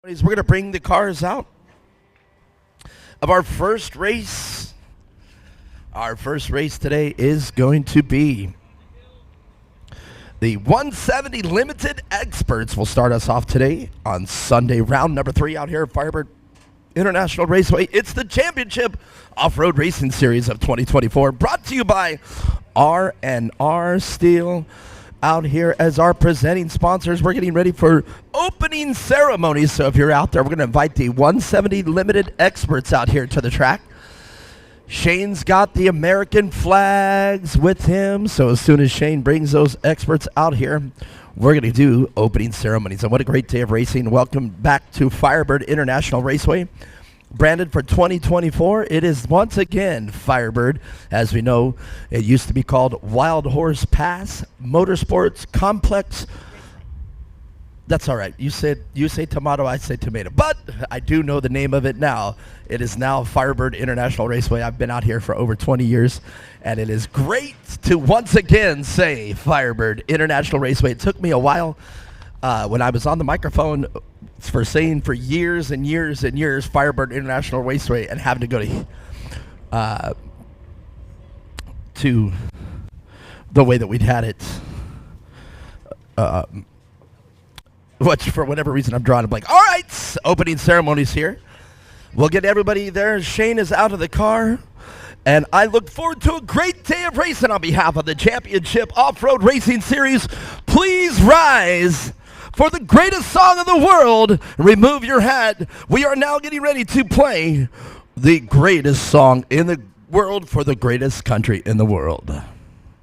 We're going to bring the cars out of our first race. Our first race today is going to be the 170 Limited Experts. Will start us off today on Sunday, round number 3 out here at Firebird International Raceway. It's the Championship Off-Road Racing Series of 2024, brought to you by R&R Steel. Out here as our presenting sponsors. We're getting ready for opening ceremonies, so if you're out there, we're going to invite the 170 Limited Experts out here to the track. Shane's got the American flags with him, so as soon as Shane brings those experts out here, we're going to do opening ceremonies. And what a great day of racing. Welcome back to Firebird International Raceway. Branded for 2024, it is once again Firebird. As we know, it used to be called Wild Horse Pass Motorsports Complex. That's all right. You say tomato, I say tomato. But I do know the name of it now. It is now Firebird International Raceway. I've been out here for over 20 years, and it is great to once again say Firebird International Raceway. It took me a while when I was on the microphone for saying for years and years and years Firebird International Raceway, and having to go to the way that we'd had it. Which, for whatever reason, I'm drawing a blank. All right, opening ceremonies here. We'll get everybody there. Shane is out of the car, and I look forward to a great day of racing on behalf of the Championship Off-Road Racing Series. Please rise for the greatest song in the world. Remove your hat. We are now getting ready to play the greatest song in the world for the greatest country in the world.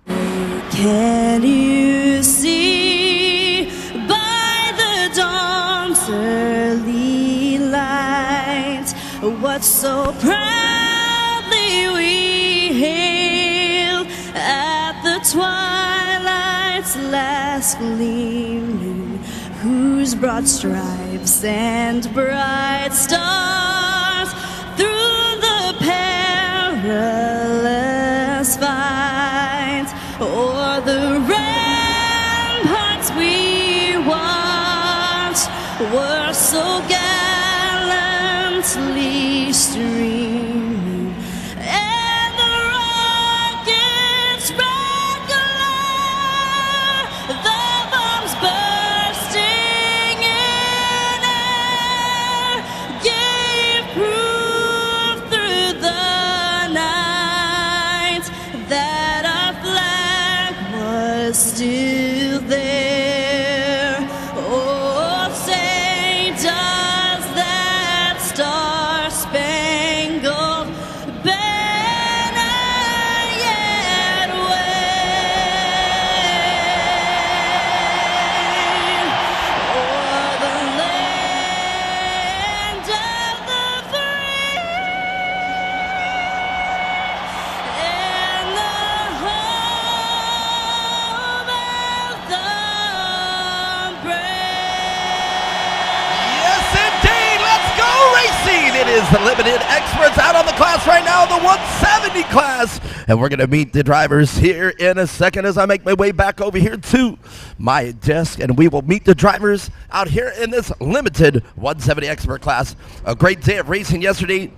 Can you see by the dawn's early light what so proudly we hailed at the twilight's last gleaming, whose broad stripes and bright stars through the perilous fight o'er the ramparts we watched were so gallantly streaming, and the rockets' red glare, the bombs bursting in air, gave proof through the night that our flag was still there. Oh, say does that star-spangled banner yet wave o'er the land of the free and the home of the brave? Yes, indeed. Let's go racing. It is the Limited Experts out on the class right now, the 170 class. And we're going to meet the drivers here in a second as I make my way back over here to my desk. And we will meet the drivers out here in this Limited 170 Expert class. A great day of racing yesterday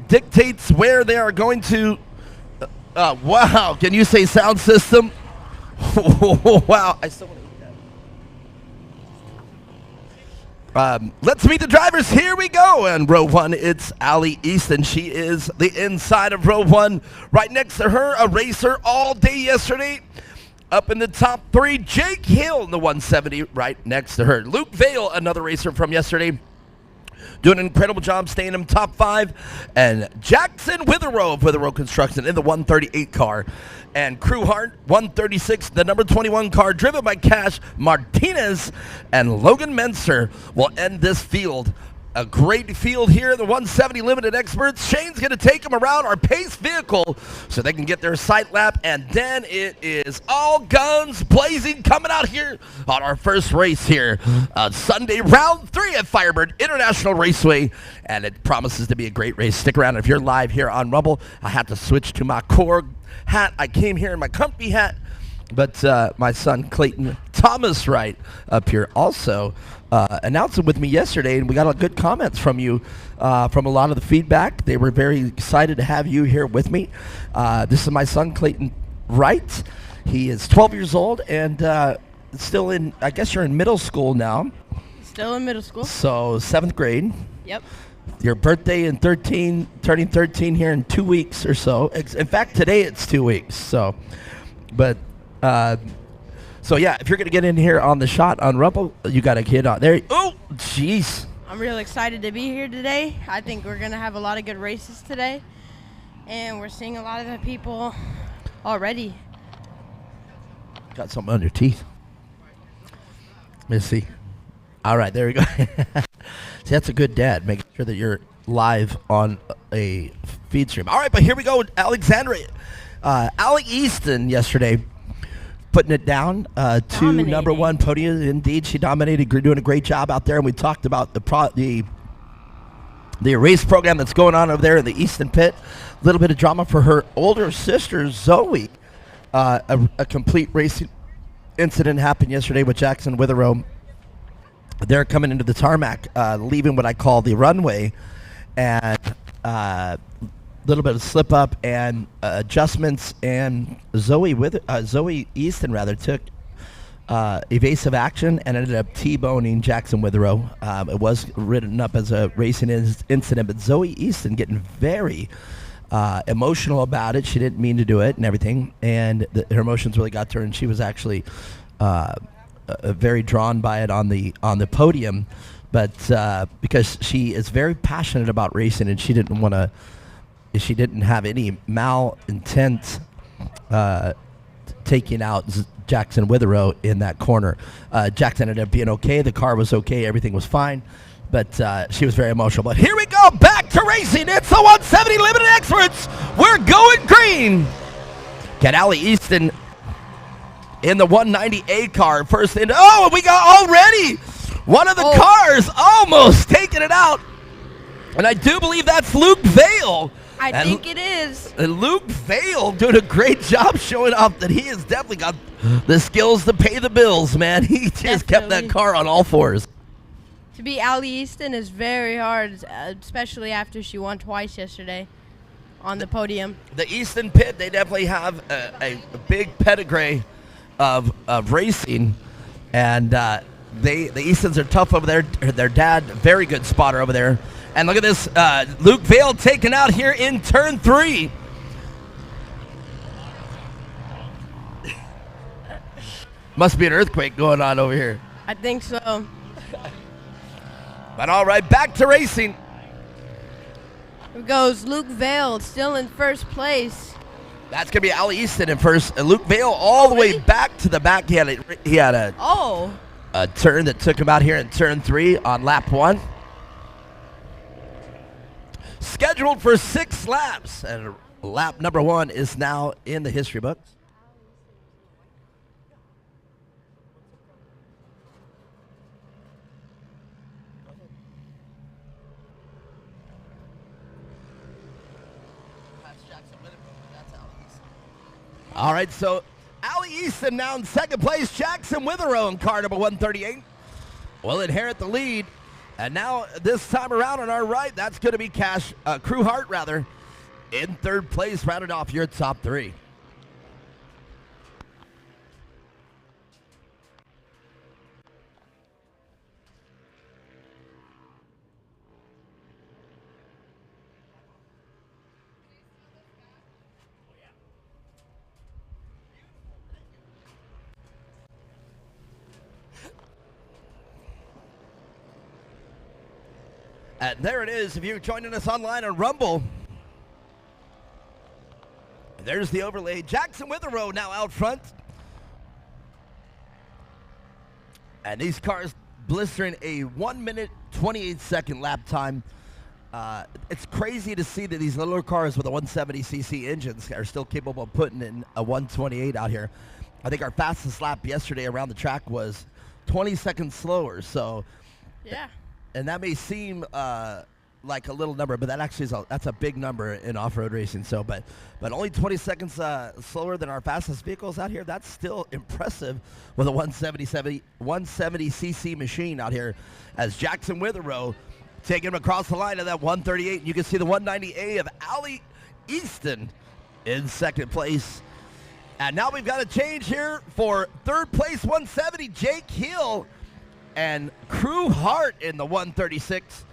dictates where they are going to. Wow. Can you say sound system? Wow. I still want to. Let's meet the drivers. Here we go. And row 1, it's Allie Easton. She is the inside of row 1. Right next to her, a racer all day yesterday. Up in the top 3, Jake Hill in the 170 right next to her. Luke Vale, another racer from yesterday, doing an incredible job staying in top 5. And Jackson Witherow of Witherow Construction in the 138 car. And Crew Hart, 136, the number 21 car, driven by Cash Martinez. And Logan Menser will end this field. A great field here, the 170 Limited Experts. Shane's going to take them around our pace vehicle so they can get their sight lap. And then it is all guns blazing coming out here on our first race here on Sunday, round 3 at Firebird International Raceway. And it promises to be a great race. Stick around. If you're live here on Rumble, I have to switch to my Korg hat. I came here in my comfy hat, but my son Clayton Thomas Wright up here also announcing with me yesterday, and we got a good comments from you, from a lot of the feedback. They were very excited to have you here with me. This is my son, Clayton Wright. He is 12 years old and still in, I guess you're in middle school now. Still in middle school. So 7th grade. Yep. Your birthday in 13, turning 13 here in 2 weeks or so. In fact, today it's 2 weeks. So, but, so yeah, if you're going to get in here on the shot on Rumble, you got a kid on there. Oh, jeez. I'm real excited to be here today. I think we're going to have a lot of good races today. And we're seeing a lot of the people already. Got something on your teeth. Let me see. All right, there we go. See, that's a good dad, making sure that you're live on a feed stream. All right, but here we go. Alexandria. Allie Easton yesterday putting it down to Dominating. number one podium. Indeed, she dominated, doing a great job out there. And we talked about the race program that's going on over there in the Easton pit. A little bit of drama for her older sister, Zoe. A complete racing incident happened yesterday with Jackson Witherow. They're coming into the tarmac, leaving what I call the runway, and a little bit of slip up and adjustments. And Zoe Easton rather took evasive action and ended up T-boning Jackson Witherow. It was written up as a racing incident, but Zoe Easton getting very emotional about it. She didn't mean to do it and everything, and her emotions really got to her, and she was actually very drawn by it on the podium, but because she is very passionate about racing, and she didn't have any malintent taking out Jackson Witherow in that corner. Jackson ended up being okay. The car was okay. Everything was fine. But she was very emotional. But here we go, back to racing. It's the 170 Limited Experts. We're going green. Get Allie Easton in the 190A car first. And we got already one of the cars almost taking it out. And I do believe that's Luke Vale. I think it is. And Luke Vale doing a great job showing off that he has definitely got the skills to pay the bills, man. He just kept that car on all fours. To beat Allie Easton is very hard, especially after she won twice yesterday on the podium. The Easton pit, they definitely have a big pedigree of racing, and the Eastons are tough over there. Their dad, very good spotter over there. And look at this, Luke Vale taken out here in turn 3. Must be an earthquake going on over here. I think so. But all right, back to racing. Here goes Luke Vale, still in first place. That's going to be Allie Easton in first. And Luke Vale all the way back to the back. He had a turn that took him out here in turn 3 on lap 1. Scheduled for 6 laps. And lap number 1 is now in the history books. All right, so Allie Easton now in second place. Jackson Witherow in car number 138 will inherit the lead. And now this time around on our right, that's going to be Crew Hart rather, in third place, rounded off your top 3. And there it is. If you're joining us online on Rumble, there's the overlay. Jackson Witherow now out front. And these cars blistering a 1 minute, 28 second lap time. It's crazy to see that these little cars with a 170cc engines are still capable of putting in a 128 out here. I think our fastest lap yesterday around the track was 20 seconds slower. So yeah. And that may seem like a little number, but that actually that's a big number in off-road racing. So, but only 20 seconds slower than our fastest vehicles out here. That's still impressive with a 170cc machine out here, as Jackson Witherow taking him across the line of that 138. And you can see the 190A of Allie Easton in second place. And now we've got a change here for third place 170, Jake Hill, and Crew Hart in the 136.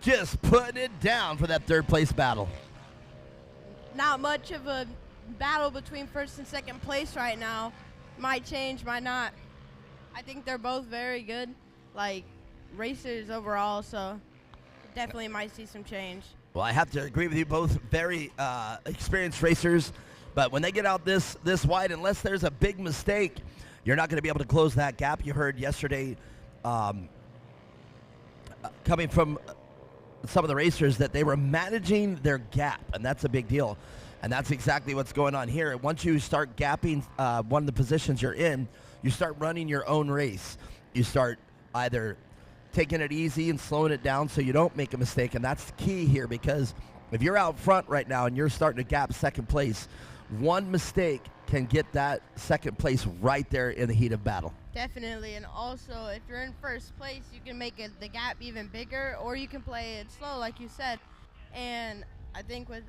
Just putting it down for that third place battle. Not much of a battle between first and second place right now. Might change, might not. I think they're both very good, like racers overall, so definitely might see some change. Well, I have to agree with you, both very experienced racers, but when they get out this wide, unless there's a big mistake, you're not going to be able to close that gap. You heard yesterday coming from some of the racers that they were managing their gap, and that's a big deal. And that's exactly what's going on here. Once you start gapping one of the positions you're in, you start running your own race. You start either taking it easy and slowing it down so you don't make a mistake, and that's key here, because if you're out front right now and you're starting to gap second place, one mistake can get that second place right there in the heat of battle. Definitely, and also if you're in first place, you can make the gap even bigger, or you can play it slow, like you said. And I think with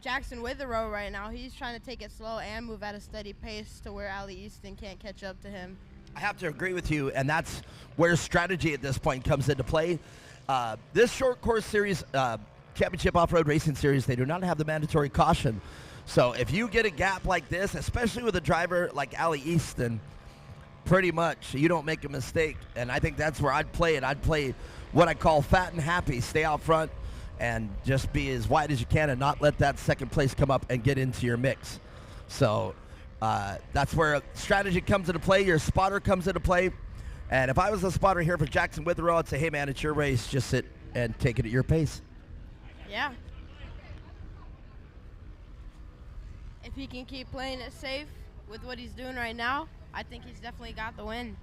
Jackson Witherow right now, he's trying to take it slow and move at a steady pace to where Allie Easton can't catch up to him. I have to agree with you, and that's where strategy at this point comes into play. This short course series, Championship Off-Road Racing Series, they do not have the mandatory caution. So if you get a gap like this, especially with a driver like Allie Easton, pretty much you don't make a mistake. And I think that's where I'd play it. I'd play what I call fat and happy. Stay out front and just be as wide as you can and not let that second place come up and get into your mix. So that's where strategy comes into play. Your spotter comes into play. And if I was a spotter here for Jackson Witherow, I'd say, hey, man, it's your race. Just sit and take it at your pace. Yeah. If he can keep playing it safe with what he's doing right now, I think he's definitely got the win.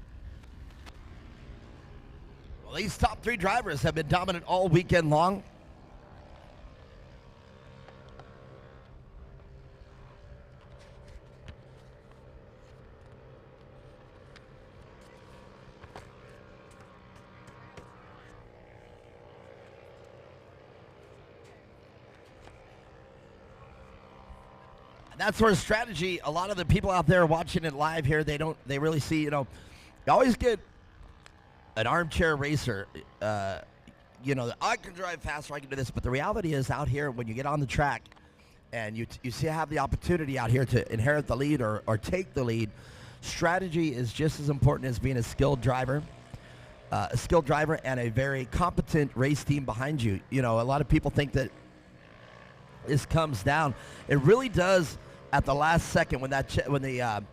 Well, these top three drivers have been dominant all weekend long. That's where strategy, a lot of the people out there watching it live here, they really see, you always get an armchair racer, I can drive faster, I can do this, but the reality is out here when you get on the track and you have the opportunity out here to inherit the lead or take the lead, strategy is just as important as being a skilled driver and a very competent race team behind you. A lot of people think that this comes down. It really does at the last second when the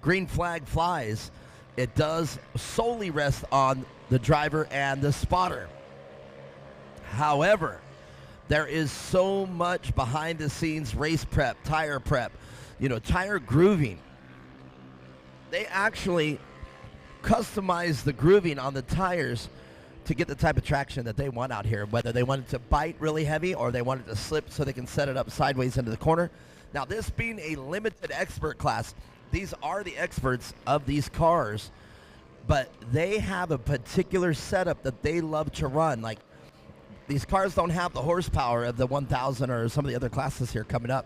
green flag flies. It does solely rest on the driver and the spotter. However, there is so much behind the scenes race prep, tire grooving. They actually customize the grooving on the tires to get the type of traction that they want out here, whether they want it to bite really heavy or they want it to slip so they can set it up sideways into the corner. Now, this being a limited expert class, these are the experts of these cars, but they have a particular setup that they love to run. Like, these cars don't have the horsepower of the 1000 or some of the other classes here coming up.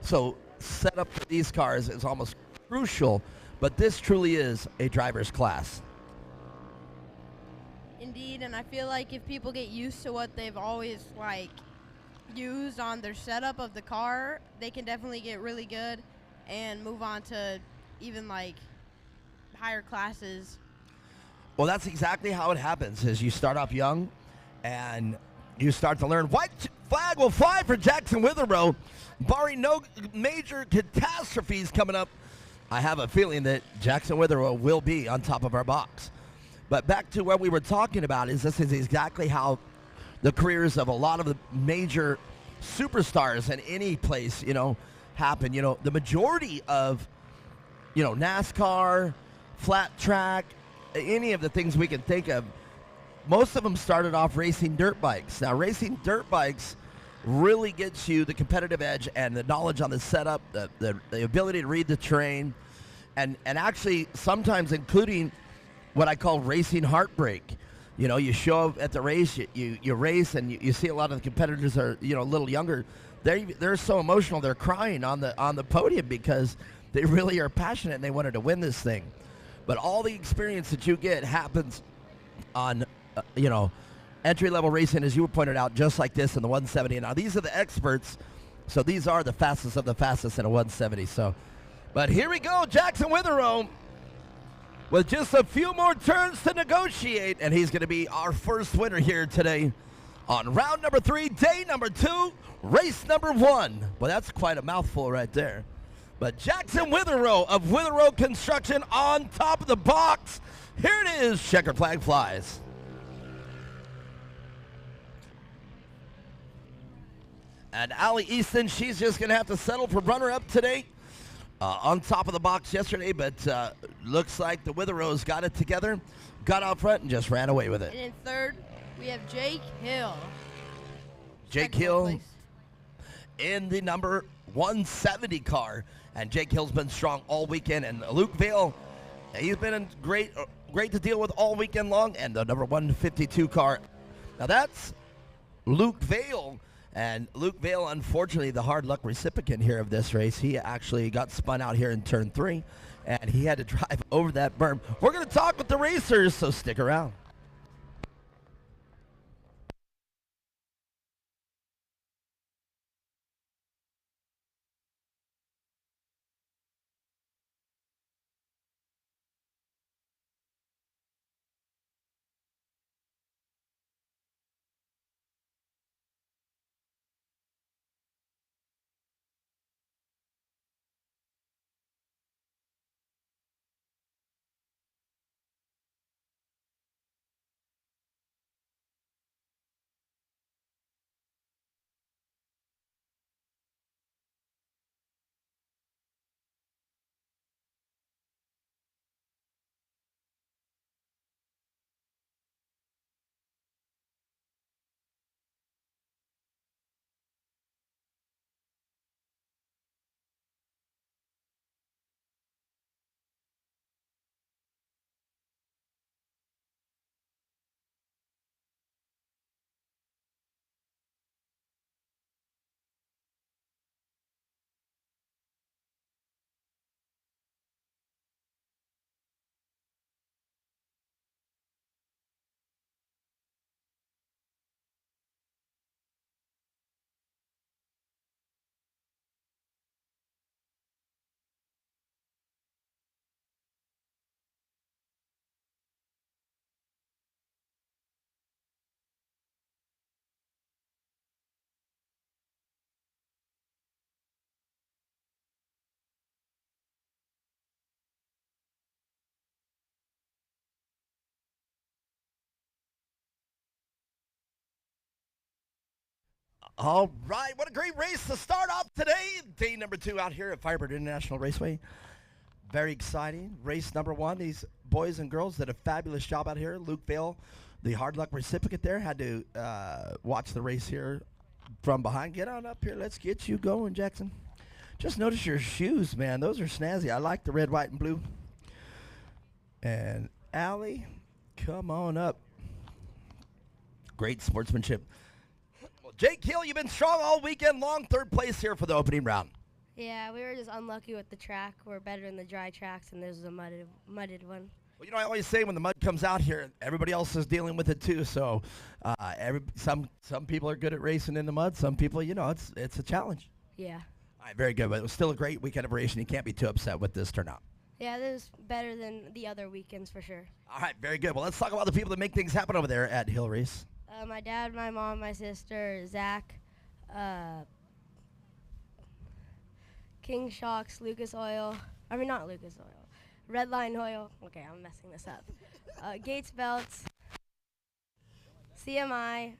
So setup for these cars is almost crucial, but this truly is a driver's class. Indeed, and I feel like if people get used to what they've always used on their setup of the car, they can definitely get really good and move on to even higher classes. Well, that's exactly how it happens. Is you start off young and you start to learn. White flag will fly for Jackson Witherow, barring no major catastrophes coming up. I have a feeling that Jackson Witherow will be on top of our box. But back to what we were talking about, this is exactly how the careers of a lot of the major superstars in any place, happen. The majority of, NASCAR, flat track, any of the things we can think of, most of them started off racing dirt bikes. Now, racing dirt bikes really gets you the competitive edge and the knowledge on the setup, the ability to read the terrain, and actually sometimes including what I call racing heartbreak. You know, you show up at the race, you race, and you see a lot of the competitors are, you know, a little younger. They're so emotional, they're crying on the podium because they really are passionate and they wanted to win this thing. But all the experience that you get happens on, you know, entry-level racing, as you pointed out, just like this in the 170. Now, these are the experts, so these are the fastest of the fastest in a 170. So, but here we go, Jackson Witherow, with just a few more turns to negotiate, and he's going to be our first winner here today on round number 3, day number 2, race number 1. Well, that's quite a mouthful right there. But Jackson Witherow of Witherow Construction on top of the box. Here it is, checkered flag flies. And Allie Easton, she's just going to have to settle for runner-up today. On top of the box yesterday, but looks like the Witherows got it together, got out front, and just ran away with it. And in third, we have Jake Hill. Jake Second Hill place. in the number 170 car, and Jake Hill's been strong all weekend, and Luke Vale, he's been great to deal with all weekend long, and the number 152 car. Now that's Luke Vale. And Luke Vale, unfortunately, the hard luck recipient here of this race, he actually got spun out here in turn 3, and he had to drive over that berm. We're going to talk with the racers, so stick around. All right, what a great race to start off today. Day number 2 out here at Firebird International Raceway. Very exciting. Race number 1. These boys and girls did a fabulous job out here. Luke Vale, the hard luck recipient there, had to watch the race here from behind. Get on up here. Let's get you going, Jackson. Just notice your shoes, man. Those are snazzy. I like the red, white, and blue. And Allie, come on up. Great sportsmanship. Well, Jake Hill, you've been strong all weekend long. 3rd place here for the opening round. Yeah, we were just unlucky with the track. We're better in the dry tracks, and there's a mudded one. Well, you know, I always say when the mud comes out here, everybody else is dealing with it too. So, some people are good at racing in the mud. Some people, you know, it's a challenge. Yeah. All right, very good. But it was still a great weekend of racing. You can't be too upset with this turnout. Yeah, this is better than the other weekends for sure. All right, very good. Well, let's talk about the people that make things happen over there at Hill Race. My dad, my mom, my sister, Zach, King Shocks, Lucas Oil. I mean, not Lucas Oil. Redline Oil. Okay, I'm messing this up. Gates Belts, CMI,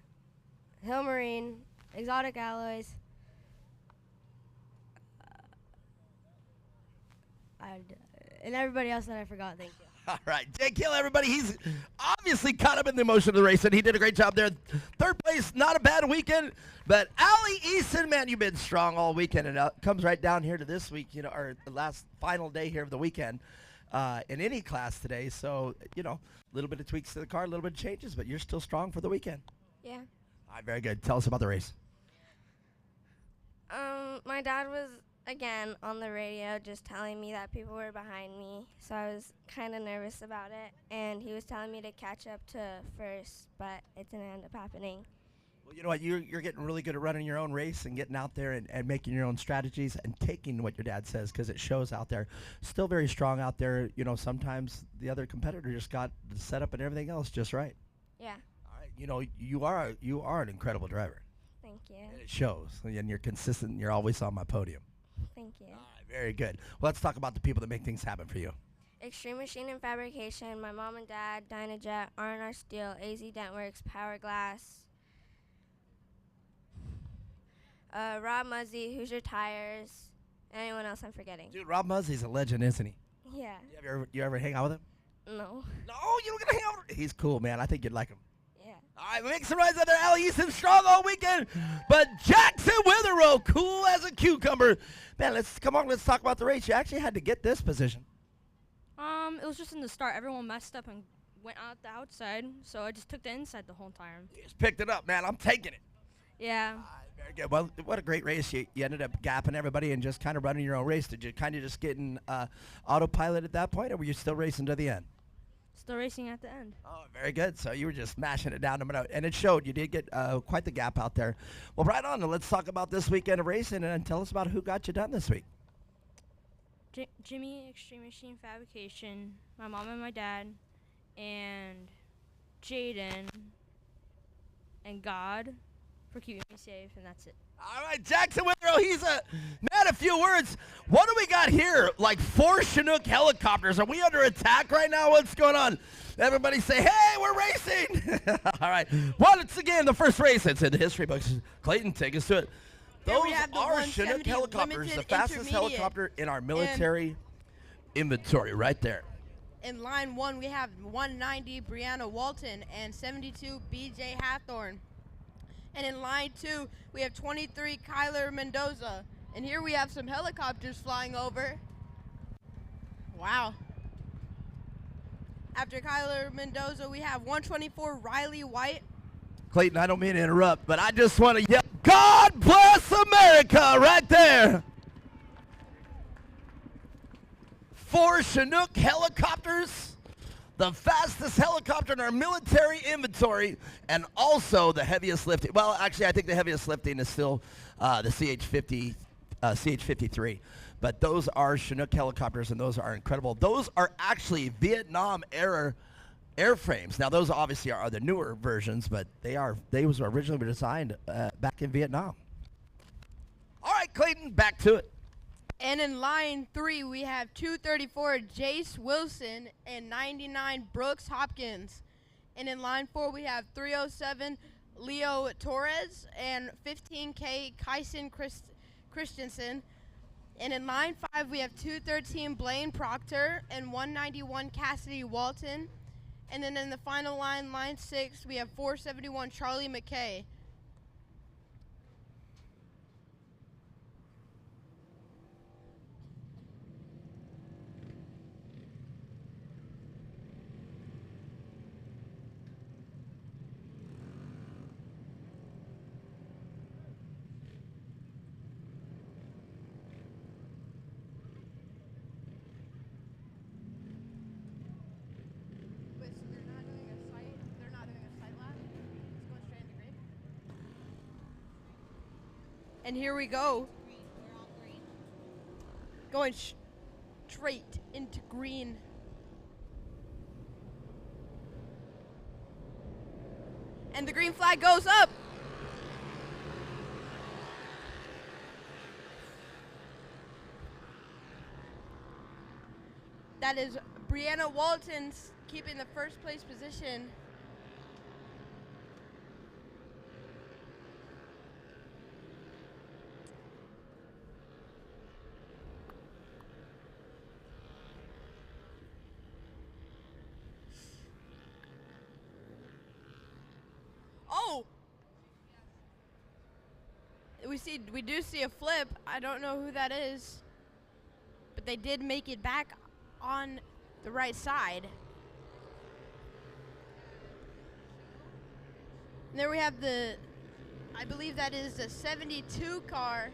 Hill Marine, Exotic Alloys. And everybody else that I forgot, thank you. All right, Jake Hill, everybody. He's obviously caught up in the emotion of the race, and he did a great job there. Third place, not a bad weekend. But Allie Easton, man, you've been strong all weekend, and it comes right down here to this week, or the last final day here of the weekend in any class today. So, a little bit of tweaks to the car, a little bit of changes, but you're still strong for the weekend. Yeah. All right, very good. Tell us about the race. My dad was again on the radio just telling me that people were behind me, so I was kind of nervous about it, and he was telling me to catch up to first, but it didn't end up happening. Well, you know what? You're getting really good at running your own race and getting out there and making your own strategies and taking what your dad says, because it shows out there. Still very strong out there. Sometimes the other competitor just got the setup and everything else just right. Yeah. All right. You are an incredible driver. Thank you. And it shows. And you're consistent. You're always on my podium. Thank you. All right, very good. Well, let's talk about the people that make things happen for you. Extreme Machine and Fabrication, my mom and dad, Dynajet, R&R Steel, AZ Dentworks, Power Glass, Rob Muzzy, Hoosier Tires, anyone else I'm forgetting. Dude, Rob Muzzey's a legend, isn't he? Yeah. You ever hang out with him? No. No, you don't get to hang out with him. He's cool, man. I think you'd like him. Yeah. All right, make some rides out there. Allie Easton strong all weekend, but Jackson Witherow cool as a cucumber. Man, let's talk about the race. You actually had to get this position. It was just in the start. Everyone messed up and went out the outside, so I just took the inside the whole time. You just picked it up, man. I'm taking it. Yeah. All right, very good. Well, what a great race. You ended up gapping everybody and just kind of running your own race. Did you kind of just get in autopilot at that point, or were you still racing to the end? Still racing at the end. Oh, very good. So you were just smashing it down, and it showed. You did get quite the gap out there. Well, right on. Let's talk about this weekend of racing and tell us about who got you done this week. Jimmy, Extreme Machine Fabrication, my mom and my dad, and Jaden, and God for keeping me safe, and that's it. All right, Jackson Witherow, he's a man of few words. What do we got here? Like 4 Chinook helicopters. Are we under attack right now? What's going on? Everybody say, hey, we're racing. All right. Once again, the first race. It's in the history books. Clayton, take us to it. Here we Those have the are 170 Chinook helicopters, limited the fastest intermediate. helicopter in our military inventory right there. In line 1, we have 190 Brianna Walton and 72 BJ Hathorn. And in line 2, we have 23 Kyler Mendoza. And here we have some helicopters flying over. Wow. After Kyler Mendoza, we have 124 Riley White. Clayton, I don't mean to interrupt, but I just want to yell, God bless America right there. 4 Chinook helicopters, the fastest helicopter in our military inventory, and also the heaviest lifting. Well, actually, I think the heaviest lifting is still the CH-53. But those are Chinook helicopters, and those are incredible. Those are actually Vietnam-era airframes. Now, those obviously are the newer versions, but they was originally designed back in Vietnam. All right, Clayton, back to it. And in line 3, we have 234 Jace Wilson and 99 Brooks Hopkins. And in line 4, we have 307 Leo Torres and 15K Kyson Christensen. And in line 5, we have 213 Blaine Proctor and 191 Cassidy Walton. And then in the final line, line 6, we have 471 Charlie McKay. And here we go. Going straight into green. And the green flag goes up. That is Brianna Walton's keeping the first place position. we do see a flip. I don't know who that is, but they did make it back on the right side. And there we have I believe that is the 72 car.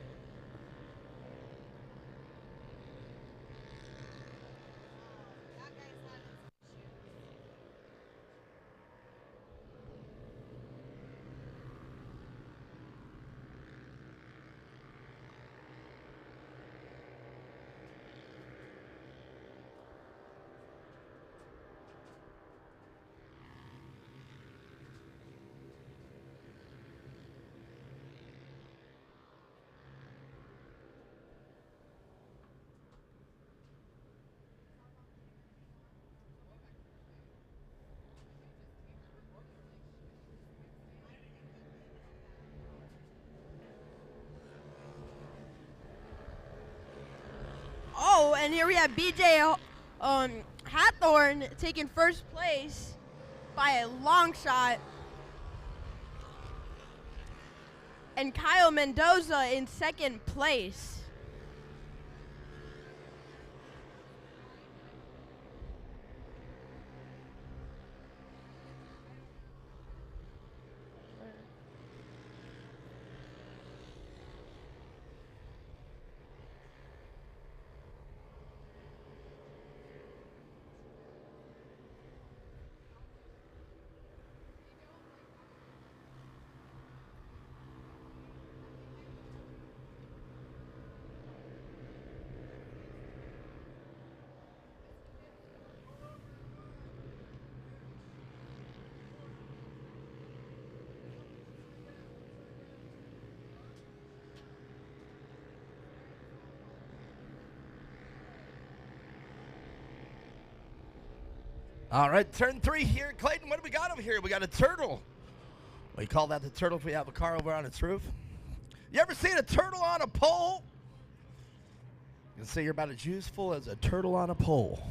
Oh, and here we have BJ Hathorn taking first place by a long shot. And Kyle Mendoza in second place. All right, turn 3 here. Clayton, what do we got over here? We got a turtle. We call that the turtle if we have a car over on its roof. You ever seen a turtle on a pole? You can say you're about as useful as a turtle on a pole.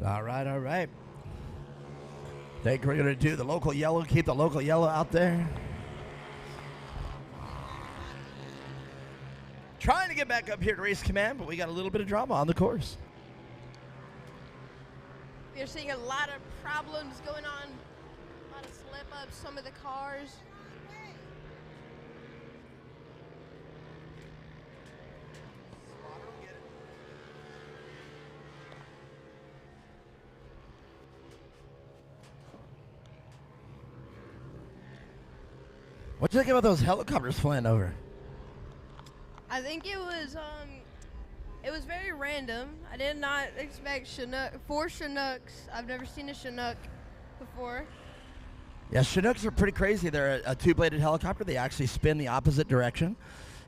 All right, all right. Think we're going to do the local yellow, keep the local yellow out there. Trying to get back up here to Race Command, but we got a little bit of drama on the course. We're seeing a lot of problems going on, a lot of slip-ups, some of the cars. What do you think about those helicopters flying over? I think it was very random. I did not expect four Chinooks. I've never seen a Chinook before. Yeah, Chinooks are pretty crazy. They're a two-bladed helicopter. They actually spin the opposite direction.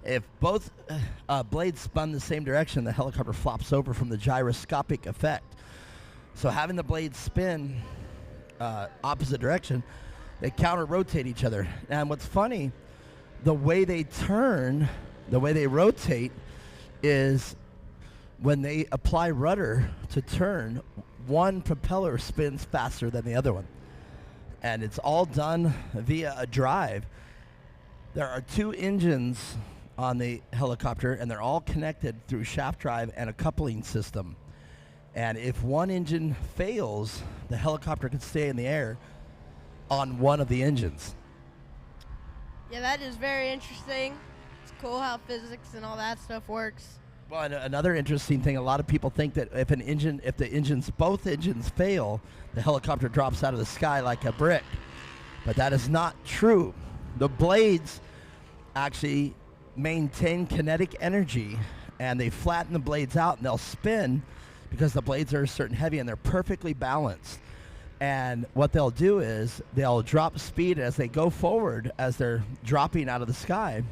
If both blades spun the same direction, the helicopter flops over from the gyroscopic effect. So having the blades spin opposite direction, they counter-rotate each other. And what's funny, the way they turn, the way they rotate is when they apply rudder to turn, one propeller spins faster than the other one. And it's all done via a drive. There are two engines on the helicopter, and they're all connected through shaft drive and a coupling system. And if one engine fails, the helicopter can stay in the air on one of the engines. Yeah, that is very interesting. It's cool how physics and all that stuff works. Well, and another interesting thing, a lot of people think that if both engines fail, the helicopter drops out of the sky like a brick. But that is not true. The blades actually maintain kinetic energy, and they flatten the blades out, and they'll spin because the blades are certain heavy, and they're perfectly balanced. And what they'll do is they'll drop speed as they go forward, as they're dropping out of the sky.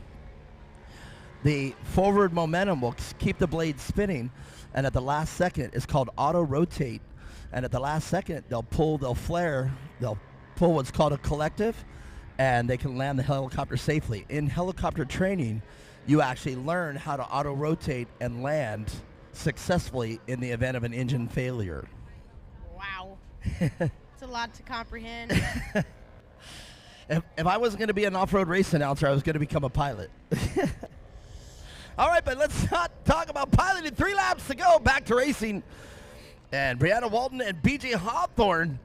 The forward momentum will keep the blade spinning, and at the last second, it's called auto-rotate. And at the last second, they'll flare, they'll pull what's called a collective, and they can land the helicopter safely. In helicopter training, you actually learn how to auto-rotate and land successfully in the event of an engine failure. Wow. It's a lot to comprehend. If I wasn't going to be an off-road race announcer, I was going to become a pilot. All right, but let's not talk about piloting. 3 laps to go. Back to racing. And Brianna Walton and BJ Hawthorne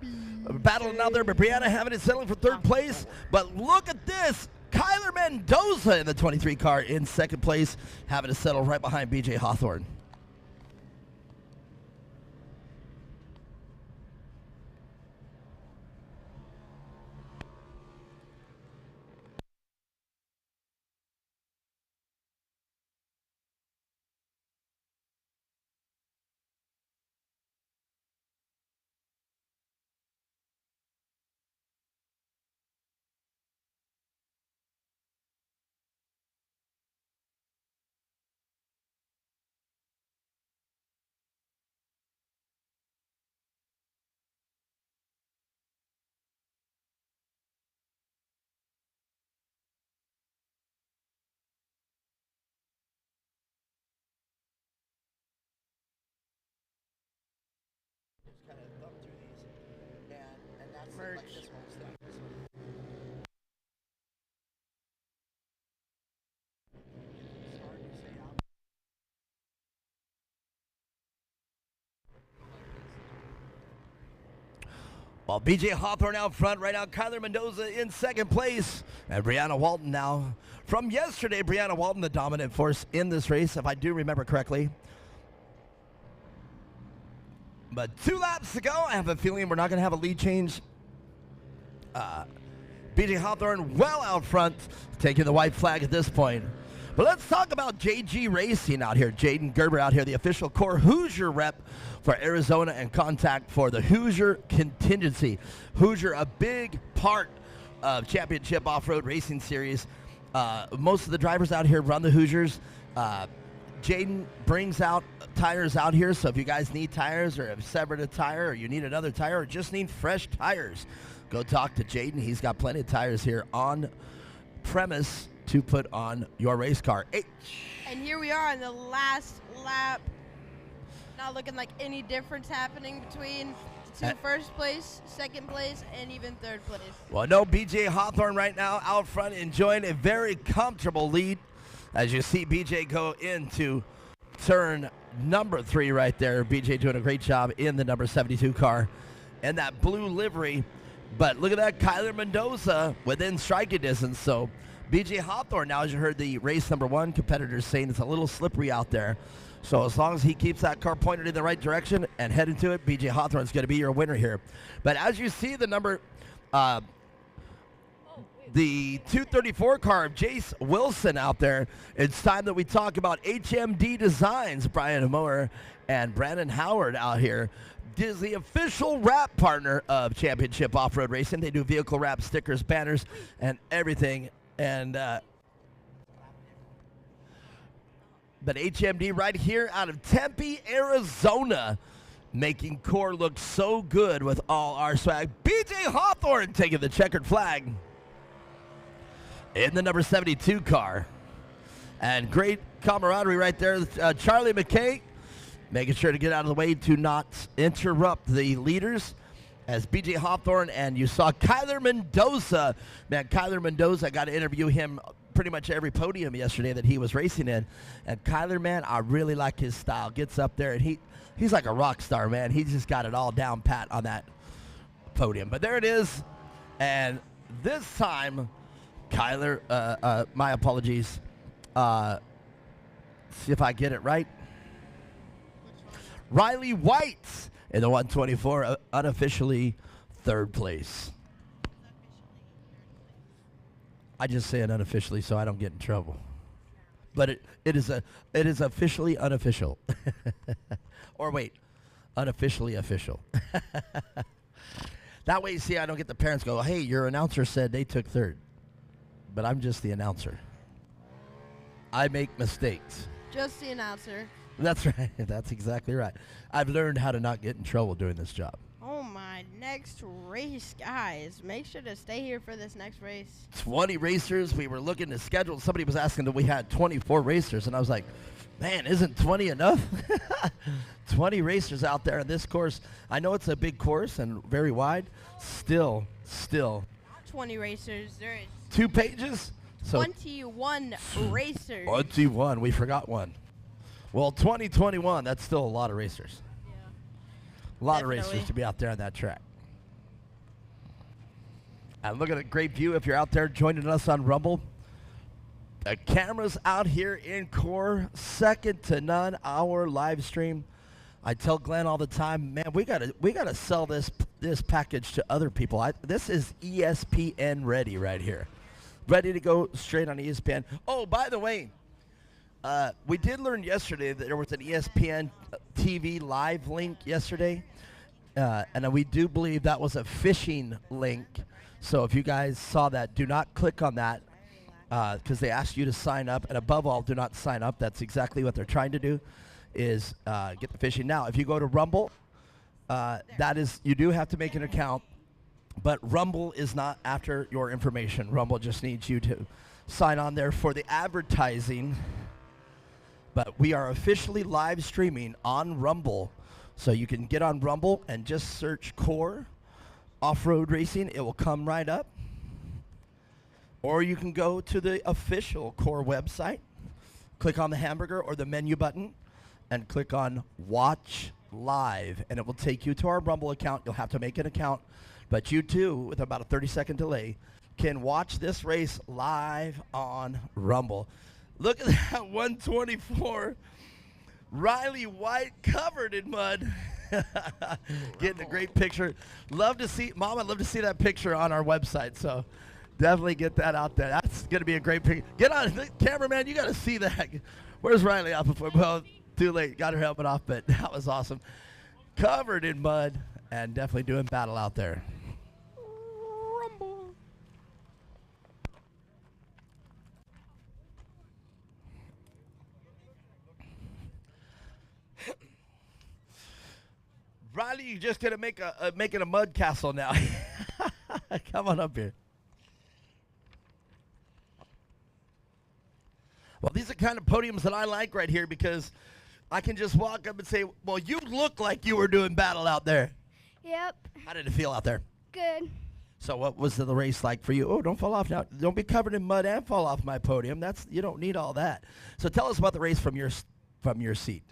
battling out there, but Brianna having it settling for 3rd place. But look at this. Kyler Mendoza in the 23 car in 2nd place, having to settle right behind BJ Hawthorne. Kind of thumb through these, and that's Merch. like this one stuff. While BJ Hawthorne out front, right now Kyler Mendoza in 2nd place, and Brianna Walton now. From yesterday, Brianna Walton, the dominant force in this race, if I do remember correctly. But 2 laps to go. I have a feeling we're not going to have a lead change. BJ Hawthorne well out front, taking the white flag at this point. But let's talk about JG Racing out here. Jaden Gerber out here, the official Core Hoosier rep for Arizona and contact for the Hoosier contingency. Hoosier, a big part of Championship Off-Road Racing Series. Most of the drivers out here run the Hoosiers. Jaden brings out tires out here, so if you guys need tires or have severed a tire or you need another tire or just need fresh tires, go talk to Jaden. He's got plenty of tires here on premise to put on your race car. And here we are in the last lap. Not looking like any difference happening between the 2 first place, 2nd place, and even 3rd place. Well, no, BJ Hawthorne right now out front enjoying a very comfortable lead as you see BJ go into turn number 3 right there. BJ doing a great job in the number 72 car and that blue livery. But look at that, Kyler Mendoza within striking distance. So BJ Hawthorne now, as you heard the race number 1 competitors saying, it's a little slippery out there. So as long as he keeps that car pointed in the right direction and heading to it, BJ Hawthorne's going to be your winner here. But as you see the number, the 234 car of Jace Wilson out there, it's time that we talk about HMD Designs. Brian Moore and Brandon Howard out here is the official wrap partner of Championship Off-Road Racing. They do vehicle wrap, stickers, banners, and everything. And but HMD right here out of Tempe, Arizona, making Core look so good with all our swag. BJ Hawthorne taking the checkered flag in the number 72 car. And great camaraderie right there. Charlie McKay making sure to get out of the way to not interrupt the leaders as BJ Hawthorne, and you saw Kyler Mendoza. Man, Kyler Mendoza, I got to interview him pretty much every podium yesterday that he was racing in. And Kyler, man, I really like his style. Gets up there, and he's like a rock star, man. He's just got it all down pat on that podium. But there it is. And this time, Kyler, my apologies. See if I get it right. Riley White in the 124, unofficially 3rd place. I just say it unofficially so I don't get in trouble. But it is officially unofficial. Or wait, unofficially official. That way, you see, I don't get the parents go, hey, your announcer said they took 3rd. But I'm just the announcer. I make mistakes. Just the announcer. That's right. That's exactly right. I've learned how to not get in trouble doing this job. Oh my, next race, guys. Make sure to stay here for this next race. 20 racers. We were looking to schedule. Somebody was asking that we had 24 racers, and I was like, Man, isn't 20 enough? 20 racers out there on this course. I know it's a big course and very wide. Still. 20 racers. There is 2 pages? So 21 racers. 21. We forgot one. Well, 2021, that's still a lot of racers. A lot of Definitely. racers to be out there on that track. And look at a great view if you're out there joining us on Rumble. The cameras out here in Core, second to none. Our live stream. I tell Glenn all the time, man, we gotta sell this package to other people. This is ESPN ready right here, ready to go straight on ESPN. Oh, by the way, we did learn yesterday that there was an ESPN TV live link yesterday, and we do believe that was a phishing link. So if you guys saw that, do not click on that because they asked you to sign up, and above all, do not sign up. That's exactly what they're trying to do, is get the phishing. Now, if you go to Rumble, that is, you do have to make an account, but Rumble is not after your information. Rumble just needs you to sign on there for the advertising. But we are officially live streaming on Rumble, so you can get on Rumble and just search Core Off-Road Racing. It will come right up. Or you can go to the official Core website, click on the hamburger or the menu button, and click on Watch Live, and it will take you to our Rumble account. You'll have to make an account, but you too, with about a 30-second delay, can watch this race live on Rumble. Look at that 124. Riley White covered in mud. Getting a great picture. Love to see, Mom, I'd love to see that picture on our website, so definitely get that out there. That's going to be a great picture. Get on, cameraman, you got to see that. Where's Riley off before? Well, too late. Got her helmet off, but that was awesome. Covered in mud and definitely doing battle out there. Rumble. Riley, you're just gonna make making a mud castle now. Come on up here. Well, these are kind of podiums that I like right here because I can just walk up and say, "Well, you look like you were doing battle out there." Yep. How did it feel out there? Good. So, what was the race like for you? Oh, don't fall off now. Don't be covered in mud and fall off my podium. You don't need all that. So, tell us about the race from your seat.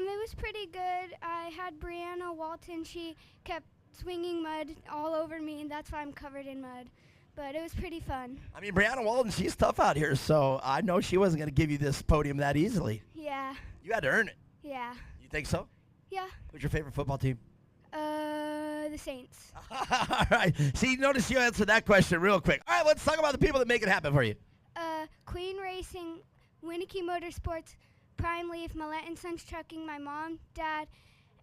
It was pretty good. I had Brianna Walton. She kept swinging mud all over me, and that's why I'm covered in mud. But it was pretty fun. I mean, Brianna Walton, she's tough out here, so I know she wasn't going to give you this podium that easily. Yeah. You had to earn it. Yeah. You think so? Yeah. Who's your favorite football team? The Saints. All right. See, notice you answered that question real quick. All right, let's talk about the people that make it happen for you. Queen Racing, Winnicky Motorsports, Prime Leaf, Millette and Sons Trucking, my mom, dad,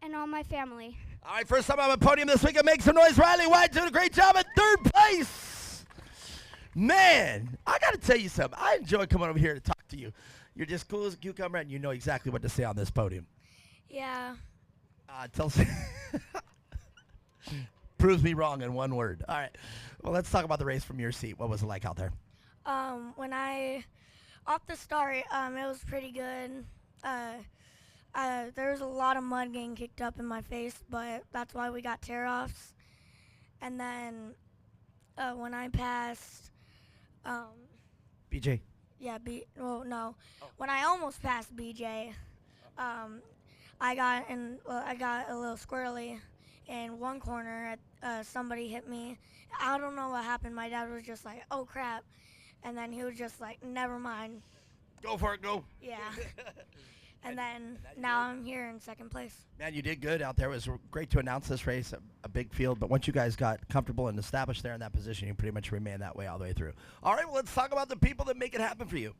and all my family. All right, first time on the podium this week, make some noise. Riley White doing a great job at third place. Man, I got to tell you something. I enjoy coming over here to talk to you. You're just cool as a cucumber, and you know exactly what to say on this podium. Yeah. Tell us. Proves me wrong in one word. All right. Well, let's talk about the race from your seat. What was it like out there? When I, off the start, it was pretty good. There was a lot of mud getting kicked up in my face, but that's why we got tear-offs. And then when I passed, BJ. yeah, when I almost passed BJ, I got a little squirrely in one corner. Somebody hit me. I don't know what happened. My dad was just like, "Oh crap," and then he was just like, "Never mind." Go for it, go. Yeah. And then now I'm here in second place. Man, you did good out there. It was great to announce this race, a big field. But once you guys got comfortable and established there in that position, you pretty much remained that way all the way through. All right, well, let's talk about the people that make it happen for you.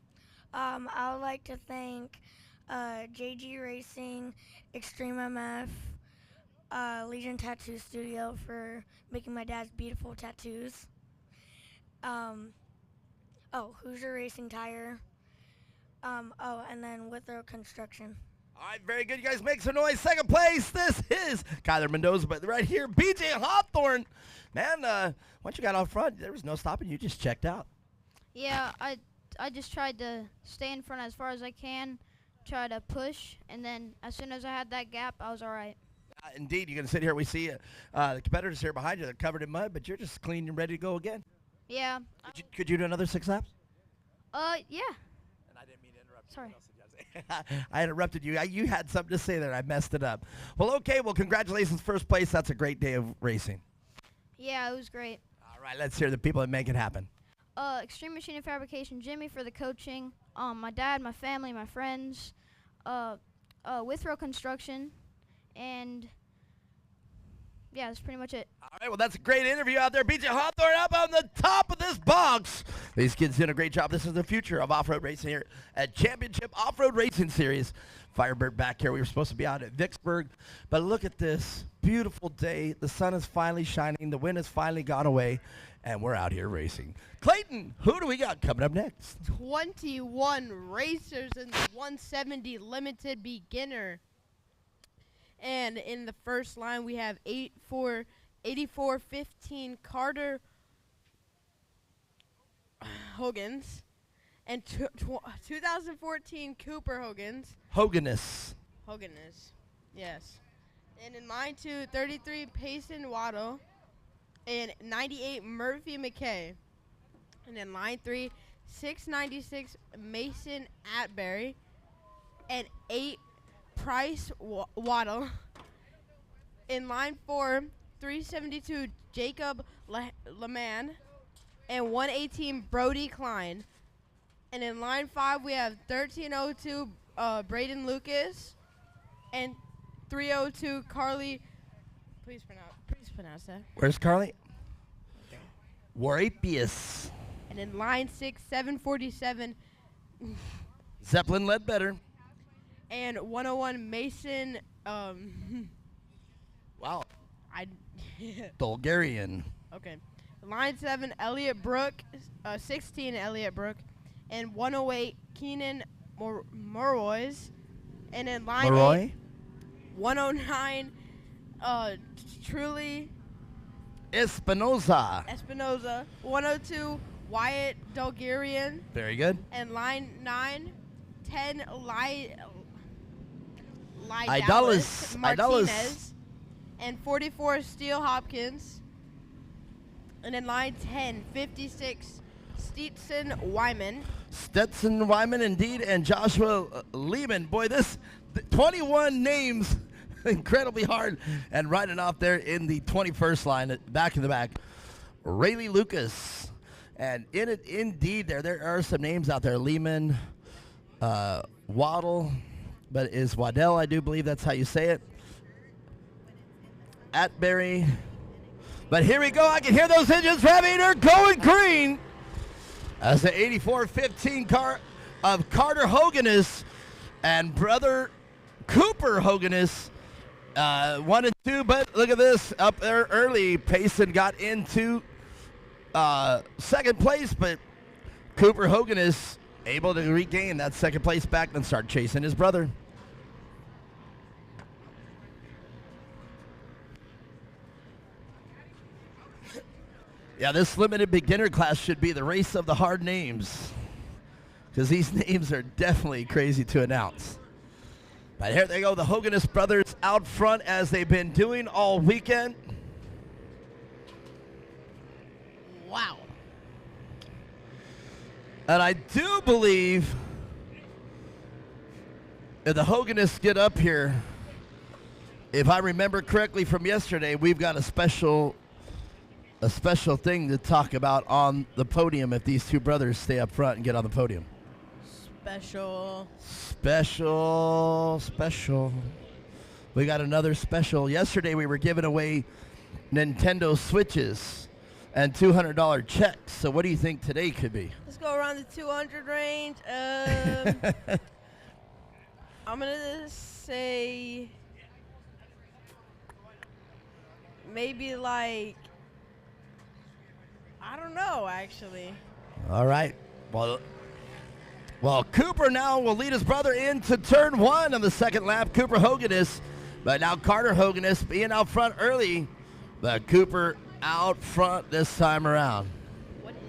I would like to thank JG Racing, Extreme MF, Legion Tattoo Studio for making my dad's beautiful tattoos. Hoosier Racing Tire. And then Withrow Construction. All right, very good. You guys make some noise. Second place, this is Kyler Mendoza, but right here, BJ Hawthorne. Man, once you got out front, there was no stopping. You just checked out. Yeah, I just tried to stay in front as far as I can, try to push, and then as soon as I had that gap, I was all right. Indeed, you're going to sit here. We see the competitors here behind you. They're covered in mud, but you're just clean and ready to go again. Yeah. Could you do another 6 laps? Yeah. And I didn't mean to interrupt. Sorry. I interrupted you. You had something to say there. I messed it up. Well, okay. Well, congratulations, first place. That's a great day of racing. Yeah, it was great. All right, let's hear the people that make it happen. Extreme Machine and Fabrication, Jimmy for the coaching, my dad, my family, my friends, Withrow Construction, and yeah, that's pretty much it. All right, well, that's a great interview out there. BJ Hawthorne up on the top of this box. These kids did a great job. This is the future of off-road racing here at Championship Off-Road Racing Series. Firebird back here. We were supposed to be out at Vicksburg, but look at this beautiful day. The sun is finally shining. The wind has finally gone away, and we're out here racing. Clayton, who do we got coming up next? 21 racers in the 170 limited beginner. And in the first line, we have 8415 Carter Hogan's and 2014 Cooper Hogan's. Hoganus. Yes. And in line 2, 33 Payson Waddle and 98 Murphy McKay. And in line 3, 696 Mason Atbury and 8 Price Waddle. In line 4, 372 Jacob Leman and 118 Brody Klein. And in line 5, we have 1302 Braden Lucas and 302 Carly. Please pronounce that. Where's Carly? Warapius. And in line 6, 747 Zeppelin Ledbetter. and 101 Mason. Wow. I. Bulgarian. Okay. Line 7, Elliot Brook, 16 Elliot Brook, and 108 Keenan Morois. And in line 8, 109 Truly Espinoza. 102 Wyatt Bulgarian. Very good. And line 9, 10 Idalis Martinez. And 44 Steele Hopkins. And in line 10, 56 Stetson Wyman. Stetson Wyman, indeed, and Joshua Lehman. Boy, this 21 names, incredibly hard. And riding off there in the 21st line, back in the back, Rayleigh Lucas. And in it, indeed, there are some names out there. Lehman, Waddle, but is Waddell, I do believe that's how you say it. Atbury. But here we go. I can hear those engines revving. They're going green. As the 8415 car of Carter Hoganus and brother Cooper Hoganus, 1 and 2. But look at this up there early. Payson got into second place, but Cooper Hoganus able to regain that second place back and start chasing his brother. Yeah, this limited beginner class should be the race of the hard names, because these names are definitely crazy to announce. But here they go, the Hoganus brothers out front as they've been doing all weekend. Wow. And I do believe if the Hoganus get up here, if I remember correctly from yesterday, we've got a special thing to talk about on the podium if these two brothers stay up front and get on the podium. Special. We got another special. Yesterday we were giving away Nintendo Switches and $200 checks. So what do you think today could be? Let's go around the 200 range. I'm going to say maybe like, I don't know, actually. All right. Well, Cooper now will lead his brother into turn 1 of the second lap. Cooper Hoganus, but now Carter Hoganus being out front early. But Cooper out front this time around. What is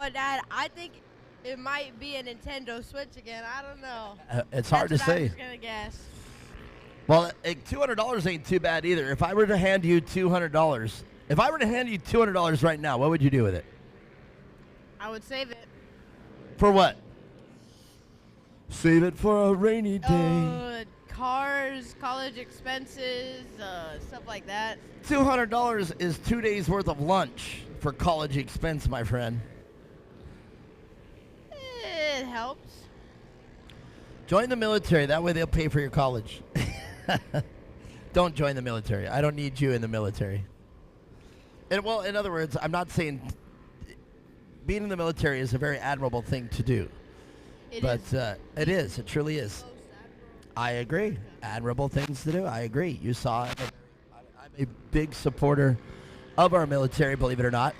But Dad, I think it might be a Nintendo Switch again. I don't know. It's hard to That's what I say. was gonna guess. Well, $200 ain't too bad either. If I were to hand you $200 right now, what would you do with it? I would save it. For what? Save it for a rainy day. Cars, college expenses, stuff like that. $200 is 2 days worth of lunch for college expense, my friend. It helps. Join the military. That way they'll pay for your college. Don't join the military. I don't need you in the military. And well, in other words, I'm not saying being in the military is a very admirable thing to do. It is. It truly is. I agree. Admirable things to do. I agree. You saw I'm a big supporter of our military, believe it or not.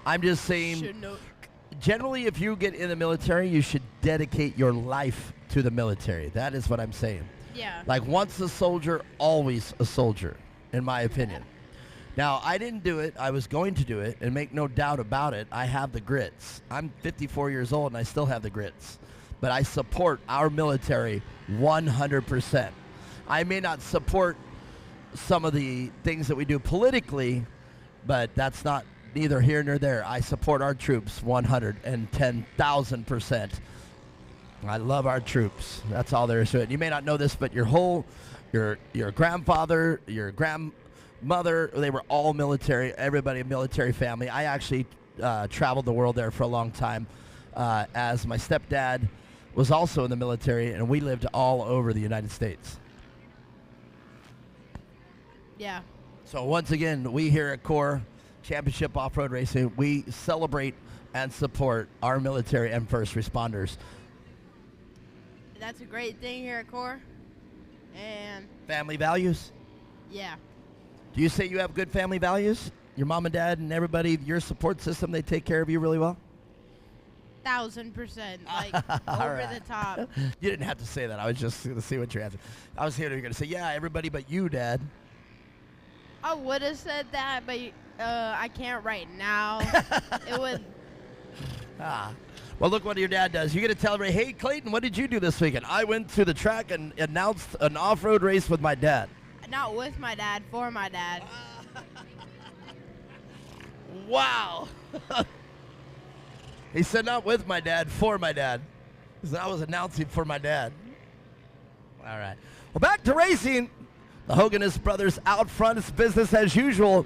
I'm just saying, generally, if you get in the military, you should dedicate your life to the military. That is what I'm saying. Yeah. Like once a soldier, always a soldier, in my opinion. Now, I didn't do it. I was going to do it, and make no doubt about it, I have the grits. I'm 54 years old, and I still have the grits. But I support our military 100%. I may not support some of the things that we do politically, but that's not neither here nor there. I support our troops 110,000%. I love our troops. That's all there is to it. You may not know this, but your grandfather, your grandmother, they were all military, everybody a military family. I actually traveled the world there for a long time as my stepdad was also in the military, and we lived all over the United States. Yeah. So once again, we here at CORE Championship Off-Road Racing, we celebrate and support our military and first responders. That's a great thing here at CORE. And Family values? yeah. Do you say you have good family values? Your mom and dad and everybody, your support system, they take care of you really well? 1,000%. Like over the top. You didn't have to say that. I was just going to see what you're answering. I was here to say, yeah, everybody but you, Dad. I would have said that, but I can't right now. It would. Well, look what your dad does. You get to tell everybody, hey, Clayton, what did you do this weekend? I went to the track and announced an off-road race with my dad. Not with my dad, for my dad. Wow. He said not with my dad, for my dad. He said I was announcing for my dad. All right. Well, back to racing. The Hoganist brothers out front. It's business as usual.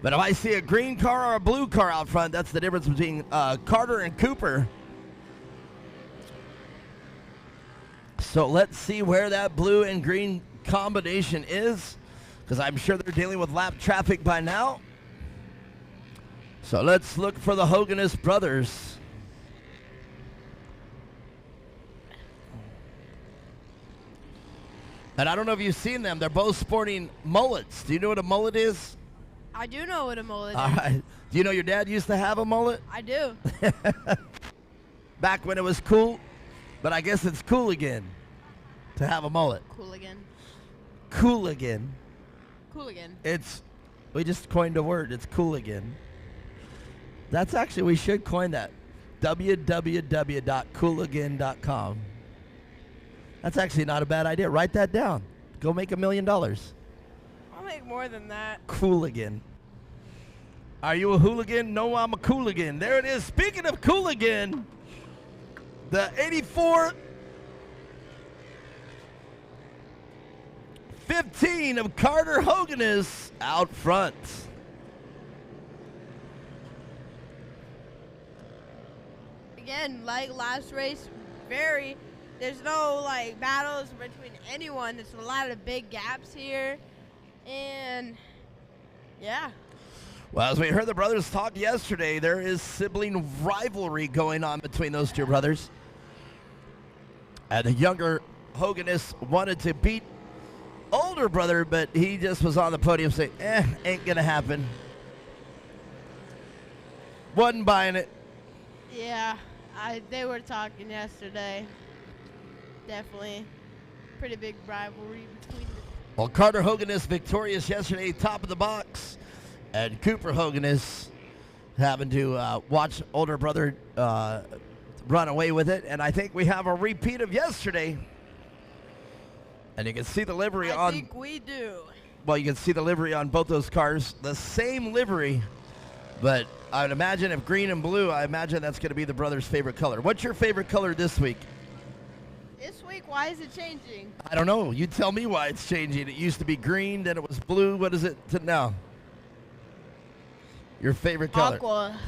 But if I see a green car or a blue car out front, that's the difference between Carter and Cooper. So let's see where that blue and green combination is, because I'm sure they're dealing with lap traffic by now. So let's look for the Hoganist brothers. And I don't know if you've seen them. They're both sporting mullets. Do you know what a mullet is? I do know what a mullet is. All right. Do you know your dad used to have a mullet? I do. Back when it was cool, but I guess it's cool again to have a mullet. Cool again. Cool again. Cool again. We just coined a word. It's cool again. That's actually, we should coin that. www.coolagain.com. That's actually not a bad idea. Write that down. Go make $1 million. I'll make more than that. Cooligan. Are you a hooligan? No, I'm a cooligan. There it is. Speaking of cooligan, the 84 15 of Carter Hogan is out front. Again, like last race, there's no like battles between anyone. There's a lot of big gaps here. And yeah. Well, as we heard the brothers talk yesterday, there is sibling rivalry going on between those two brothers. And the younger Hoganist wanted to beat older brother, but he just was on the podium saying, ain't gonna happen. Wasn't buying it. Yeah, they were talking yesterday. Definitely pretty big rivalry between them. Well, Carter Hogan is victorious yesterday, top of the box. And Cooper Hogan is having to watch older brother run away with it. And I think we have a repeat of yesterday. And you can see the livery I on. think we do. Well, you can see the livery on both those cars. The same livery. But I would imagine if green and blue, I imagine that's going to be the brothers' favorite color. What's your favorite color this week? This week, why is it changing? I don't know. You tell me why it's changing. It used to be green, then it was blue. What is it to now? Your favorite color? Aqua.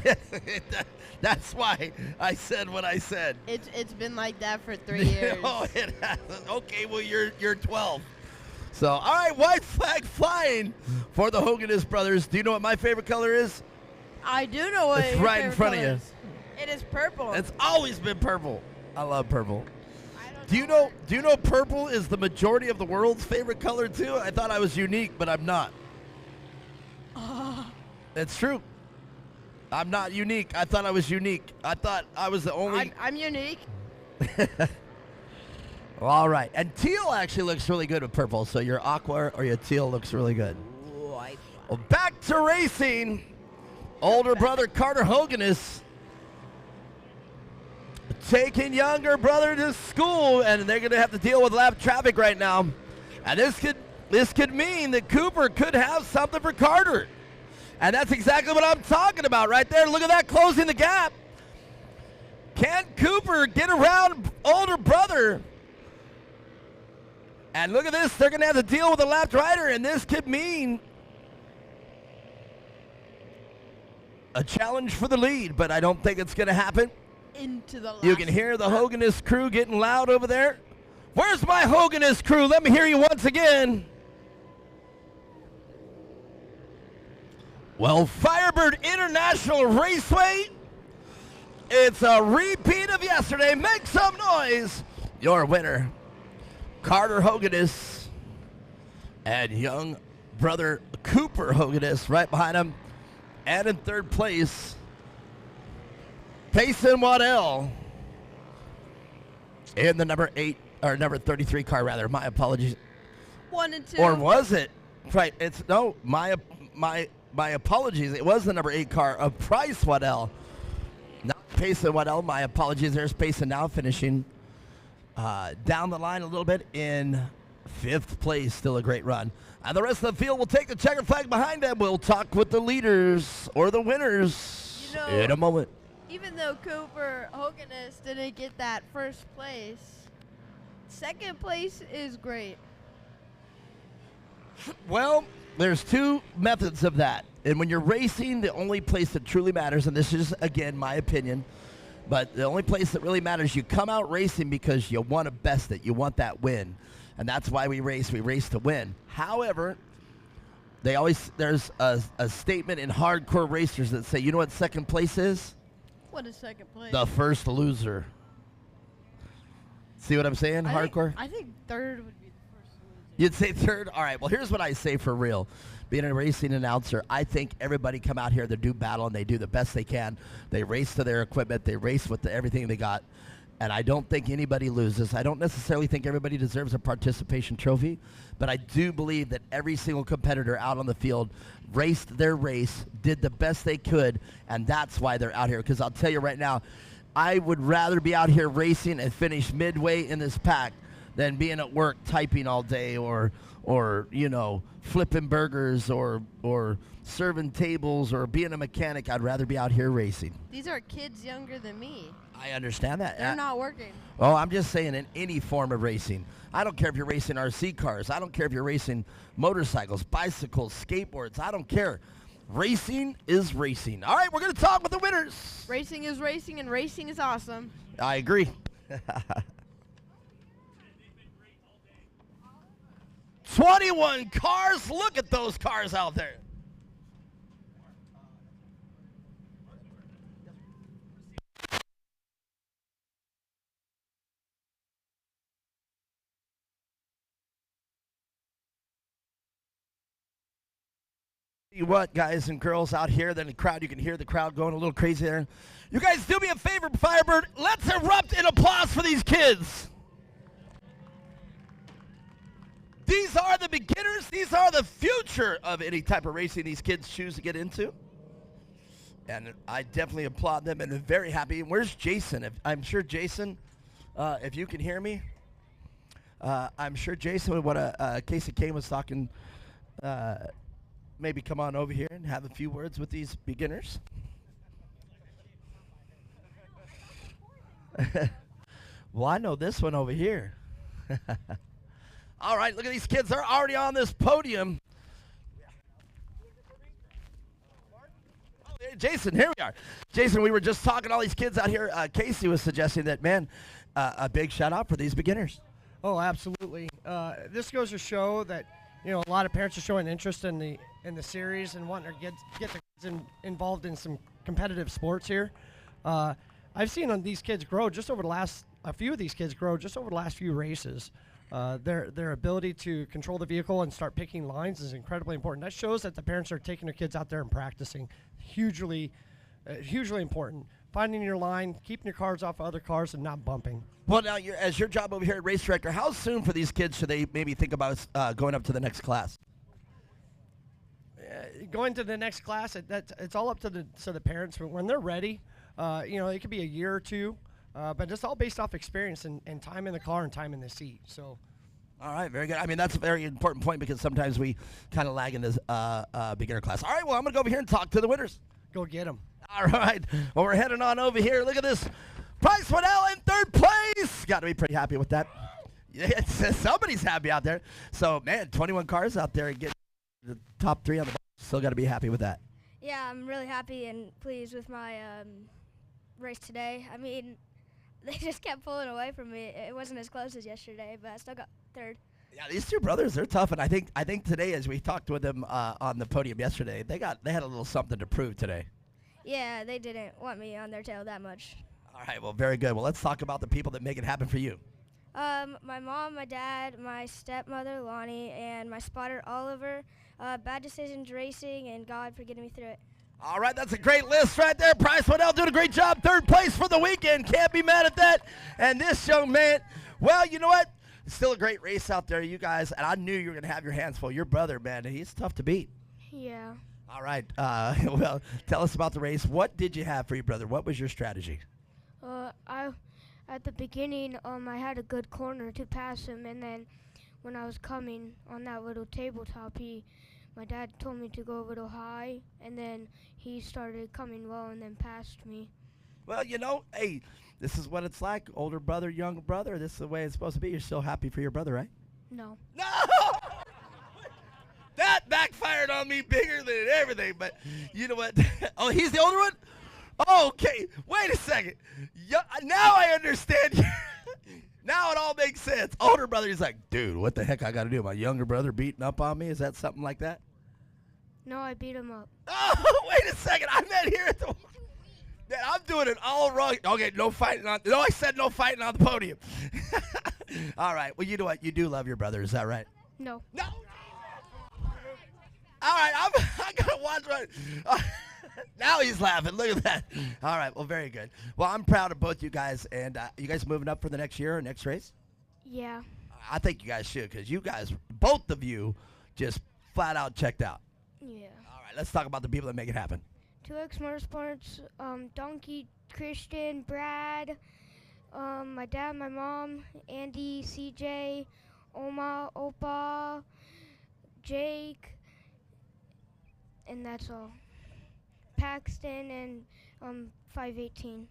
That's why I said what I said. It's been like that for 3 years. Oh, it hasn't. Okay, well, you're 12. So, all right, white flag flying for the Hoganist brothers. Do you know what my favorite color is? I do know what It's your right in favorite front of color you. is. It is purple. It's always been purple. I love purple. I don't Do you know purple is the majority of the world's favorite color too? I thought I was unique, but I'm not. It's true. I'm not unique. I thought I was unique. I thought I was the only. I'm unique. Well, all right. And teal actually looks really good with purple. So your aqua or your teal looks really good. Well, back to racing. Older brother Carter Hoganist taking younger brother to school, and they're going to have to deal with lap traffic right now. And this could mean that Cooper could have something for Carter. And that's exactly what I'm talking about right there. Look at that, closing the gap. Can Cooper get around older brother? And look at this, they're going to have to deal with a lapped rider, and this could mean a challenge for the lead, but I don't think it's going to happen. Into the last You can hear the Hoganist crew getting loud over there. Where's my Hoganist crew? Let me hear you once again. Well, Firebird International Raceway, it's a repeat of yesterday. Make some noise. Your winner, Carter Hoganist, and young brother Cooper Hoganist right behind him. And in third place, Payson Waddell in the number 33 car, rather. My apologies. 1 and 2. Or was it? Right. It's no. My apologies. It was the number 8 car of Price Waddell, not Payson Waddell. My apologies. There's Payson now finishing down the line a little bit in 5th place. Still a great run. And the rest of the field will take the checkered flag behind them. We'll talk with the leaders or the winners in a moment. Even though Cooper Hoganist didn't get that first place, second place is great. Well, there's two methods of that. And when you're racing, the only place that truly matters, and this is, again, my opinion, but the only place that really matters, you come out racing because you want to best it. You want that win. And that's why we race. We race to win. However, there's a statement in hardcore racers that say, you know what second place is? What is second place? The first loser. See what I'm saying, hardcore? I think third would be the first loser. You'd say third? All right, well, here's what I say for real. Being a racing announcer, I think everybody come out here, they do battle, and they do the best they can. They race to their equipment. They race with everything they got. And I don't think anybody loses. I don't necessarily think everybody deserves a participation trophy, but I do believe that every single competitor out on the field raced their race, did the best they could, and that's why they're out here. Because I'll tell you right now, I would rather be out here racing and finish midway in this pack than being at work typing all day or you know, flipping burgers or serving tables or being a mechanic. I'd rather be out here racing. These are kids younger than me. I understand that. They're not working. Oh, I'm just saying in any form of racing. I don't care if you're racing RC cars. I don't care if you're racing motorcycles, bicycles, skateboards. I don't care. Racing is racing. All right, we're going to talk with the winners. Racing is racing, and racing is awesome. I agree. 21 cars. Look at those cars out there. What, guys and girls out here, then the crowd, you can hear the crowd going a little crazy there. You guys do me a favor, Firebird. Let's erupt in applause for these kids. These are the beginners. These are the future of any type of racing these kids choose to get into. And I definitely applaud them and I'm very happy. Where's Jason? I'm sure Jason, if you can hear me, I'm sure Jason, what Casey Kane was talking, maybe come on over here and have a few words with these beginners. Well, I know this one over here. All right, look at these kids. They're already on this podium. Oh, hey, Jason, here we are. Jason, we were just talking to all these kids out here. Casey was suggesting that, man, a big shout out for these beginners. Oh, absolutely. This goes to show that a lot of parents are showing interest in the series and wanting to get the kids involved in some competitive sports here. I've seen these kids grow just over the last few races. Their ability to control the vehicle and start picking lines is incredibly important. That shows that the parents are taking their kids out there and practicing. Hugely important. Finding your line, keeping your cars off of other cars, and not bumping. Well, now, as your job over here at Race Director, how soon for these kids should they maybe think about going up to the next class? Going to the next class, it's all up to the parents. When they're ready, it could be a year or two, but it's all based off experience and time in the car and time in the seat. So. All right, very good. I mean, that's a very important point because sometimes we kind of lag in this beginner class. All right, well, I'm going to go over here and talk to the winners. Go get them. All right, well, we're heading on over here. Look at this. Bryce Waddell in third place. Got to be pretty happy with that. Yeah, somebody's happy out there. So, man, 21 cars out there and getting the top 3 on the box. Still got to be happy with that. Yeah, I'm really happy and pleased with my race today. I mean, they just kept pulling away from me. It wasn't as close as yesterday, but I still got third. Yeah, these two brothers, they're tough, and I think today, as we talked with them on the podium yesterday, they had a little something to prove today. Yeah, they didn't want me on their tail that much. All right, well, very good. Well, let's talk about the people that make it happen for you. My mom, my dad, my stepmother, Lonnie, and my spotter, Oliver. Bad Decisions Racing, and God for getting me through it. All right, that's a great list right there. Bryce Waddell doing a great job. Third place for the weekend. Can't be mad at that. And this young man, well, you know what? It's still a great race out there, you guys. And I knew you were going to have your hands full. Your brother, man, he's tough to beat. Yeah. All right. Well, tell us about the race. What did you have for your brother? What was your strategy? At the beginning, I had a good corner to pass him, and then when I was coming on that little tabletop, my dad told me to go a little high, and then he started coming low and then passed me. Well, hey, this is what it's like. Older brother, younger brother. This is the way it's supposed to be. You're still happy for your brother, right? No. No! That backfired on me bigger than everything, but you know what? Oh, he's the older one? Oh, okay. Wait a second. Now I understand. Now it all makes sense. Older brother, he's like, dude, what the heck I got to do? My younger brother beating up on me? Is that something like that? No, I beat him up. Oh, wait a second. I meant here at the... Man, I'm doing it all wrong. Okay, no fighting on... No, I said no fighting on the podium. All right. Well, you know what? You do love your brother. Is that right? No. No. All right. I got to watch what... Now he's laughing. Look at that. All right. Well, very good. Well, I'm proud of both you guys. And you guys moving up for the next year or next race? Yeah. I think you guys should because you guys, both of you, just flat out checked out. Yeah. All right. Let's talk about the people that make it happen. 2X Motorsports, Donkey, Christian, Brad, my dad, my mom, Andy, CJ, Oma, Opa, Jake, and that's all. Paxton and 518.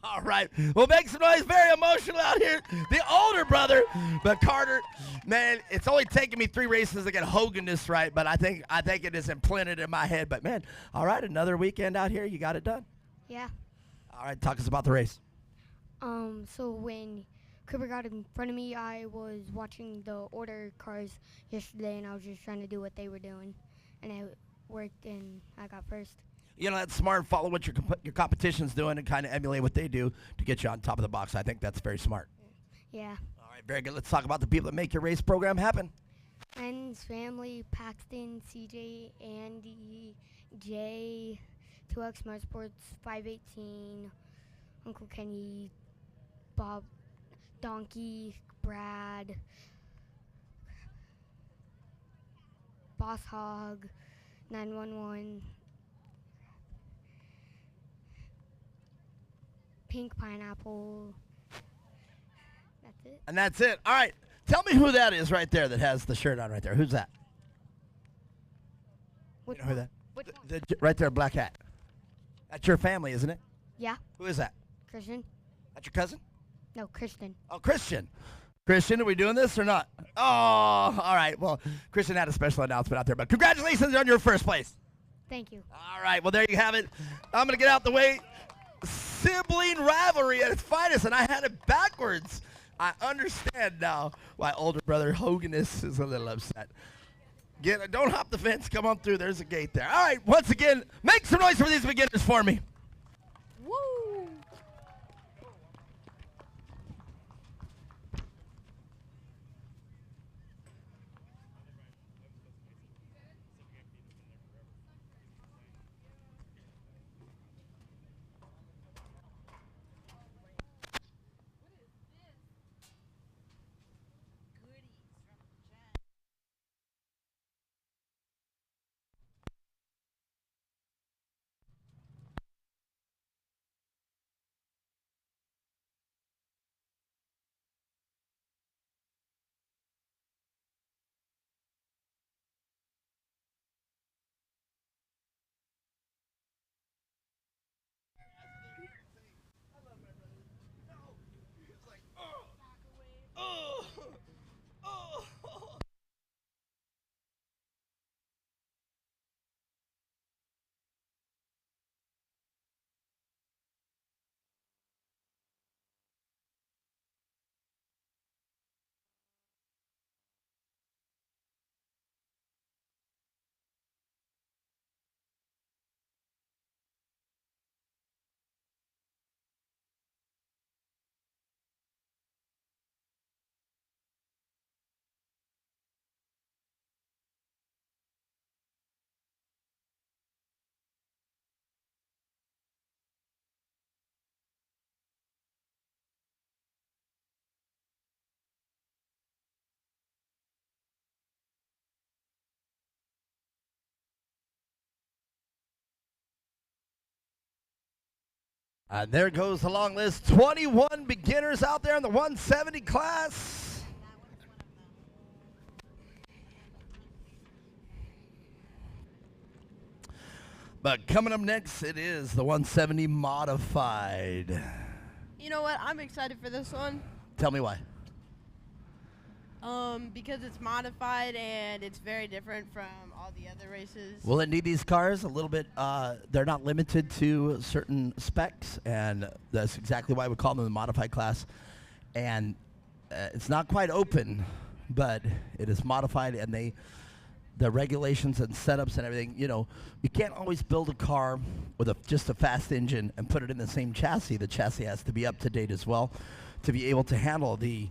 All right. Well, make some noise. Very emotional out here. The older brother, but Carter, man, it's only taken me 3 races to get Hogan this right, but I think it is implanted in my head. But, man, all right, another weekend out here. You got it done. Yeah. All right, talk us about the race. So when Cooper got in front of me, I was watching the order cars yesterday, and I was just trying to do what they were doing, and it worked, and I got first. That's smart. Follow what your competition's doing and kind of emulate what they do to get you on top of the box. I think that's very smart. Yeah. All right, very good. Let's talk about the people that make your race program happen. Friends, family, Paxton, CJ, Andy, Jay, 2X Motorsports, 518, Uncle Kenny, Bob, Donkey, Brad, Boss Hog, 911, pink pineapple. That's it. And that's it. All right. Tell me who that is right there that has the shirt on right there. Who's that? Which You know who one? that? Which one? Right there, black hat. That's your family, isn't it? Yeah, Who is that? Christian. That's your cousin? No, Kristen. Oh, Christian. Christian, are we doing this or not? Oh, all right. Well, Christian had a special announcement out there, but congratulations on your first place. Thank you. All right. Well, there you have it. I'm going to get out the way. Sibling rivalry at its finest, and I had it backwards. I understand now why older brother Hoganus is a little upset. Don't hop the fence. Come on through. There's a gate there. All right. Once again, make some noise for these beginners for me. Woo! There goes the long list. 21 beginners out there in the 170 class. But coming up next, it is the 170 modified. You know what? I'm excited for this one. Tell me why. Because it's modified and it's very different from all the other races. Will it need these cars a little bit? They're not limited to certain specs, and that's exactly why we call them the modified class. And it's not quite open, but it is modified, and the regulations and setups and everything, you know, you can't always build a car with just a fast engine and put it in the same chassis. The chassis has to be up to date as well to be able to handle the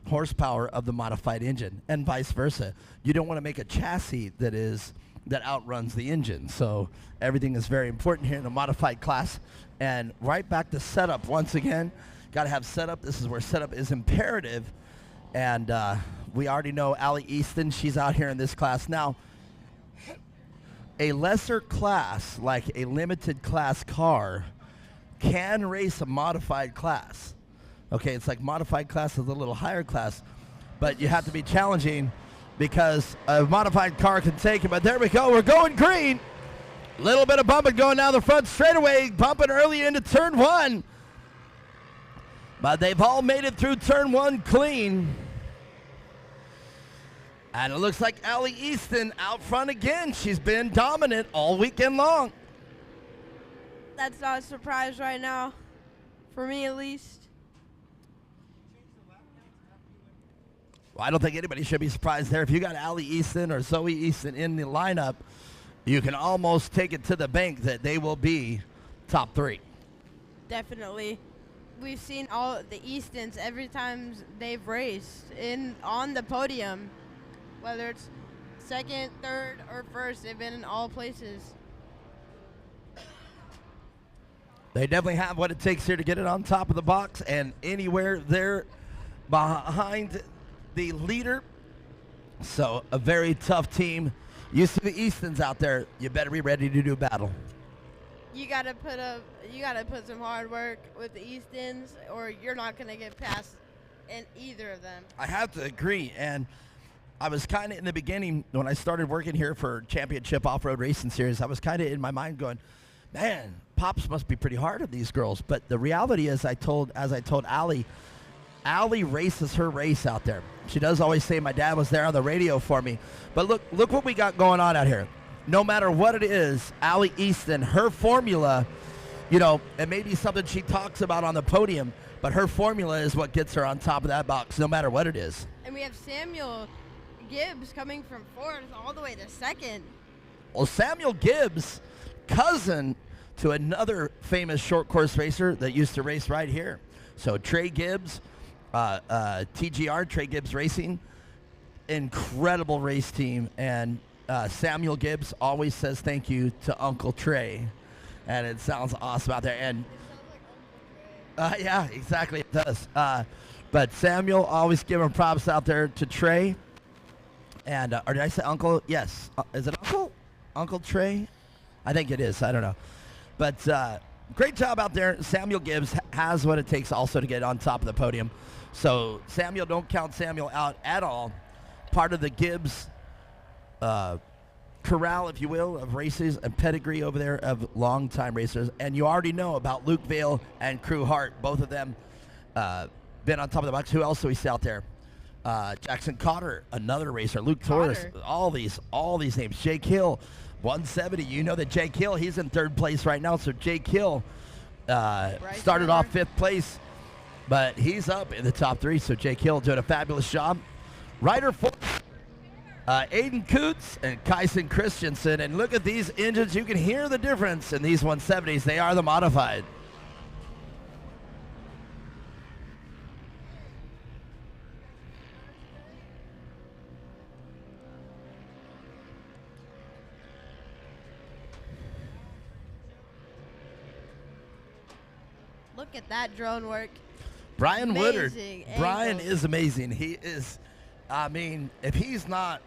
horsepower of the modified engine, and vice versa. You don't want to make a chassis that outruns the engine. So everything is very important here in the modified class. And right back to setup once again. Got to have setup. This is where setup is imperative. And we already know Allie Easton. She's out here in this class now. A lesser class, like a limited class car, can race a modified class. Okay, it's like modified class is a little higher class, but you have to be challenging because a modified car can take it. But there we go. We're going green. Little bit of bumping going down the front straightaway, bumping early into turn one. But they've all made it through turn one clean. And it looks like Allie Easton out front again. She's been dominant all weekend long. That's not a surprise right now, for me at least. Well, I don't think anybody should be surprised there. If you got Allie Easton or Zoe Easton in the lineup, you can almost take it to the bank that they will be top three. Definitely. We've seen all the Eastons every time they've raced on the podium. Whether it's second, third, or first, they've been in all places. They definitely have what it takes here to get it on top of the box and anywhere there behind the leader. So a very tough team. You see the Eastons out there, you better be ready to do battle. you gotta put some hard work with the Eastons, or you're not gonna get past in either of them. I have to agree. And I was kind of in the beginning when I started working here for Championship Off-Road Racing Series, I was kind of in my mind going, man, Pops must be pretty hard on these girls. But the reality is, as I told Allie races her race out there. She does always say my dad was there on the radio for me. But look what we got going on out here. No matter what it is, Allie Easton, her formula, it may be something she talks about on the podium, but her formula is what gets her on top of that box, no matter what it is. And we have Samuel Gibbs coming from fourth all the way to second. Well, Samuel Gibbs, cousin to another famous short course racer that used to race right here. So Trey Gibbs, TGR, Trey Gibbs Racing, incredible race team. And Samuel Gibbs always says thank you to Uncle Trey. And it sounds awesome out there. And yeah, exactly, it does. But Samuel, always giving props out there to Trey. And, or did I say Uncle? Yes. Is it Uncle? Uncle Trey? I think it is. I don't know. But great job out there. Samuel Gibbs has what it takes also to get on top of the podium. So Samuel, don't count Samuel out at all. Part of the Gibbs corral, if you will, of races and pedigree over there of longtime racers. And you already know about Luke Vale and Crew Hart. Both of them been on top of the box. Who else do we see out there? Jackson Cotter, another racer. Luke Torres, all these names. Jake Hill, 170. You know that Jake Hill, he's in third place right now. So Jake Hill started off fifth place, but he's up in the top three. So Jake Hill doing a fabulous job. Rider four, Aiden Coots and Kyson Christensen. And look at these engines. You can hear the difference in these 170s. They are the modified. Look at that drone work. Brian Woodard. Amazing Brian angles. is amazing. He is, I mean, if he's not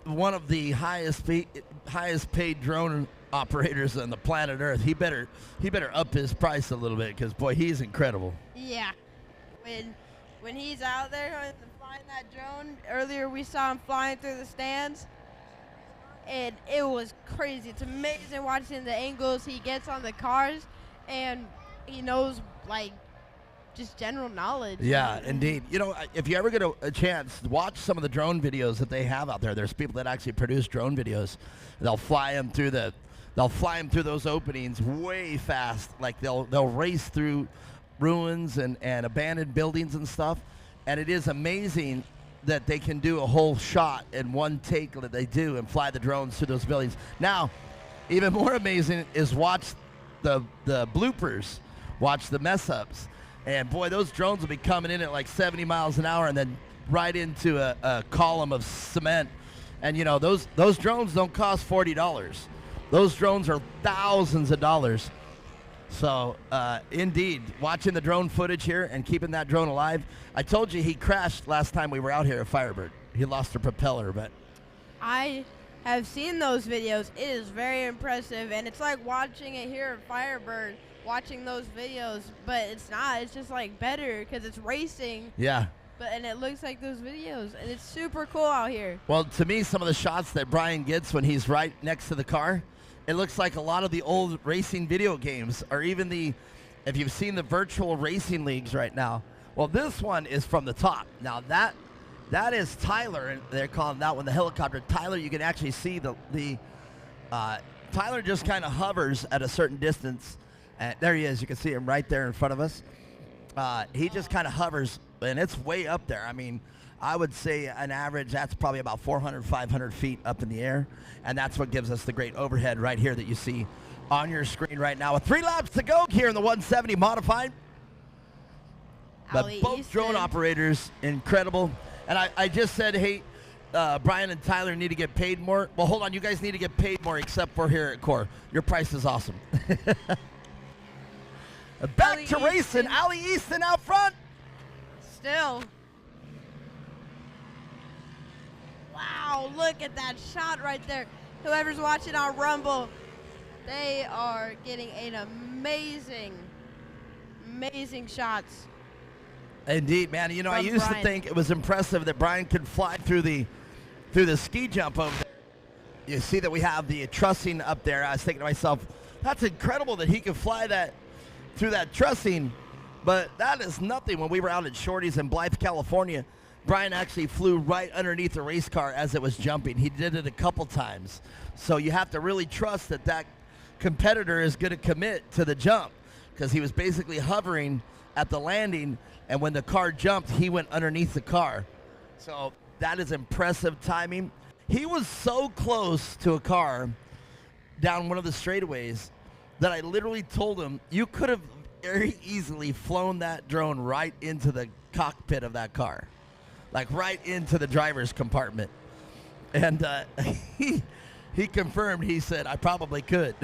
one of the highest paid drone operators on the planet Earth, he better up his price a little bit, because boy, he's incredible. Yeah. When he's out there flying that drone, earlier we saw him flying through the stands, and it was crazy. It's amazing watching the angles he gets on the cars, and he knows, like, just general knowledge. Yeah, indeed. You know, if you ever get a chance, watch some of the drone videos that they have out there. There's people that actually produce drone videos. They'll fly them through those openings way fast. Like they'll race through ruins and abandoned buildings and stuff. And it is amazing that they can do a whole shot in one take that they do and fly the drones through those buildings. Now, even more amazing is watch the bloopers, watch the mess ups. And boy, those drones will be coming in at like 70 miles an hour and then right into a column of cement. And you know, those drones don't cost $40. Those drones are thousands of dollars. So indeed, watching the drone footage here and keeping that drone alive. I told you he crashed last time we were out here at Firebird. He lost a propeller, but I have seen those videos. It is very impressive, and it's like watching it here at Firebird, watching those videos, but it's not. It's just like better because it's racing. yeah. And it looks like those videos, and it's super cool out here. Well, to me, some of the shots that Brian gets when he's right next to the car, it looks like a lot of the old racing video games, or even if you've seen the virtual racing leagues right now. Well, this one is from the top. Now that is Tyler, and they're calling that one the helicopter. Tyler, you can actually see Tyler just kind of hovers at a certain distance. There he is. You can see him right there in front of us. He just kind of hovers, and it's way up there. I mean, I would say an average, that's probably about 400, 500 feet up in the air, and that's what gives us the great overhead right here that you see on your screen right now. With 3 laps to go here in the 170 modified. But both drone operators, incredible. And I just said, hey, Brian and Tyler need to get paid more. Well, hold on. You guys need to get paid more, except for here at Core. Your price is awesome. Back to racing. Allie Easton out front. Still. Wow, look at that shot right there. Whoever's watching on Rumble, They are getting an amazing shots. Indeed, man. You know, I From used Brian. to think it was impressive that Brian could fly through the ski jump over there. You see that we have the trussing up there. I was thinking to myself, that's incredible that he could fly that through that trussing. But that is nothing. When we were out at Shorty's in Blythe, California, Brian actually flew right underneath the race car as it was jumping. He did it a couple times. So you have to really trust that that competitor is going to commit to the jump, because he was basically hovering at the landing, and when the car jumped, he went underneath the car. So that is impressive timing. He was so close to a car down one of the straightaways that I literally told him, you could have very easily flown that drone right into the cockpit of that car, like right into the driver's compartment. And he confirmed. He said, I probably could.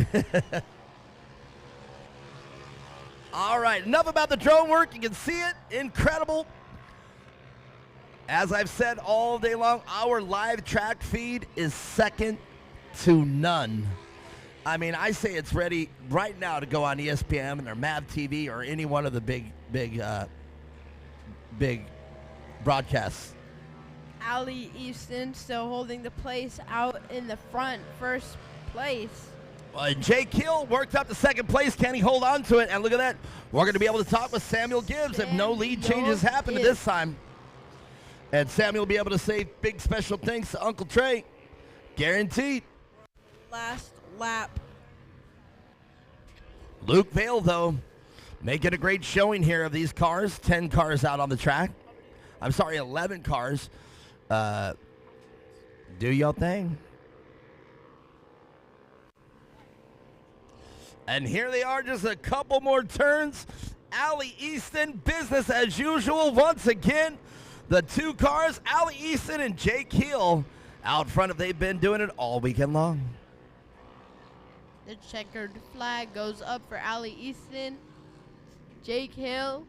All right, enough about the drone work. You can see it. Incredible. As I've said all day long, our live track feed is second to none. I mean, I say it's ready right now to go on ESPN or MAV TV or any one of the big broadcasts. Ali Easton still holding the place out in the front, first place. Well, Jake Hill worked up to second place. Can he hold on to it? And look at that. We're going to be able to talk with Samuel Gibbs if no lead changes happen to this time. And Samuel will be able to say big special thanks to Uncle Trey. Guaranteed. Last lap. Luke Vale, though, making a great showing here of these cars. 10 cars out on the track. I'm sorry, 11 cars. Do your thing. And here they are, just a couple more turns. Ali Easton, business as usual once again. The two cars, Ali Easton and Jake Hill, out front. They've been doing it all weekend long. The checkered flag goes up for Ali Easton, Jake Hill,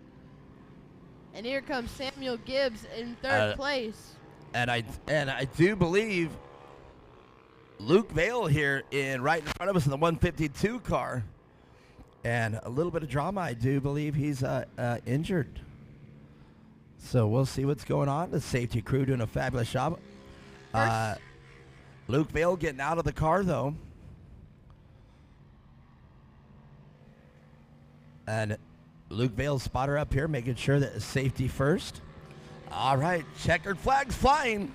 and here comes Samuel Gibbs in third place. And I do believe Luke Vale here right in front of us in the 152 car. And a little bit of drama. I do believe he's injured. So we'll see what's going on. The safety crew doing a fabulous job. Luke Vale getting out of the car, though. And Luke Vale's spotter up here making sure that it's safety first. All right, checkered flags flying.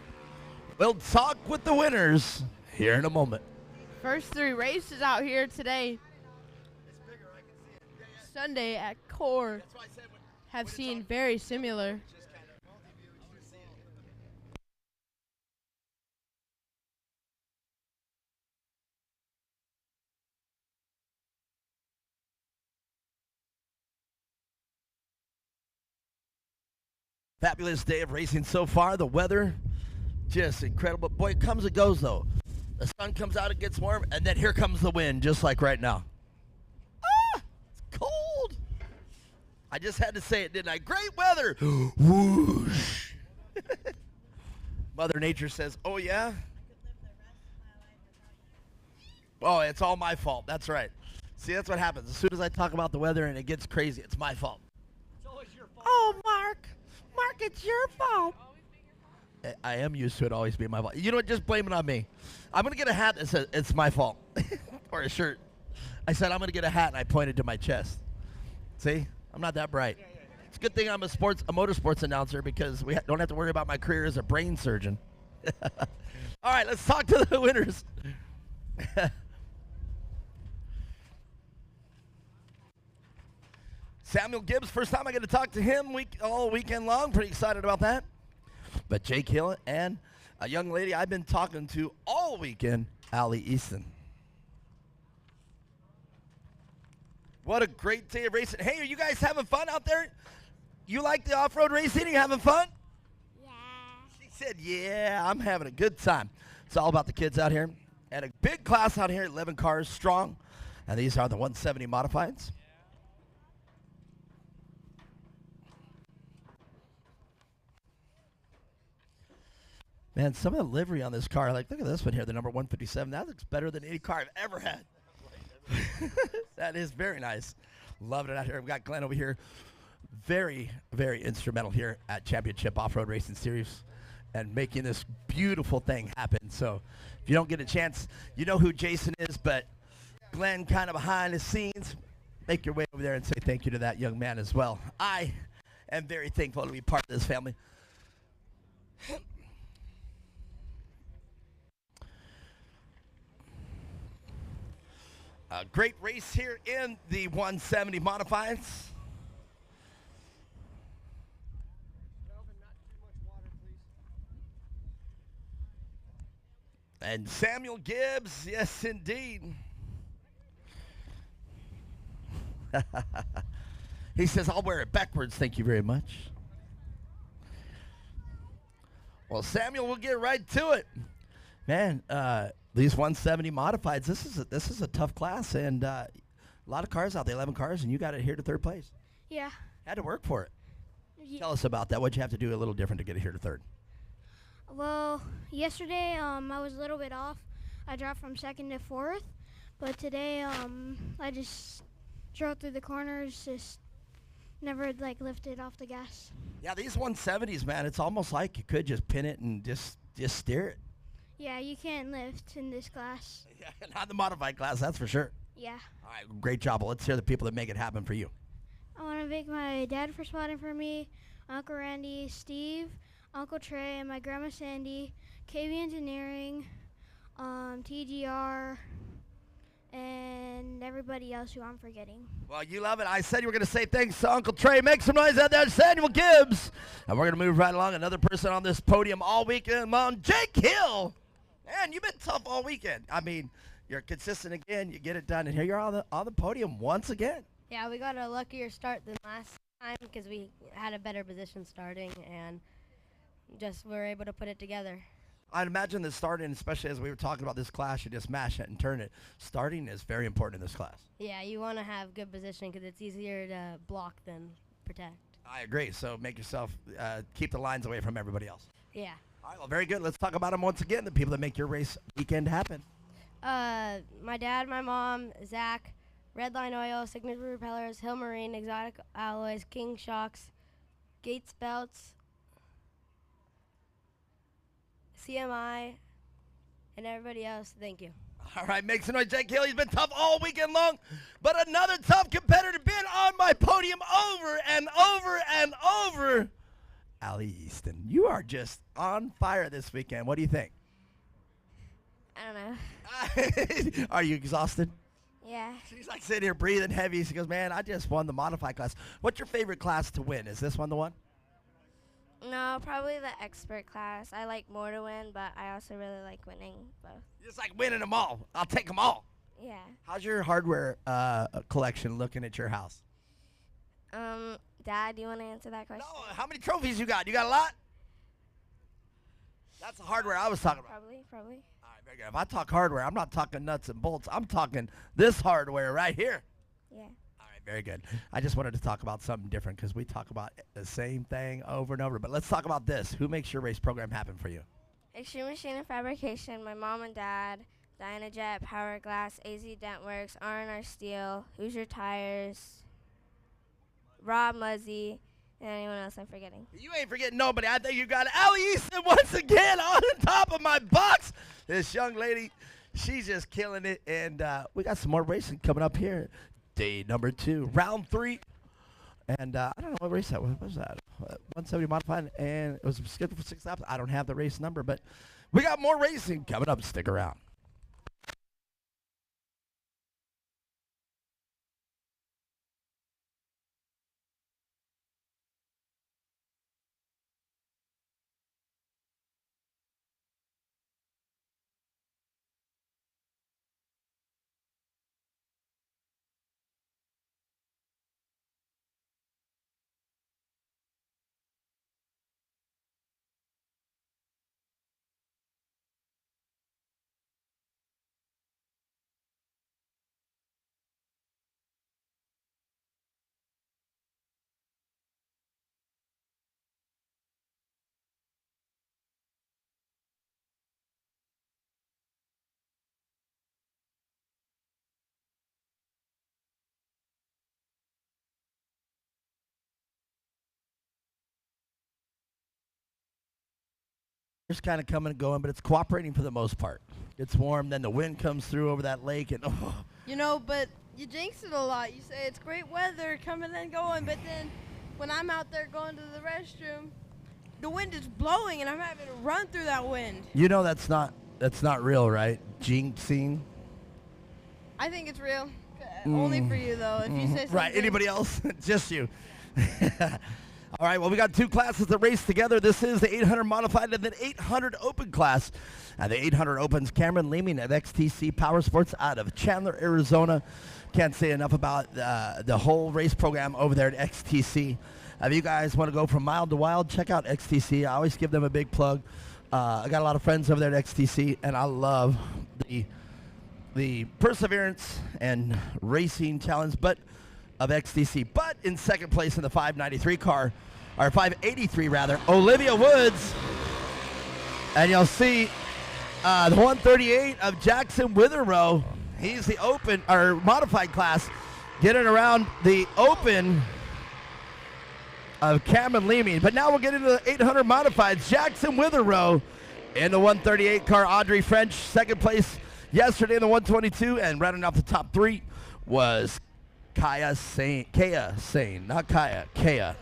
We'll talk with the winners here in a moment. First three races out here today. Sunday at Core have seen very similar. Fabulous day of racing so far. The weather, just incredible. Boy, it comes and goes, though. The sun comes out, it gets warm, and then here comes the wind, just like right now. Ah, it's cold. I just had to say it, didn't I? Great weather. Whoosh. Mother Nature says, oh, yeah? Oh, it's all my fault. That's right. See, that's what happens. As soon as I talk about the weather and it gets crazy, it's my fault. It's always your fault. Oh, Mark, it's your fault. I am used to it always being my fault. You know what? Just blame it on me. I'm going to get a hat that says it's my fault. Or a shirt. I said I'm going to get a hat, and I pointed to my chest. See? I'm not that bright. It's a good thing I'm a motorsports announcer, because we don't have to worry about my career as a brain surgeon. All right, let's talk to the winners. Samuel Gibbs, first time I get to talk to him all weekend long. Pretty excited about that. But Jake Hill and a young lady I've been talking to all weekend, Ali Easton. What a great day of racing. Hey, are you guys having fun out there? You like the off-road racing? Are you having fun? Yeah. She said, yeah, I'm having a good time. It's all about the kids out here. And a big class out here, 11 cars strong. And these are the 170 modifieds. Man, some of the livery on this car, like, look at this one here, the number 157. That looks better than any car I've ever had. That is very nice. Loving it out here. We got Glenn over here. Very, very instrumental here at Championship Off-Road Racing Series and making this beautiful thing happen. So if you don't get a chance, you know who Jason is, but Glenn kind of behind the scenes. Make your way over there and say thank you to that young man as well. I am very thankful to be part of this family. A great race here in the 170 modifieds. And Samuel Gibbs, yes indeed. He says, I'll wear it backwards, thank you very much. Well, Samuel, we'll get right to it. Man, these 170 modifieds, this is a tough class, and a lot of cars out there, 11 cars, and you got it here to third place. Yeah. Had to work for it. Ye- Tell us about that. What'd you have to do a little different to get it here to third? Well, yesterday I was a little bit off. I dropped from second to fourth, but today I just drove through the corners, just never lifted off the gas. Yeah, these 170s, man, it's almost like you could just pin it and just steer it. Yeah, you can't lift in this class. Yeah, not the modified class, that's for sure. Yeah. All right, great job. Well, let's hear the people that make it happen for you. I want to thank my dad for spotting for me, Uncle Randy, Steve, Uncle Trey, and my grandma Sandy, KB Engineering, TGR, and everybody else who I'm forgetting. Well, you love it. I said you were going to say thanks to Uncle Trey. Make some noise out there, Samuel Gibbs. And we're going to move right along. Another person on this podium all weekend long, Jake Hill. Man, you've been tough all weekend. I mean, you're consistent again. You get it done. And here you're on the podium once again. Yeah, we got a luckier start than last time because we had a better position starting and just were able to put it together. I'd imagine that starting, especially as we were talking about this class, you just mash it and turn it. Starting is very important in this class. Yeah, you want to have good positioning because it's easier to block than protect. I agree. So make yourself, keep the lines away from everybody else. Yeah. All right, well, very good. Let's talk about them once again, the people that make your race weekend happen. My dad, my mom, Zach, Redline Oil, Signature Repellers, Hill Marine, Exotic Alloys, King Shocks, Gates Belts, CMI, and everybody else. Thank you. All right, make some noise, Jake Hill. He's been tough all weekend long, but another tough competitor been on my podium over and over and over. Allie Easton, you are just on fire this weekend. What do you think? I don't know. Are you exhausted? Yeah. She's like sitting here breathing heavy. She goes, man, I just won the modified class. What's your favorite class to win? Is this one the one? No, probably the expert class. I like more to win, but I also really like winning both. You just like winning them all. I'll take them all. Yeah. How's your hardware collection looking at your house? Dad, do you want to answer that question? No, how many trophies you got? You got a lot? That's the hardware I was talking about. Probably. All right, very good. If I talk hardware, I'm not talking nuts and bolts. I'm talking this hardware right here. Yeah. All right, very good. I just wanted to talk about something different because we talk about the same thing over and over. But let's talk about this. Who makes your race program happen for you? Extreme Machine and Fabrication, my mom and dad, Dynajet, Power Glass, AZ Dentworks, R&R Steel, Hoosier Tires, Rob Muzzy, and anyone else I'm forgetting. You ain't forgetting nobody. I think you got Allie Easton once again on top of my box. This young lady, she's just killing it. And we got some more racing coming up here. Day number 2, round 3. And I don't know what race that was. What was that? 170 modified, and it was scheduled for 6 laps. I don't have the race number, but we got more racing coming up. Stick around. weather's kind of coming and going, but it's cooperating for the most part. It's warm, then the wind comes through over that lake, and You know, but you jinx it a lot. You say it's great weather coming and going, but then when I'm out there going to the restroom, the wind is blowing and I'm having to run through that wind. you know that's not real, right? Jinxing. I think it's real. Only for you, though. If you say something. Right. Anybody else? Just you. All right. Well, we got two classes that race together. This is the 800 modified and then 800 open class. The 800 opens Cameron Leeming of XTC Power Sports out of Chandler, Arizona. Can't say enough about the whole race program over there at XTC. If you guys want to go from mild to wild, check out XTC. I always give them a big plug. I got a lot of friends over there at XTC, and I love the perseverance and racing challenge of XTC. But in second place in the 593 car, or 583 rather, Olivia Woods. And you'll see the 138 of Jackson Witherow. He's the open or modified class, getting around the open of Cameron Leeming. But now we'll get into the 800 modifieds. Jackson Witherow in the 138 car. Audrey French, second place yesterday in the 122. And rounding off the top three was Kaya Sane. Not Kaya. Kaya.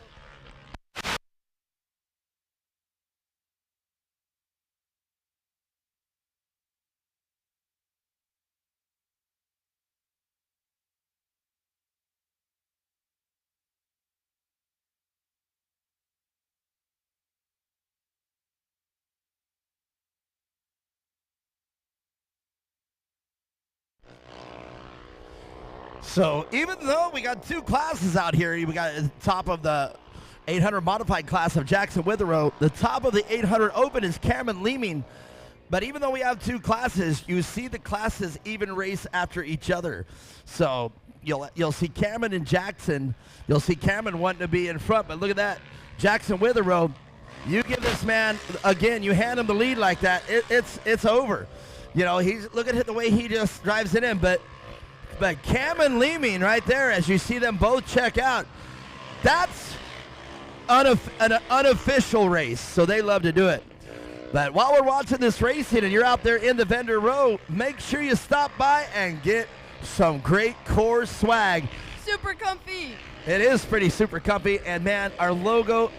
So even though we got two classes out here, we got the top of the 800 modified class of Jackson Witherow. The top of the 800 open is Cameron Leeming. But even though we have two classes, you see the classes even race after each other. So you'll see Cameron and Jackson. You'll see Cameron wanting to be in front, but look at that. Jackson Witherow, you give this man, again, you hand him the lead like that, it's over. You know, look at the way he just drives it in, but Cameron Leeming right there, as you see them both check out, that's an unofficial race, so they love to do it. But while we're watching this racing and you're out there in the vendor row, make sure you stop by and get some great core swag. Super comfy. It is pretty super comfy, and man, our logo,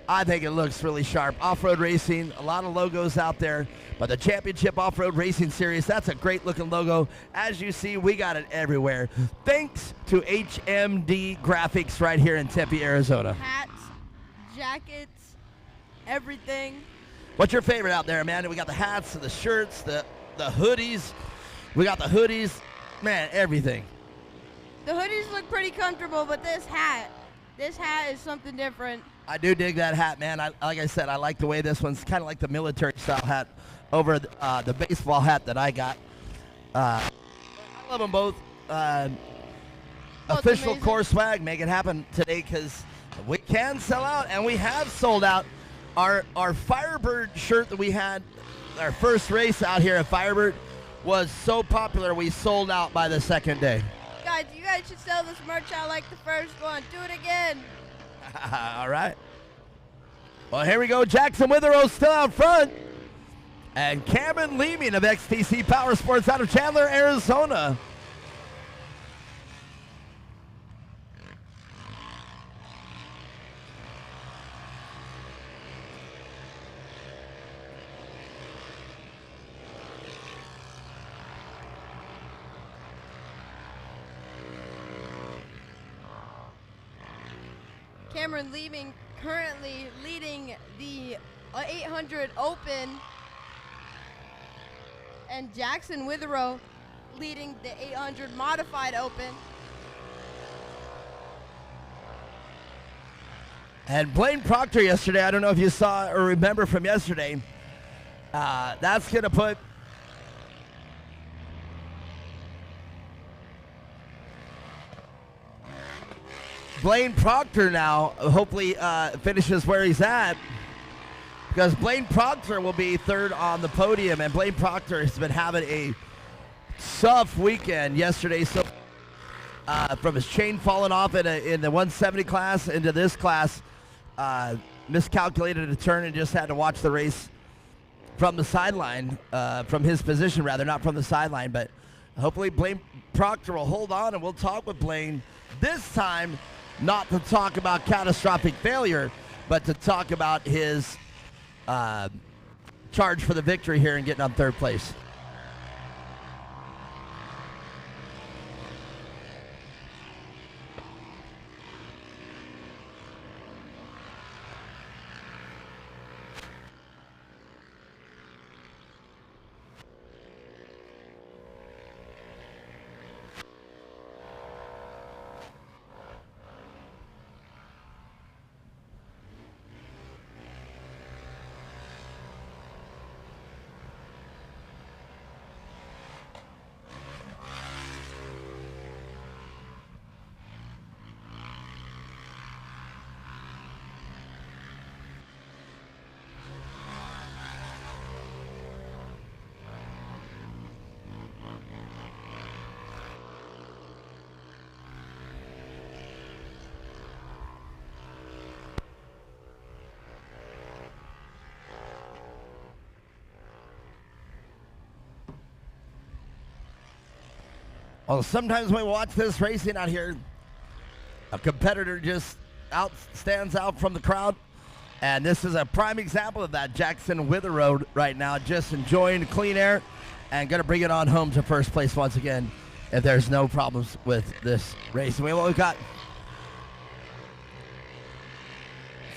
I think it looks really sharp. Off-road racing, a lot of logos out there, but the Championship Off-Road Racing Series, that's a great looking logo. As you see, we got it everywhere. Thanks to HMD Graphics right here in Tempe, Arizona. Hats, jackets, everything. What's your favorite out there, Amanda? We got the hats, the shirts, the hoodies. We got the hoodies. Man, everything. The hoodies look pretty comfortable, but this hat is something different. I do dig that hat, man. Like I said, I like the way this one's kind of like the military style hat over the baseball hat that I got. I love them both. Official amazing. core swag, make it happen today because we can sell out, and we have sold out. Our Firebird shirt that we had, our first race out here at Firebird, was so popular we sold out by the second day. Guys, you guys should sell this merch out like the first one. Do it again. All right. Well, here we go. Jackson Witherow still out front. And Cameron Leeming of XTC Power Sports out of Chandler, Arizona. Cameron Leeming currently leading the 800 Open, and Jackson Witherow leading the 800 Modified Open. And Blaine Proctor yesterday, I don't know if you saw or remember from yesterday, that's going to put Blaine Proctor now hopefully finishes where he's at, because Blaine Proctor will be third on the podium, and Blaine Proctor has been having a tough weekend yesterday. So from his chain falling off in the 170 class into this class, miscalculated a turn and just had to watch the race from the sideline, from his position rather, not from the sideline, but hopefully Blaine Proctor will hold on and we'll talk with Blaine this time, not to talk about catastrophic failure, but to talk about his charge for the victory here and getting on third place. Well, sometimes when we watch this racing out here, a competitor just stands out from the crowd. And this is a prime example of that. Jackson Witherow right now just enjoying clean air and going to bring it on home to first place once again if there's no problems with this race. And we've got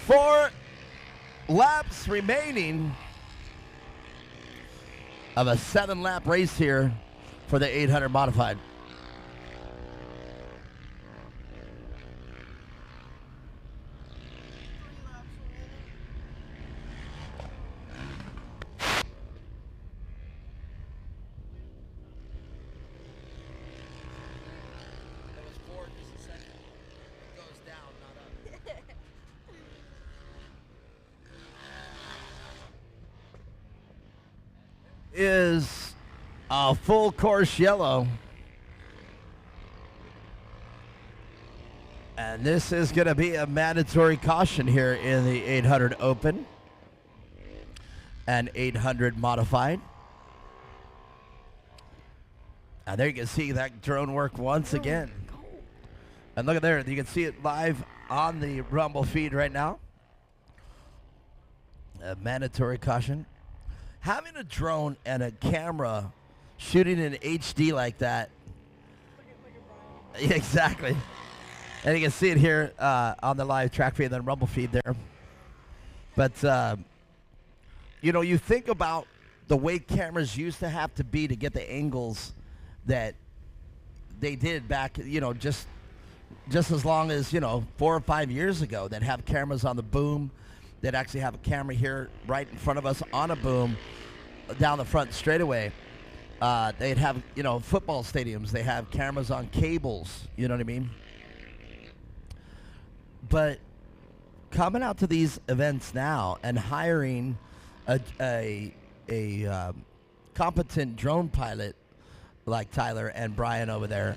4 laps remaining of a 7-lap race here for the 800 modified. Is a full course yellow. And this is going to be a mandatory caution here in the 800 open and 800 modified. And there you can see that drone work once again. And look at there, you can see it live on the Rumble feed right now. A mandatory caution. Having a drone and a camera shooting in HD like that. Yeah, exactly. And you can see it here on the live track feed and then Rumble feed there. But, you know, you think about the way cameras used to have to be to get the angles that they did back, you know, just as long as, you know, 4 or 5 years ago, that have cameras on the boom, that actually have a camera here right in front of us on a boom down the front straightaway. They'd have, you know, football stadiums, they have cameras on cables, you know what I mean? But coming out to these events now and hiring a competent drone pilot like Tyler and Brian over there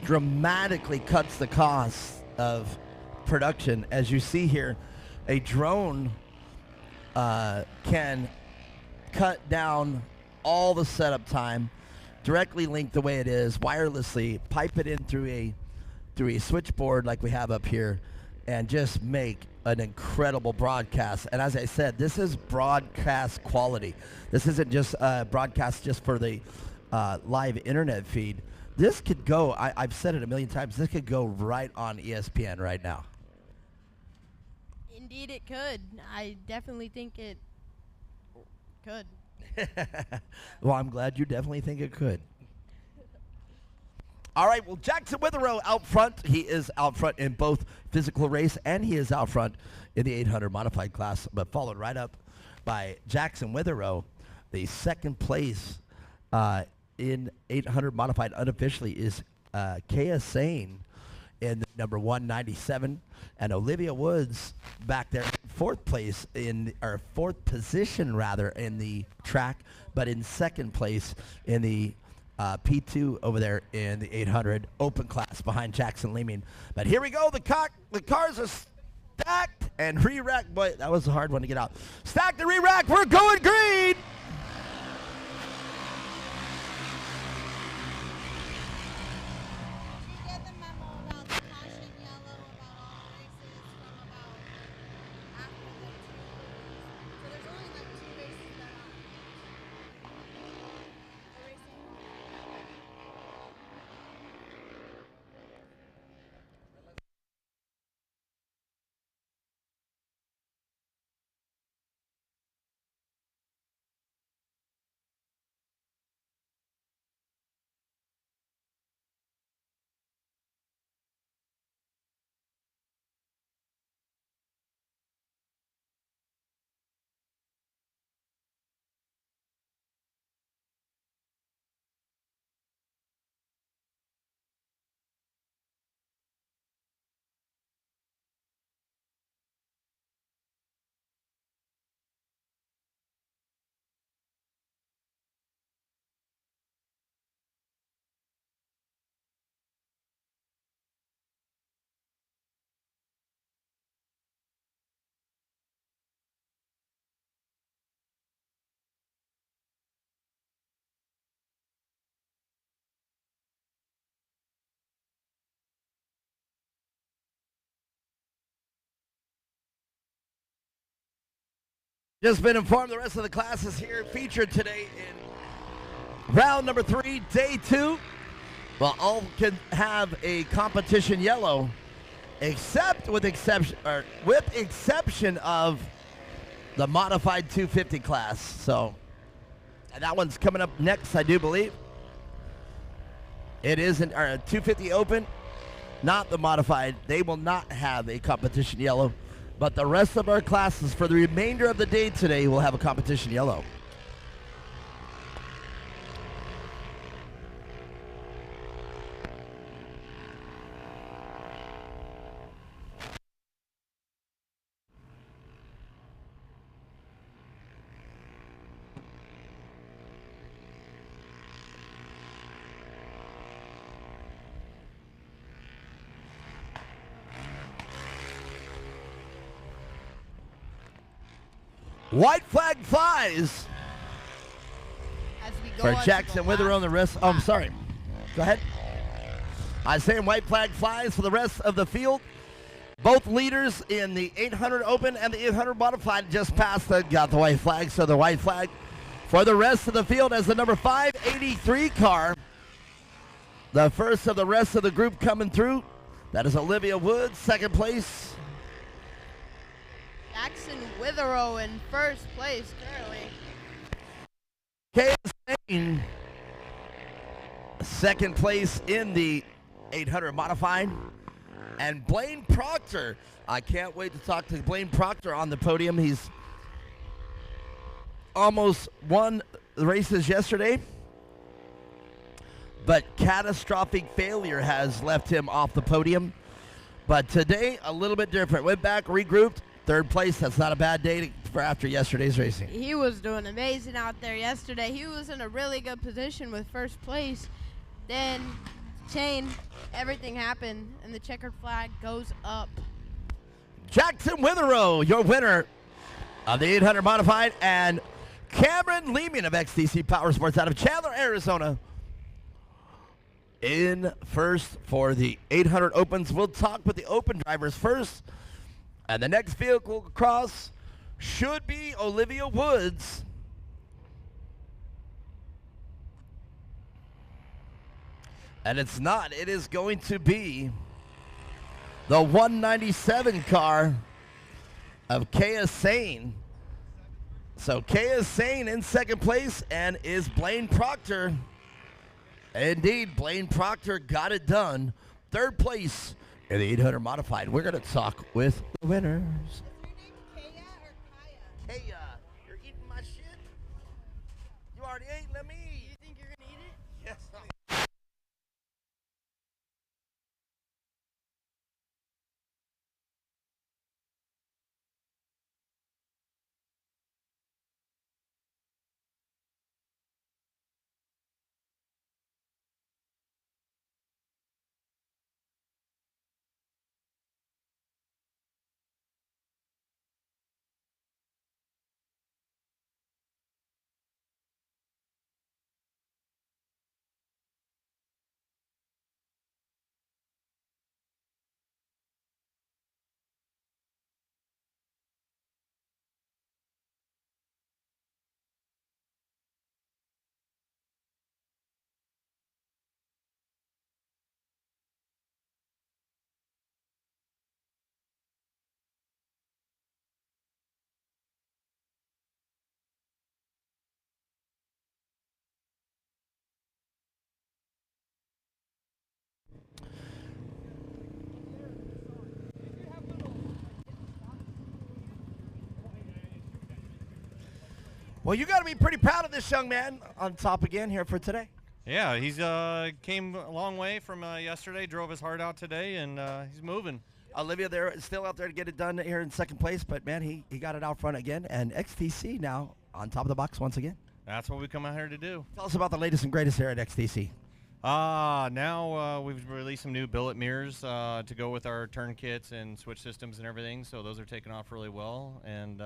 dramatically cuts the cost of production. As you see here, a drone can cut down all the setup time, directly link the way it is, wirelessly, pipe it in through a switchboard like we have up here, and just make an incredible broadcast. And as I said, this is broadcast quality. This isn't just broadcast just for the live internet feed. This could go, I've said it a million times, this could go right on ESPN right now. Indeed it could. I definitely think it could. Well, I'm glad you definitely think it could. All right, well, Jackson Witherow out front. He is out front in both physical race, and he is out front in the 800 modified class, but followed right up by Jackson Witherow, the second place in 800 modified unofficially is Kaya Sane in number 197, and Olivia Woods back there, fourth place or fourth position rather in the track, but in second place in the P2 over there in the 800 open class behind Jackson Leeming. But here we go, the cars are stacked and re-rack. Boy, that was a hard one to get out. Stack the re-rack. We're going green. Just been informed the rest of the classes here featured today in round number 3, day 2. Well, all can have a competition yellow, except with exception of the modified 250 class. So, and that one's coming up next, I do believe. It isn't our 250 open, not the modified. They will not have a competition yellow. But the rest of our classes for the remainder of the day today will have a competition yellow. White flag flies As we go for on to Jackson the Wither on last the rest. Oh, I'm sorry. Go ahead. I'm saying white flag flies for the rest of the field. Both leaders in the 800 open and the 800 modified just passed got the white flag. So the white flag for the rest of the field as the number 583 car. The first of the rest of the group coming through. That is Olivia Woods, second place. Jackson Witherow in first place currently. Kaya second place in the 800 modified. And Blaine Proctor. I can't wait to talk to Blaine Proctor on the podium. He's almost won the races yesterday, but catastrophic failure has left him off the podium. But today, a little bit different. Went back, regrouped. Third place, that's not a bad day for after yesterday's racing. He was doing amazing out there yesterday. He was in a really good position with first place. Then, chain, everything happened, and the checkered flag goes up. Jackson Witherow, your winner of the 800 modified, and Cameron Lehman of XDC Power Sports out of Chandler, Arizona, in first for the 800 opens. We'll talk with the open drivers first. And the next vehicle across should be Olivia Woods. And it's not. It is going to be the 197 car of Kaya Sane. So Kaya Sane in second place, and is Blaine Proctor. Indeed, Blaine Proctor got it done. Third place in the 800 modified. We're going to talk with the winners. Is your name Kaya or Kaya? Kaya. You're eating my shit? You already ate, let me eat. You think you're going to eat it? Yes. Well, you got to be pretty proud of this young man on top again here for today. Yeah, he's came a long way from yesterday, drove his heart out today, and he's moving. Olivia there is still out there to get it done here in second place, but man, he got it out front again. And XTC now on top of the box once again. That's what we come out here to do. Tell us about the latest and greatest here at XTC. Now we've released some new billet mirrors to go with our turn kits and switch systems and everything, so those are taking off really well, and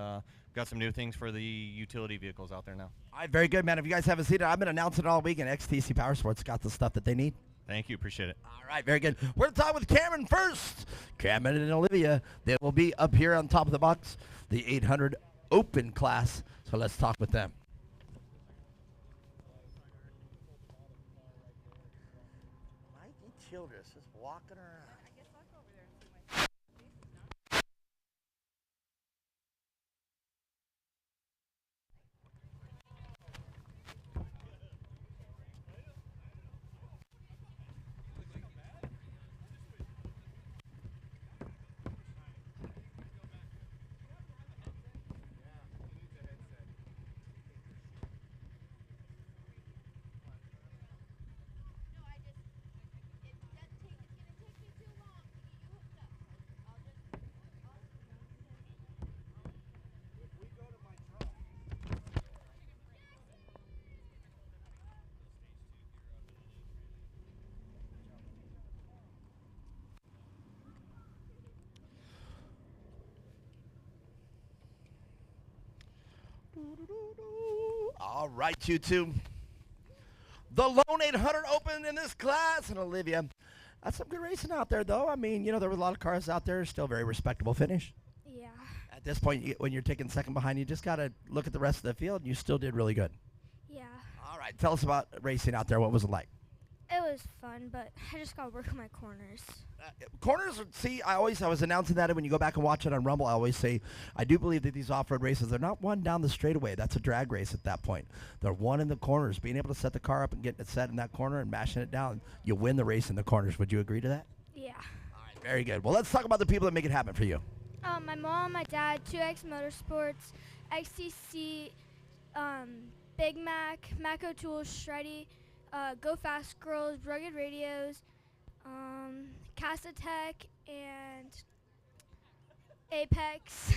got some new things for the utility vehicles out there now. All right, very good, man. If you guys haven't seen it, I've been announcing it all week, and XTC Power Sports got the stuff that they need. Thank you, appreciate it. All right, very good. We're going to talk with Cameron first. Cameron and Olivia, they will be up here on top of the box, the 800 Open class, so let's talk with them. Mikey Childress just walking around. All right, you two. The Lone 800 Open in this class. And Olivia, that's some good racing out there, though. I mean, you know, there were a lot of cars out there. Still very respectable finish. Yeah. At this point, when you're taking second behind, you just got to look at the rest of the field, and you still did really good. Yeah. All right, tell us about racing out there. What was it like? It was fun, but I just got to work on my corners. Corners, see, I was announcing that, and when you go back and watch it on Rumble, I always say, I do believe that these off-road races, they're not one down the straightaway. That's a drag race at that point. They're one in the corners. Being able to set the car up and getting it set in that corner and mashing it down, you win the race in the corners. Would you agree to that? Yeah. All right, very good. Well, let's talk about the people that make it happen for you. My mom, my dad, 2X Motorsports, XTC, Big Mac, Mac O'Toole, Shreddy, Go Fast Girls, Rugged Radios, Casatech, and Apex,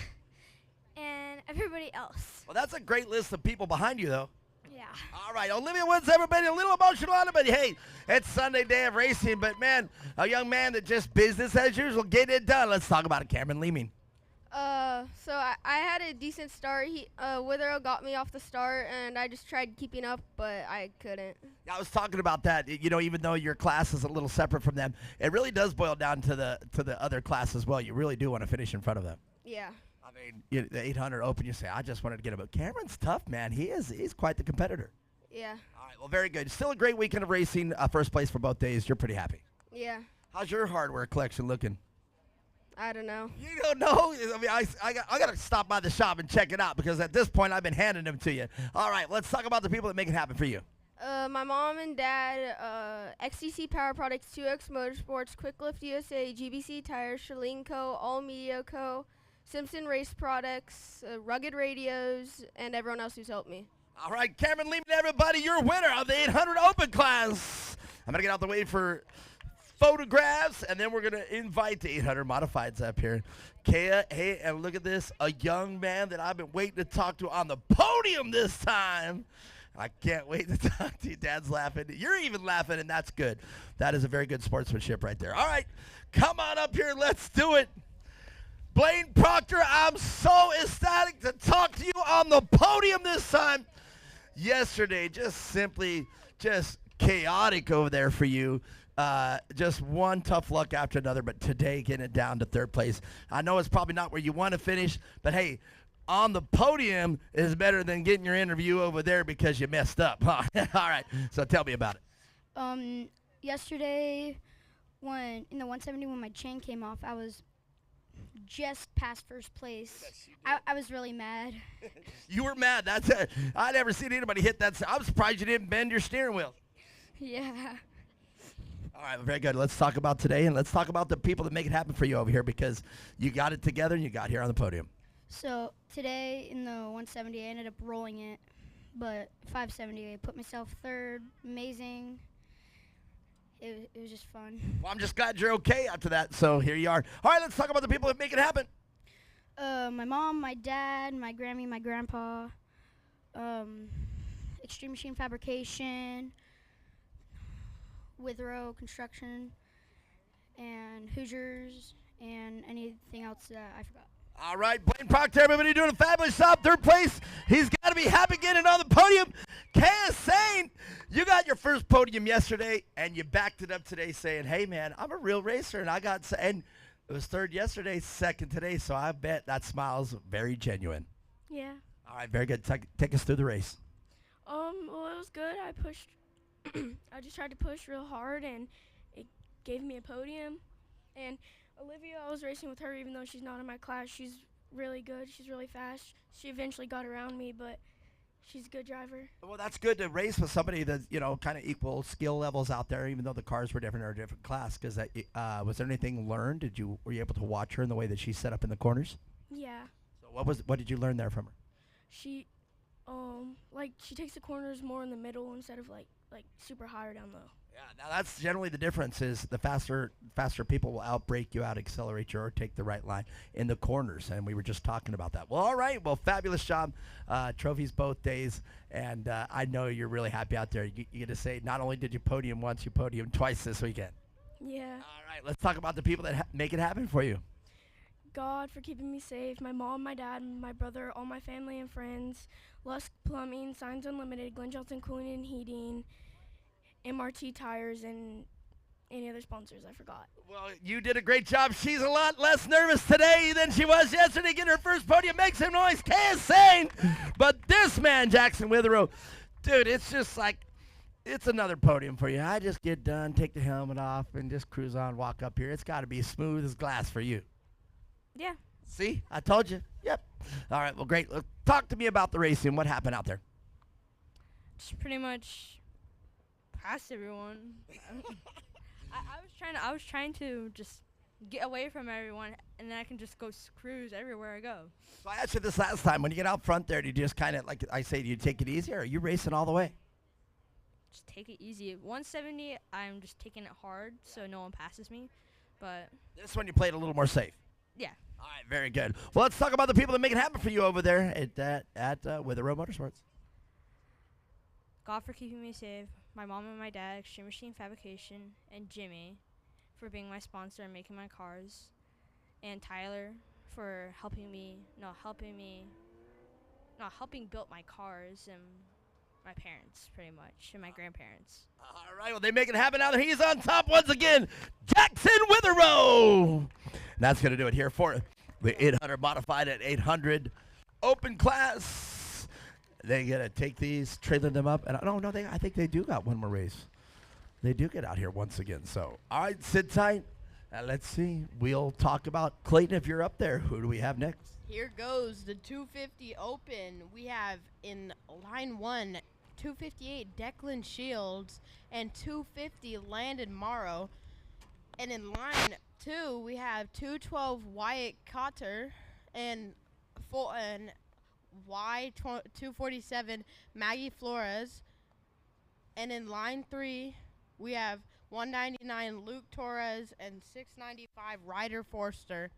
and everybody else. Well, that's a great list of people behind you, though. Yeah. All right, Olivia wins everybody. A little emotional on it, but hey, it's Sunday day of racing. But man, a young man that just business as usual, get it done. Let's talk about it, Cameron Leeming. So I had a decent start. Withrow got me off the start, and I just tried keeping up, but I couldn't. I was talking about that. You know, even though your class is a little separate from them, it really does boil down to the other class as well. You really do want to finish in front of them. Yeah. I mean, the 800 Open, you say, I just wanted to get him. But Cameron's tough, man. He's quite the competitor. Yeah. All right, well, very good. Still a great weekend of racing. First place for both days. You're pretty happy. Yeah. How's your hardware collection looking? I don't know. You don't know? I mean, I got to stop by the shop and check it out because at this point I've been handing them to you. All right, let's talk about the people that make it happen for you. My mom and dad, XTC Power Products, 2X Motorsports, Quick Lift USA, GBC Tires, Shalene Co., All Media Co., Simpson Race Products, Rugged Radios, and everyone else who's helped me. All right, Cameron Leeming, everybody, your winner of the 800 Open class. I'm going to get out the way for photographs, and then we're going to invite the 800 Modifieds up here. Kea, hey, and look at this, a young man that I've been waiting to talk to on the podium this time. I can't wait to talk to you. Dad's laughing. You're even laughing, and that's good. That is a very good sportsmanship right there. All right, come on up here. Let's do it. Blaine Proctor, I'm so ecstatic to talk to you on the podium this time. Yesterday, just chaotic over there for you. Just one tough luck after another, but today getting it down to third place. I know it's probably not where you want to finish, but hey, on the podium is better than getting your interview over there because you messed up. Huh? All right, so tell me about it. Yesterday, when in the 170 when my chain came off, I was just past first place. I was really mad. You were mad. That's it. I never seen anybody hit that. I'm surprised you didn't bend your steering wheel. Yeah. All right, very good. Let's talk about today, and let's talk about the people that make it happen for you over here because you got it together and you got here on the podium. So today in the 170, I ended up rolling it. but 578. Put myself third. Amazing. It was just fun. Well, I'm just glad you're okay after that. So here you are. All right, let's talk about the people that make it happen. My mom, my dad, my Grammy, my grandpa, Extreme Machine Fabrication, Withrow Construction, and Hoosiers, and anything else that I forgot. All right, Blaine Proctor, everybody doing a fabulous job. Third place. He's got to be happy getting on the podium. Kaya Sane, you got your first podium yesterday, and you backed it up today saying, hey, man, I'm a real racer, and and it was third yesterday, second today, so I bet that smile's very genuine. Yeah. All right, very good. Take us through the race. Well, it was good. I pushed. I just tried to push real hard, and it gave me a podium. And Olivia, I was racing with her, even though she's not in my class. She's really good. She's really fast. She eventually got around me, but she's a good driver. Well, that's good to race with somebody that's, kind of equal skill levels out there, even though the cars were different or a different class. Because was there anything learned? Were you able to watch her in the way that she set up in the corners? Yeah. So what did you learn there from her? She, she takes the corners more in the middle instead of like super high or down low. Yeah, now that's generally the difference is the faster people will outbrake you, out accelerate you, or take the right line in the corners. And we were just talking about that. Well, all right. Well, fabulous job. Trophies both days. And I know you're really happy out there. You get to say not only did you podium once, you podium twice this weekend. Yeah. All right. Let's talk about the people that make it happen for you. God for keeping me safe, my mom, my dad, my brother, all my family and friends, Lusk Plumbing, Signs Unlimited, Glenn Johnson Cooling and Heating, MRT Tires, and any other sponsors I forgot. Well, you did a great job. She's a lot less nervous today than she was yesterday. Getting her first podium. Make some noise. Kaya Sane. But this man, Jackson Withrow, dude, it's just like, it's another podium for you. I just get done, take the helmet off, and just cruise on, walk up here. It's got to be smooth as glass for you. Yeah. See? I told you. Yep. All right. Well, great. Talk to me about the racing. What happened out there? Just pretty much past everyone. I was trying to just get away from everyone, and then I can just go cruise everywhere I go. So I asked you this last time. When you get out front there, do you just kind of, like I say, do you take it easy, or are you racing all the way? Just take it easy. 170, I'm just taking it hard so no one passes me. But this one you played a little more safe. Yeah. All right, very good. Well, let's talk about the people that make it happen for you over there at Withrow Motorsports. God for keeping me safe, my mom and my dad, Extreme Machine Fabrication, and Jimmy for being my sponsor and making my cars, and Tyler for helping build my cars, and my parents, pretty much, and my grandparents. All right, well, they make it happen now that he's on top once again. Jackson Withrow. And that's going to do it here for the 800 modified at 800 open class. They got to take these, trailing them up. And I think they do got one more race. They do get out here once again. So, all right, sit tight. Let's see. We'll talk about Clayton if you're up there. Who do we have next? Here goes the 250 Open. We have in line 1, 258 Declan Shields and 250 Landon Morrow. And in line 2, we have 212 Wyatt Cotter and Y247 Maggie Flores. And in line 3, we have 199 Luke Torres and 695 Ryder Forster.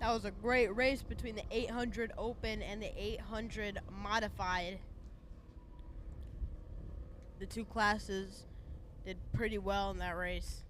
That was a great race between the 800 open and the 800 modified. The two classes did pretty well in that race.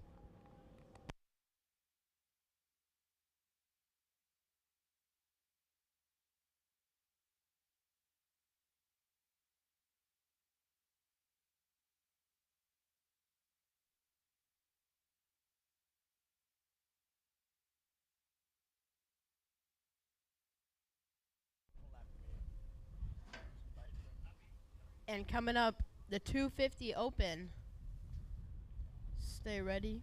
And coming up, the 250 open. Stay ready.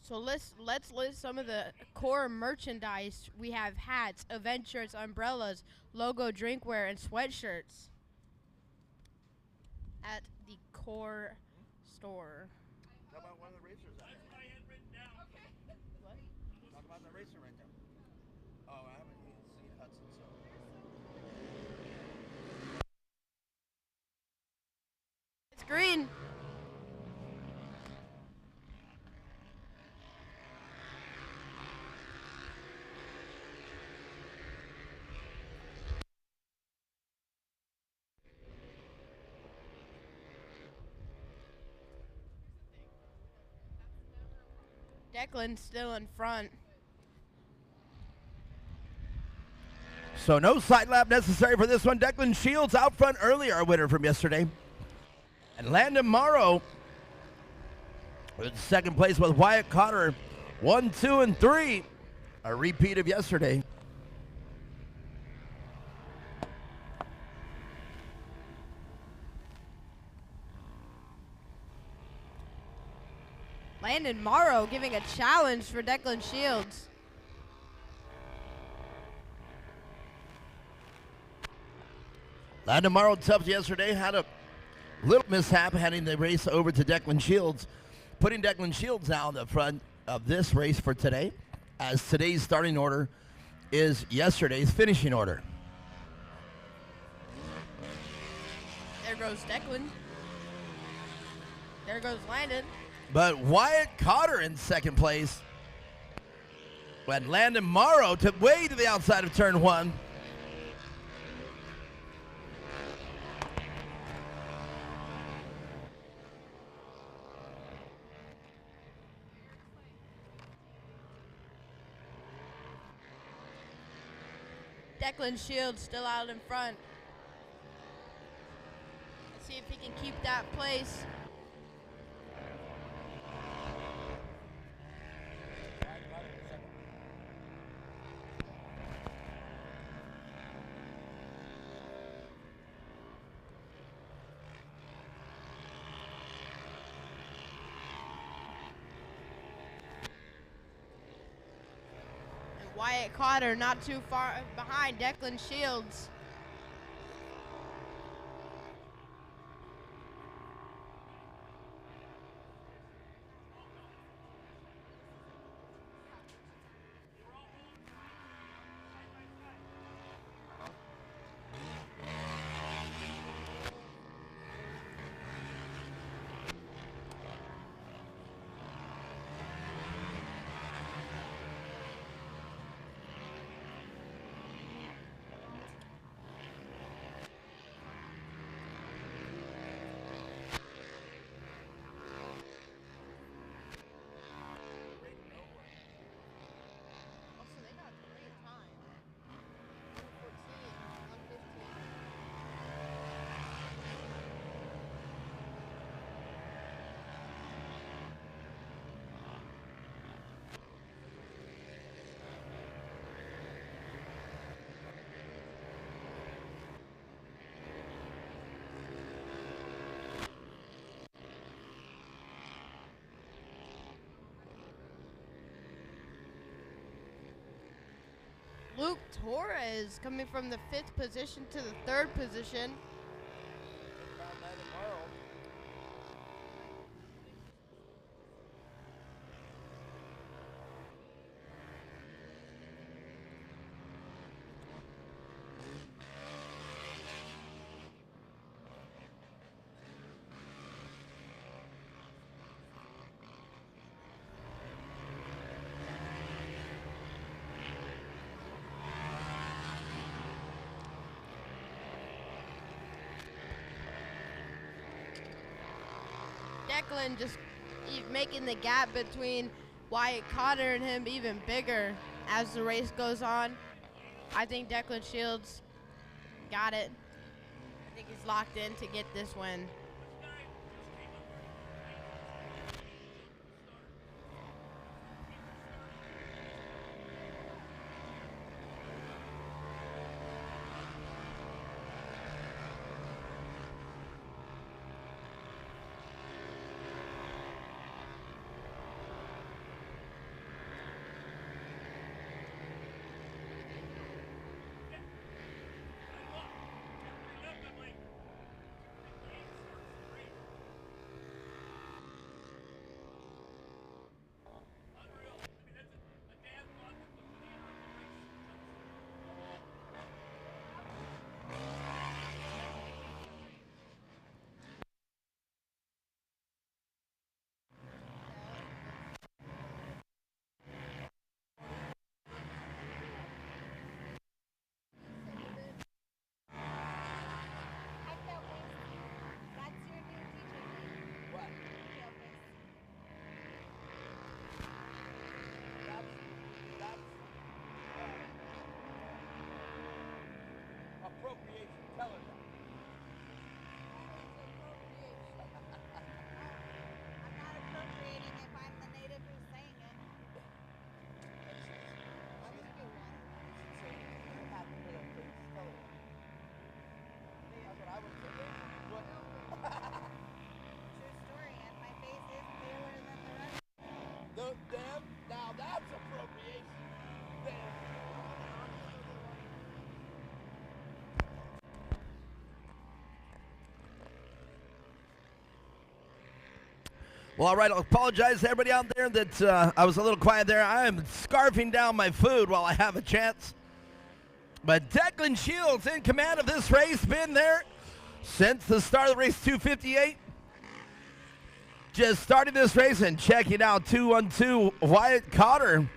So let's list some of the core merchandise. We have hats, event shirts, umbrellas, logo drinkware, and sweatshirts at the core store. How about one of the racers out there? What? Talk about the racer right there. Oh, I haven't even seen Hudson, so. It's green. Declan's still in front. So no side lap necessary for this one. Declan Shields out front early, our winner from yesterday. And Landon Morrow in second place with Wyatt Cotter. 1, 2, and 3. A repeat of yesterday. Landon Morrow giving a challenge for Declan Shields. Landon Morrow tough yesterday. Had a little mishap handing the race over to Declan Shields. Putting Declan Shields now in the front of this race for today, as today's starting order is yesterday's finishing order. There goes Declan. There goes Landon. But Wyatt Cotter in second place. When Landon Morrow took way to the outside of turn 1. Declan Shields still out in front. Let's see if he can keep that place. Wyatt Cotter not too far behind Declan Shields. Luke Torres coming from the 5th position to the 3rd position. Declan just making the gap between Wyatt Cotter and him even bigger as the race goes on. I think Declan Shields got it. I think he's locked in to get this win. Now that's appropriation. Well, all right, I'll apologize to everybody out there that I was a little quiet there. I am scarfing down my food while I have a chance. But Declan Shields in command of this race, been there since the start of the race, 2:58. Just started this race and checking out 2-1-2 Wyatt Cotter.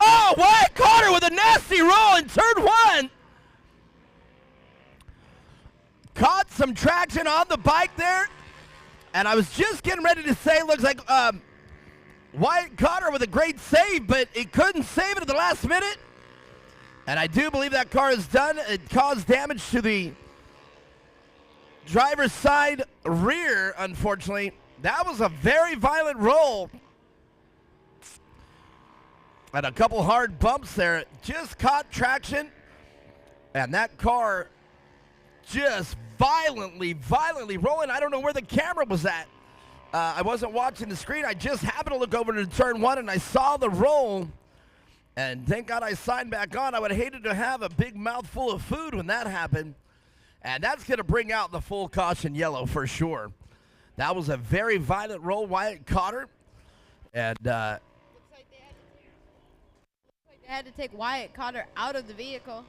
Oh, Wyatt Cotter with a nasty roll in turn 1. Caught some traction on the bike there. And I was just getting ready to say, looks like Wyatt Cotter with a great save, but he couldn't save it at the last minute. And I do believe that car is done. It caused damage to the driver's side rear, unfortunately. That was a very violent roll. And a couple hard bumps there. Just caught traction. And that car just violently rolling. I don't know where the camera was at. I wasn't watching the screen. I just happened to look over to turn 1 and I saw the roll. And thank God I signed back on. I would have hated to have a big mouthful of food when that happened. And that's going to bring out the full caution yellow for sure. That was a very violent roll, Wyatt Cotter. And Looks like they had to take Wyatt Cotter out of the vehicle.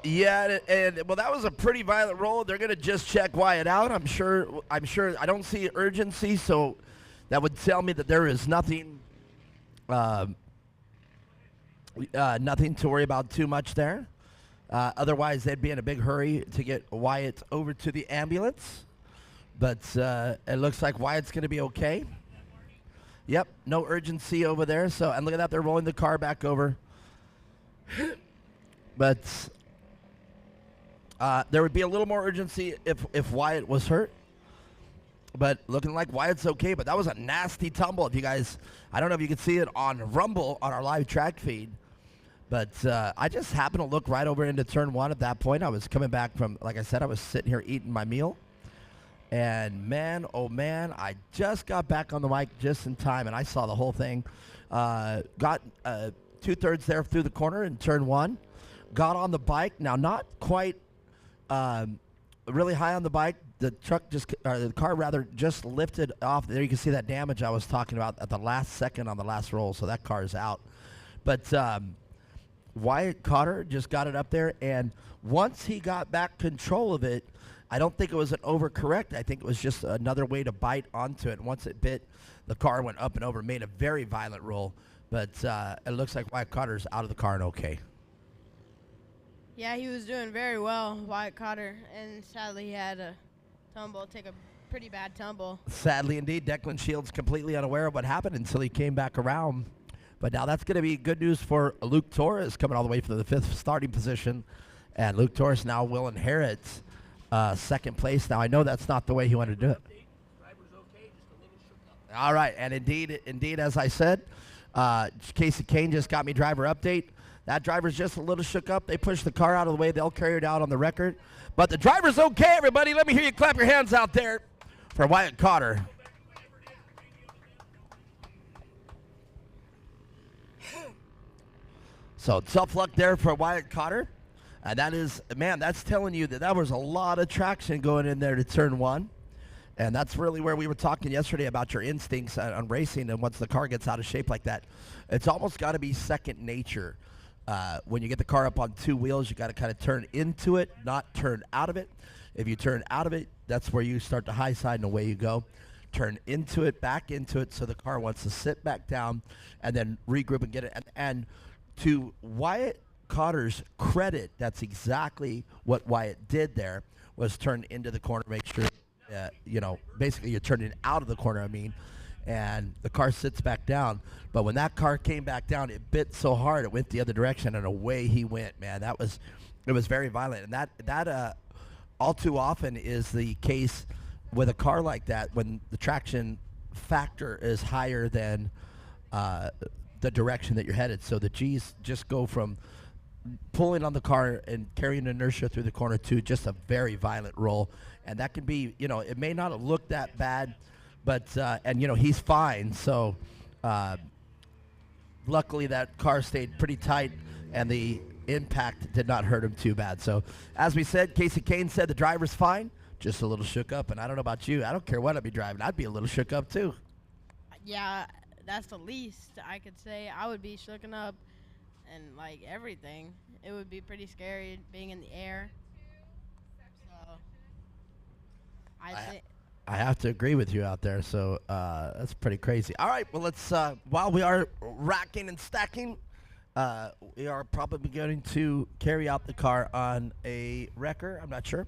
yeah, and well, that was a pretty violent roll. They're going to just check Wyatt out. I'm sure. I don't see urgency, so that would tell me that there is nothing nothing to worry about too much there. Otherwise, they'd be in a big hurry to get Wyatt over to the ambulance. But it looks like Wyatt's going to be okay. Yep, no urgency over there. So, and look at that, they're rolling the car back over. But there would be a little more urgency if Wyatt was hurt. But looking like Wyatt's okay. But that was a nasty tumble. If you guys, I don't know if you could see it on Rumble on our live track feed. But I just happened to look right over into turn 1 at that point. I was coming back from, like I said, I was sitting here eating my meal. And man, oh man, I just got back on the mic just in time, and I saw the whole thing. Got 2/3 there through the corner in turn 1. Got on the bike. Now, not quite really high on the bike. The car rather just lifted off. There you can see that damage I was talking about at the last second on the last roll. So that car is out. But Wyatt Cotter just got it up there, and once he got back control of it, I don't think it was an overcorrect. I think it was just another way to bite onto it. Once it bit, the car went up and over, made a very violent roll. But it looks like Wyatt Cotter's out of the car and okay. Yeah, he was doing very well, Wyatt Cotter, and sadly he had a take a pretty bad tumble. Sadly indeed, Declan Shields completely unaware of what happened until he came back around. But now that's going to be good news for Luke Torres coming all the way from the 5th starting position. And Luke Torres now will inherit second place. Now, I know that's not the way he wanted to do it. All right, and indeed, as I said, Casey Kane just got me driver update. That driver's just a little shook up. They pushed the car out of the way. They'll carry it out on the record. But the driver's okay, everybody. Let me hear you clap your hands out there for Wyatt Cotter. So tough luck there for Wyatt Cotter. And that is, man, that's telling you that was a lot of traction going in there to turn 1. And that's really where we were talking yesterday about your instincts on racing. And once the car gets out of shape like that, it's almost got to be second nature. When you get the car up on 2 wheels, you got to kind of turn into it, not turn out of it. If you turn out of it, that's where you start to high side and away you go. Turn into it, back into it, so the car wants to sit back down and then regroup and get it. And to Wyatt Cotter's credit, that's exactly what Wyatt did there, was turn into the corner, make sure, basically you're turning out of the corner, and the car sits back down. But when that car came back down, it bit so hard, it went the other direction, and away he went, man. It was very violent. And that all too often is the case with a car like that when the traction factor is higher than the direction that you're headed. So the G's just go from pulling on the car and carrying inertia through the corner to just a very violent roll. And that can be, it may not have looked that bad, but, he's fine. So luckily that car stayed pretty tight and the impact did not hurt him too bad. So as we said, Casey Kane said the driver's fine, just a little shook up. And I don't know about you. I don't care what I'd be driving. I'd be a little shook up too. Yeah, that's the least I could say. I would be shooken up and everything. It would be pretty scary being in the air. So I have to agree with you out there. So that's pretty crazy. All right, well, let's while we are racking and stacking, we are probably going to carry out the car on a wrecker. I'm not sure.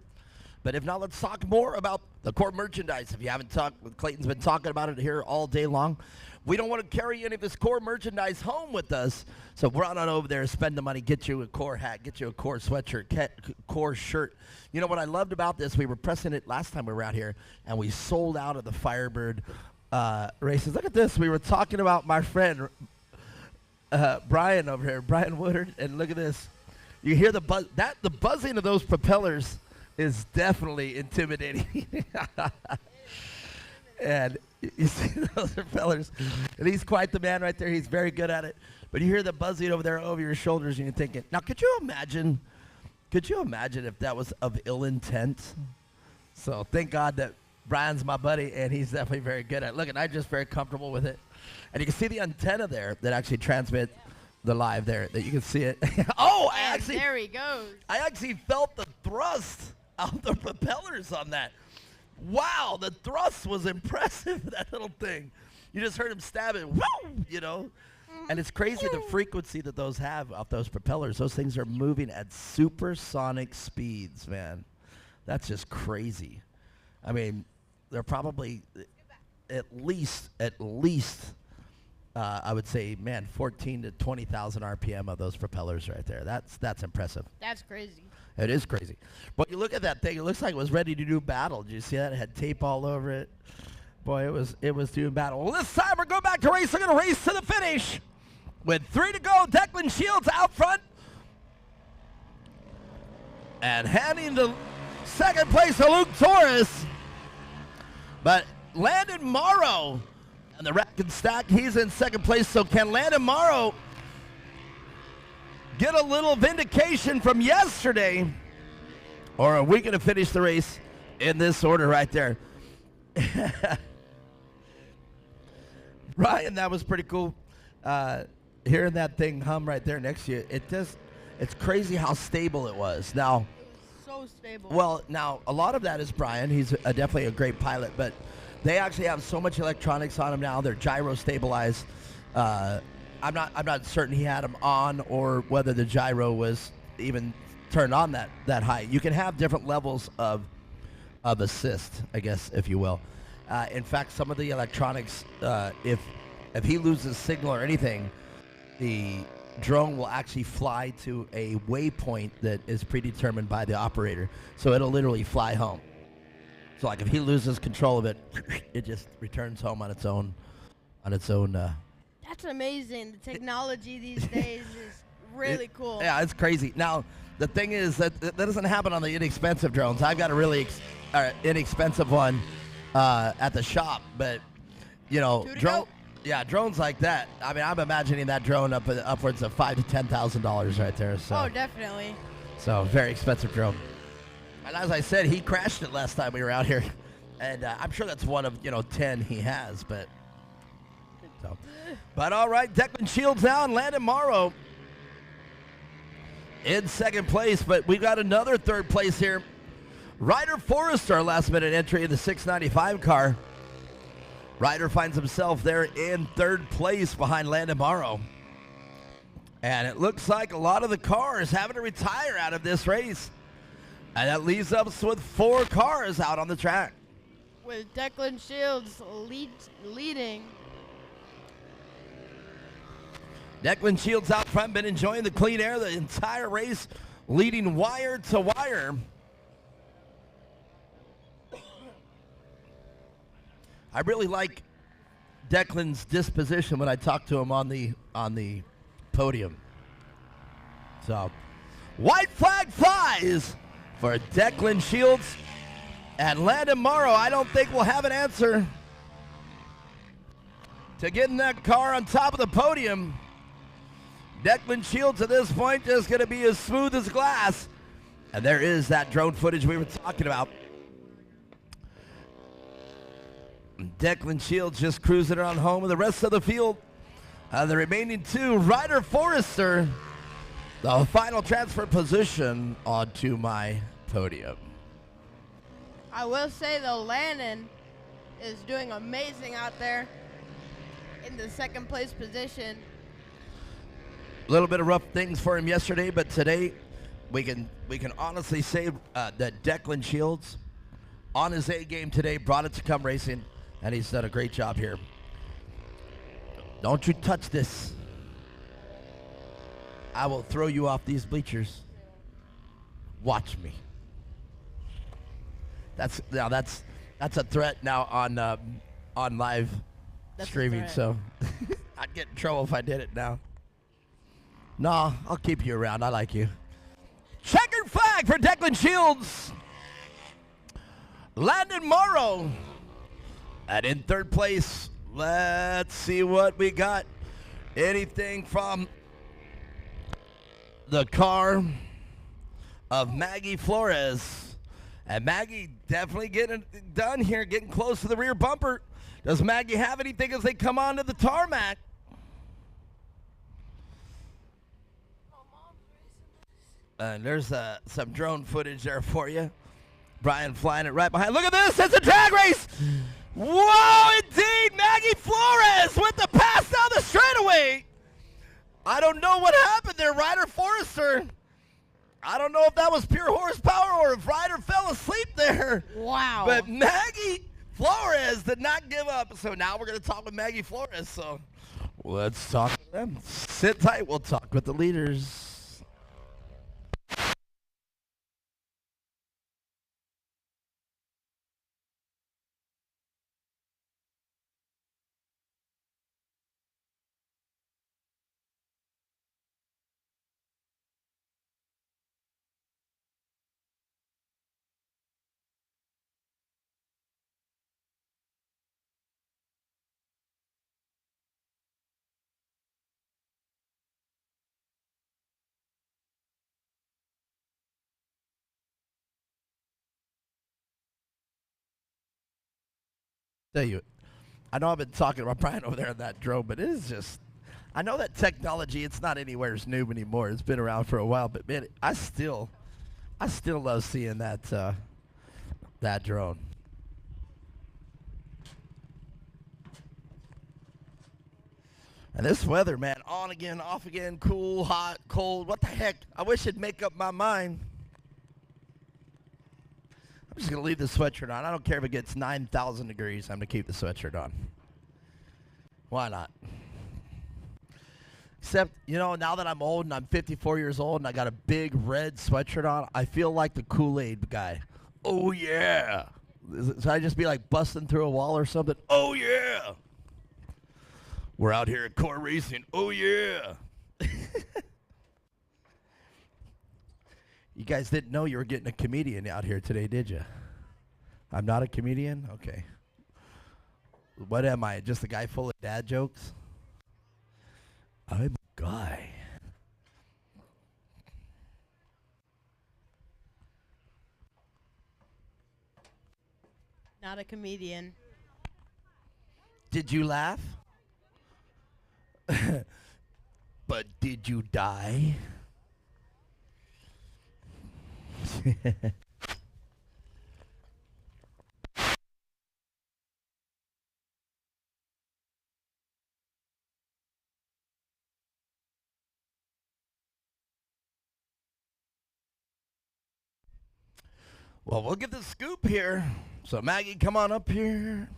But if not, let's talk more about the core merchandise. If you haven't talked, Clayton's been talking about it here all day long. We don't want to carry any of this core merchandise home with us, so run on over there, spend the money, get you a core hat, get you a core sweatshirt, core shirt. You know what I loved about this? We were pressing it last time we were out here, and we sold out of the Firebird races. Look at this. We were talking about my friend Brian over here, Brian Woodard, and look at this. You hear the buzz. The buzzing of those propellers is definitely intimidating. And you see those propellers, and he's quite the man right there. He's very good at it. But you hear the buzzing over there over your shoulders, and you're thinking, now could you imagine if that was of ill intent? So thank God that Brian's my buddy, and he's definitely very good at it. Look, and I'm just very comfortable with it. And you can see the antenna there that actually transmits the live there, that you can see it. there he goes. I actually felt the thrust of the propellers on that. Wow, the thrust was impressive, that little thing. You just heard him stab it, woo, And it's crazy the frequency that those have off those propellers. Those things are moving at supersonic speeds, man. That's just crazy. They're probably at least I would say, 14 to 20,000 RPM of those propellers right there. That's impressive. That's crazy. It is crazy. But you look at that thing, it looks like it was ready to do battle. Did you see that? It had tape all over it. Boy, it was doing battle. Well, this time we're going back to race. We're going to race to the finish. With 3 to go, Declan Shields out front. And handing the second place to Luke Torres. But Landon Morrow and the rack and stack, he's in second place. So can Landon Morrow get a little vindication from yesterday, or are we going to finish the race in this order right there? Ryan, that was pretty cool. Hearing that thing hum right there next to you, it's crazy how stable it was. Now, So stable. well, now a lot of that is Brian. He's definitely a great pilot, but they actually have so much electronics on them now. They're gyro stabilized. I'm not certain he had them on or whether the gyro was even turned on that high. You can have different levels of assist, I guess, if you will. In fact, some of the electronics, if he loses signal or anything, the drone will actually fly to a waypoint that is predetermined by the operator. So it'll literally fly home. So like if he loses control of it, it just returns home on its own. That's amazing. The technology these days is really cool. Yeah, it's crazy. Now the thing is that doesn't happen on the inexpensive drones. I've got a really inexpensive one at the shop, but you know, drones like that. I mean, I'm imagining that drone upwards of $5,000 to $10,000 right there. So. Oh, definitely. So very expensive drone. And as I said, he crashed it last time we were out here, and I'm sure that's one of 10 he has. But all right, Declan Shields now and Landon Morrow in second place, but we got another third place here. Ryder Forrester, last minute entry in the 695 car. Ryder finds himself there in third place behind Landon Morrow. And it looks like a lot of the cars having to retire out of this race. And that leaves us with 4 cars out on the track. With Declan Shields leading. Declan Shields out front, been enjoying the clean air the entire race, leading wire to wire. I really like Declan's disposition when I talk to him on the podium. So, white flag flies for Declan Shields and Landon Morrow. I don't think we'll have an answer to getting that car on top of the podium. Declan Shields at this point just going to be as smooth as glass. And there is that drone footage we were talking about. Declan Shields just cruising around home with the rest of the field. The remaining 2, Ryder Forrester, the final transfer position onto my podium. I will say, though, Landon is doing amazing out there in the second place position. A little bit of rough things for him yesterday, but today we can honestly say that Declan Shields on his A game today brought it to Come Racing, and he's done a great job here. Don't you touch this. I will throw you off these bleachers. Watch me. That's a threat now on live streaming, so I'd get in trouble if I did it now. No, I'll keep you around. I like you. Checkered flag for Declan Shields. Landon Morrow. And in third place, let's see what we got. Anything from the car of Maggie Flores. And Maggie definitely getting it done here, getting close to the rear bumper. Does Maggie have anything as they come onto the tarmac? And there's some drone footage there for you. Brian flying it right behind. Look at this. It's a drag race. Whoa, indeed. Maggie Flores with the pass down the straightaway. I don't know what happened there, Ryder Forrester. I don't know if that was pure horsepower or if Ryder fell asleep there. Wow. But Maggie Flores did not give up. So now we're going to talk with Maggie Flores. So let's talk to them. Sit tight. We'll talk with the leaders. Tell you, I know I've been talking about Brian over there in that drone, but it is just, I know that technology, it's not anywhere new anymore. It's been around for a while, but man, I still love seeing that that drone. And this weather, man, on again, off again, cool, hot, cold. What the heck? I wish it'd make up my mind. I'm just going to leave the sweatshirt on. I don't care if it gets 9,000 degrees. I'm going to keep the sweatshirt on. Why not? Except, you know, now that I'm old and I'm 54 years old and I got a big red sweatshirt on, I feel like the Kool-Aid guy. Oh, yeah. Should I just be like busting through a wall or something? Oh, yeah. We're out here at Core Racing. Oh, yeah. You guys didn't know you were getting a comedian out here today, did you? I'm not a comedian? Okay. What am I? Just a guy full of dad jokes? I'm a guy. Not a comedian. Did you laugh? But did you die? Well, we'll get the scoop here. So, Maggie, come on up here.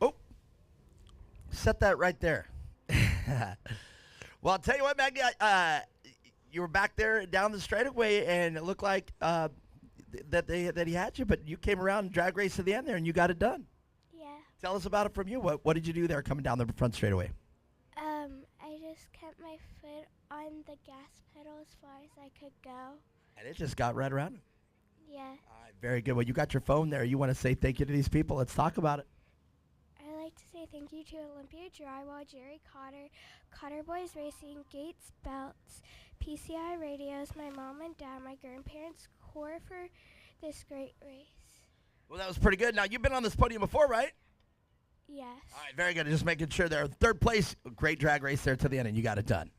Oh, set that right there. Well, I'll tell you what, Maggie, you were back there down the straightaway, and it looked like that he had you, but you came around and drag race to the end there, and you got it done. Yeah. Tell us about it from you. What did you do there coming down the front straightaway? I just kept my foot on the gas pedal as far as I could go. And it just got right around. Yeah. All right, very good. Well, you got your phone there. You want to say thank you to these people. Let's talk about it. I'd like to say thank you to Olympia Drywall, Jerry Cotter, Cotter Boys Racing, Gates Belts, PCI Radios, my mom and dad, my grandparents, Core for this great race. Well, that was pretty good. Now, you've been on this podium before, right? Yes. All right, very good. Just making sure there. Third place, great drag race there to the end, and you got it done.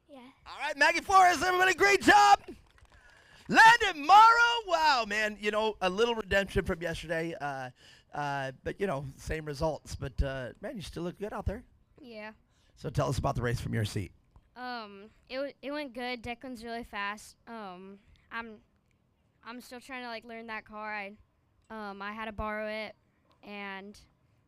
Yeah. All right, Maggie Flores, everybody, great job. Landon Morrow, wow, man. You know, a little redemption from yesterday, but, you know, same results. But, man, you still look good out there. Yeah. So tell us about the race from your seat. It went good. Declan's really fast. I'm still trying to like learn that car. I had to borrow it, and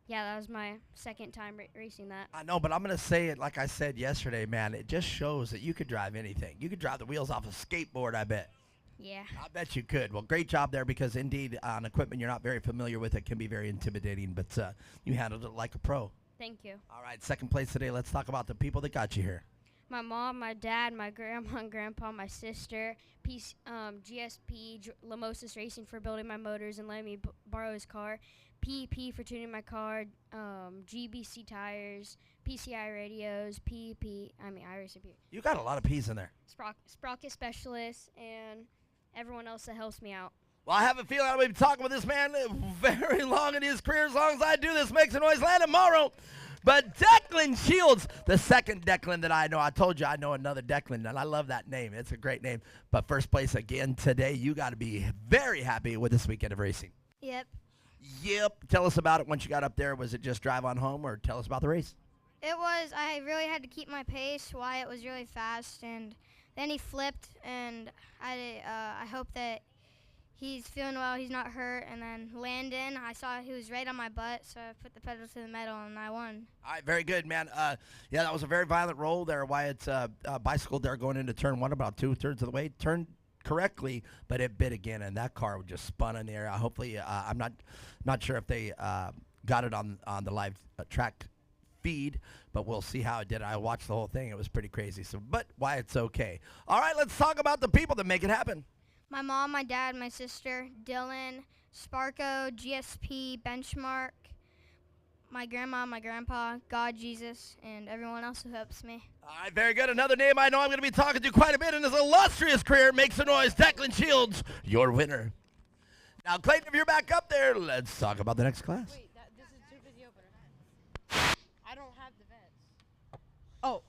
yeah, that was my second time racing that. I know, but I'm going to say it like I said yesterday, man. It just shows that you could drive anything. You could drive the wheels off a skateboard, I bet. Yeah. I bet you could. Well, great job there because, indeed, on equipment you're not very familiar with, it can be very intimidating, but you handled it like a pro. Thank you. All right, second place today. Let's talk about the people that got you here. My mom, my dad, my grandma and grandpa, my sister, GSP, Lamosis Racing for building my motors and letting me borrow his car, PEP for tuning my car, GBC tires, PCI radios, Iris and P. You got a lot of P's in there. Sprocket specialist, and everyone else that helps me out. Well, I have a feeling I'll be talking with this man very long in his career. As long as I do this, makes a noise. Landon Morrow. But Declan Shields, the second Declan that I know. I told you I know another Declan, and I love that name. It's a great name. But first place again today. You got to be very happy with this weekend of racing. Yep. Yep. Tell us about it once you got up there. Was it just drive on home, or tell us about the race? It was. I really had to keep my pace. Wyatt was really fast, and then he flipped, and I hope that he's feeling well, he's not hurt. And then Landon, I saw he was right on my butt, so I put the pedal to the metal, and I won. All right, very good, man. Yeah, that was a very violent roll there. Wyatt's bicycle there going into turn one about 2/3 of the way. Turned correctly, but it bit again, and that car just spun in the air. Hopefully, I'm not sure if they got it on the live track feed, but we'll see how it did. I watched the whole thing. It was pretty crazy. So, but Wyatt's okay. All right, let's talk about the people that make it happen. My mom, my dad, my sister, Dylan, Sparko, GSP, Benchmark, my grandma, my grandpa, God, Jesus, and everyone else who helps me. All right, very good. Another name I know I'm going to be talking to quite a bit in his illustrious career. Make some noise. Declan Shields, your winner. Now, Clayton, if you're back up there, let's talk about the next class. Wait, this is too busy opener. I don't have the vets. Oh.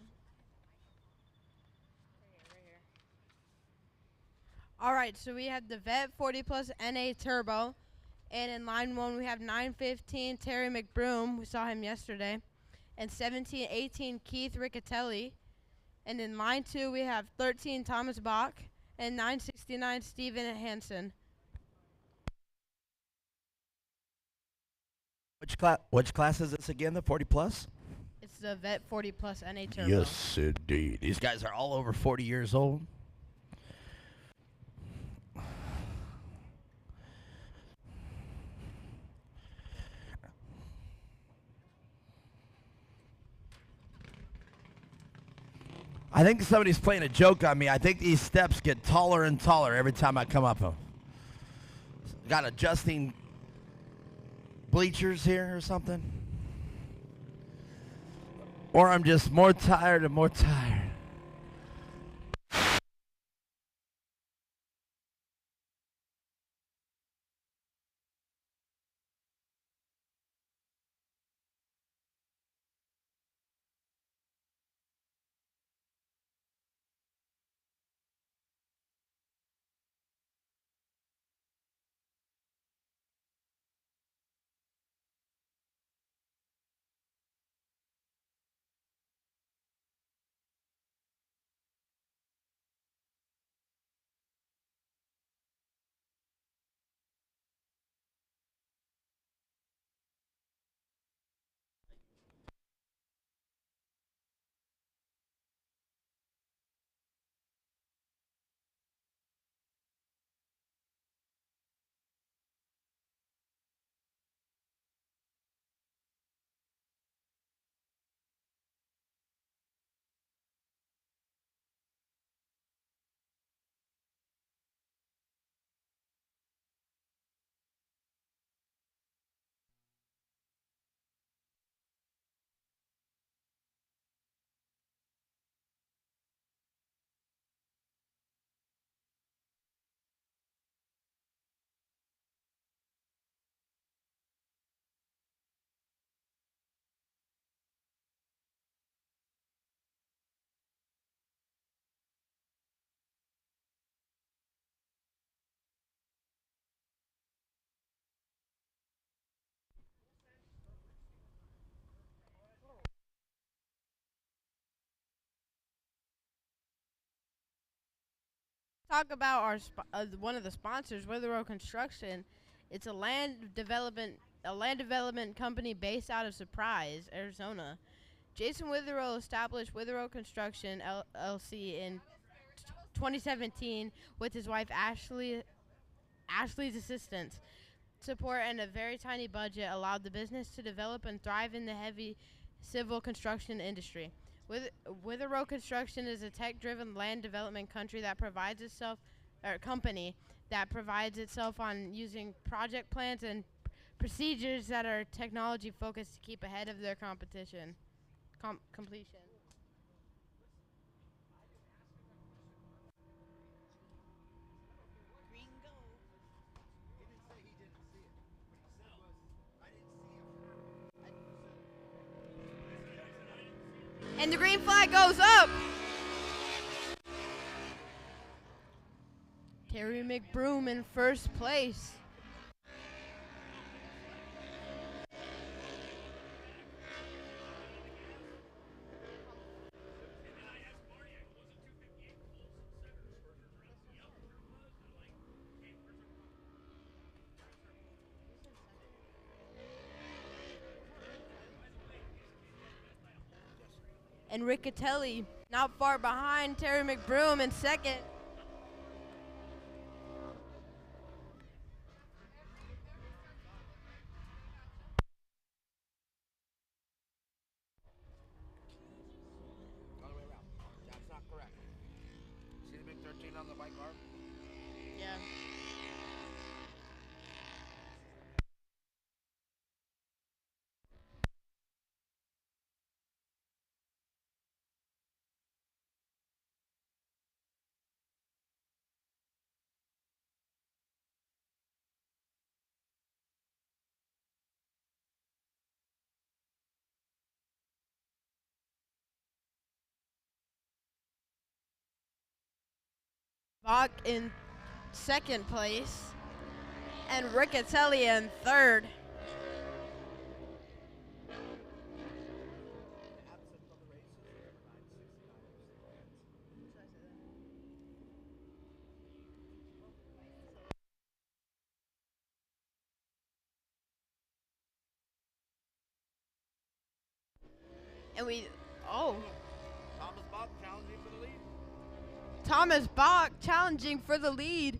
Right here. All right, so we have the Vet 40 Plus NA Turbo. And in line 1, we have 915 Terry McBroom. We saw him yesterday. And 1718 Keith Riccatelli. And in line 2, we have 13 Thomas Bach. And 969 Steven Hansen. Which class is this again, the 40 plus? It's the Vet 40 Plus NA Turbo. Yes, indeed. These guys are all over 40 years old. I think somebody's playing a joke on me. I think these steps get taller and taller every time I come up them. Got adjusting bleachers here or something? Or I'm just more tired and more tired. Talk about our one of the sponsors, Withrow Construction. It's a land development company based out of Surprise, Arizona. Jason Withrow established Withrow Construction LLC in 2017 with his wife Ashley's assistance. Support and a very tiny budget allowed the business to develop and thrive in the heavy civil construction industry. Withrow Construction is a tech-driven land development company that provides itself on using project plans and procedures that are technology-focused to keep ahead of their competition. Completion. And the green flag goes up. Terry McBroom in first place. And Riccatelli not far behind Terry McBroom in second. Other way around. That's not correct. See the big 13 on the bike arm? Yeah. Bach in second place, and Riccatelli in third. And Thomas Bach challenging for the lead. Thomas Bach challenging for the lead.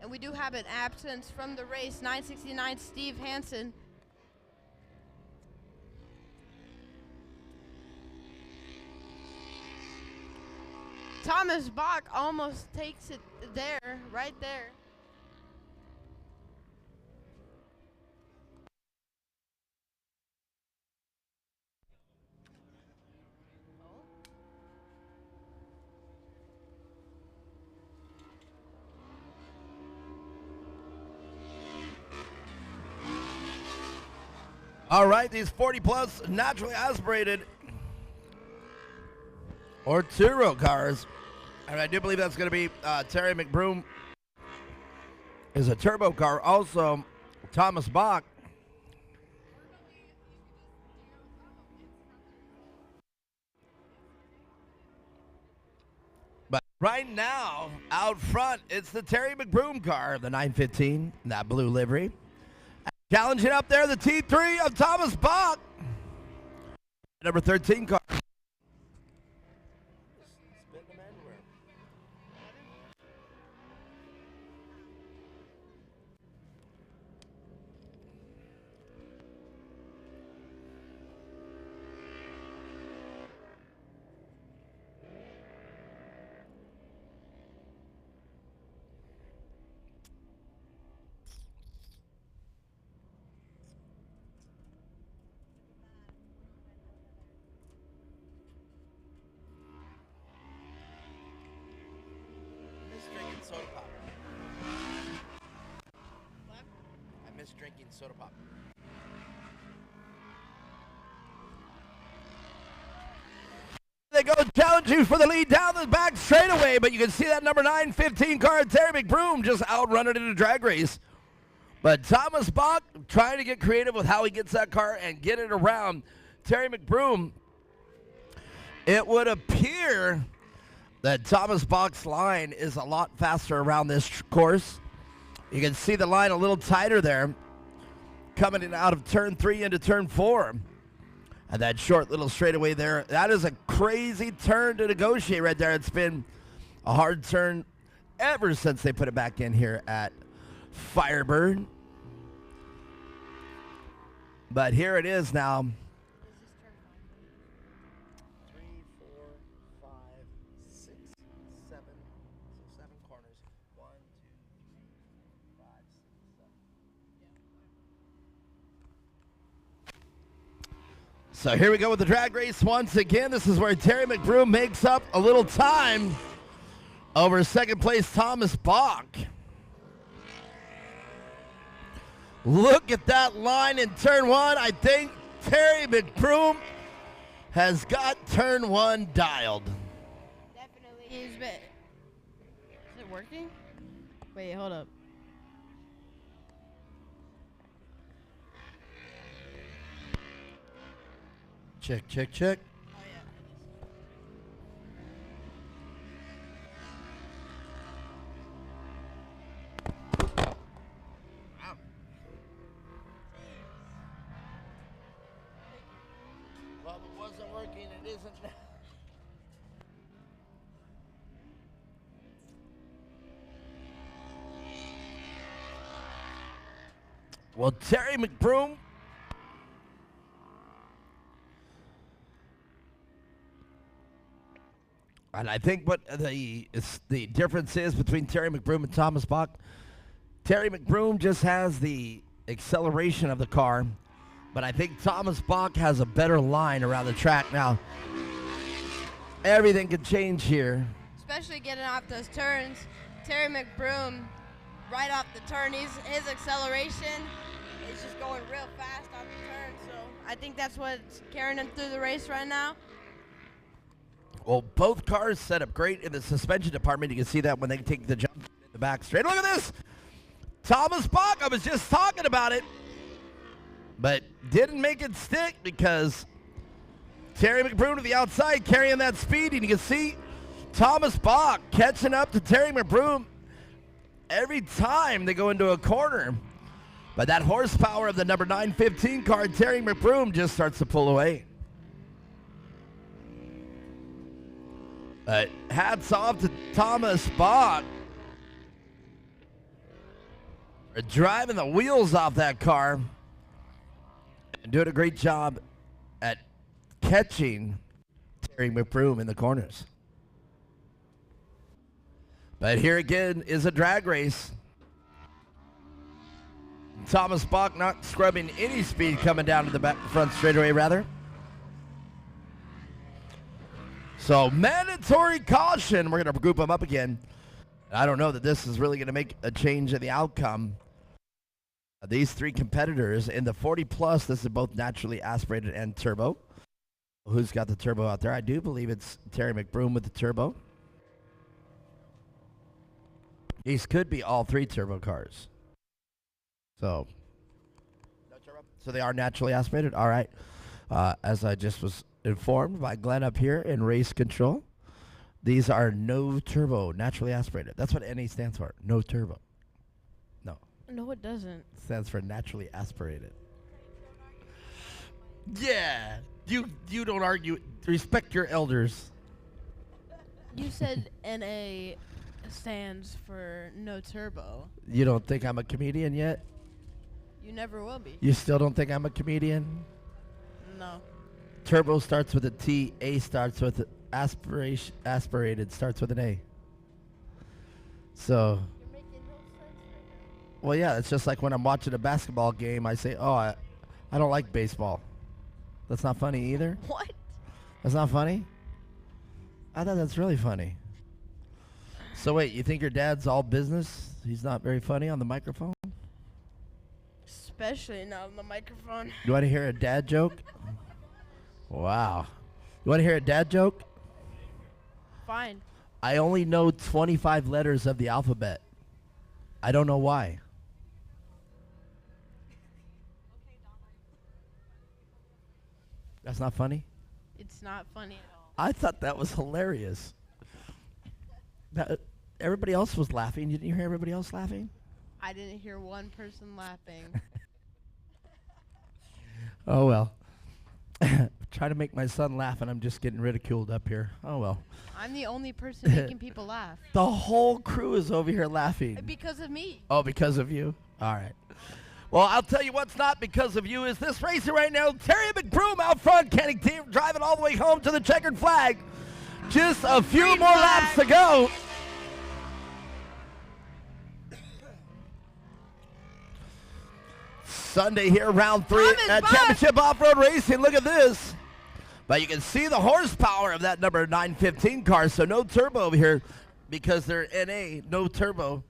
And we do have an absence from the race, 969 Steve Hansen. Thomas Bach almost takes it there, right there. All right, these 40-plus naturally aspirated or two-row cars, and I do believe that's going to be Terry McBroom is a turbo car. Also, Thomas Bach. But right now, out front, it's the Terry McBroom car, the 915, that blue livery. Challenging up there, the T3 of Thomas Bach. Number 13 car. Drinking soda pop. I miss drinking soda pop. They go challenge you for the lead down the back straightaway, but you can see that number 915 car, Terry McBroom, just outrunning in a drag race. But Thomas Bach trying to get creative with how he gets that car and get it around Terry McBroom. It would appear that Thomas Bach's line is a lot faster around this course. You can see the line a little tighter there, coming in out of turn 3 into turn 4. And that short little straightaway there, that is a crazy turn to negotiate right there. It's been a hard turn ever since they put it back in here at Firebird. But here it is now. 3, 4, 5, 6, 7. So 7 corners. 1, 2, 3, 5, 6, 7. So here we go with the drag race once again. This is where Terry McBroom makes up a little time over second place Thomas Bach. Look at that line in turn 1. I think Terry McBroom has got turn 1 dialed. Definitely. Is it working? Wait, hold up. Check, check, check. Oh, yeah. Wow. Well, if it wasn't working, it isn't now. Well, Terry McBroom and I think what the difference is between Terry McBroom and Thomas Bach, Terry McBroom just has the acceleration of the car, but I think Thomas Bach has a better line around the track. Now, everything could change here. Especially getting off those turns. Terry McBroom, right off the turn, his acceleration is just going real fast off the turn. So I think that's what's carrying him through the race right now. Well, both cars set up great in the suspension department. You can see that when they take the jump in the back straight. Look at this. Thomas Bach, I was just talking about it, but didn't make it stick because Terry McBroom to the outside carrying that speed. And you can see Thomas Bach catching up to Terry McBroom every time they go into a corner. But that horsepower of the number 915 car, Terry McBroom, just starts to pull away. Hats off to Thomas Bach for driving the wheels off that car and doing a great job at catching Terry McBroom in the corners. But here again is a drag race. Thomas Bach not scrubbing any speed coming down to the back front straightaway, rather. So mandatory caution. We're going to group them up again. I don't know that this is really going to make a change in the outcome. These three competitors in the 40 plus, this is both naturally aspirated and turbo. Who's got the turbo out there? I do believe it's Terry McBroom with the turbo. These could be all three turbo cars. So they are naturally aspirated. All right. As I just was informed by Glenn up here in race control, these are no turbo, naturally aspirated. That's what NA stands for. No turbo. No. No, it doesn't. It stands for naturally aspirated. Yeah. You don't argue. Respect your elders. You said NA stands for no turbo. You don't think I'm a comedian yet? You never will be. You still don't think I'm a comedian? No. Turbo starts with a T. A starts with aspiration. Aspirated starts with an A. So. Well, yeah, it's just like when I'm watching a basketball game, I say, oh, I don't like baseball. That's not funny either? What? That's not funny? I thought that's really funny. So wait, you think your dad's all business? He's not very funny on the microphone? Especially not on the microphone. You want to hear a dad joke? Wow. You want to hear a dad joke? Fine. I only know 25 letters of the alphabet. I don't know why. That's not funny? It's not funny at all. I thought that was hilarious. Everybody else was laughing. You didn't hear everybody else laughing? I didn't hear one person laughing. Oh, well. Try to make my son laugh, and I'm just getting ridiculed up here. Oh, well. I'm the only person making people laugh. The whole crew is over here laughing. Because of me. Oh, because of you? All right. Well, I'll tell you what's not because of you is this racer right now, Terry McBroom out front, Kenny Team driving all the way home to the checkered flag. Just a few more laps to go. Sunday here, round 3 at Championship Off-Road Racing. Look at this. But you can see the horsepower of that number 915 car. So no turbo over here because they're NA, no turbo.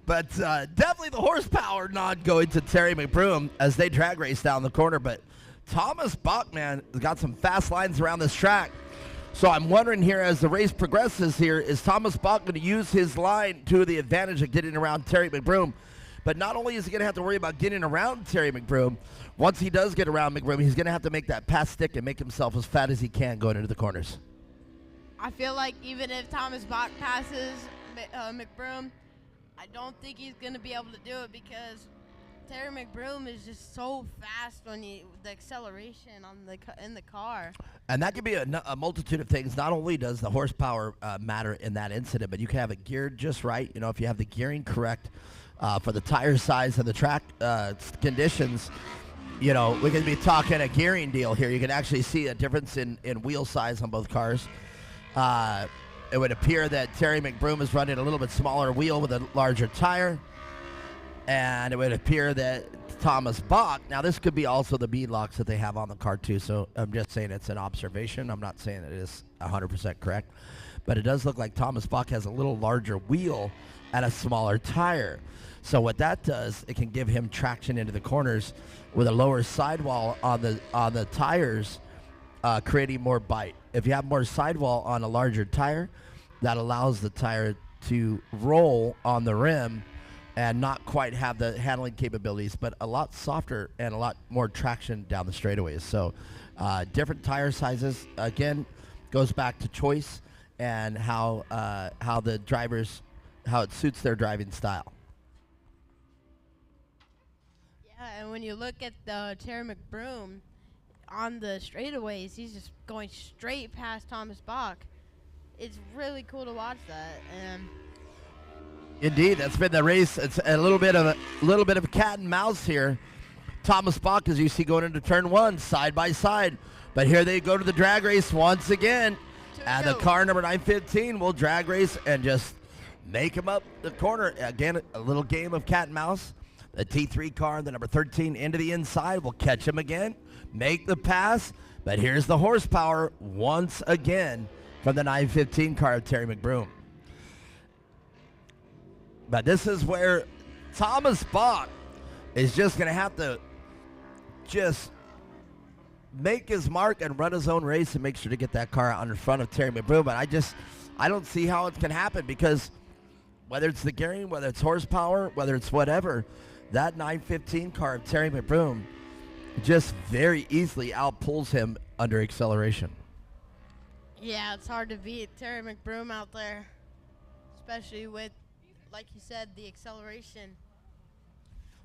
But definitely the horsepower not going to Terry McBroom as they drag race down the corner. But Thomas Bach, man, has got some fast lines around this track. So I'm wondering here as the race progresses here, is Thomas Bach going to use his line to the advantage of getting around Terry McBroom? But not only is he going to have to worry about getting around Terry McBroom, once he does get around McBroom, he's going to have to make that pass stick and make himself as fat as he can going into the corners. I feel like even if Thomas Bach passes McBroom, I don't think he's going to be able to do it because Terry McBroom is just so fast when the acceleration on in the car. And that could be a multitude of things. Not only does the horsepower matter in that incident, but you can have it geared just right. You know, if you have the gearing correct for the tire size and the track conditions, you know, we could be talking a gearing deal here. You can actually see a difference in wheel size on both cars. It would appear that Terry McBroom is running a little bit smaller wheel with a larger tire. And it would appear that Thomas Bach. Now, this could be also the beadlocks that they have on the car, too, so I'm just saying it's an observation. I'm not saying it is 100% correct, but it does look like Thomas Bach has a little larger wheel and a smaller tire. So what that does, it can give him traction into the corners with a lower sidewall on the tires, creating more bite. If you have more sidewall on a larger tire, that allows the tire to roll on the rim and not quite have the handling capabilities, but a lot softer and a lot more traction down the straightaways. So different tire sizes, again, goes back to choice and how the drivers, how it suits their driving style. Yeah, and when you look at Terry McBroom on the straightaways, he's just going straight past Thomas Bach. It's really cool to watch that. And Indeed, that's been the race. It's a little bit of cat and mouse here. Thomas Bach, as you see, going into turn one, side by side. But here they go to the drag race once again. And the car number 915 will drag race and just make him up the corner. Again, a little game of cat and mouse. The T3 car, the number 13, into the inside will catch him again, make the pass. But here's the horsepower once again from the 915 car of Terry McBroom. But this is where Thomas Bach is just going to have to just make his mark and run his own race and make sure to get that car out in front of Terry McBroom. But I don't see how it can happen, because whether it's the gearing, whether it's horsepower, whether it's whatever, that 915 car of Terry McBroom just very easily outpulls him under acceleration. yeah, it's hard to beat Terry McBroom out there, especially with, like you said, the acceleration.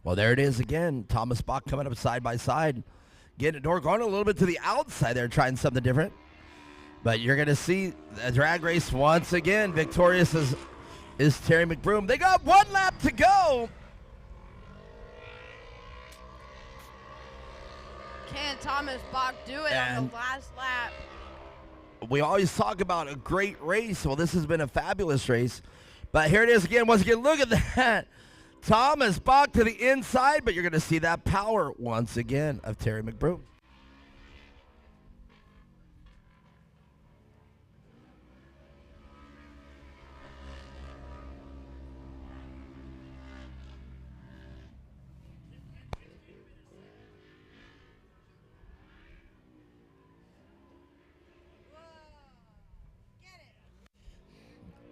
Well, there it is again. Thomas Bach coming up side by side. Getting a door going a little bit to the outside there, trying something different. But you're going to see a drag race once again. Victorious is Terry McBroom. They got one lap to go. Can Thomas Bach do it on the last lap? We always talk about a great race. Well, this has been a fabulous race. But here it is again. Once again, look at that. Thomas Bach to the inside, but you're going to see that power once again of Terry McBroom.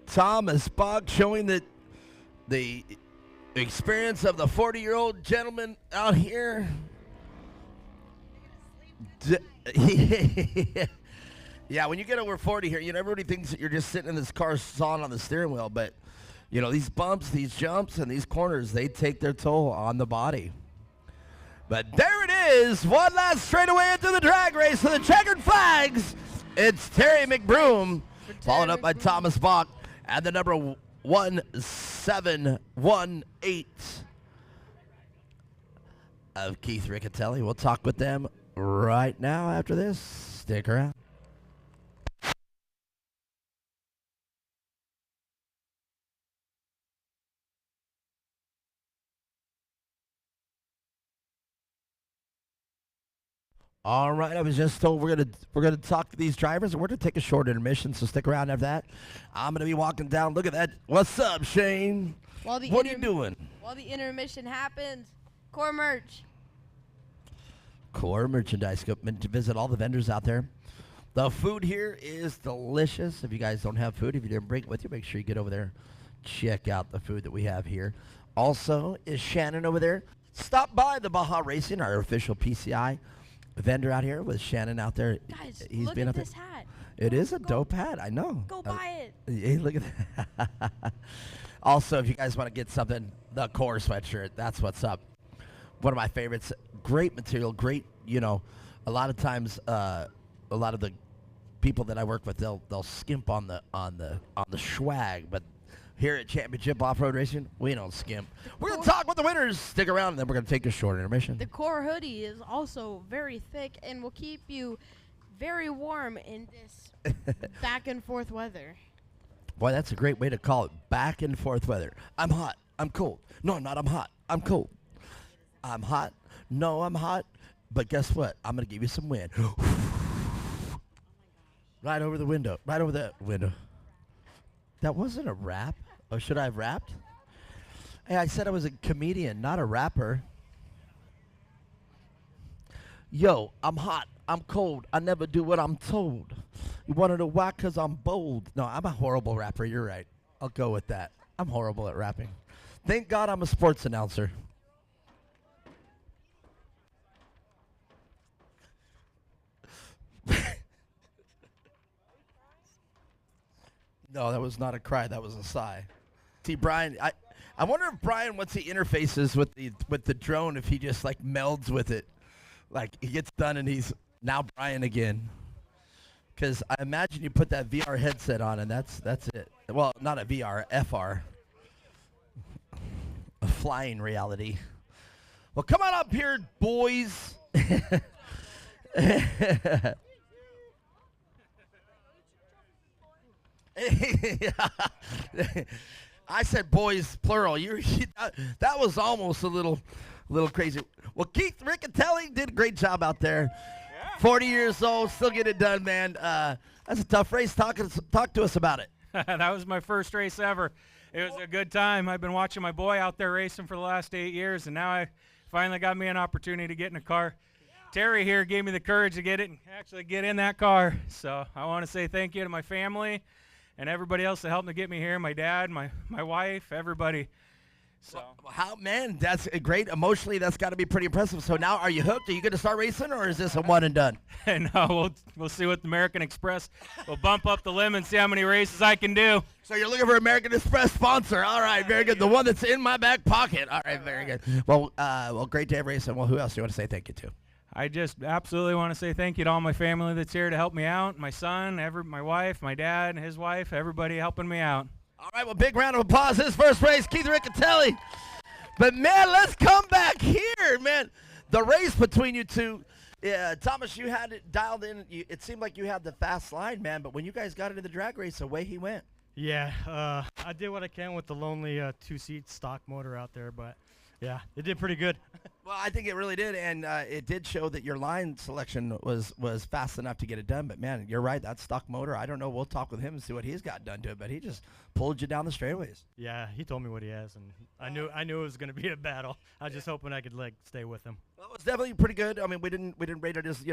Thomas Bach showing that the experience of the 40-year-old gentleman out here. Yeah, when you get over 40 here, everybody thinks that you're just sitting in this car sawing on the steering wheel, but these bumps, these jumps, and these corners, they take their toll on the body. But there it is, one last straightaway into the drag race for the checkered flags. It's Terry McBroom, followed up by Thomas Bach, and the number 1718 of Keith Riccatelli. We'll talk with them right now after this. Stick around. All right, I was just told we're gonna talk to these drivers, and we're gonna take a short intermission. So stick around after that. I'm gonna be walking down. Look at that. What's up, Shane? What are you doing? While the intermission happens, core merch. Core merchandise. Go to visit all the vendors out there. The food here is delicious. If you guys don't have food, if you didn't bring it with you, make sure you get over there. Check out the food that we have here. Also, is Shannon over there? Stop by the Baja Racing, our official PCI vendor out here with Shannon out there. Guys, he's look been at up this hat. It is a dope hat. I know. Go buy it. Hey, look at that. Also, if you guys want to get something, the Core sweatshirt, that's what's up. One of my favorites. Great material. Great, a lot of times, a lot of the people that I work with, they'll skimp on the swag, but here at Championship Off-Road Racing, we don't skimp. We're going to talk with the winners. Stick around, and then we're going to take a short intermission. The Core hoodie is also very thick and will keep you very warm in this back and forth weather. Boy, that's a great way to call it, back and forth weather. I'm hot. I'm cold. No, I'm not. I'm hot. I'm cold. I'm hot. No, I'm hot. But guess what? I'm going to give you some wind. Right over the window. Right over that window. That wasn't a rap. Or should I have rapped? Hey, I said I was a comedian, not a rapper. Yo, I'm hot. I'm cold. I never do what I'm told. You want to know why? Because I'm bold. No, I'm a horrible rapper. You're right. I'll go with that. I'm horrible at rapping. Thank God I'm a sports announcer. No, that was not a cry. That was a sigh. See, Brian, I wonder if Brian, once he interfaces with the drone, if he just like melds with it. Like he gets done and he's now Brian again. Because I imagine you put that VR headset on and that's it. Well, not a VR, FR. A flying reality. Well, come on up here, boys. I said boys plural. That was almost a little crazy. Well, Keith Riccatelli did a great job out there. Yeah. 40 years old, still get it done, man. That's a tough race. Talk to us about it. That was my first race ever. It was a good time. I've been watching my boy out there racing for the last 8 years, and now I finally got me an opportunity to get in a car. Terry here gave me the courage to get it and actually get in that car. So I want to say thank you to my family and everybody else that helped me get me here, my dad, my wife, everybody. So how, man, that's great. Emotionally, that's got to be pretty impressive. So now, are you hooked? Are you going to start racing, or is this a one and done? No, we'll see what the American Express will bump up the limit and see how many races I can do. So you're looking for American Express sponsor. All right, very good. The one that's in my back pocket. All right, very good. Well, great day of racing. Well, who else do you want to say thank you to? I just absolutely want to say thank you to all my family that's here to help me out. My son, my wife, my dad, his wife, everybody helping me out. All right, well, big round of applause. His first race, Keith Riccatelli. But, man, let's come back here, man. The race between you two. Yeah, Thomas, you had it dialed in. It seemed like you had the fast line, man. But when you guys got into the drag race, away he went. Yeah, I did what I can with the lonely two-seat stock motor out there. But, yeah, it did pretty good. Well, I think it really did, and it did show that your line selection was fast enough to get it done. But, man, you're right, that stock motor, I don't know. We'll talk with him and see what he's got done to it, but he just pulled you down the straightaways. Yeah, he told me what he has, and I knew it was going to be a battle. I was just hoping I could, stay with him. Well, it was definitely pretty good. I mean, we didn't rate it as,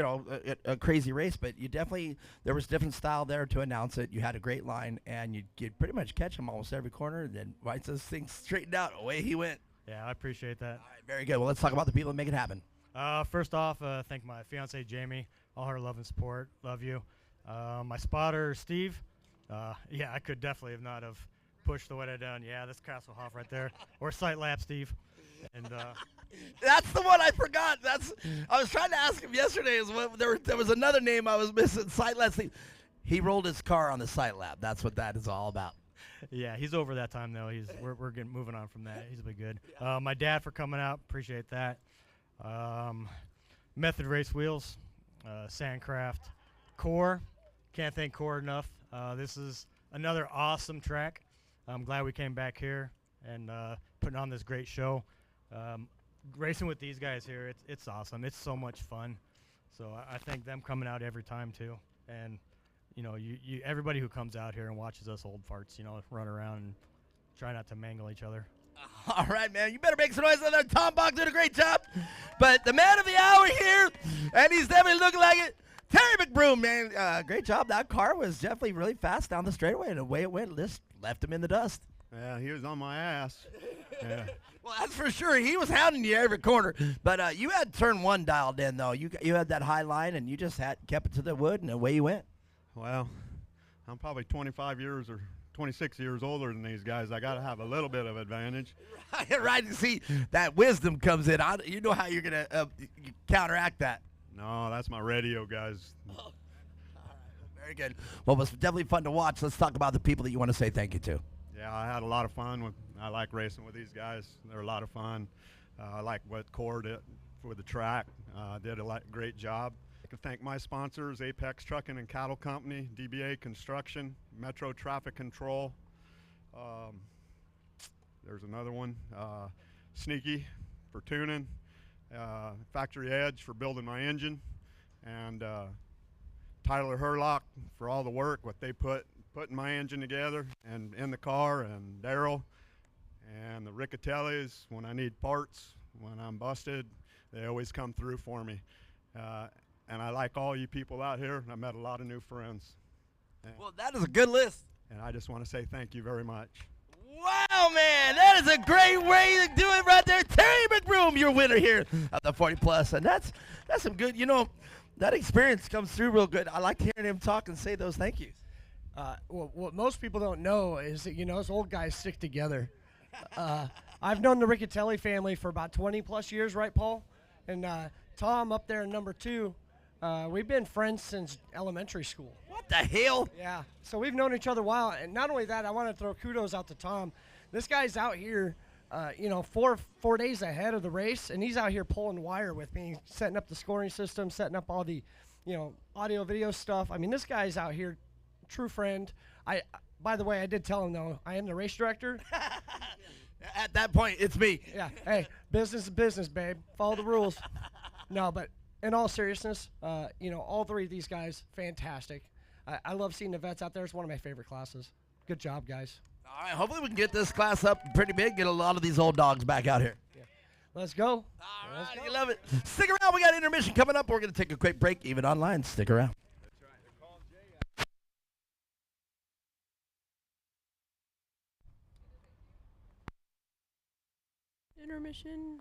a crazy race, but you definitely, there was different style there to announce it. You had a great line, and you could pretty much catch him almost every corner, and then once those things straightened out, away he went. Yeah, I appreciate that. All right, very good. Well, let's talk about the people that make it happen. First off, thank my fiance Jamie, all her love and support. Love you. My spotter Steve. Yeah, I could definitely have not have pushed the way I done. Yeah, that's Castlehoff right there, or Sight Lap Steve. And that's the one I forgot. I was trying to ask him yesterday. There was another name I was missing. Sight Lap Steve. He rolled his car on the Sight Lap. That's what that is all about. Yeah, he's over that time though. We're moving on from that. He's been good. My dad for coming out, appreciate that. Method Race Wheels, Sandcraft, Core, can't thank Core enough. This is another awesome track. I'm glad we came back here and putting on this great show. Racing with these guys here, it's awesome. It's so much fun. So I thank them coming out every time too. And everybody who comes out here and watches us old farts, run around and try not to mangle each other. All right, man. You better make some noise out there. Tom Bach did a great job. But the man of the hour here, and he's definitely looking like it, Terry McBroom, man. Great job. That car was definitely really fast down the straightaway, and the way it went, left him in the dust. Yeah, he was on my ass. Yeah. Well, that's for sure. He was hounding you every corner. But you had turn one dialed in, though. You had that high line, and you just kept it to the wood, and away you went. Well, I'm probably 25 years or 26 years older than these guys. I got to have a little bit of advantage. Right. See, that wisdom comes in. You know how you're going to counteract that. No, that's my radio, guys. Oh. All right. Very good. Well, it was definitely fun to watch. Let's talk about the people that you want to say thank you to. Yeah, I had a lot of fun. I like racing with these guys. They're a lot of fun. I like what Core did for the track. Did a great job. To thank my sponsors, Apex Trucking and Cattle Company, DBA Construction, Metro Traffic Control. There's another one, Sneaky for tuning, Factory Edge for building my engine, and Tyler Herlock for all the work what they putting my engine together and in the car, and Daryl and the Riccatellis when I need parts, when I'm busted, they always come through for me. And I like all you people out here. I met a lot of new friends. Well, that is a good list. And I just want to say thank you very much. Wow, man, that is a great way to do it right there. Terry McBroom, your winner here at the 40 Plus, and that's some good. You know, that experience comes through real good. I like hearing him talk and say those thank yous. Well, what most people don't know is that, you know, us old guys stick together. I've known the Riccatelli family for about 20 plus years, right, Paul? And Tom up there in number 2, we've been friends since elementary school. What the hell? Yeah. So we've known each other a while. And not only that, I want to throw kudos out to Tom. This guy's out here, you know, four days ahead of the race, and he's out here pulling wire with me, setting up the scoring system, setting up all the, you know, audio, video stuff. I mean, this guy's out here, true friend. By the way, I did tell him, though, I am the race director. At that point, it's me. Yeah. Hey, business is business, babe. Follow the rules. No, but in all seriousness, you know, all 3 of these guys, fantastic. I love seeing the vets out there. It's one of my favorite classes. Good job, guys. All right, hopefully we can get this class up pretty big, get a lot of these old dogs back out here. Yeah. Let's go. All right, you love it. Stick around. We got intermission coming up. We're going to take a quick break, even online. Stick around. Intermission.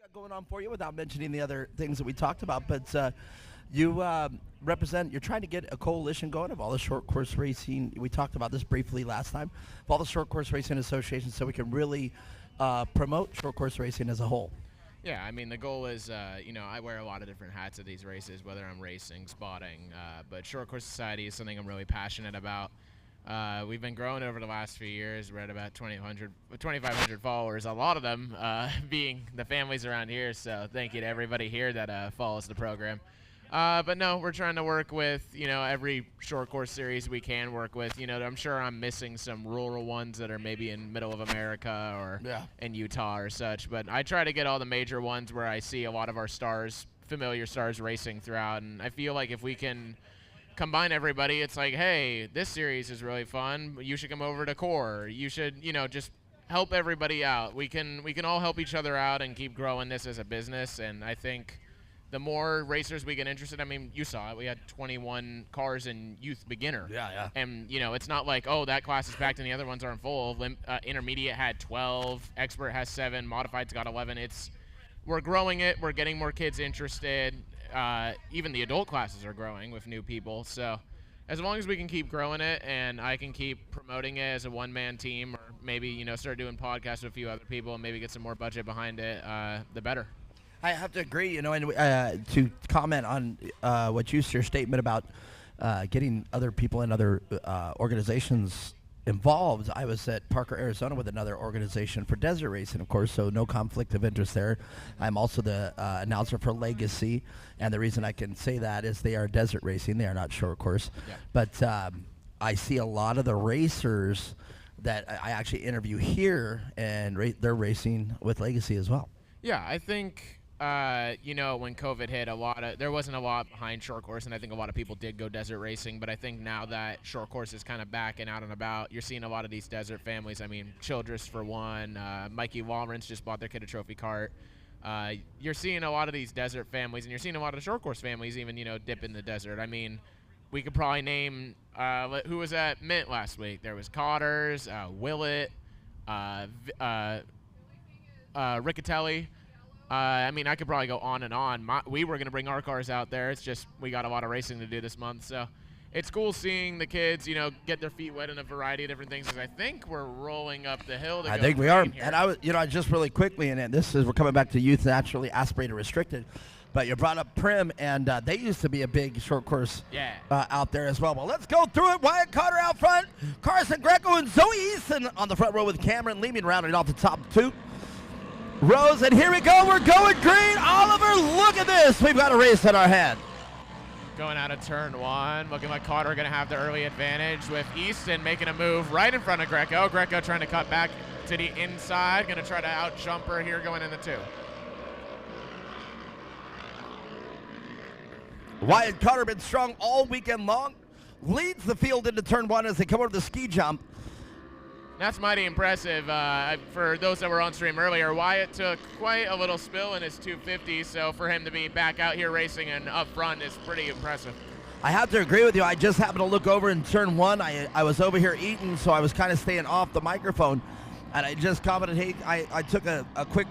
got going on for you without mentioning the other things that we talked about, but you represent, you're trying to get a coalition going of all the short course racing. We talked about this briefly last time, of all the short course racing associations, so we can really promote short course racing as a whole. Yeah, I mean, the goal is, I wear a lot of different hats at these races, whether I'm racing, spotting, but Short Course Society is something I'm really passionate about. We've been growing over the last few years. We're at about 2,500 followers, a lot of them being the families around here, so thank you to everybody here that follows the program. But no, we're trying to work with, every short course series we can work with. I'm sure I'm missing some rural ones that are maybe in middle of America or in Utah or such. But I try to get all the major ones where I see a lot of our stars, familiar stars racing throughout. And I feel like if we can combine everybody, it's like, hey, this series is really fun. You should come over to Core. You should, just help everybody out. We can all help each other out and keep growing this as a business. And I think the more racers we get interested, I mean, you saw it. We had 21 cars in youth beginner. Yeah. And, it's not like, oh, that class is packed and the other ones aren't full. Intermediate had 12. Expert has 7. Modified's got 11. We're growing it. We're getting more kids interested. Even the adult classes are growing with new people. So as long as we can keep growing it and I can keep promoting it as a one-man team or maybe, start doing podcasts with a few other people and maybe get some more budget behind it, the better. I have to agree, and to comment on your statement about getting other people and other organizations involved. I was at Parker, Arizona with another organization for desert racing, of course, so no conflict of interest there. I'm also the announcer for Legacy, and the reason I can say that is they are desert racing. They are not short course. Yeah. But I see a lot of the racers that I actually interview here, and they're racing with Legacy as well. Yeah, I think when COVID hit, there wasn't a lot behind short course, and I think a lot of people did go desert racing. But I think now that short course is kind of back and out and about, you're seeing a lot of these desert families. I mean, Childress for one, Mikey Lawrence just bought their kid a trophy cart. You're seeing a lot of these desert families, and you're seeing a lot of short course families even, dip in the desert. I mean, we could probably name who was at Mint last week. There was Cotters, Willett, Riccatelli. I mean, I could probably go on and on. We were going to bring our cars out there. It's just we got a lot of racing to do this month. So it's cool seeing the kids, get their feet wet in a variety of different things. Because I think we're rolling up the hill. I think we are. Here. And I just really quickly, and we're coming back to youth naturally aspirated restricted. But you brought up Prim, and they used to be a big short course out there as well. Well, let's go through it. Wyatt Cotter out front. Carson Greco and Zoe Easton on the front row with Cameron Leeming rounding off the top two. Rose, and here we go. We're going green. Oliver, look at this. We've got a race in our hand. Going out of turn one. Looking like Cotter going to have the early advantage with Easton making a move right in front of Greco. Greco trying to cut back to the inside. Going to try to out-jump her here going in the two. Wyatt Cotter been strong all weekend long. Leads the field into turn one as they come over the ski jump. That's mighty impressive. For those that were on stream earlier, Wyatt took quite a little spill in his 250, so for him to be back out here racing and up front is pretty impressive. I have to agree with you. I just happened to look over in turn one. I was over here eating, so I was kind of staying off the microphone, and I just commented, hey, I took a quick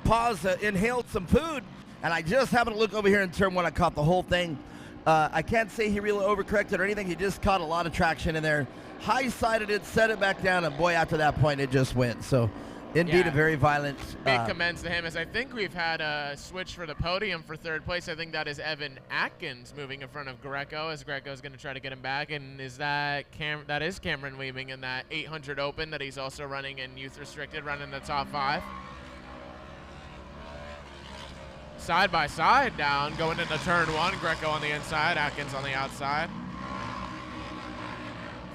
pause, inhaled some food, and I just happened to look over here in turn one. I caught the whole thing. I can't say he really overcorrected or anything. He just caught a lot of traction in there. High-sided it, set it back down, and boy, after that point, it just went. So, indeed, a very violent. Big commends to him, as I think we've had a switch for the podium for third place. I think that is Evan Atkins moving in front of Greco, as Greco's going to try to get him back. And is that is Cameron Leeming in that 800 Open that he's also running in Youth Restricted, running the top 5. Side by side down, going into turn one. Greco on the inside, Atkins on the outside.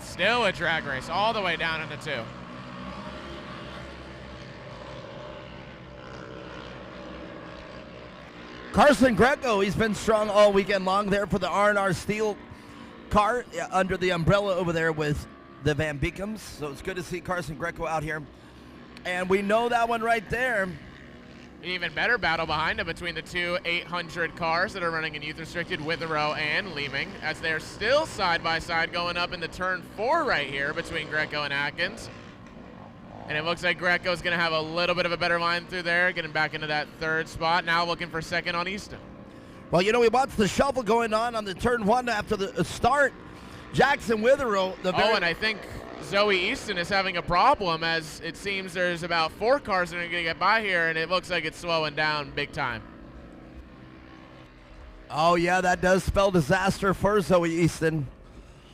Still a drag race all the way down into two. Carson Greco, he's been strong all weekend long there for the R&R Steel car under the umbrella over there with the Van Beekums. So it's good to see Carson Greco out here. And we know that one right there. Even better battle behind him between the two 800 cars that are running in Youth Restricted, Witherow and Leeming, as they're still side by side going up into turn 4 right here between Greco and Atkins. And it looks like Greco's going to have a little bit of a better line through there, getting back into that third spot. Now looking for second on Easton. Well, we watched the shuffle going on the turn one after the start. Jackson Witherow. And I think Zoe Easton is having a problem, as it seems there's about 4 cars that are going to get by here, and it looks like it's slowing down big time. Oh, yeah, that does spell disaster for Zoe Easton.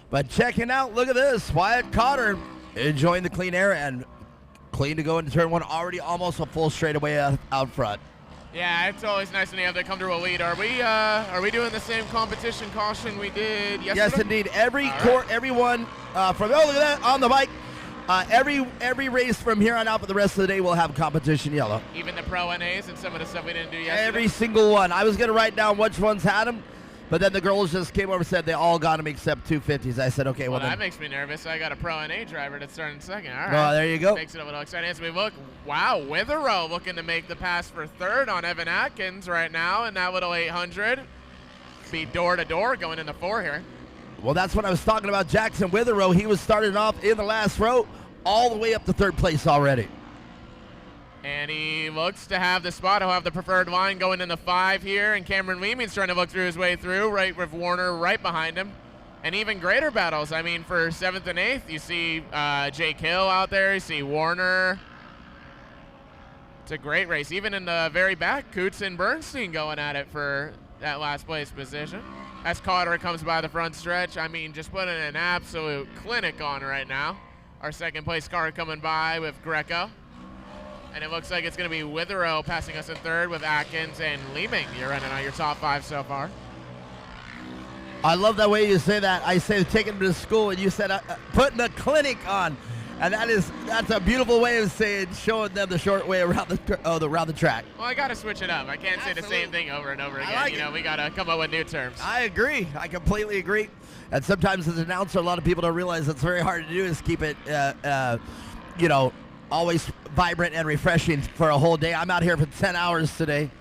But checking out, look at this. Wyatt Cotter enjoying the clean air and clean to go into turn one, already almost a full straightaway out front. Yeah, it's always nice when you have the comfortable lead. Are we doing the same competition caution we did yesterday? Yes, indeed. Everyone from look at that on the bike. Every race from here on out for the rest of the day will have competition yellow. Even the Pro NAs and some of the stuff we didn't do yesterday? Every single one. I was going to write down which ones had them, but then the girls just came over and said they all got them except 250s. I said, okay, well then. That makes me nervous. I got a Pro NA driver that's starting second. All right. Well, there you go. Makes it a little exciting as we look. Wow, Witherow looking to make the pass for third on Evan Atkins right now in that little 800. Be door to door going into 4 here. Well, that's what I was talking about. Jackson Witherow, he was starting off in the last row all the way up to third place already. And he looks to have the spot. He'll have the preferred line going into 5 here. And Cameron Leaming's trying to look through his way through, right with Warner right behind him. And even greater battles. I mean, for 7th and 8th, you see Jake Hill out there. You see Warner. It's a great race. Even in the very back, Coots and Bernstein going at it for that last place position. As Cotter comes by the front stretch, I mean, just putting an absolute clinic on right now. Our second place car coming by with Greco. And it looks like it's going to be Witherow passing us in third with Atkins and Leeming. You're running on your top 5 so far. I love that way you say that. I say taking them to school, and you said putting a clinic on. And that's a beautiful way of saying showing them the short way around the track. Well, I got to switch it up. I can't say the same thing over and over again. We got to come up with new terms. I agree. I completely agree. And sometimes as an announcer, a lot of people don't realize it's very hard to do is keep it, always vibrant and refreshing for a whole day. I'm out here for 10 hours today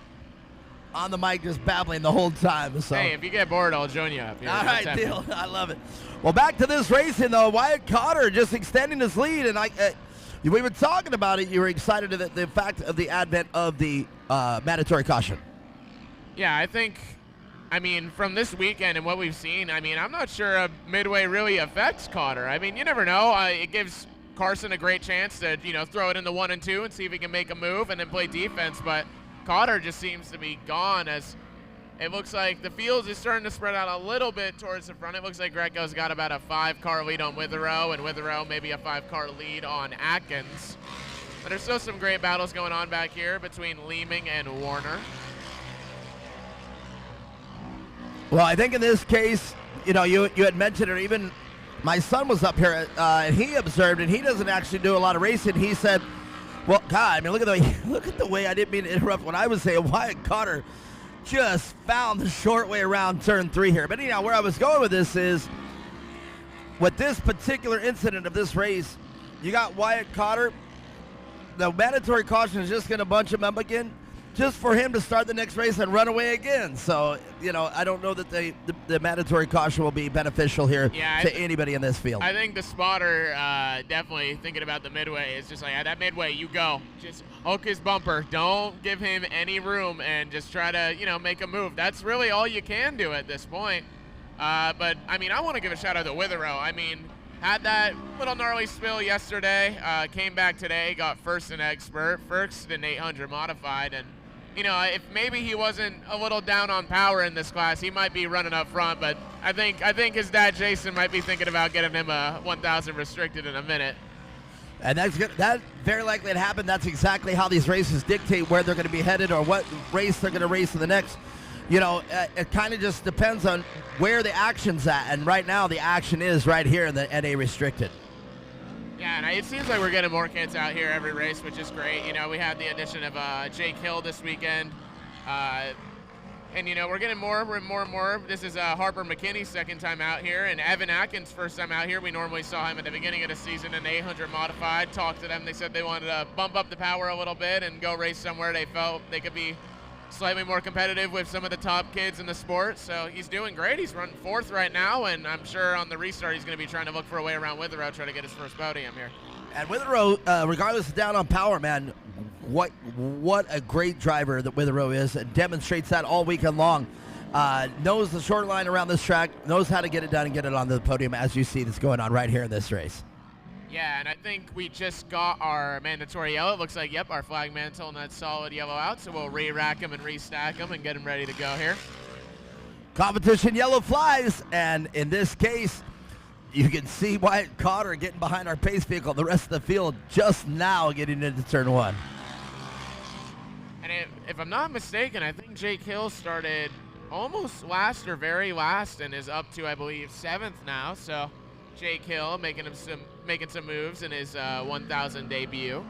on the mic just babbling the whole time. So. Hey, if you get bored, I'll join you up here. All right, deal. I love it. Well, back to this racing, though. Wyatt Cotter just extending his lead. And we were talking about it. You were excited at the fact of the advent of the mandatory caution. Yeah, I think, from this weekend and what we've seen, I'm not sure a midway really affects Cotter. You never know. It gives Carson a great chance to, throw it in the 1 and 2 and see if he can make a move and then play defense. But Cotter just seems to be gone, as it looks like the field is starting to spread out a little bit towards the front. It looks like Greco's got about a 5-car lead on Witherow, and Witherow maybe a 5-car lead on Atkins. But there's still some great battles going on back here between Leeming and Warner. Well, I think in this case, you had mentioned it. Even my son was up here, and he observed, and he doesn't actually do a lot of racing. He said, well, God, look at the way, I didn't mean to interrupt when I was saying Wyatt Cotter just found the short way around turn 3 here. But anyhow, where I was going with this is, with this particular incident of this race, you got Wyatt Cotter. The mandatory caution is just going to bunch him up again, just for him to start the next race and run away again. So, I don't know that the mandatory caution will be beneficial here to anybody in this field. I think the spotter definitely thinking about the midway is just like, at that midway, you go. Just hook his bumper. Don't give him any room and just try to, make a move. That's really all you can do at this point. But, I want to give a shout out to Witherow. Had that little gnarly spill yesterday, came back today, got first in expert, first in 800 modified, and if maybe he wasn't a little down on power in this class, he might be running up front. But I think his dad Jason might be thinking about getting him a 1,000 restricted in a minute. And that very likely had happened. That's exactly how these races dictate where they're going to be headed or what race they're going to race in the next. It kind of just depends on where the action's at. And right now, the action is right here in the NA restricted. Yeah, and it seems like we're getting more kids out here every race, which is great. We had the addition of Jake Hill this weekend. And, we're getting more and more. This is Harper McKinney's second time out here, and Evan Atkins' first time out here. We normally saw him at the beginning of the season in 800 modified. Talked to them. They said they wanted to bump up the power a little bit and go race somewhere they felt they could be slightly more competitive with some of the top kids in the sport. So he's doing great. He's running 4th right now, and I'm sure on the restart he's going to be trying to look for a way around Witherow, try to get his first podium here. And Witherow, regardless of down on power, man, what a great driver that Witherow is, and demonstrates that all weekend long. Knows the short line around this track, knows how to get it done and get it on the podium, as you see this going on right here in this race. Yeah, and I think we just got our mandatory yellow. It looks like, yep, our flag mantle and that solid yellow out, so we'll re-rack them and restack them and get them ready to go here. Competition yellow flies, and in this case, you can see Wyatt Cotter getting behind our pace vehicle. The rest of the field just now getting into turn 1. And if I'm not mistaken, I think Jake Hill started almost last or very last and is up to, I believe, 7th now. So Jake Hill making some moves in his 1,000 debut.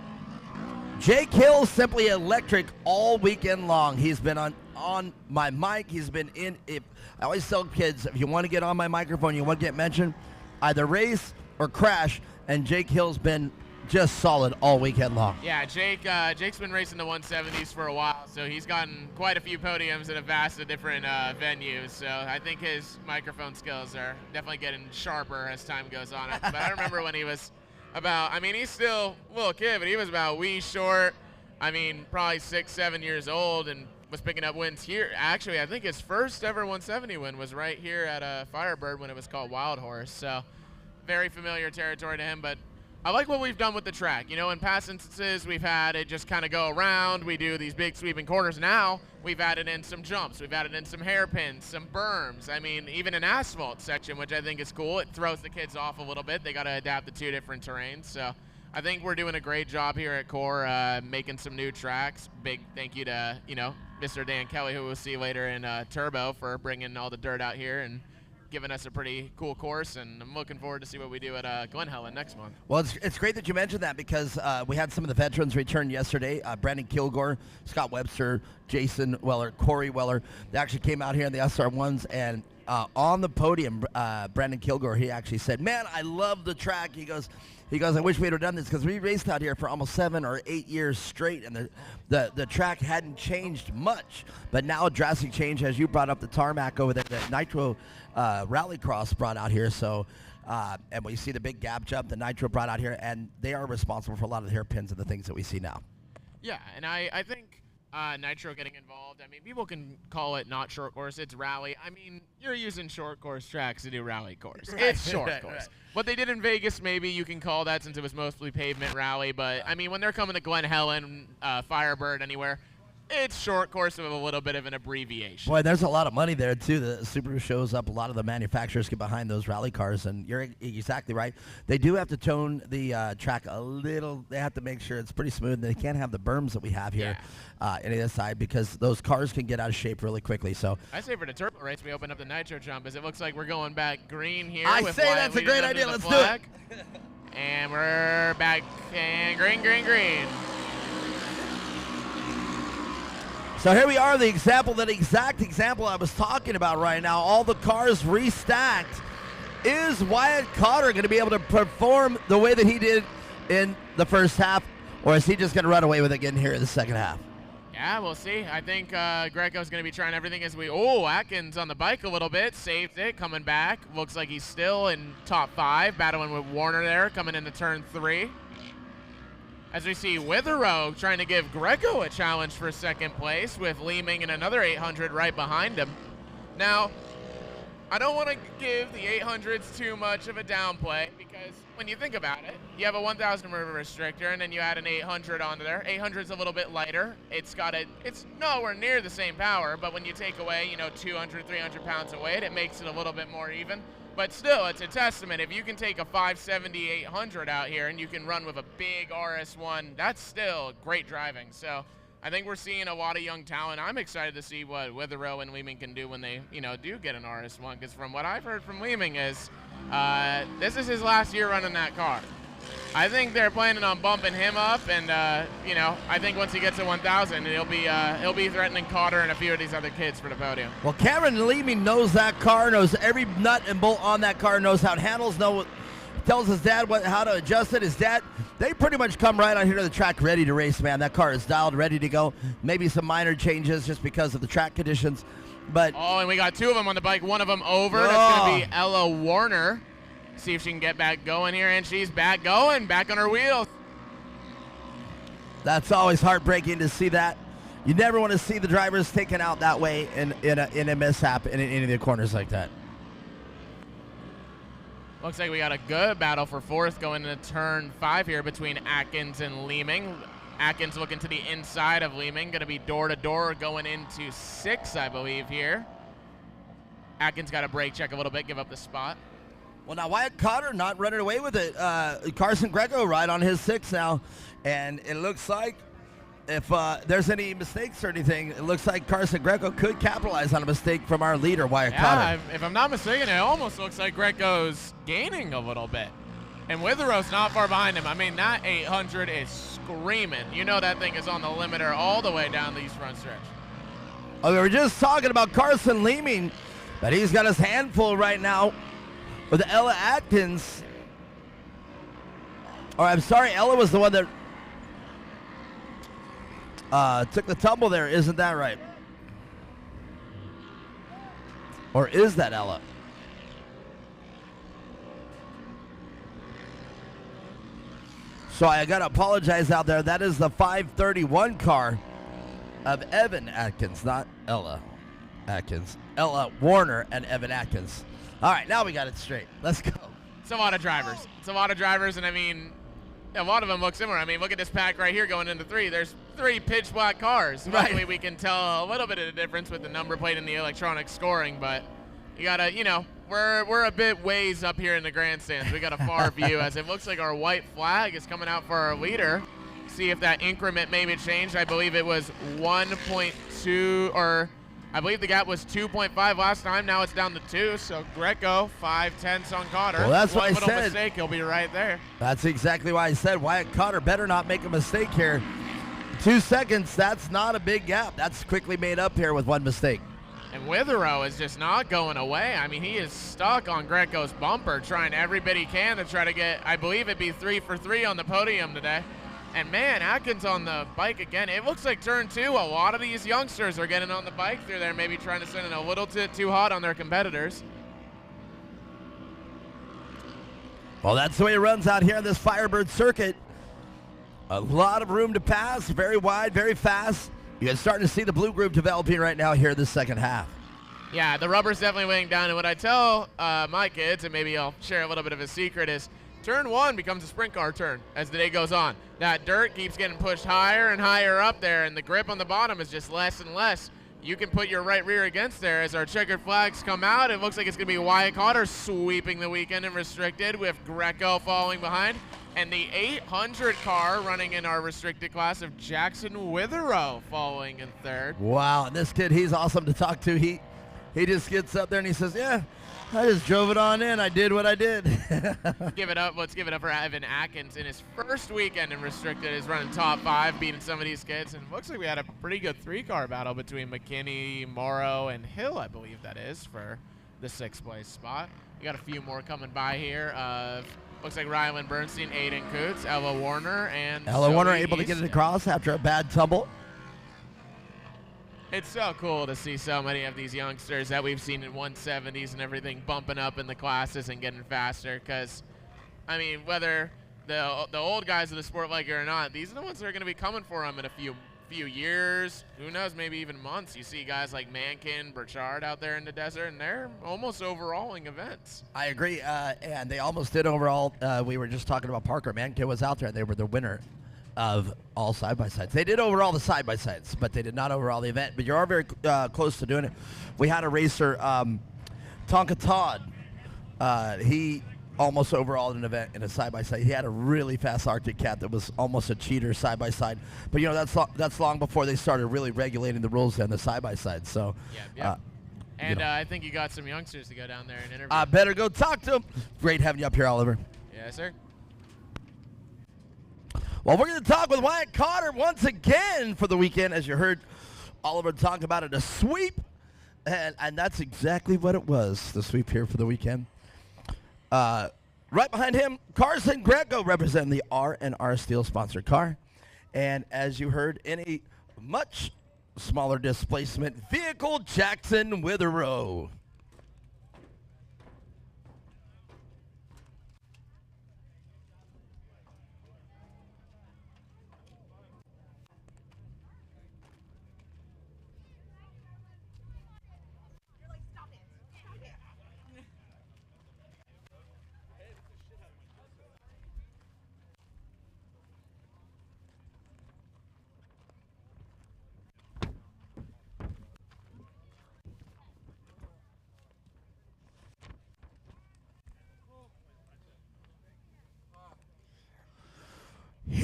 Jake Hill simply electric all weekend long. He's been on my mic. He's been in. I always tell kids, if you want to get on my microphone, you want to get mentioned, either race or crash, and Jake Hill's been just solid all weekend long. Yeah, Jake's been racing the 170s for a while, so he's gotten quite a few podiums at a vast of different venues. So I think his microphone skills are definitely getting sharper as time goes on. But I remember when he was he's still a little kid, but he was about wee short. Probably 6-7 years old, and was picking up wins here. Actually, I think his first ever 170 win was right here at Firebird when it was called Wild Horse. So very familiar territory to him, but I like what we've done with the track. In past instances, we've had it just kind of go around. We do these big sweeping corners. Now we've added in some jumps. We've added in some hairpins, some berms. Even an asphalt section, which I think is cool. It throws the kids off a little bit. They got to adapt to 2 different terrains. So I think we're doing a great job here at Core, making some new tracks. Big thank you to, Mr. Dan Kelly, who we'll see later in Turbo, for bringing all the dirt out here and giving us a pretty cool course, and I'm looking forward to see what we do at Glen Helen next month. Well, it's great that you mentioned that, because we had some of the veterans return yesterday. Brandon Kilgore, Scott Webster, Jason Weller, Corey Weller. They actually came out here in the SR1s, and on the podium, Brandon Kilgore, he actually said, "Man, I love the track." He goes, I wish we'd have done this, because we raced out here for almost 7 or 8 years straight, and the track hadn't changed much. But now a drastic change, as you brought up the tarmac over there that Nitro Rallycross brought out here. So, and we see the big gap jump that Nitro brought out here, and they are responsible for a lot of the hairpins and the things that we see now. Yeah, and I think Nitro getting involved, people can call it not short course, it's rally. You're using short course tracks to do rally course. Right. It's short course. Right. What they did in Vegas, maybe you can call that, since it was mostly pavement rally, but when they're coming to Glen Helen, Firebird, anywhere, it's short course with a little bit of an abbreviation. Boy, there's a lot of money there, too. The Subaru shows up. A lot of the manufacturers get behind those rally cars, and you're exactly right. They do have to tone the track a little. They have to make sure it's pretty smooth. They can't have the berms that we have here any other side, because those cars can get out of shape really quickly. So I say for the turbo race, we open up the Nitro jump, as it looks like we're going back green here. I with say Wyatt that's a leading great under idea. the Let's flag. do it. And we're back, and green, green, green. So here we are, the exact example I was talking about right now. All the cars restacked. Is Wyatt Cotter going to be able to perform the way that he did in the first half, or is he just going to run away with it again here in the second half? Yeah, we'll see. I think Greco's going to be trying everything as we... Atkins on the bike a little bit. Saved it, coming back. Looks like he's still in top 5, battling with Warner there, coming into turn 3. As we see Witherow trying to give Greco a challenge for second place, with Leeming and another 800 right behind him. Now, I don't want to give the 800s too much of a downplay, because when you think about it, you have a 1,000 river restrictor, and then you add an 800 onto there. 800's a little bit lighter. It's nowhere near the same power, but when you take away, 200, 300 pounds of weight, it makes it a little bit more even. But still, it's a testament. If you can take a 570 800 out here and you can run with a big RS1, that's still great driving. So I think we're seeing a lot of young talent. I'm excited to see what Witherow and Leeming can do when they, do get an RS1. Because from what I've heard from Leeming is, this is his last year running that car. I think they're planning on bumping him up, and I think once he gets to 1,000, he'll be threatening Cotter and a few of these other kids for the podium. Well, Cameron Leeming knows that car, knows every nut and bolt on that car, knows how it handles, tells his dad how to adjust it. His dad, they pretty much come right out here to the track ready to race, man. That car is dialed, ready to go. Maybe some minor changes just because of the track conditions, but... and we got 2 of them on the bike, one of them over. That's going to be Ella Warner. see if she can get back going here, and she's back going, back on her wheels. That's always heartbreaking to see that. You never want to see the drivers taken out that way in a mishap in any of the corners like that. Looks like we got a good battle for fourth going into turn 5 here between Atkins and Leeming. Atkins looking to the inside of Leeming, going to be door-to-door going into 6, I believe, here. Atkins got a brake check a little bit, give up the spot. Well, now Wyatt Cotter not running away with it. Carson Greco right on his 6 now, and it looks like if there's any mistakes or anything, it looks like Carson Greco could capitalize on a mistake from our leader, Wyatt Cotter. If I'm not mistaken, it almost looks like Greco's gaining a little bit. And Witherow's not far behind him. I mean, that 800 is screaming. You know that thing is on the limiter all the way down the east front stretch. Oh, we were just talking about Carson Leeming, but he's got his handful right now with Ella Atkins. Or I'm sorry, Ella was the one that took the tumble there. Isn't that right? Or is that Ella? So I got to apologize out there. That is the 531 car of Evan Atkins, not Ella Atkins. Ella Warner and Evan Atkins. All right, now we got it straight. Let's go. It's a lot of drivers. It's a lot of drivers, and I mean, a lot of them look similar. I mean, look at this pack right here going into 3. There's 3 pitch black cars. Right. Luckily, we can tell a little bit of the difference with the number plate and the electronic scoring, but you gotta, you know, we're a bit ways up here in the grandstands. We got a far view as it looks like our white flag is coming out for our leader. See if that increment maybe changed. I believe it was 1.2, or I believe the gap was 2.5 last time. Now it's down to 2. So Greco 5/10 on Cotter. Well, that's what I little said. Mistake, he'll be right there. That's exactly why I said Wyatt Cotter better not make a mistake here. 2 seconds, that's not a big gap. That's quickly made up here with 1 mistake. And Witherow is just not going away. I mean, he is stuck on Greco's bumper, trying every bit he can to try to get, I believe it'd be 3 for 3 on the podium today. And man, Atkins on the bike again. It looks like turn 2, a lot of these youngsters are getting on the bike through there, maybe trying to send it a little too hot on their competitors. Well, that's the way it runs out here on this Firebird circuit. A lot of room to pass, very wide, very fast. You're starting to see the blue group developing right now here in the second half. Yeah, the rubber's definitely weighing down. And what I tell my kids, and maybe I'll share a little bit of a secret, is turn 1 becomes a sprint car turn as the day goes on. That dirt keeps getting pushed higher and higher up there, and the grip on the bottom is just less and less. You can put your right rear against there as our checkered flags come out. It looks like it's going to be Wyatt Cotter sweeping the weekend in restricted with Greco falling behind. And the 800 car running in our restricted class of Jackson Witherow following in 3rd. Wow, and this kid, he's awesome to talk to. He just gets up there and he says, yeah, I just drove it on in. I did what I did. Give it up. Let's give it up for Evan Atkins in his first weekend in restricted. Is running top 5, beating some of these kids. And looks like we had a pretty good 3-car battle between McKinney, Morrow, and Hill, I believe that is, for the 6th place spot. We got a few more coming by here. Looks like Rylan Bernstein, Aiden Coots, Ella Warner, and Ella Warner Zoe able to get it Easton. across after a bad tumble. It's so cool to see so many of these youngsters that we've seen in 170s and everything bumping up in the classes and getting faster. Because, I mean, whether the old guys of the sport like it or not, these are the ones that are going to be coming for them in a few years. Who knows, maybe even months. You see guys like Mankin, Burchard out there in the desert, and they're almost overalling events. I agree, and they almost did overall. We were just talking about Parker. Mankin was out there, and they were the winner of all side-by-sides. They did overall the side-by-sides, but they did not overall the event. But you are very close to doing it. We had a racer, Tonka Todd. He almost overalled an event in a side-by-side. He had a really fast Arctic Cat that was almost a cheater side-by-side. But, you know, that's long before they started really regulating the rules on the side-by-side. So, Yeah. And you know. I think you got some youngsters to go down there and interview. Better go talk to them. Great having you up here, Oliver. Yes, sir. Well, we're going to talk with Wyatt Cotter once again for the weekend. As you heard Oliver talk about it, a sweep. And that's exactly what it was, the sweep here for the weekend. Right behind him, Carson Greco representing the R&R Steel sponsored car. And as you heard, in a much smaller displacement vehicle, Jackson Witherow.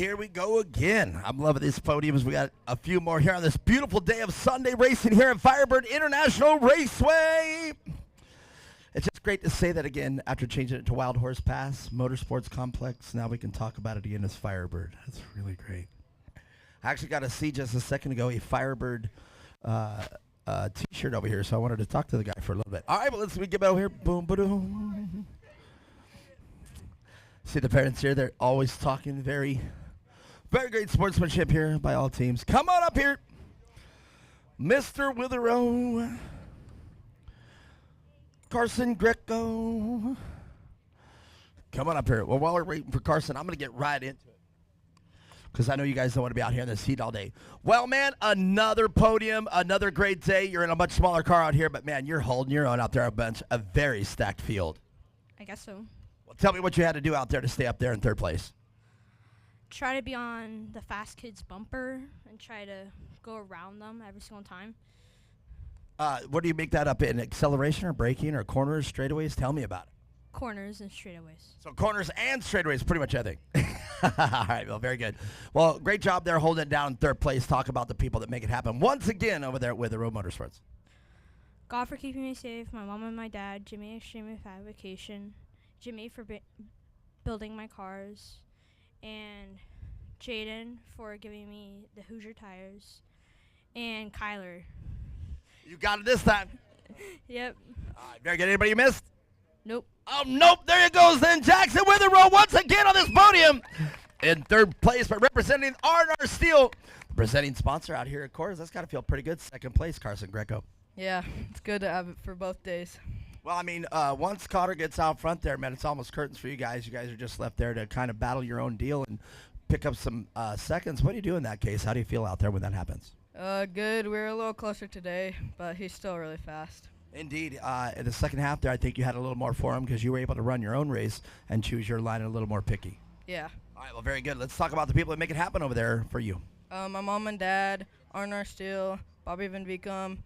here we go again. I'm loving these podiums. We got a few more here on this beautiful day of Sunday racing here at Firebird International Raceway. It's just great to say that again after changing it to Wild Horse Pass, Motorsports Complex. Now we can talk about it again as Firebird. That's really great. I actually got to see just a second ago a Firebird T-shirt over here, so I wanted to talk to the guy for a little bit. All right, well, let's get over here. Boom, ba-doom. See the parents here? They're always talking very great sportsmanship here by all teams. Come on up here, Mr. Witherow. Carson Greco. Come on up here. Well, while we're waiting for Carson, I'm going to get right into it because I know you guys don't want to be out here in this heat all day. Well, man, another podium, another great day. You're in a much smaller car out here, but, man, you're holding your own out there on a bench, a very stacked field. I guess so. Well, tell me what you had to do out there to stay up there in third place. Try to be on the fast kids bumper and try to go around them every single time. What do you make that up in? Acceleration or braking or corners, straightaways? Tell me about it. Corners and straightaways. So corners and straightaways, pretty much everything. All right, well, very good. Well, great job there holding it down in third place. Talk about the people that make it happen once again over there with the Road Motorsports. God for keeping me safe, my mom and my dad, Jimmy Extreme Fabrication, Jimmy for building my cars, and Jaden for giving me the Hoosier tires, and Kyler. You got it this time. Yep. All right, very good. Anybody you missed? Nope. Oh, nope. There it goes then. Jackson Witherow once again on this podium in third place, but representing R&R Steel, the presenting sponsor out here at Coors. That's got to feel pretty good. Second place, Carson Greco. Yeah, it's good to have it for both days. Well, I mean, once Cotter gets out front there, man, it's almost curtains for you guys. You guys are just left there to kind of battle your own deal and pick up some seconds. What do you do in that case? How do you feel out there when that happens? Good. We were a little closer today, but he's still really fast. Indeed. In the second half there, I think you had a little more for him because you were able to run your own race and choose your line a little more picky. Yeah. All right, well, very good. Let's talk about the people that make it happen over there for you. My mom and dad, R&R Steel, Bobby Van Beekum,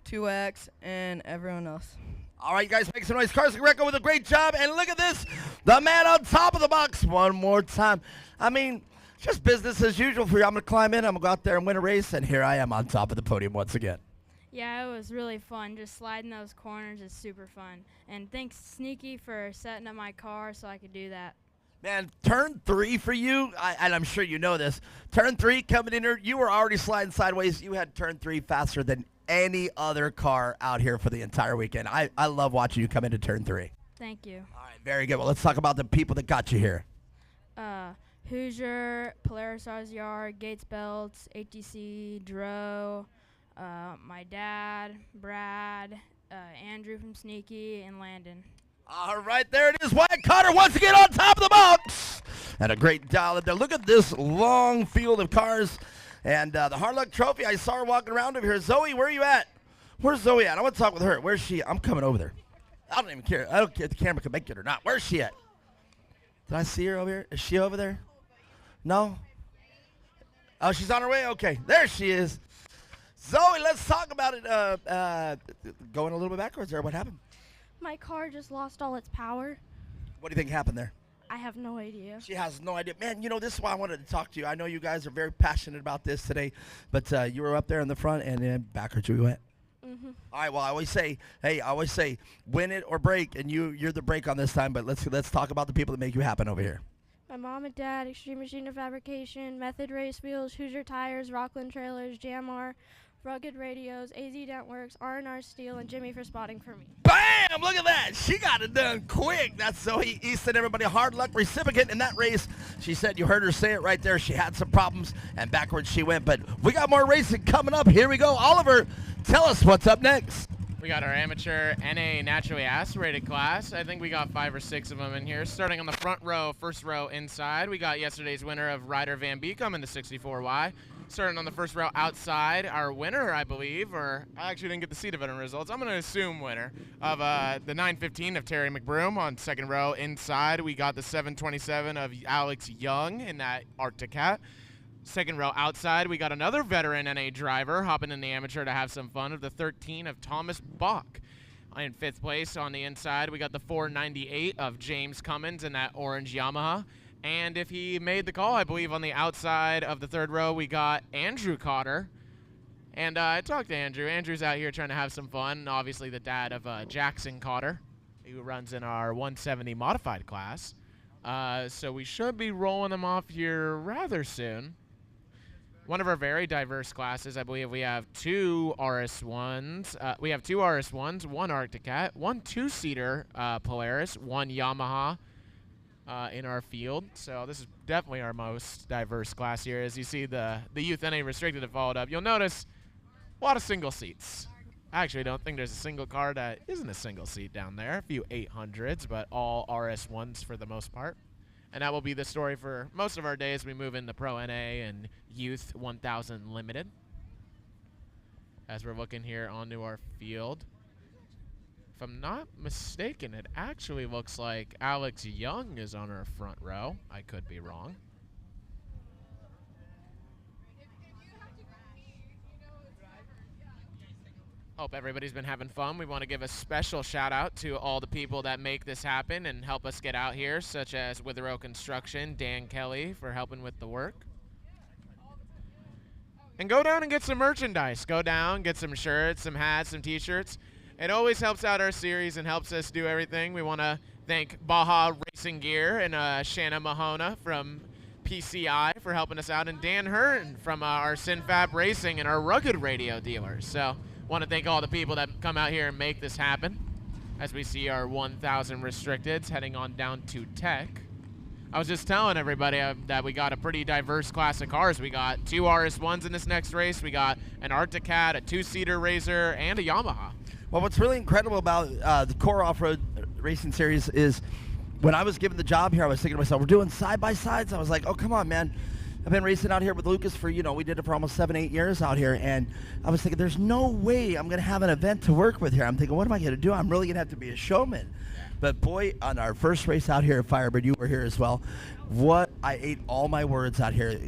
2X, and everyone else. All right, you guys, make some noise. Carson Greco with a great job. And look at this, the man on top of the box one more time. I mean, just business as usual for you. I'm going to climb in. I'm going to go out there and win a race. And here I am on top of the podium once again. Yeah, it was really fun. Just sliding those corners is super fun. And thanks, Sneaky, for setting up my car so I could do that. Man, turn 3 for you, and I'm sure you know this. Turn 3 coming in here, you were already sliding sideways. You had turn 3 faster than any other car out here for the entire weekend. I love watching you come into turn 3. Thank you. All right, very good. Well, let's talk about the people that got you here. Hoosier, Polaris RZR, Gates Belts, ATC, Dro, my dad, Brad, Andrew from Sneaky, and Landon. All right, there it is. Wyatt Cotter once again on top of the box. And a great dial there. Look at this long field of cars. And the Hard Luck Trophy, I saw her walking around over here. Zoe, where are you at? Where's Zoe at? I want to talk with her. Where's she? I'm coming over there. I don't even care. I don't care if the camera can make it or not. Where's she at? Did I see her over here? Is she over there? No? Oh, she's on her way? Okay. There she is. Zoe, let's talk about it. Going a little bit backwards there. What happened? My car just lost all its power. What do you think happened there? I have no idea. She has no idea. Man, you know, this is why I wanted to talk to you. I know you guys are very passionate about this today, but you were up there in the front, and then backwards we went. Mm-hmm. All right, well, I always say, win it or break, and you're the break on this time, but let's talk about the people that make you happen over here. My mom and dad, Extreme Machine Fabrication, Method Race Wheels, Hoosier Tires, Rockland Trailers, JMR, Rugged Radios, AZ Networks, R&R Steel, and Jimmy for spotting for me. Bam! Look at that. She got it done quick. That's Zoe Easton, everybody. Hard luck recipient in that race. She said you heard her say it right there. She had some problems, and backwards she went. But we got more racing coming up. Here we go. Oliver, tell us what's up next. We got our amateur NA naturally aspirated class. I think we got 5 or 6 of them in here. Starting on the front row, first row inside, we got yesterday's winner of Ryder Van Beekum in the 64Y. Starting on the first row outside, our winner, I believe, or I actually didn't get to see the veteran results. I'm going to assume winner of the 915 of Terry McBroom. On second row inside, we got the 727 of Alex Young in that Arctic Cat. Second row outside, we got another veteran NA driver hopping in the amateur to have some fun of the 13 of Thomas Bach. In fifth place on the inside, we got the 498 of James Cummins in that orange Yamaha. And if he made the call, I believe on the outside of the third row, we got Andrew Cotter. And I talked to Andrew. Andrew's out here trying to have some fun. Obviously the dad of Jackson Cotter, who runs in our 170 modified class. So we should be rolling them off here rather soon. One of our very diverse classes. I believe we have 2 RS1s. We have 2 RS1s, 1 Arctic Cat, 1 2-seater Polaris, 1 Yamaha in our field. So this is definitely our most diverse class here. As you see the Youth NA Restricted have followed up. You'll notice a lot of single seats. I actually don't think there's a single car that isn't a single seat down there. A few 800s, but all RS1s for the most part. And that will be the story for most of our days. We move into Pro NA and Youth 1000 Limited. As we're looking here onto our field. If I'm not mistaken, it actually looks like Alex Young is on our front row. I could be wrong. Hope everybody's been having fun. We want to give a special shout out to all the people that make this happen and help us get out here, such as Withrow Construction, Dan Kelly for helping with the work. And go down and get some merchandise. Go down, get some shirts, some hats, some t-shirts. It always helps out our series and helps us do everything. We want to thank Baja Racing Gear and Shanna Mahona from PCI for helping us out, and Dan Hearn from our Sinfab Racing and our Rugged Radio dealers. So want to thank all the people that come out here and make this happen as we see our 1,000 restricteds heading on down to Tech. I was just telling everybody that we got a pretty diverse class of cars. We got 2 RS1s in this next race. We got an Arctic Cat, a 2-seater Razor, and a Yamaha. Well, what's really incredible about the Core Off-Road Racing Series is when I was given the job here, I was thinking to myself, we're doing side-by-sides. I was like, oh, come on, man. I've been racing out here with Lucas for, we did it for almost 7-8 years out here, and I was thinking, there's no way I'm going to have an event to work with here. I'm thinking, what am I going to do? I'm really going to have to be a showman. But boy, on our first race out here at Firebird, you were here as well. I ate all my words out here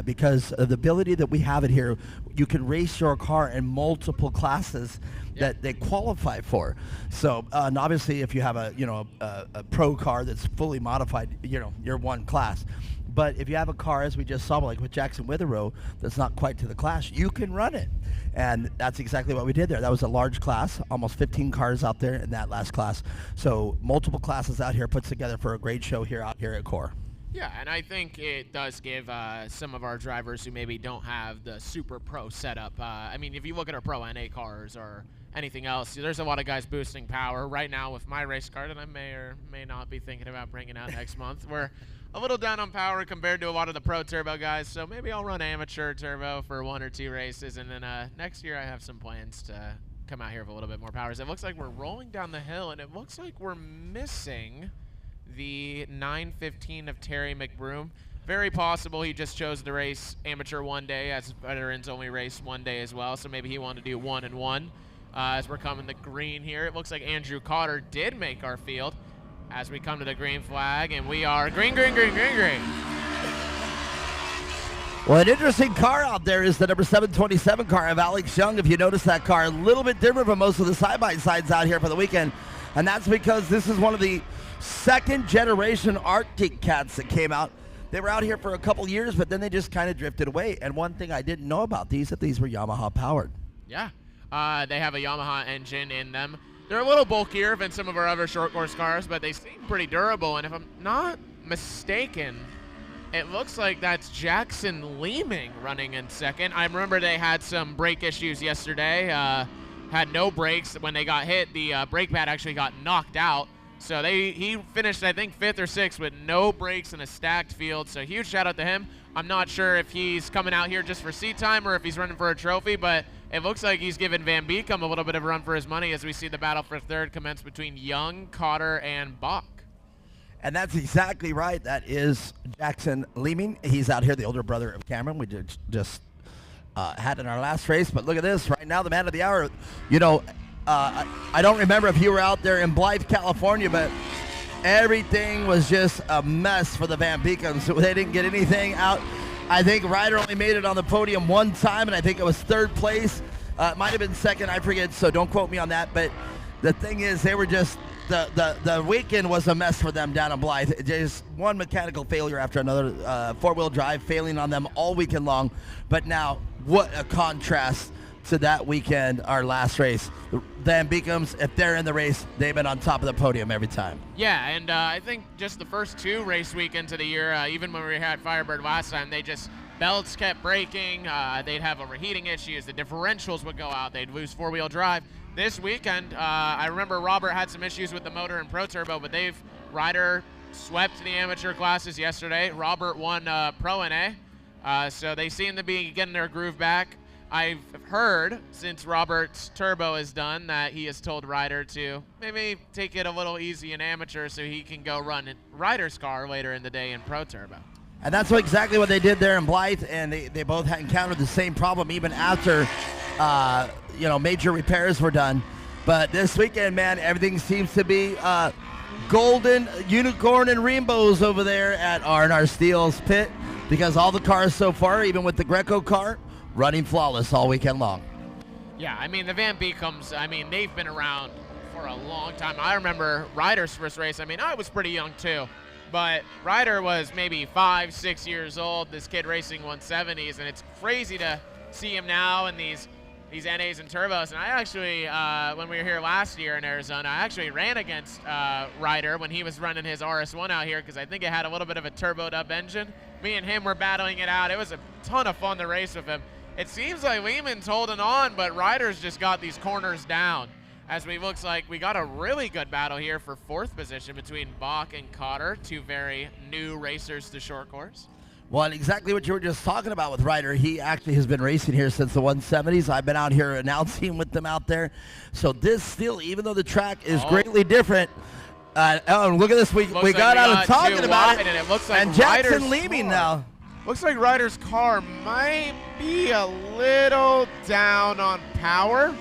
because of the ability that we have it here. You can race your car in multiple classes that they qualify for. So, and obviously, if you have a pro car that's fully modified, you're one class. But if you have a car, as we just saw, like with Jackson Withrow, that's not quite to the class, you can run it. And that's exactly what we did there. That was a large class, almost 15 cars out there in that last class. So multiple classes out here puts together for a great show here out here at Core. Yeah, and I think it does give some of our drivers who maybe don't have the super pro setup. I mean, if you look at our Pro NA cars or anything else, there's a lot of guys boosting power. Right now with my race car that I may or may not be thinking about bringing out next month, we're a little down on power compared to a lot of the pro turbo guys, so maybe I'll run amateur turbo for 1 or 2 races, and then next year I have some plans to come out here with a little bit more power. So it looks like we're rolling down the hill, and it looks like we're missing the 915 of Terry McBroom. Very possible he just chose to race amateur one day, as veterans only race one day as well, so maybe he wanted to do 1 and 1. As we're coming to green here, it looks like Andrew Cotter did make our field as we come to the green flag, and we are green, green, green, green, green. Well, an interesting car out there is the number 727 car of Alex Young. If you notice that car, a little bit different from most of the side-by-sides out here for the weekend, and that's because this is one of the second-generation Arctic Cats that came out. They were out here for a couple years, but then they just kind of drifted away. And one thing I didn't know about these, that these were Yamaha powered. Yeah, they have a Yamaha engine in them. They're a little bulkier than some of our other short course cars, but they seem pretty durable. And if I'm not mistaken, it looks like that's Jackson Leeming running in second. I remember they had some brake issues yesterday. Had no brakes when they got hit. The brake pad actually got knocked out. So he finished, I think, 5th or 6th with no brakes in a stacked field. So huge shout out to him. I'm not sure if he's coming out here just for seat time or if he's running for a trophy, but it looks like he's giving Van Beekum a little bit of a run for his money as we see the battle for third commence between Young, Cotter, and Bach. And that's exactly right. That is Jackson Leeming. He's out here, the older brother of Cameron. We just had in our last race. But look at this. Right now, the man of the hour, I don't remember if you were out there in Blythe, California, but everything was just a mess for the Van Beekums. So they didn't get anything out. I think Ryder only made it on the podium one time, and I think it was 3rd place. It might have been 2nd, I forget, so don't quote me on that. But the thing is, they were just the weekend was a mess for them down in Blythe. Just one mechanical failure after another, four-wheel drive failing on them all weekend long. But now, what a contrast to that weekend, our last race. The Van Beekums, if they're in the race, they've been on top of the podium every time. Yeah, and I think just the first two race weekends of the year, even when we had Firebird last time, belts kept breaking. They'd have overheating issues. The differentials would go out. They'd lose four-wheel drive. This weekend, I remember Robert had some issues with the motor and Pro Turbo, but Ryder swept the amateur classes yesterday. Robert won Pro NA, so they seem to be getting their groove back. I've heard, since Robert's turbo is done, that he has told Ryder to maybe take it a little easy in amateur so he can go run Ryder's car later in the day in Pro Turbo. And that's exactly what they did there in Blythe, and they both had encountered the same problem even after, major repairs were done. But this weekend, man, everything seems to be golden, unicorn, and rainbows over there at R&R Steel's pit, because all the cars so far, even with the Greco car, running flawless all weekend long. Yeah, I mean, the Van Beekums, they've been around for a long time. I remember Ryder's first race. I was pretty young too, but Ryder was maybe 5-6 years old, this kid racing 170s, and it's crazy to see him now in these NAs and turbos. And I actually, when we were here last year in Arizona, I actually ran against Ryder when he was running his RS1 out here, because I think it had a little bit of a turboed up engine. Me and him were battling it out. It was a ton of fun to race with him. It seems like Lehman's holding on, but Ryder's just got these corners down. As we looks like we got a really good battle here for fourth position between Bach and Cotter, two very new racers to short course. Well, and exactly what you were just talking about with Ryder. He actually has been racing here since the 170s. I've been out here announcing with them out there. So this still, even though the track is greatly different, look at this. We got out of talking about it. And it looks like and Jackson Ryder's leaving now. Looks like Ryder's car might be a little down on power.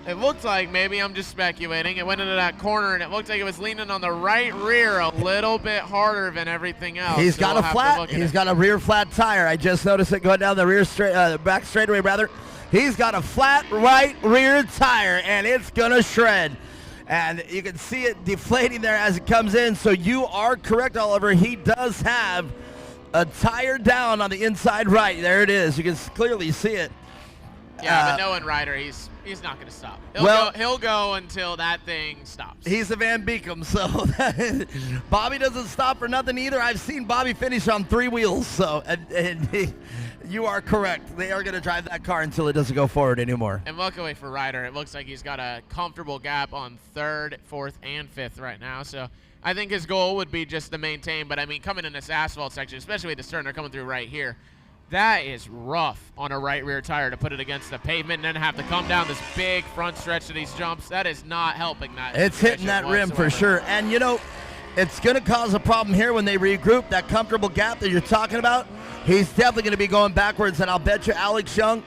It looked like, maybe I'm just speculating, it went into that corner and it looked like it was leaning on the right rear a little bit harder than everything else. He's got a flat. He's got a rear flat tire. I just noticed it going down the rear back straightaway rather. He's got a flat right rear tire and it's gonna shred. And you can see it deflating there as it comes in. So you are correct, Oliver. He does have a tire down on the inside right. There it is. You can clearly see it. Yeah, but knowing Ryder, he's not going to stop. He'll go until that thing stops. He's a Van Beekum, so Bobby doesn't stop for nothing either. I've seen Bobby finish on three wheels, so you are correct. They are going to drive that car until it doesn't go forward anymore. And luckily for Ryder, it looks like he's got a comfortable gap on third, fourth, and fifth right now. So I think his goal would be just to maintain. But, coming in this asphalt section, especially the Sterner coming through right here, that is rough on a right rear tire to put it against the pavement and then have to come down this big front stretch of these jumps. That is not helping that. It's hitting that rim for sure. And, it's going to cause a problem here when they regroup. That comfortable gap that you're talking about, he's definitely going to be going backwards. And I'll bet you Alex Young,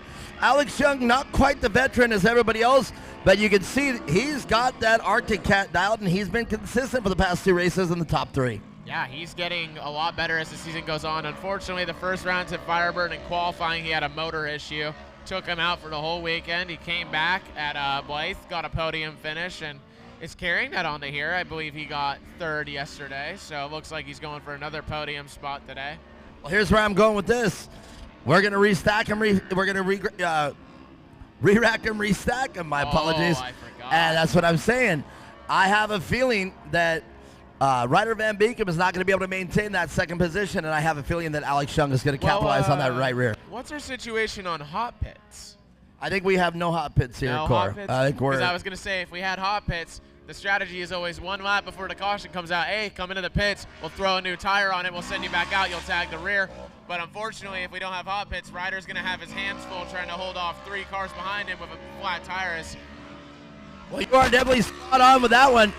not quite the veteran as everybody else, but you can see he's got that Arctic Cat dialed, and he's been consistent for the past two races in the top three. Yeah, he's getting a lot better as the season goes on. Unfortunately, the first rounds at Firebird in qualifying, he had a motor issue. Took him out for the whole weekend. He came back at Blythe, got a podium finish, and is carrying that on to here. I believe he got third yesterday, so it looks like he's going for another podium spot today. Well, here's where I'm going with this. We're going to restack him. We're going to re-rack him, restack him. My apologies. I forgot. And that's what I'm saying. I have a feeling that Ryder Van Beekum is not going to be able to maintain that second position, and I have a feeling that Alex Young is going to capitalize on that right rear. What's our situation on hot pits? I think we have no hot pits here, no Cor. Hot pits? I think we're. Because I was going to say, if we had hot pits, the strategy is always one lap before the caution comes out. Hey, come into the pits. We'll throw a new tire on it. We'll send you back out. You'll tag the rear. But unfortunately, if we don't have hot pits, Ryder's going to have his hands full trying to hold off three cars behind him with a flat tire. Well, you are definitely spot on with that one.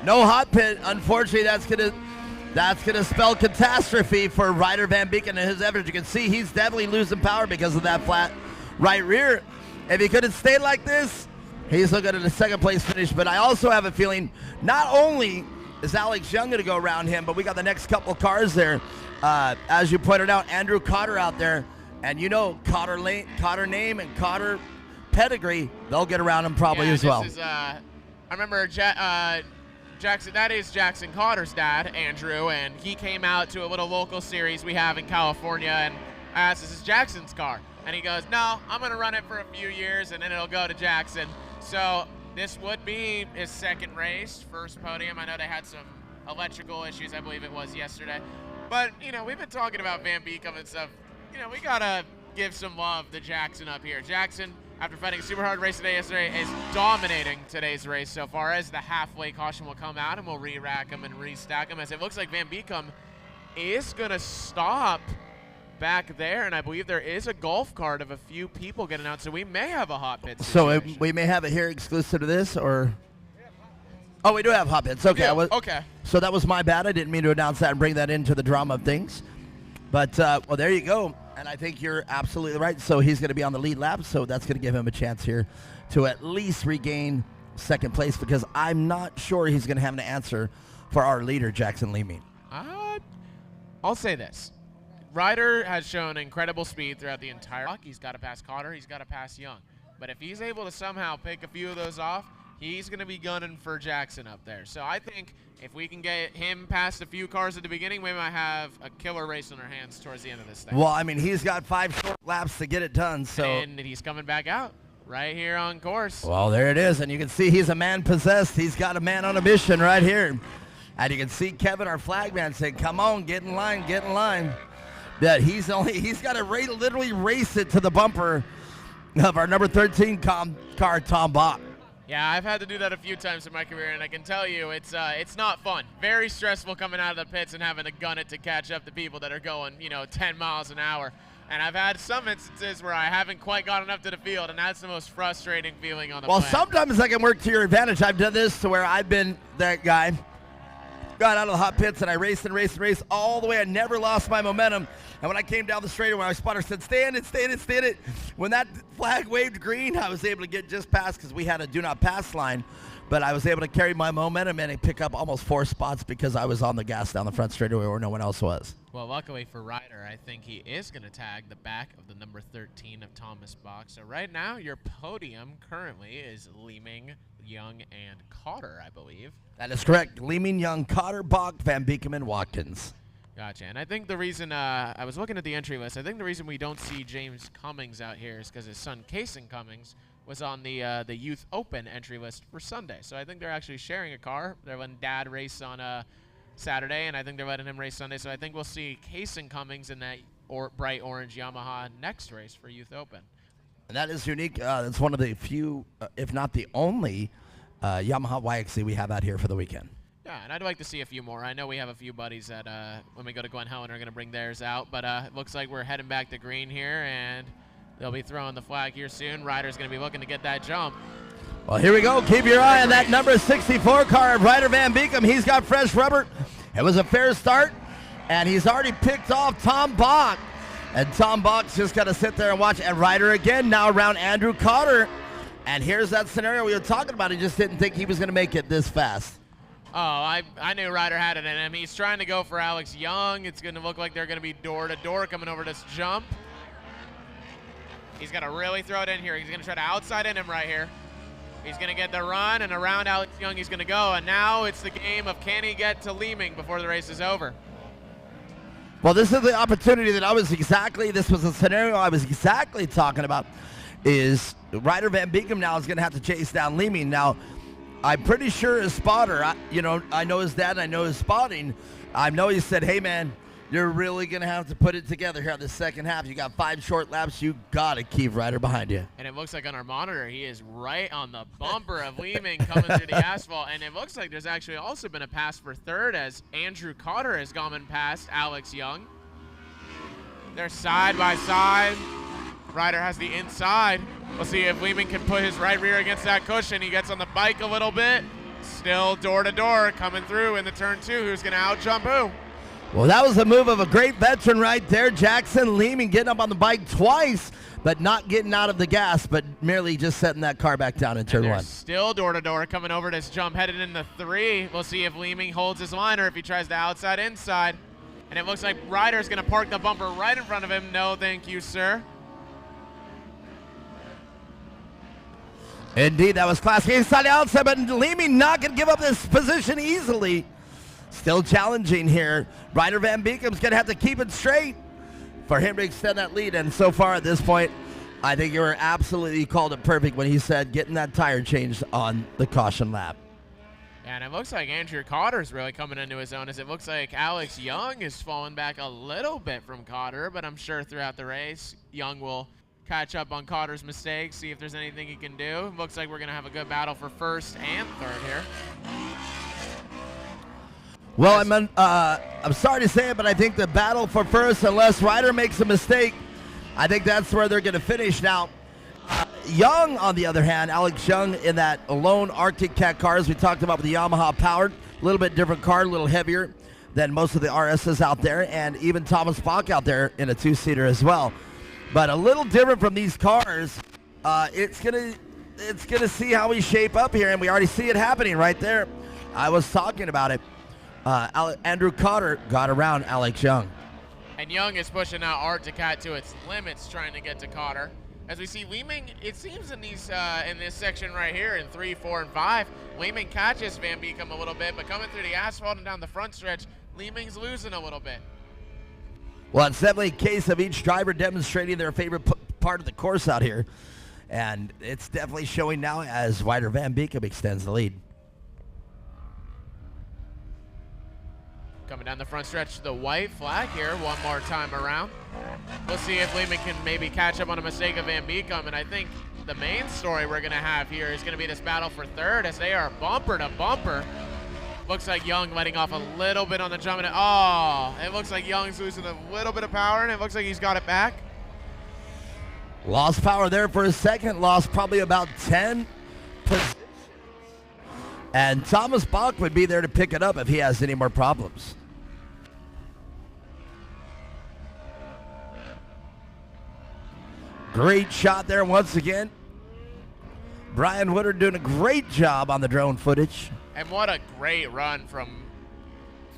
No hot pit. Unfortunately, that's gonna spell catastrophe for Ryder Van Beekum and his efforts. You can see he's definitely losing power because of that flat right rear. If he could have stayed like this, he's looking at a second place finish. But I also have a feeling not only is Alex Young going to go around him, but we got the next couple cars there. As you pointed out, Andrew Cotter out there. And Cotter name and Cotter pedigree, they'll get around him probably as well. I remember Jackson, that is Jackson Cotter's dad, Andrew, and he came out to a little local series we have in California, and I asked, "This is Jackson's car?" And he goes, "No, I'm going to run it for a few years, and then it'll go to Jackson." So this would be his second race, first podium. I know they had some electrical issues, I believe it was yesterday. But, you know, we've been talking about Van Beekum and stuff. You know, we got to give some love to Jackson up here. Jackson, after fighting a super hard race today yesterday, is dominating today's race so far, as the halfway caution will come out and we'll re-rack him and restack him, as it looks like Van Beekum is going to stop back there, and I believe there is a golf cart of a few people getting out, so we may have a hot pit situation. So we may have it here exclusive to this, or? Oh, we do have hot pits. Okay. Yeah, okay. So that was my bad. I didn't mean to announce that and bring that into the drama of things. But, well, there you go. And I think you're absolutely right. So he's going to be on the lead lap, so that's going to give him a chance here to at least regain second place, because I'm not sure he's going to have an answer for our leader, Jackson Leeming. I'll say this. Ryder has shown incredible speed throughout the entire walk. He's got to pass Cotter. He's got to pass Young. But if he's able to somehow pick a few of those off, he's going to be gunning for Jackson up there. So I think if we can get him past a few cars at the beginning, we might have a killer race on our hands towards the end of this thing. Well, I mean, he's got 5 short laps to get it done. So. And he's coming back out right here on course. Well, there it is. And you can see he's a man possessed. He's got a man on a mission right here. And you can see Kevin, our flag man, saying, "Come on, get in line, get in line." That he's got to literally race it to the bumper of our number 13 car, Tom Bach. Yeah, I've had to do that a few times in my career, and I can tell you it's not fun. Very stressful coming out of the pits and having to gun it to catch up to people that are going, 10 miles an hour. And I've had some instances where I haven't quite gotten up to the field, and that's the most frustrating feeling on the planet. Sometimes I can work to your advantage. I've done this to where I've been that guy. Got out of the hot pits and I raced all the way. I never lost my momentum. And when I came down the straightaway, my spotter said, "Stand it." When that flag waved green, I was able to get just past, because we had a do not pass line. But I was able to carry my momentum and pick up almost 4 spots because I was on the gas down the front straightaway where no one else was. Well, luckily for Ryder, I think he is going to tag the back of the number 13 of Thomas Bach. So right now, your podium currently is Leeming, Young, and Cotter, I believe. That is correct. Leeming, Young, Cotter, Bach, Van Beekum, and Watkins. Gotcha. And I think the reason I was looking at the entry list, I think the reason we don't see James Cummings out here is because his son, Kason Cummings, was on the Youth Open entry list for Sunday. So I think they're actually sharing a car. They're letting Dad race on Saturday, and I think they're letting him race Sunday. So I think we'll see Kason Cummings in that bright orange Yamaha next race for Youth Open. And that is unique. It's one of the few, if not the only, Yamaha YXZ we have out here for the weekend. Yeah, and I'd like to see a few more. I know we have a few buddies that when we go to Glen Helen are going to bring theirs out, but it looks like we're heading back to green here, and they'll be throwing the flag here soon. Ryder's going to be looking to get that jump. Well, here we go. Keep your eye on that number 64 car, Ryder Van Beekum. He's got fresh rubber. It was a fair start, and he's already picked off Tom Bach. And Tom Bach's just got to sit there and watch. And Ryder again now around Andrew Cotter. And here's that scenario we were talking about. He just didn't think he was going to make it this fast. Oh, I knew Ryder had it in him. He's trying to go for Alex Young. It's going to look like they're going to be door-to-door coming over this jump. He's got to really throw it in here. He's going to try to outside in him right here. He's going to get the run, and around Alex Young he's going to go. And now it's the game of can he get to Leeming before the race is over. Well, this is the opportunity that this was a scenario I was exactly talking about, is Ryder Van Beekum now is going to have to chase down Leeming. Now, I'm pretty sure his spotter, I know his dad, I know his spotting. I know he said, "Hey, man, you're really going to have to put it together here on the second half. You got 5 short laps. You got to keep Ryder behind you." And it looks like on our monitor, he is right on the bumper of Leeming coming through the asphalt. And it looks like there's actually also been a pass for third as Andrew Cotter has gone past Alex Young. They're side by side. Ryder has the inside. We'll see if Leeming can put his right rear against that cushion. He gets on the bike a little bit. Still door-to-door coming through in the turn 2. Who's going to out-jump who? Well, that was the move of a great veteran right there. Jackson Leeming getting up on the bike twice, but not getting out of the gas, but merely just setting that car back down in turn 1. Still door-to-door coming over this jump, headed into 3. We'll see if Leeming holds his line or if he tries to outside-inside. And it looks like Ryder's going to park the bumper right in front of him. No, thank you, sir. Indeed, that was Class A inside the outside, but Leeming not going to give up this position easily. Still challenging here. Ryder Van Beekam's going to have to keep it straight for him to extend that lead. And so far at this point, I think you were absolutely called it perfect when he said getting that tire changed on the caution lap. And it looks like Andrew Cotter's really coming into his own, as it looks like Alex Young is falling back a little bit from Cotter, but I'm sure throughout the race, Young will catch up on Cotter's mistakes, see if there's anything he can do. Looks like we're going to have a good battle for first and third here. Well, I'm sorry to say it, but I think the battle for first, unless Ryder makes a mistake, I think that's where they're going to finish. Now, Young, on the other hand, Alex Young in that lone Arctic Cat car, as we talked about with the Yamaha powered, a little bit different car, a little heavier than most of the RSs out there, and even Thomas Bach out there in a two-seater as well. But a little different from these cars. It's gonna see how we shape up here, and we already see it happening right there. I was talking about it. Andrew Cotter got around Alex Young. And Young is pushing out Arctic Cat to its limits, trying to get to Cotter. As we see Leeming, it seems in these in this section right here in 3, 4, and 5, Leeming catches Van Beekom a little bit, but coming through the asphalt and down the front stretch, Leeming's losing a little bit. Well, it's definitely a case of each driver demonstrating their favorite part of the course out here. And it's definitely showing now as Ryder Van Beekom extends the lead. Coming down the front stretch, the white flag here one more time around. We'll see if Leeming can maybe catch up on a mistake of Van Beekom. And I think the main story we're going to have here is going to be this battle for third, as they are bumper to bumper. Looks like Young letting off a little bit on the jump. And it looks like Young's losing a little bit of power, and it looks like he's got it back. Lost power there for a second. Lost probably about 10 positions. And Thomas Bach would be there to pick it up if he has any more problems. Great shot there once again. Brian Woodard doing a great job on the drone footage. And what a great run from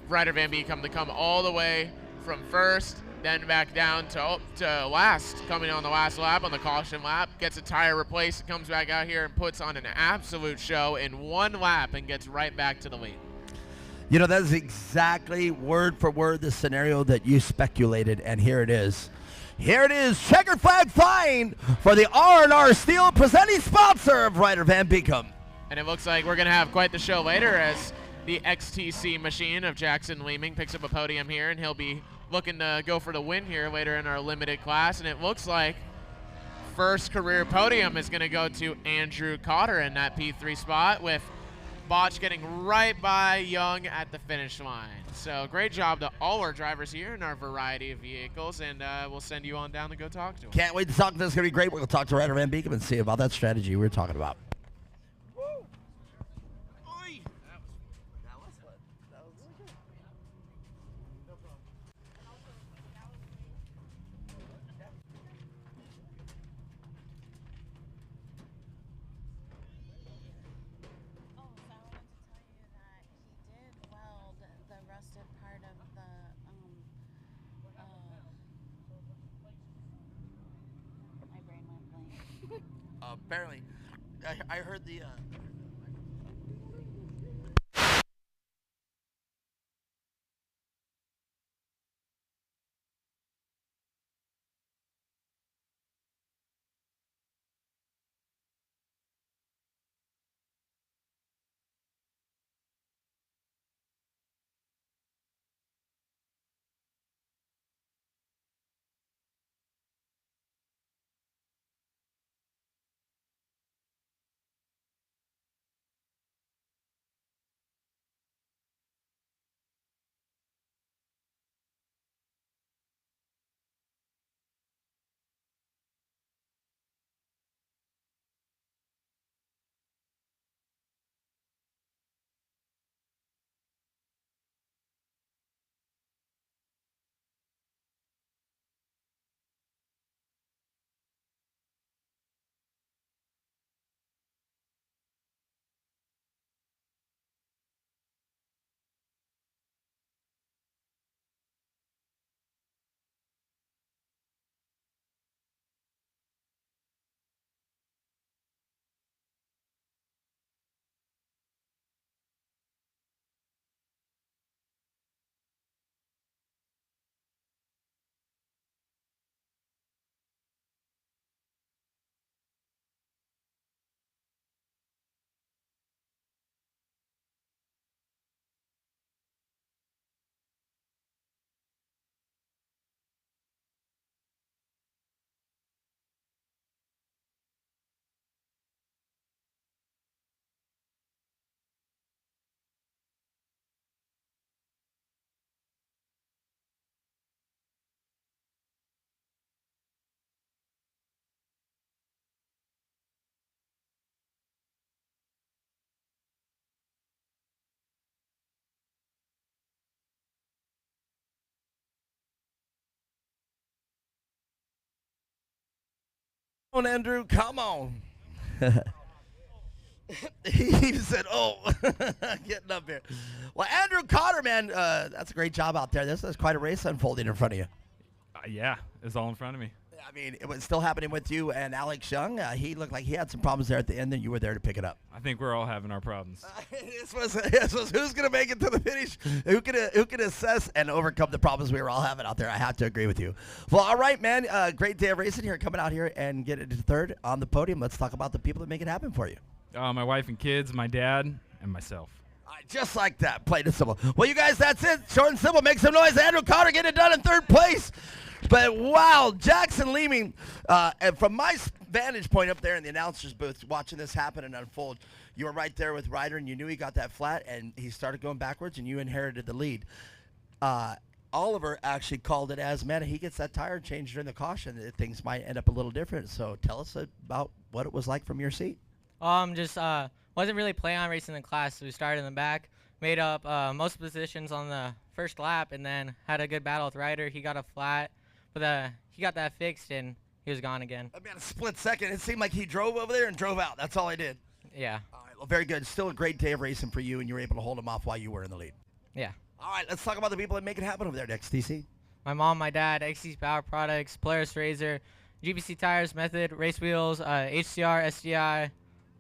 Ryder Van Beekom to come all the way from first, then back down to last, coming on the last lap, on the caution lap, gets a tire replaced, comes back out here and puts on an absolute show in one lap and gets right back to the lead. You know, that is exactly word for word the scenario that you speculated, and here it is. Here it is, checker flag flying for the R&R Steel, presenting sponsor of Ryder Van Beekom. And it looks like we're going to have quite the show later, as the XTC machine of Jackson Leeming picks up a podium here, and he'll be looking to go for the win here later in our limited class. And it looks like first career podium is going to go to Andrew Cotter in that P3 spot, with Botch getting right by Young at the finish line. So great job to all our drivers here in our variety of vehicles, and we'll send you on down to go talk to them. Can't wait to talk to them. It's going to be great. We're going to talk to Ryder Van Beekom and see about that strategy we were talking about. Apparently, I heard the on, Andrew. Come on. He said, "Oh, getting up here." Well, Andrew Cotter, man, that's a great job out there. This is quite a race unfolding in front of you. Yeah, it's all in front of me. I mean, it was still happening with you and Alex Young. He looked like he had some problems there at the end, and you were there to pick it up. I think we're all having our problems. This was who's going to make it to the finish, who can assess and overcome the problems we were all having out there. I have to agree with you. Well, all right, man. Great day of racing here, coming out here and getting to third on the podium. Let's talk about the people that make it happen for you. My wife and kids, my dad, and myself. Just like that, plain and simple. Well, you guys, that's it. Short and simple. Make some noise. Andrew Cotter getting it done in third place. But wow, Jackson Leeming, and from my vantage point up there in the announcer's booth, watching this happen and unfold, you were right there with Ryder, and you knew he got that flat, and he started going backwards, and you inherited the lead. Oliver actually called it as, man, he gets that tire changed during the caution, things might end up a little different. So tell us about what it was like from your seat. Just wasn't really planning on racing in class, so we started in the back, made up most positions on the first lap, and then had a good battle with Ryder. He got a flat, but he got that fixed, and he was gone again. I mean, a split second. It seemed like he drove over there and drove out. That's all he did. Yeah. All right, well, very good. Still a great day of racing for you, and you were able to hold him off while you were in the lead. Yeah. All right, let's talk about the people that make it happen over there next, TC. My mom, my dad, XC Power Products, Polaris Razor, GBC Tires, Method, Race Wheels, HCR, SDI,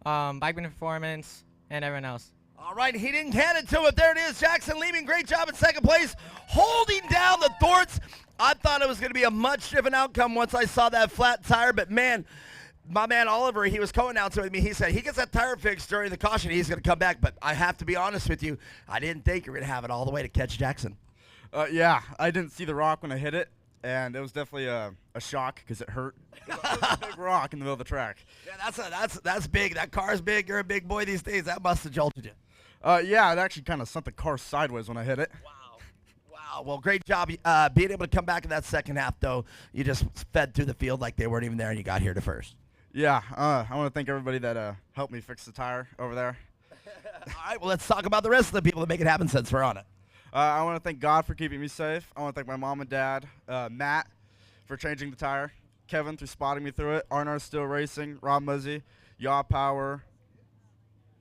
Bikeman Performance, and everyone else. All right, he didn't hand it to him, but there it is. Jackson Leeming, great job in second place, holding down the thwarts. I thought it was going to be a much different outcome once I saw that flat tire, but man, my man Oliver, he was co-announcing with me. He said he gets that tire fixed during the caution, he's going to come back. But I have to be honest with you, I didn't think you were going to have it all the way to catch Jackson. Yeah, I didn't see the rock when I hit it, and it was definitely a shock because it hurt. It was a big rock in the middle of the track. Yeah, that's big. That car's big. You're a big boy these days. That must have jolted you. Yeah, it actually kind of sent the car sideways when I hit it. Wow, well, great job being able to come back in that second half, though. You just fed through the field like they weren't even there, and you got here to first. Yeah, I want to thank everybody that helped me fix the tire over there. All right, well, let's talk about the rest of the people that make it happen since we're on it. I want to thank God for keeping me safe. I want to thank my mom and dad, Matt for changing the tire, Kevin for spotting me through it, R&R Steel Racing, Rob Muzzy, Yaw Power,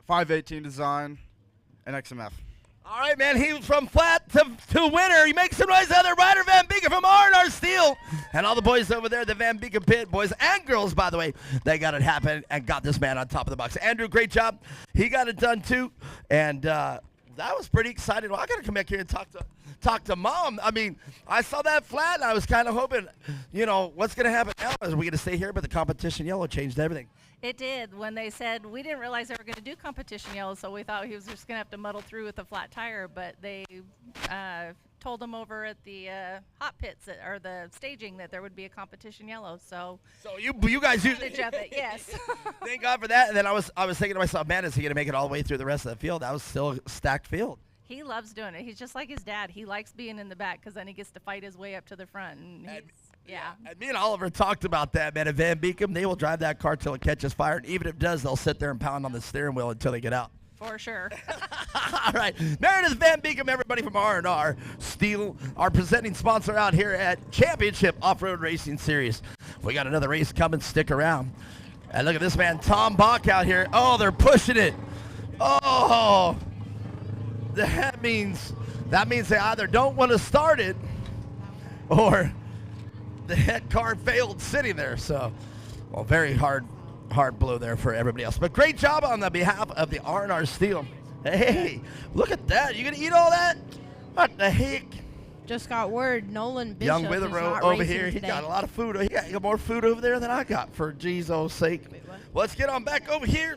518 Design, and XMF. All right, man, he was from flat to winner. He makes some noise out there. Ryder Van Beeken from R&R Steel. And all the boys over there, the Van Beeken pit, boys and girls, by the way, they got it happen and got this man on top of the box. Andrew, great job. He got it done, too. And that was pretty exciting. Well, I got to come back here and talk to Mom. I mean, I saw that flat, and I was kind of hoping, what's going to happen now? Is we going to stay here? But the competition yellow changed everything. It did. When they said, we didn't realize they were going to do competition yellow, so we thought he was just going to have to muddle through with a flat tire, but they told him over at the hot pits or the staging that there would be a competition yellow. So you guys use advantage of it, yes. Thank God for that. And then I was thinking to myself, man, is he going to make it all the way through the rest of the field? That was still a stacked field. He loves doing it. He's just like his dad. He likes being in the back because then he gets to fight his way up to the front. And yeah. And me and Oliver talked about that, man. At Van Beeken, they will drive that car till it catches fire. And even if it does, they'll sit there and pound on the steering wheel until they get out. For sure. All right. Meredith Van Beeken, everybody from R&R Steel, our presenting sponsor out here at Championship Off-Road Racing Series. We got another race coming. Stick around. And look at this man, Tom Bach out here. Oh, they're pushing it. Oh, that means they either don't want to start it or the head car failed sitting there. So, well, very hard blow there for everybody else. But great job on the behalf of the R&R Steel. Hey, look at that. You going to eat all that? What the heck? Just got word Nolan Bishop Young is Witherow not over racing here. today. He got a lot of food. He got more food over there than I got, for Jesus' sake. Let's get on back over here.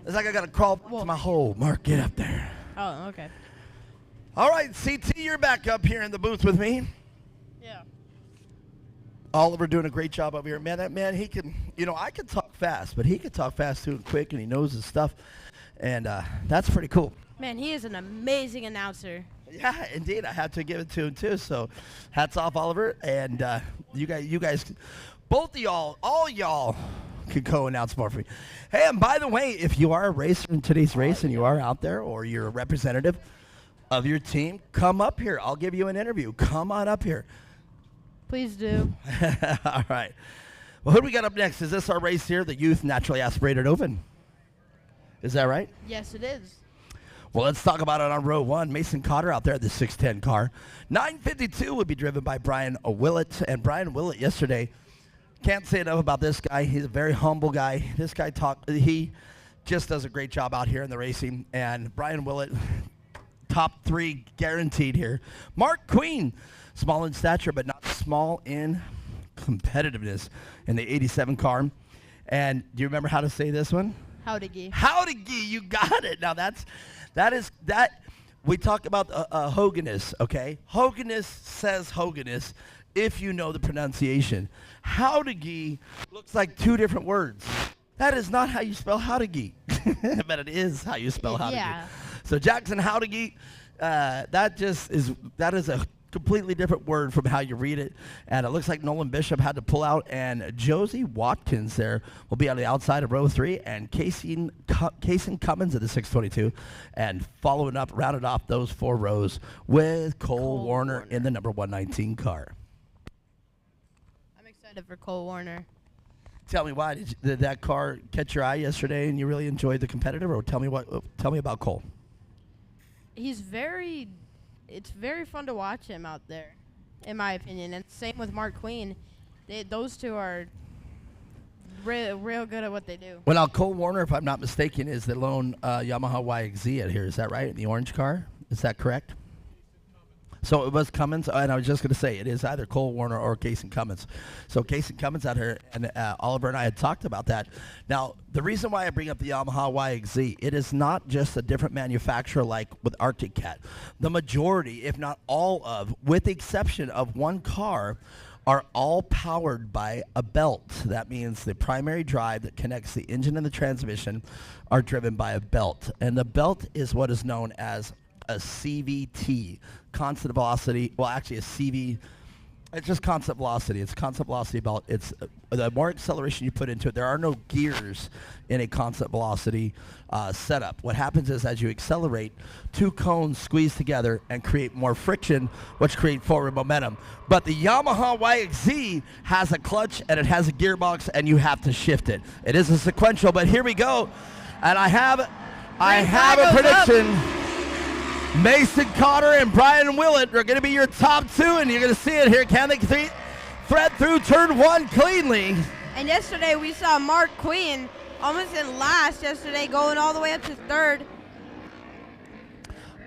It's like I got to crawl to my hole. Mark, get up there. Oh, okay. All right, CT, you're back up here in the booth with me. Yeah. Oliver doing a great job over here. Man, that man, he can, I can talk fast, but he can talk fast too and quick, and he knows his stuff. And that's pretty cool. Man, he is an amazing announcer. Yeah, indeed. I have to give it to him, too. So hats off, Oliver. And you guys, both of y'all, all y'all could co-announce more for me. Hey, and by the way, if you are a racer in today's race and you are out there or you're a representative of your team, come up here. I'll give you an interview. Come on up here. Please do. All right. Well, who do we got up next? Is this our race here, the Youth Naturally Aspirated Open? Is that right? Yes, it is. Well, let's talk about it on row one. Mason Cotter out there at the 610 car. 952 would be driven by Brian Willett. And Brian Willett yesterday, can't say enough about this guy. He's a very humble guy. This guy he just does a great job out here in the racing. And Brian Willett, top 3 guaranteed here. Mark Queen, small in stature, but not small in competitiveness in the 87 car. And do you remember how to say this one? Howdy-gee. Howdy-gee, you got it. Now that we talk about Hoganist, okay? Hoganist says Hoganist if you know the pronunciation. Howdy-gee looks like 2 different words. That is not how you spell Howdy-gee, but it is how you spell Howdy-gee. Yeah. So Jackson Howdy-gee, that is a completely different word from how you read it. And it looks like Nolan Bishop had to pull out, and Josie Watkins there will be on the outside of row 3, and Casey Cummins at the 622, and rounded off those 4 rows with Cole Warner in the number 119 car. I'm excited for Cole Warner. Tell me why did that car catch your eye yesterday, and you really enjoyed the competitor? Or tell me about Cole. It's very fun to watch him out there, in my opinion. And same with Mark Queen. Those 2 are real good at what they do. Well, now Cole Warner, if I'm not mistaken, is the lone Yamaha YXZ out here. Is that right? In the orange car? Is that correct? So it was Cummins, and I was just going to say, it is either Cole Warner or Casey Cummins. So Casey Cummins out here, and Oliver and I had talked about that. Now, the reason why I bring up the Yamaha YXZ, it is not just a different manufacturer like with Arctic Cat. The majority, if not all of, with the exception of one car, are all powered by a belt. That means the primary drive that connects the engine and the transmission are driven by a belt. And the belt is what is known as a CVT, constant velocity. Well, actually a CV, it's just constant velocity. It's constant velocity belt. It's the more acceleration you put into it, there are no gears in a constant velocity setup. What happens is as you accelerate, 2 cones squeeze together and create more friction, which create forward momentum. But the Yamaha YXZ has a clutch and it has a gearbox, and you have to shift it. It is a sequential, but here we go. And I have a prediction. Mason Cotter and Brian Willett are going to be your top 2, and you're going to see it here. Can they thread through turn 1 cleanly? And yesterday we saw Mark Queen almost in last yesterday, going all the way up to 3rd.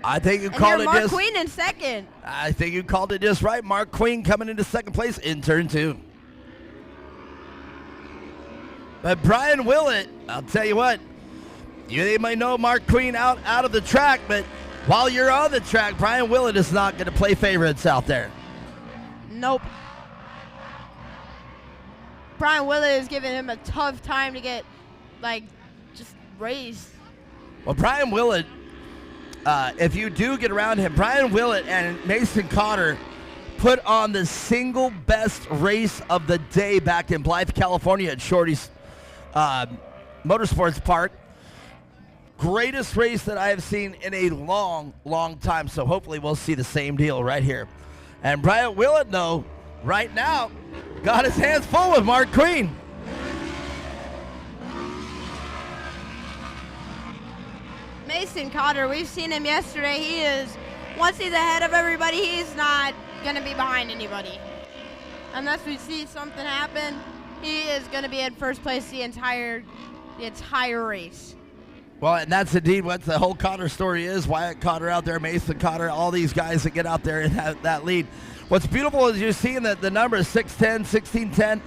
I think you called it Mark just. Queen in 2nd. I think you called it just right. Mark Queen coming into 2nd place in turn 2. But Brian Willett, I'll tell you what, they might know Mark Queen out of the track, but while you're on the track, Brian Willett is not going to play favorites out there. Nope. Brian Willett is giving him a tough time to get, just raced. Well, Brian Willett, if you do get around him, Brian Willett and Mason Cotter put on the single best race of the day back in Blythe, California at Shorty's Motorsports Park. Greatest race that I have seen in a long, long time. So hopefully we'll see the same deal right here. And Brian Willett, though, right now, got his hands full with Mark Queen. Mason Cotter, we've seen him yesterday. Once he's ahead of everybody, he's not going to be behind anybody. Unless we see something happen, he is going to be in first place the entire race. Well, and that's indeed what the whole Cotter story is. Wyatt Cotter out there, Mason Cotter, all these guys that get out there and have that lead. What's beautiful is you're seeing that the numbers 6'10", 16'10",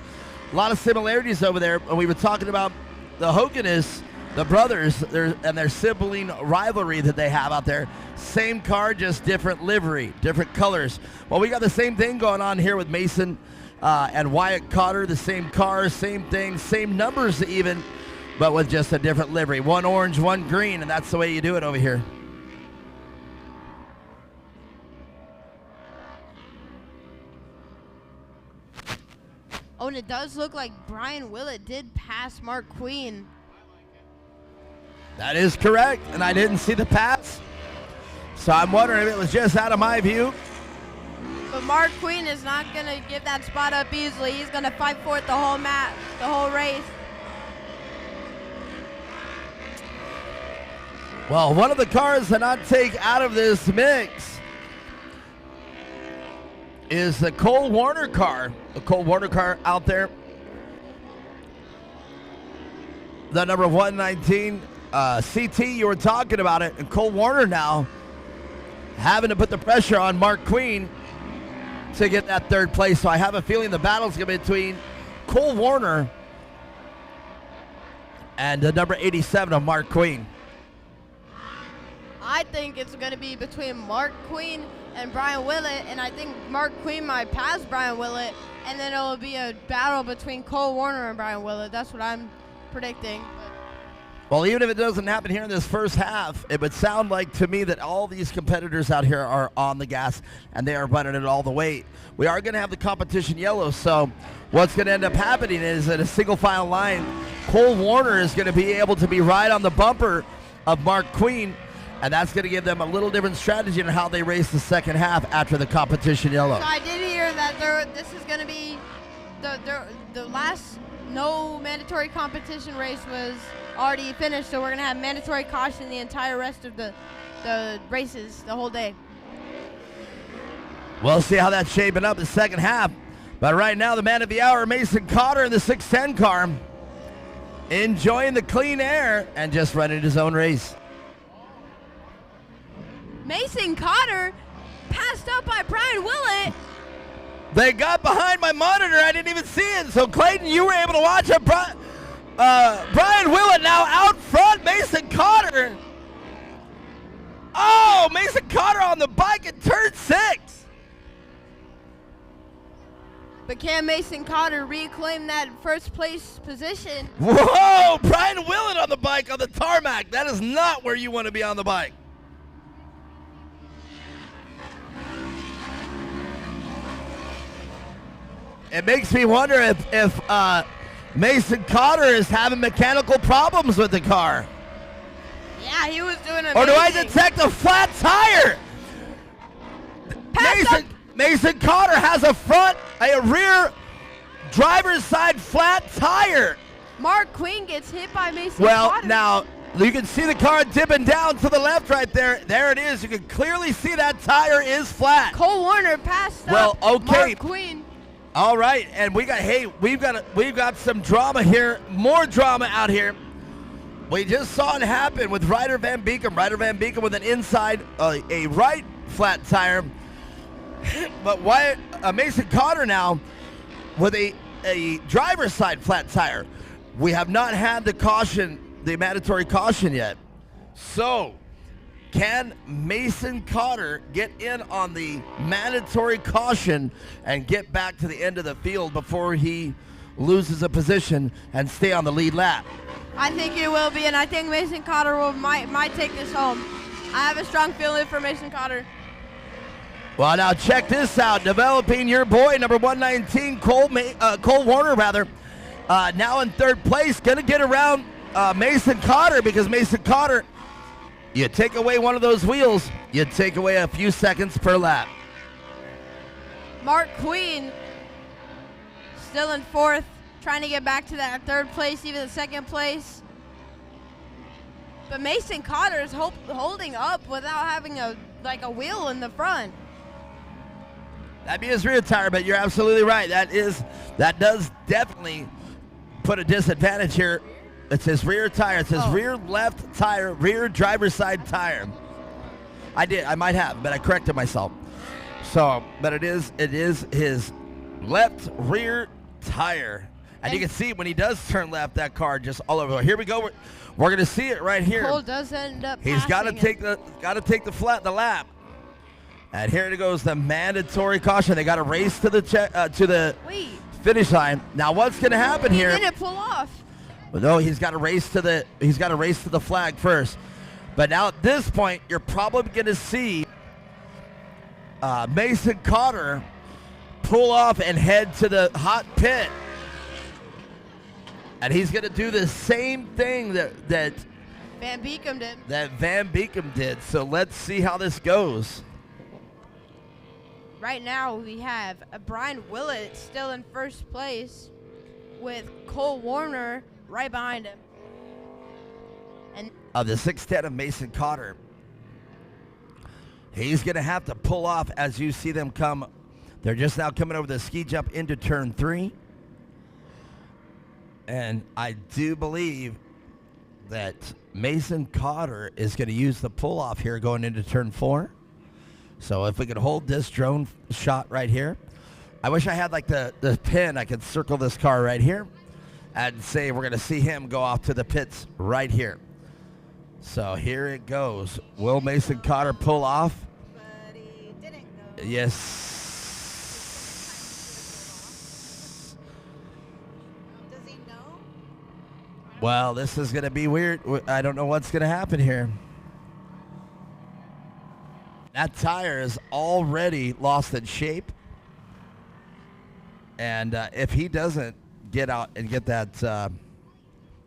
a lot of similarities over there. And we were talking about the Hoganists, the brothers, and their sibling rivalry that they have out there. Same car, just different livery, different colors. Well, we got the same thing going on here with Mason and Wyatt Cotter. The same car, same thing, same numbers even, but with just a different livery. One orange, one green, and that's the way you do it over here. Oh, and it does look like Brian Willett did pass Mark Queen. That is correct, and I didn't see the pass. So I'm wondering if it was just out of my view. But Mark Queen is not going to give that spot up easily. He's going to fight for it the whole race. Well, one of the cars to not take out of this mix is the Cole Warner car. The Cole Warner car out there. The number 119 CT, you were talking about it. And Cole Warner now having to put the pressure on Mark Queen to get that third place. So I have a feeling the battle's going to be between Cole Warner and the number 87 of Mark Queen. I think it's going to be between Mark Queen and Brian Willett, and I think Mark Queen might pass Brian Willett, and then it'll be a battle between Cole Warner and Brian Willett. That's what I'm predicting. Well, even if it doesn't happen here in this first half, it would sound like to me that all these competitors out here are on the gas and they are running it all the way. We are going to have the competition yellow, so what's going to end up happening is that a single file line, Cole Warner is going to be able to be right on the bumper of Mark Queen, and that's going to give them a little different strategy on how they race the second half after the competition yellow. So I did hear that this is going to be the last no mandatory competition race was already finished, so we're going to have mandatory caution the entire rest of the races the whole day. We'll see how that's shaping up the second half. But right now, the man of the hour, Mason Cotter in the 610 car, enjoying the clean air and just running his own race. Mason Cotter passed up by Brian Willett. They got behind my monitor. I didn't even see it. So, Clayton, you were able to watch it. Brian Willett now out front. Mason Cotter. Oh, Mason Cotter on the bike in turn 6. But can Mason Cotter reclaim that first place position? Whoa, Brian Willett on the bike on the tarmac. That is not where you want to be on the bike. It makes me wonder if Mason Cotter is having mechanical problems with the car. Yeah, he was doing amazing. Or do I detect a flat tire? Mason Cotter has a rear driver's side flat tire. Mark Queen gets hit by Mason Well, Cotter. now, you can see the car dipping down to the left right there. There it is. You can clearly see that tire is flat. Cole Warner passed Well, up okay. Mark Queen. All right, and we've got some drama here, more drama out here. We just saw it happen with Ryder Van Beekem. Ryder Van Beekem with an inside, a right flat tire. But why Mason Cotter now with a driver's side flat tire? We have not had the mandatory caution yet. So, can Mason Cotter get in on the mandatory caution and get back to the end of the field before he loses a position and stay on the lead lap? I think it will be, and I think Mason Cotter might take this home. I have a strong feeling for Mason Cotter. Well, now check this out. Developing your boy, number 119, Cole Warner, now in third place. Going to get around Mason Cotter because Mason Cotter, you take away one of those wheels, you take away a few seconds per lap. Mark Queen still in fourth, trying to get back to that third place, even the second place. But Mason Cotter is holding up without having a wheel in the front. That'd be his rear tire, but you're absolutely right. That does definitely put a disadvantage here. It's his rear tire. It's his rear left tire, rear driver's side tire. I might have, but I corrected myself. So, but it is his left rear tire. And you can see when he does turn left, that car just all over. Here we go. We're going to see it right here. Cole does end up He's got to take the lap. And here it goes, the mandatory caution. They got to race to the finish line. Now, what's going to happen here? He didn't pull off. Well, no, he's got to race to the flag first. But now at this point, you're probably going to see Mason Cotter pull off and head to the hot pit. And he's going to do the same thing that Van Beekem did. That Van Beekem did. So let's see how this goes. right now we have Brian Willett still in first place with Cole Warner right behind him. And Of the 6'10" of Mason Cotter. He's going to have to pull off as you see them come. They're just now coming over the ski jump into turn 3. And I do believe that Mason Cotter is going to use the pull off here going into turn 4. So if we could hold this drone shot right here. I wish I had like the pin. I could circle this car right here and say we're going to see him go off to the pits right here. So here it goes. Will Mason Cotter pull off? Yes. Well, this is going to be weird. I don't know what's going to happen here. That tire is already lost in shape. And if he doesn't get out and get that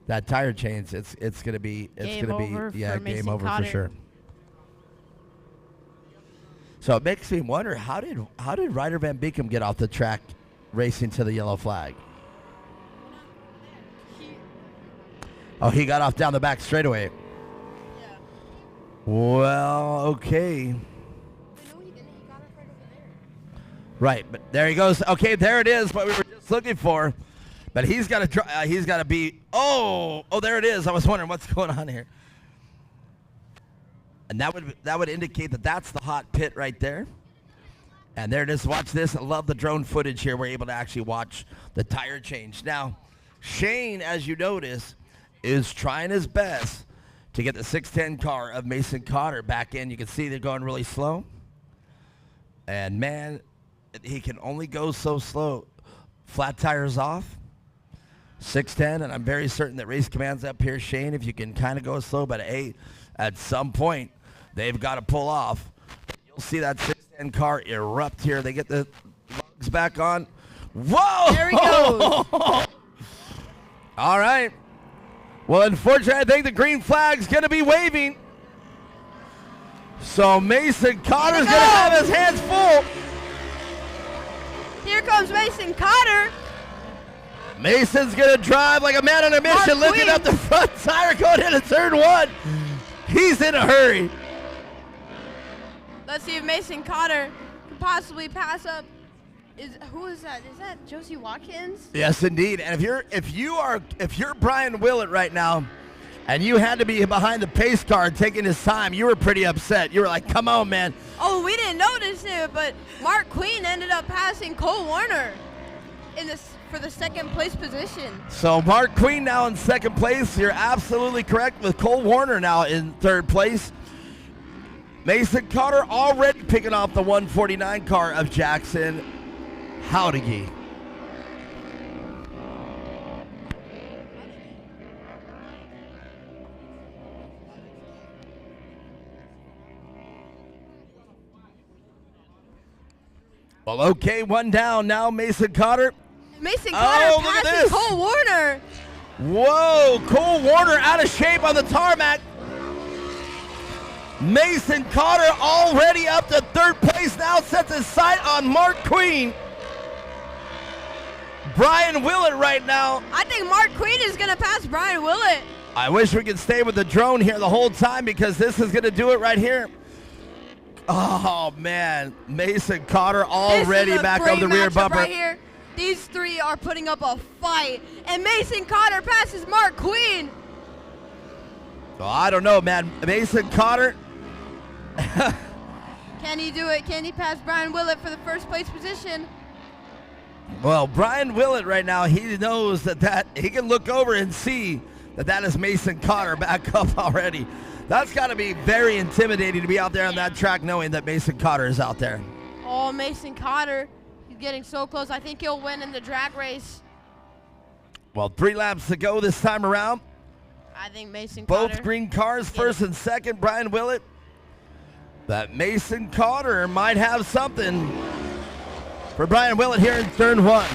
that tire change, it's going to be game over for sure. So it makes me wonder, how did Ryder Van Beekem get off the track racing to the yellow flag? Oh, he got off down the back straightaway. Yeah. Well, okay. Right, but there he goes. Okay, there it is. What we were just looking for. But he's got to try. He's got to be. Oh, there it is. I was wondering what's going on here. And that would indicate that that's the hot pit right there. And there it is. Watch this. I love the drone footage here. We're able to actually watch the tire change. Now, Shane, as you notice, is trying his best to get the 610 car of Mason Cotter back in. You can see they're going really slow. And, man, he can only go so slow. Flat tires off. 610, and I'm very certain that Race Command's up here, Shane, if you can kind of go slow, but hey, at some point, they've got to pull off. You'll see that 610 car erupt here. They get the lugs back on. Whoa! There he goes. All right. Well, unfortunately, I think the green flag's going to be waving. So Mason Cotter's going to have his hands full. Here comes Mason Cotter. Mason's going to drive like a man on a mission, lifting up the front tire going into turn 1. He's in a hurry. Let's see if Mason Cotter can possibly pass up. Who is that? Is that Josie Watkins? Yes, indeed. And if you're Brian Willett right now, and you had to be behind the pace car taking his time, you were pretty upset. You were like, "Come on, man." Oh, we didn't notice it, but Mark Queen ended up passing Cole Warner for the second place position. So Mark Queen now in second place. You're absolutely correct, with Cole Warner now in third place. Mason Cotter already picking off the 149 car of Jackson Howdigi. Well, okay, one down now, Mason Cotter. Mason Cotter look at passing this. Cole Warner. Whoa, Cole Warner out of shape on the tarmac. Mason Cotter already up to third place now, sets his sight on Mark Queen. Brian Willett right now. I think Mark Queen is going to pass Brian Willett. I wish we could stay with the drone here the whole time, because this is going to do it right here. Oh, man. Mason Cotter already back over the rear bumper. Right here. These three are putting up a fight. And Mason Cotter passes Mark Queen. Oh, I don't know, man. Mason Cotter. Can he do it? Can he pass Brian Willett for the first place position? Well, Brian Willett right now, he knows that he can look over and see that is Mason Cotter back up already. That's got to be very intimidating to be out there on that track knowing that Mason Cotter is out there. Oh, Mason Cotter. He's getting so close. I think he'll win in the drag race. Well, 3 laps to go this time around. I think Mason Cotter. Both green cars, first and second, Brian Willett. That Mason Cotter might have something for Brian Willett here in turn 1.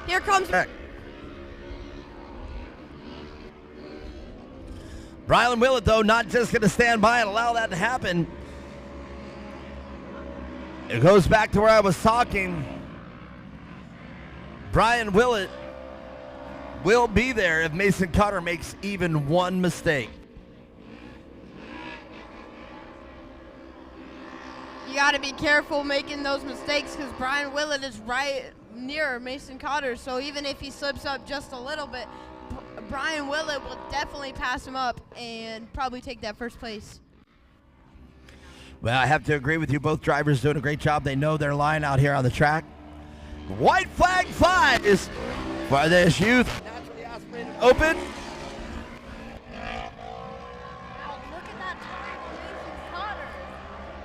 Here comes. Brian Willett, though, not just going to stand by and allow that to happen. It goes back to where I was talking. Brian Willett will be there if Mason Cotter makes even one mistake. You got to be careful making those mistakes because Brian Willett is right near Mason Cotter. So even if he slips up just a little bit, Brian Willett will definitely pass him up and probably take that first place. Well, I have to agree with you. Both drivers doing a great job. They know their line out here on the track. White flag flies for this youth naturally aspirated open.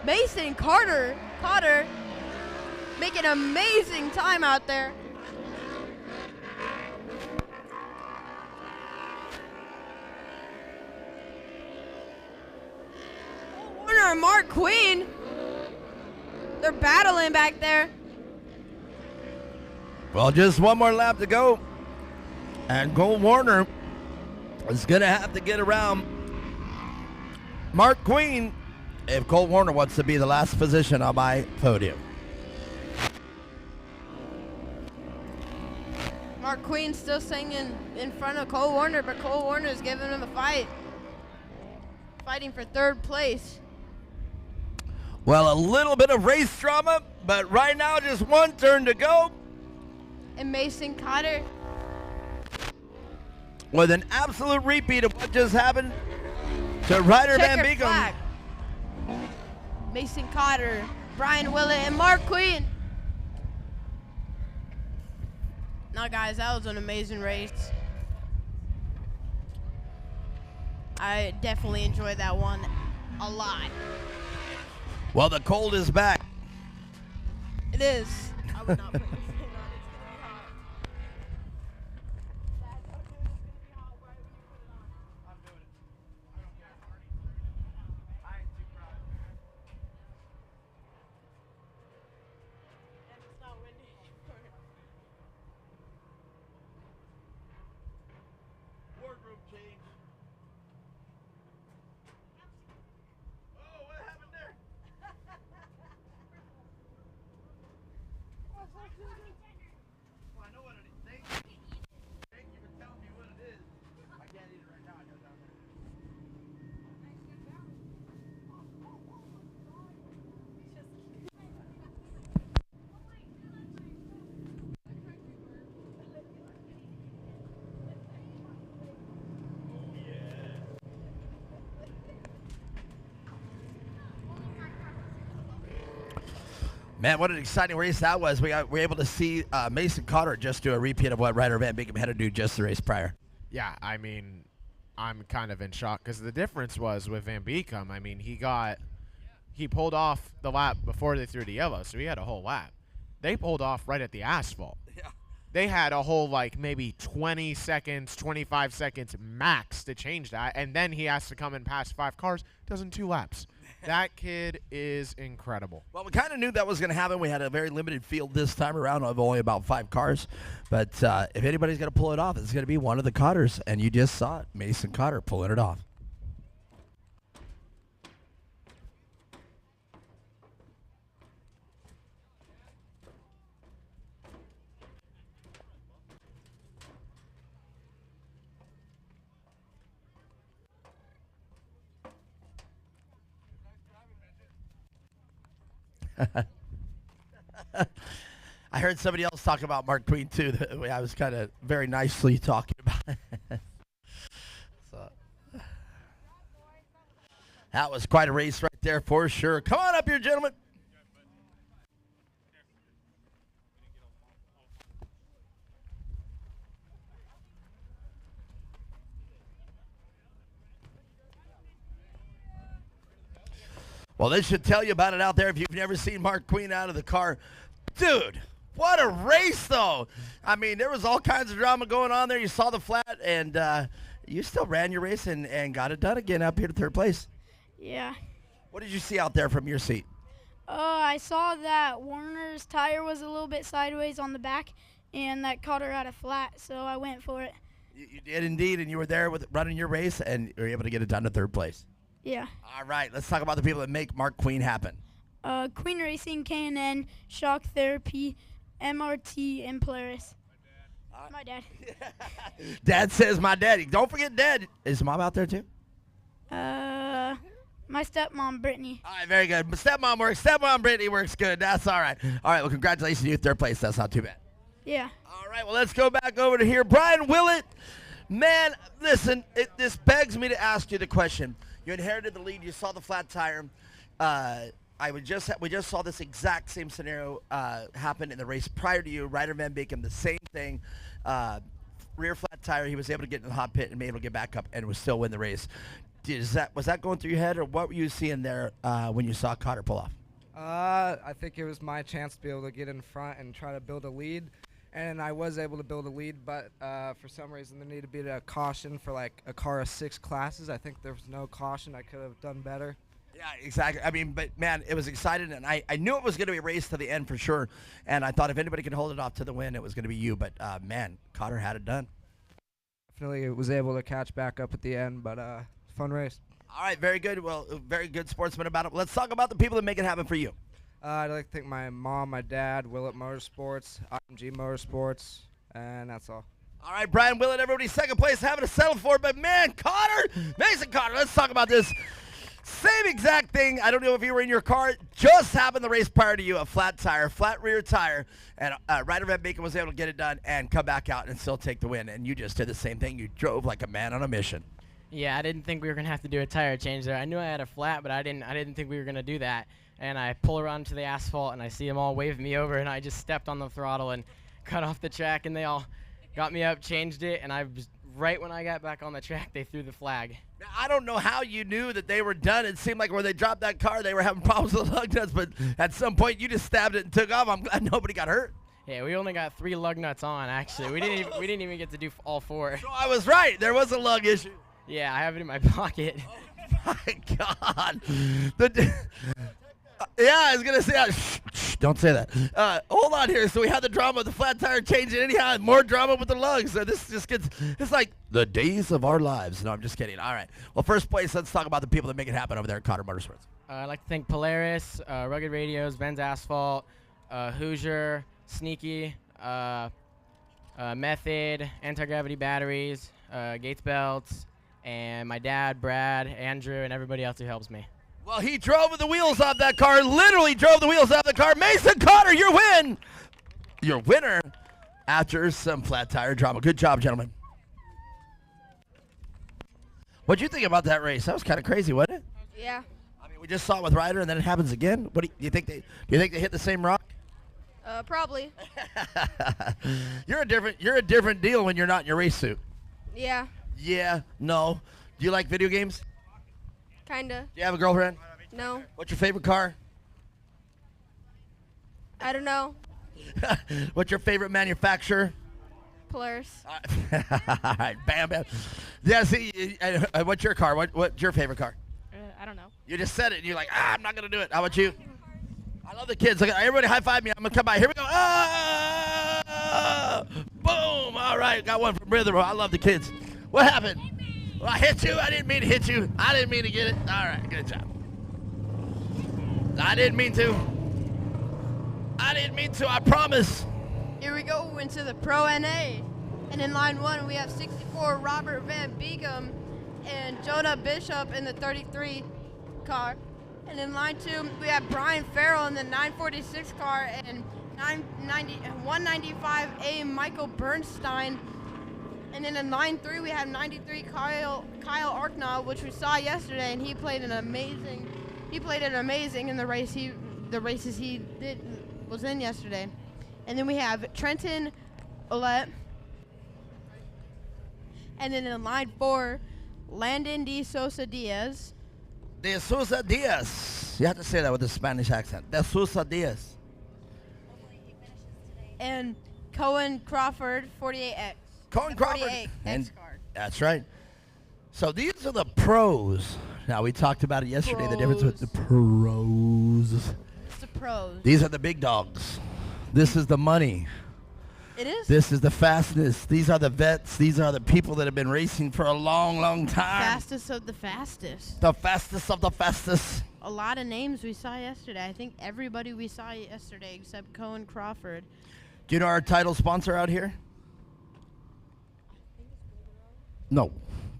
Mason Cotter making an amazing time out there. Warner and Mark Queen, they're battling back there. Well, just one more lap to go. And Cole Warner is going to have to get around Mark Queen if Cole Warner wants to be the last position on my podium. Mark Queen still singing in front of Cole Warner, but Cole Warner is giving him a fight. Fighting for third place. Well, a little bit of race drama, but right now just one turn to go. And Mason Cotter with an absolute repeat of what just happened to Ryder Van Checkered Beekem. flag. Mason Cotter, Brian Willett, and Mark Queen. Now, guys, that was an amazing race. I definitely enjoyed that one a lot. Well, the cold is back. It is. I would not put Man, what an exciting race that was. We were able to see Mason Cotter just do a repeat of what Ryder Van Beekem had to do just the race prior. Yeah, I mean, I'm kind of in shock because the difference was with Van Beekem. I mean, he pulled off the lap before they threw the yellow, so he had a whole lap. They pulled off right at the asphalt. Yeah. They had a whole, like, maybe 20 seconds, 25 seconds max to change that, and then he has to come and pass 5 cars. Does in 2 laps. That kid is incredible. Well, we kind of knew that was going to happen. We had a very limited field this time around of only about 5 cars. But if anybody's going to pull it off, it's going to be one of the Cotters. And you just saw it, Mason Cotter pulling it off. I heard somebody else talk about Mark Queen too. I was kind of very nicely talking about it. So, that was quite a race right there for sure. Come on up here, gentlemen. Well, this should tell you about it out there if you've never seen Mark Queen out of the car. Dude, what a race, though. I mean, there was all kinds of drama going on there. You saw the flat, and you still ran your race and got it done again up here to third place. Yeah. What did you see out there from your seat? I saw that Warner's tire was a little bit sideways on the back, and that Cotter had a flat, so I went for it. You did indeed, and you were there with running your race, and you were able to get it done to third place. Yeah. All right, let's talk about the people that make Mark Queen happen. Queen Racing, K&N, Shock Therapy, MRT, and Polaris. My dad. Dad says my daddy. Don't forget Dad. Is Mom out there too? My stepmom, Brittany. All right, very good. Stepmom works. Stepmom Brittany works good. That's all right. All right, well, congratulations, you third place. That's not too bad. Yeah. All right, well, let's go back over to here. Brian Willett, man, listen, this begs me to ask you the question. You inherited the lead. You saw the flat tire. We just saw this exact same scenario happen in the race prior to you. Ryder Van Beekem, the same thing. Rear flat tire. He was able to get in the hot pit and be able to get back up and was still win the race. Was that going through your head, or what were you seeing there when you saw Cotter pull off? I think it was my chance to be able to get in front and try to build a lead, and I was able to build a lead, but for some reason there needed to be a caution for like a car of 6 classes. I think there was no caution. I could have done better. Yeah, exactly. I mean, but man, it was exciting, and I knew it was going to be a race to the end for sure, and I thought if anybody could hold it off to the win, it was going to be you, but man, Cotter had it done. Definitely was able to catch back up at the end, but fun race. All right, very good. Well, very good sportsman about it. Let's talk about the people that make it happen for you. I'd like to thank my mom, my dad, Willett Motorsports, IMG Motorsports, and that's all. All right, Brian Willett, everybody, second place, having to settle for it, but man, Cotter, Mason Cotter, let's talk about this. Same exact thing. I don't know if you were in your car. Just happened the race prior to you, a flat tire, flat rear tire, and Ryder Van Beekem was able to get it done and come back out and still take the win, and you just did the same thing. You drove like a man on a mission. Yeah, I didn't think we were going to have to do a tire change there. I knew I had a flat, but I didn't think we were going to do that. And I pull around to the asphalt, and I see them all wave me over, and I just stepped on the throttle and cut off the track, and they all got me up, changed it, and right when I got back on the track, they threw the flag. Now, I don't know how you knew that they were done. It seemed like where they dropped that car, they were having problems with the lug nuts, but at some point you just stabbed it and took off. I'm glad nobody got hurt. Yeah, we only got 3 lug nuts on, actually. We didn't even get to do all 4. So I was right. There was a lug issue. Yeah, I have it in my pocket. Oh my God. Yeah, I was going to say, shh, don't say that. Hold on here. So we had the drama of the flat tire changing anyhow, and more drama with the lugs. So this just gets, it's like the days of our lives. No, I'm just kidding. All right. Well, first place, let's talk about the people that make it happen over there at Cotter Motorsports. I'd like to thank Polaris, Rugged Radios, Ben's Asphalt, Hoosier, Sneaky, Method, Anti-Gravity Batteries, Gates Belts, and my dad, Brad, Andrew, and everybody else who helps me. Well, he drove with the wheels off that car, literally drove the wheels off the car. Mason Cotter, your win. Your winner after some flat tire drama. Good job, gentlemen. What'd you think about that race? That was kind of crazy, wasn't it? Yeah. I mean, we just saw it with Ryder, and then it happens again. What do you think they hit the same rock? Probably. You're a different deal when you're not in your race suit. Yeah. Yeah. No. Do you like video games? Kinda. Do you have a girlfriend? No. What's your favorite car? I don't know. What's your favorite manufacturer? Polaris. All right, bam, bam. Yeah, see, what's your car? What's your favorite car? I don't know. You just said it, and you're like, I'm not going to do it. How about you? I love the kids. Look, everybody high-five me. I'm going to come by. Here we go. Ah! Boom. All right, got one from Rhythm. I love the kids. What happened? Well, I hit you. I didn't mean to hit you. I didn't mean to get it. All right, good job. I didn't mean to. I promise. Here we go into the Pro NA. And in line 1, we have 64 Robert Van Beekem and Jonah Bishop in the 33 car. And in line 2, we have Brian Farrell in the 946 car and 195A Michael Bernstein. And then in line 3, we have 93 Kyle Arknaw, which we saw yesterday, and he played an amazing in the races he was in yesterday. And then we have Trenton Ouellette. And then in line 4, Landon De Sousa Diaz. De Sousa Diaz. You have to say that with a Spanish accent. De Sousa Diaz. And Cohen Crawford, 48X. Cohen Crawford. 48X And card. that's right. So these are the pros. Now, we talked about it yesterday, the difference with the pros. It's the pros. These are the big dogs. This is the money. It is. This is the fastest. These are the vets. These are the people that have been racing for a long, long time. Fastest of the fastest. The fastest of the fastest. A lot of names we saw yesterday. I think everybody we saw yesterday except Cohen Crawford. Do you know our title sponsor out here? No.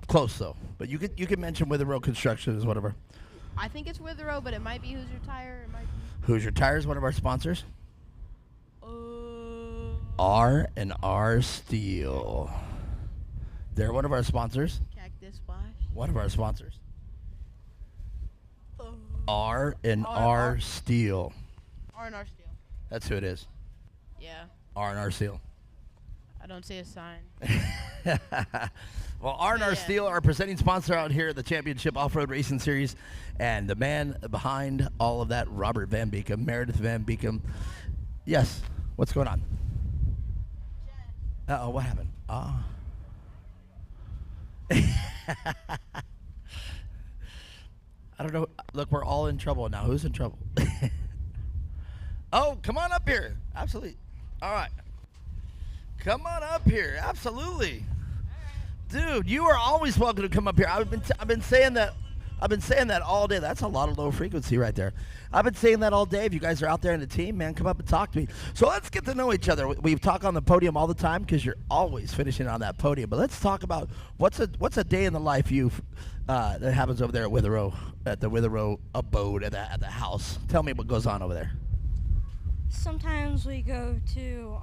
Close, though. But you can mention Witherell Construction as whatever. I think it's Witherell, but it might be Hoosier Tire. It might be. Hoosier Tire is one of our sponsors. R&R Steel. They're one of our sponsors. Cactus Splash. One of our sponsors. R&R Steel. R&R Steel. That's who it is. Yeah. R&R Steel. I don't see a sign. Well, R&R Steel, our presenting sponsor out here at the Championship Off-Road Racing Series, and the man behind all of that, Robert Van Beekum, Meredith Van Beekum. Yes, what's going on? Uh-oh, what happened? I don't know. Look, we're all in trouble now. Who's in trouble? Oh, come on up here. Absolutely. All right. Come on up here. Absolutely. Dude, you are always welcome to come up here. I've been saying that. I've been saying that all day. That's a lot of low frequency right there. I've been saying that all day. If you guys are out there in the team, man, come up and talk to me. So let's get to know each other. We talk on the podium all the time because you're always finishing on that podium. But let's talk about what's a day in the life that happens over there at Witherell, at the Witherell abode at the house. Tell me what goes on over there. Sometimes we go to,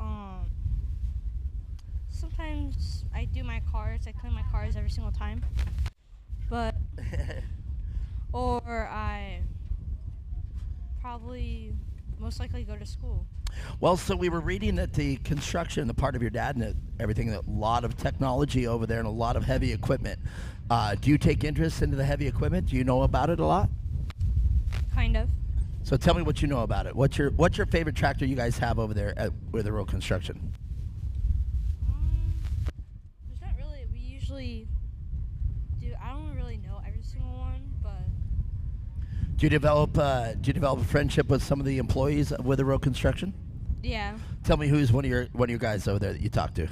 sometimes I do my cars. I clean my cars every single time. But, or I probably most likely go to school. Well, so we were reading that the construction, the part of your dad and everything, a lot of technology over there and a lot of heavy equipment. Do you take interest into the heavy equipment? Do you know about it a lot? Kind of. So tell me what you know about it. What's your favorite tractor you guys have over there at Witherell Construction? There's not really. We usually do. I don't really know every single one, but. Do you develop a friendship with some of the employees of Witherell Construction? Yeah. Tell me who's one of your guys over there that you talk to.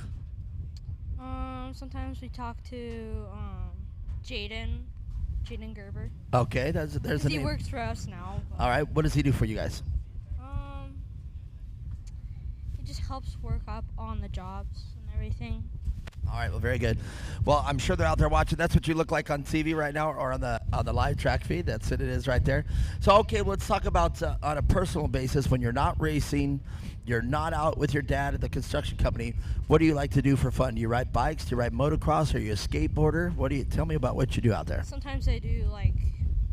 Sometimes we talk to Jaden Gerber. Okay, there's a name. He works for us now. All right, what does he do for you guys? He just helps work up on the jobs and everything. All right, well, very good. Well, I'm sure they're out there watching. That's what you look like on TV right now, or on the live track feed. That's it. It is right there. So, okay, let's talk about on a personal basis. When you're not racing, you're not out with your dad at the construction company. What do you like to do for fun? Do you ride bikes? Do you ride motocross? Are you a skateboarder? Tell me about what you do out there? Sometimes I do like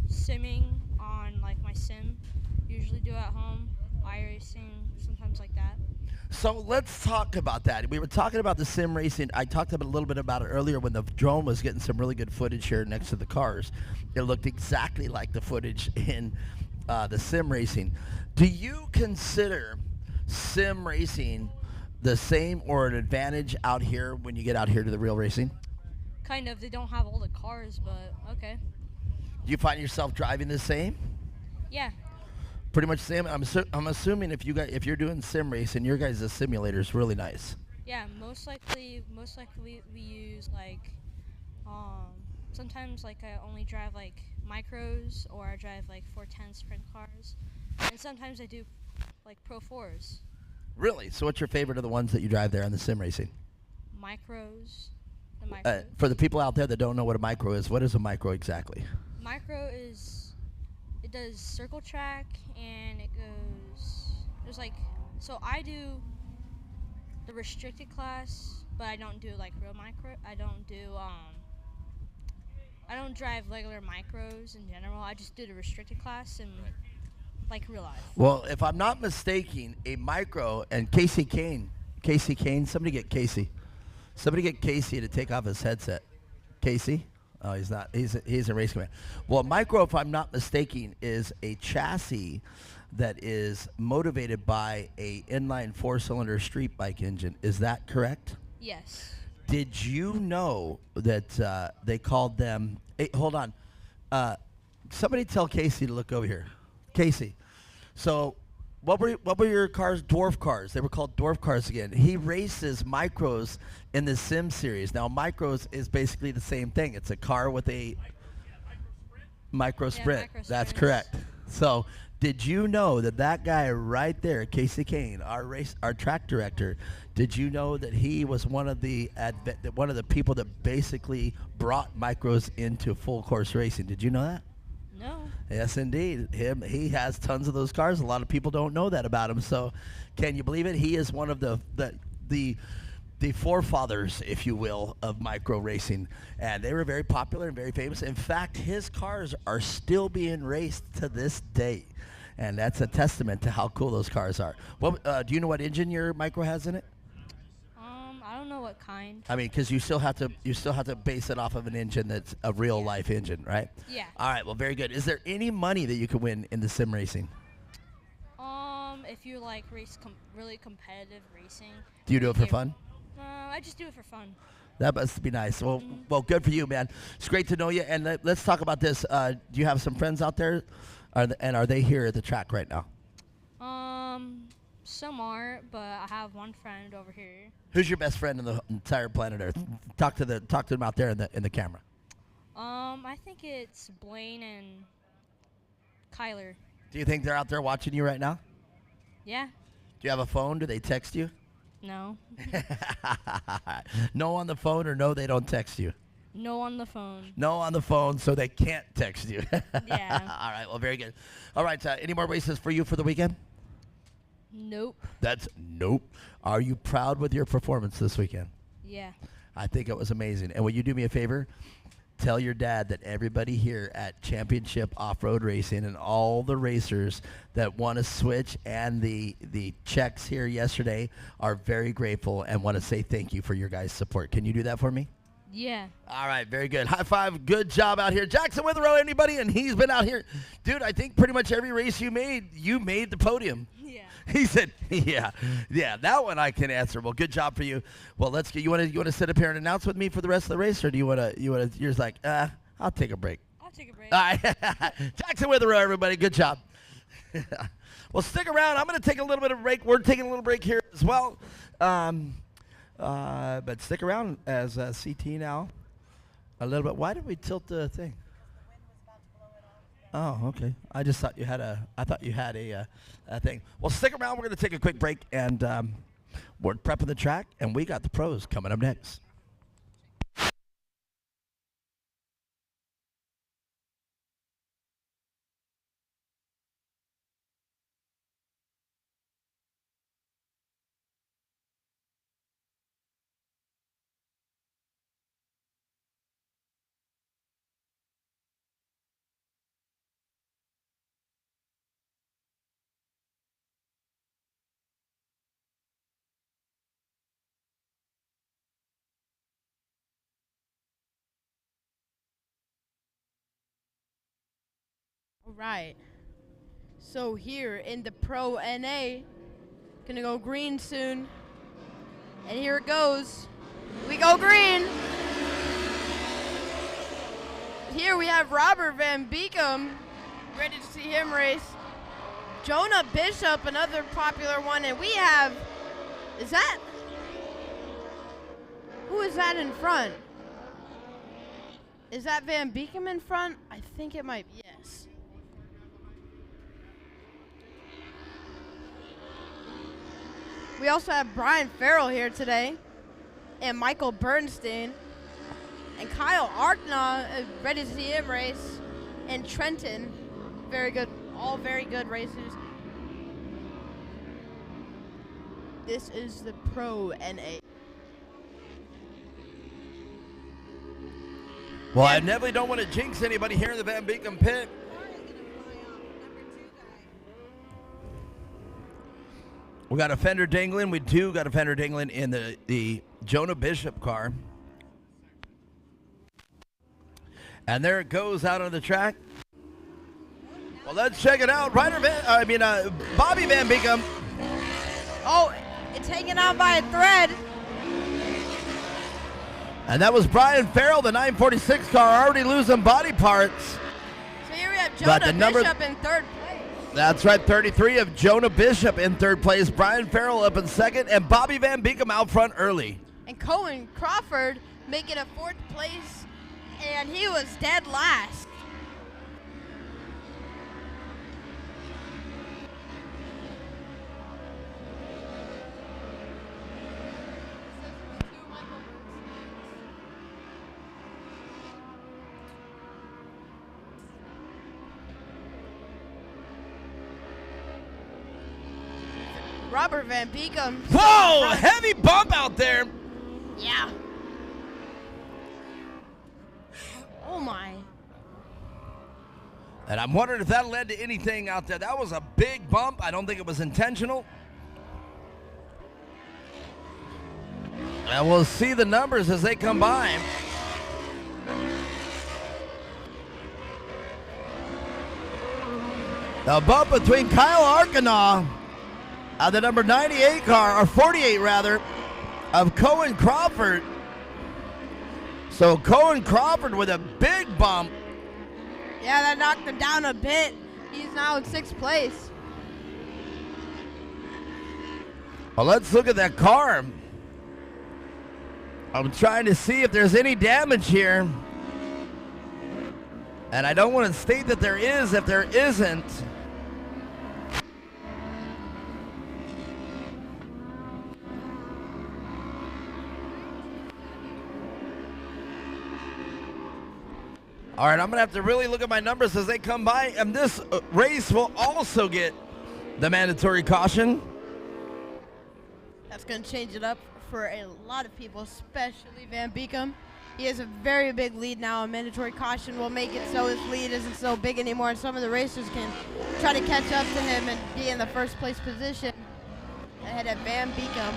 simming on like my sim. Usually do at home. iRacing, sometimes like that. So let's talk about that. We were talking about the sim racing. I talked a little bit about it earlier when the drone was getting some really good footage here next to the cars. It looked exactly like the footage in the sim racing. Do you consider sim racing the same or an advantage out here when you get out here to the real racing? Kind of. They don't have all the cars, but okay. Do you find yourself driving the same? Yeah. Pretty much the same. I'm assuming if you're doing sim racing, your guys' simulator is really nice. Yeah, most likely we use like sometimes like I only drive like micros, or I drive like 410 sprint cars, and sometimes I do like Pro 4s. Really? So what's your favorite of the ones that you drive there on the sim racing? Micros. The micros. For the people out there that don't know what a micro is, what is a micro exactly? Micro it does circle track, and there's like, so I do the restricted class, but I don't do like real micro. I don't drive regular micros in general. I just do the restricted class and like real life. Well, if I'm not mistaken, a micro, and Casey Kane, somebody get Casey to take off his headset. Casey? Oh, he's not. He's a race command. Well, a micro, if I'm not mistaken, is a chassis that is motivated by a inline 4-cylinder street bike engine. Is that correct? Yes. Did you know that they called them? Hey, hold on. Somebody tell Casey to look over here. Casey. So what were your cars? Dwarf cars. They were called dwarf cars again. He races micros in the Sim series. Now micros is basically the same thing. It's a car with a micro sprint. That's correct. So did you know that guy right there, Casey Kane, our track director, did you know that he was one of the people that basically brought micros into full course racing? Did you know that? No. Yes, indeed. He has tons of those cars. A lot of people don't know that about him. So, can you believe it? He is one of the forefathers, if you will, of micro racing, and they were very popular and very famous. In fact, his cars are still being raced to this day, and that's a testament to how cool those cars are. What do you know what engine your micro has in it? I don't know what kind. I mean, because you still have to base it off of an engine that's a real life engine, right? Yeah. All right. Well, very good. Is there any money that you can win in the sim racing? If you like race really competitive racing. Do you do it for fun? I just do it for fun. That must be nice. Well, well, good for you, man. It's great to know you. And let's talk about this. Do you have some friends out there, and are they here at the track right now? Some aren't, but I have one friend over here. Who's your best friend in the entire planet Earth? Talk to them out there in the camera. I think it's Blaine and Kyler. Do you think they're out there watching you right now? Yeah. Do you have a phone? Do they text you? No. No on the phone, or no, they don't text you? No on the phone. No on the phone, so they can't text you. Yeah. All right, well, very good. All right, any more races for you for the weekend? Nope. That's nope. Are you proud with your performance this weekend? Yeah. I think it was amazing. And will you do me a favor? Tell your dad that everybody here at Championship Off-Road Racing and all the racers that want to switch and the checks here yesterday are very grateful and want to say thank you for your guys' support. Can you do that for me? Yeah. All right, very good. High five. Good job out here. Jackson Withrow, anybody? And he's been out here. Dude, I think pretty much every race you made the podium. Yeah. He said, yeah, that one I can answer. Well, good job for you. Well, let's get, you want to sit up here and announce with me for the rest of the race, or do you want to, you're just like, I'll take a break. I'll take a break. All right. Jackson Withrow, everybody. Good job. Well, stick around. I'm going to take a little bit of a break. We're taking a little break here as well. But stick around as CT now a little bit. Why did we tilt the thing? Oh, okay. I just thought you had a thing. Well, stick around. We're going to take a quick break, and we're prepping the track, and we got the pros coming up next. All right. So here in the Pro NA, gonna go green soon. And here it goes. We go green. Here we have Robert Van Beekum. Ready to see him race. Jonah Bishop, another popular one. And we have, who is that in front? Is that Van Beekum in front? I think it might be, yes. We also have Brian Farrell here today, and Michael Bernstein, and Kyle Arknaw, ready to see him race, and Trenton, very good, all very good racers. This is the Pro NA. Well, I definitely don't want to jinx anybody here in the Van Beekum pit. We got a fender dangling. We do got a fender dangling in the Jonah Bishop car. And there it goes out on the track. Well, let's check it out. Bobby Van Beekum. Oh, it's hanging on by a thread. And that was Brian Farrell, the 946 car, already losing body parts. So here we have Jonah Bishop in third place. That's right, 33 of Jonah Bishop in third place. Brian Farrell up in second, and Bobby Van Beekum out front early. And Cohen Crawford making a fourth place, and he was dead last. Robert Van Beekum. Whoa, heavy bump out there. Yeah. Oh my. And I'm wondering if that led to anything out there. That was a big bump. I don't think it was intentional. And we'll see the numbers as they come by. The bump between Kyle Arcanaugh the number 98 car, or 48 rather, of Cohen Crawford. So Cohen Crawford with a big bump. Yeah, that knocked him down a bit. He's now in sixth place. Well, let's look at that car. I'm trying to see if there's any damage here. And I don't want to state that there is if there isn't. All right, I'm going to have to really look at my numbers as they come by, and this race will also get the mandatory caution. That's going to change it up for a lot of people, especially Van Beekum. He has a very big lead now. A mandatory caution will make it so his lead isn't so big anymore, and some of the racers can try to catch up to him and be in the first place position ahead of Van Beekum.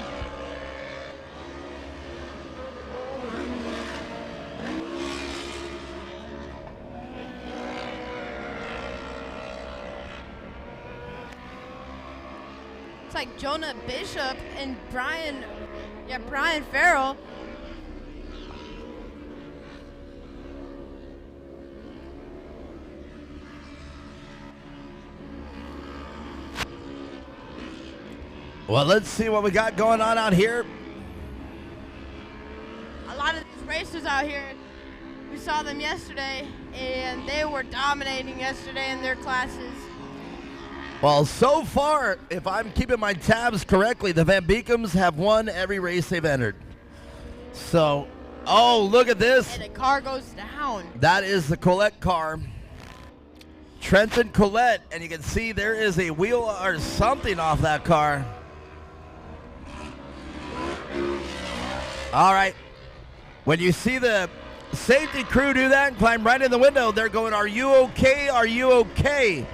It's like Jonah Bishop and Brian Farrell. Well, let's see what we got going on out here. A lot of these racers out here, we saw them yesterday, and they were dominating yesterday in their classes. Well, so far, if I'm keeping my tabs correctly, the Van Beekums have won every race they've entered. So, oh, look at this. And the car goes down. That is the Colette car. Trenton Colette, and you can see there is a wheel or something off that car. All right. When you see the safety crew do that and climb right in the window, they're going, "Are you okay? Are you okay?"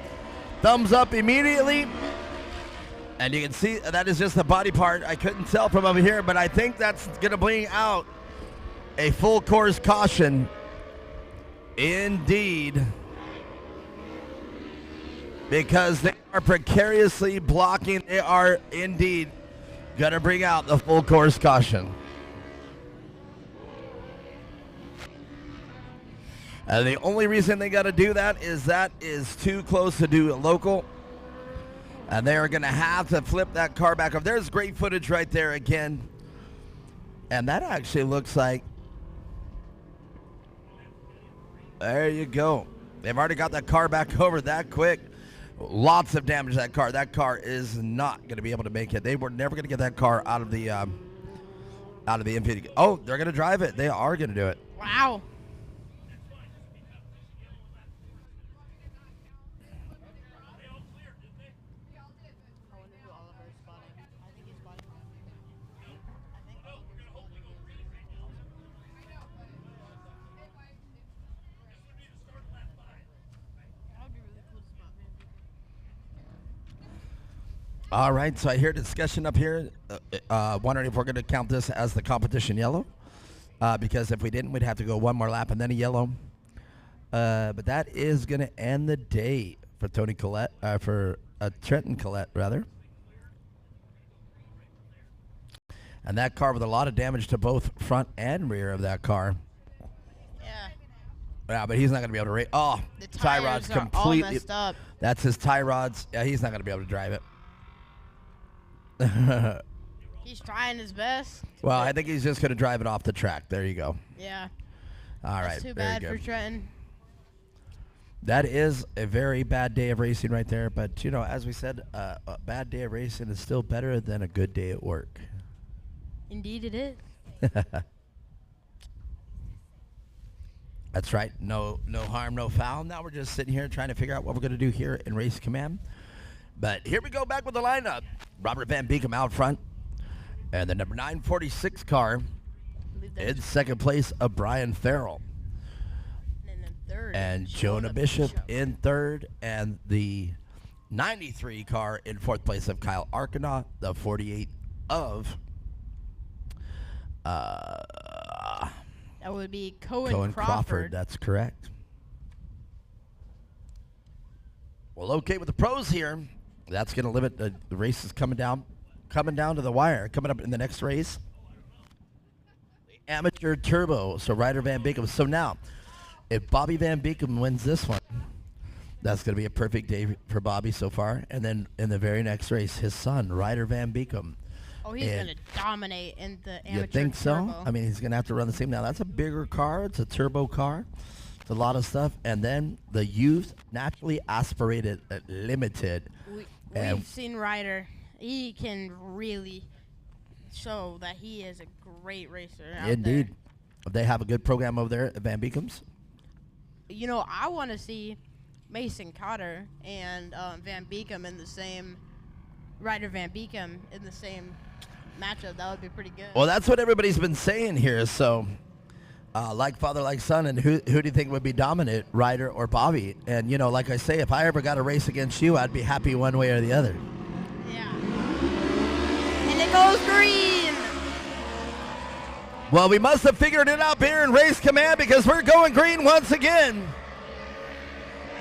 Thumbs up immediately. And you can see that is just the body part. I couldn't tell from over here, but I think that's going to bring out a full course caution. Indeed. Because they are precariously blocking. They are indeed going to bring out the full course caution. And the only reason they got to do that is too close to do a local. And they are going to have to flip that car back up. There's great footage right there again. And that actually looks like, there you go. They've already got that car back over that quick. Lots of damage to that car. That car is not going to be able to make it. They were never going to get that car out of the infield. Oh, they're going to drive it. They are going to do it. Wow. All right, so I hear discussion up here, wondering if we're going to count this as the competition yellow, because if we didn't, we'd have to go one more lap and then a yellow. But that is going to end the day for Tony Collette, for Trenton Collette, rather. And that car with a lot of damage to both front and rear of that car. Yeah. Yeah, but he's not going to be able to race. Oh, The tie rod's tires are all completely. messed up. That's his tie rods. Yeah, he's not going to be able to drive it. He's trying his best. Well, I think he's just going to drive it off the track. There you go. Yeah. All right. That's too very bad good. for Trenton. That is a very bad day of racing right there. But, you know, as we said, a bad day of racing is still better than a good day at work. Indeed it is. That's right. No harm, no foul. Now we're just sitting here trying to figure out what we're going to do here in Race Command. But here we go back with the lineup. Robert Van Beekem out front. And the number 946 car in second place of Brian Farrell. And Jonah Bishop in third. And the 93 car in fourth place of Kyle Arcana. The 48 of... That would be Cohen Crawford. That's correct. Well, okay, with the pros here, that's going to limit the races coming down to the wire. Coming up in the next race, the Amateur Turbo. So Ryder Van Beekem. So now, if Bobby Van Beekem wins this one, that's going to be a perfect day for Bobby so far. And then in the very next race, his son, Ryder Van Beekem. Oh, he's going to dominate in the amateur You think turbo. so? I mean, he's going to have to run the same. Now, that's a bigger car. It's a turbo car. It's a lot of stuff. And then the youth naturally aspirated limited. We've seen Ryder. He can really show that he is a great racer out Indeed. They have a good program over there at Van Beekem's. there. You know, I want to see Mason Cotter and Van Beekem in the same, Ryder Van Beekem in the same matchup. That would be pretty good. Well, that's what everybody's been saying here. So, like father, like son, and who do you think would be dominant, Ryder or Bobby? And, you know, like I say, if I ever got a race against you, I'd be happy one way or the other. And it goes green. Well, we must have figured it out here in Race Command because we're going green once again.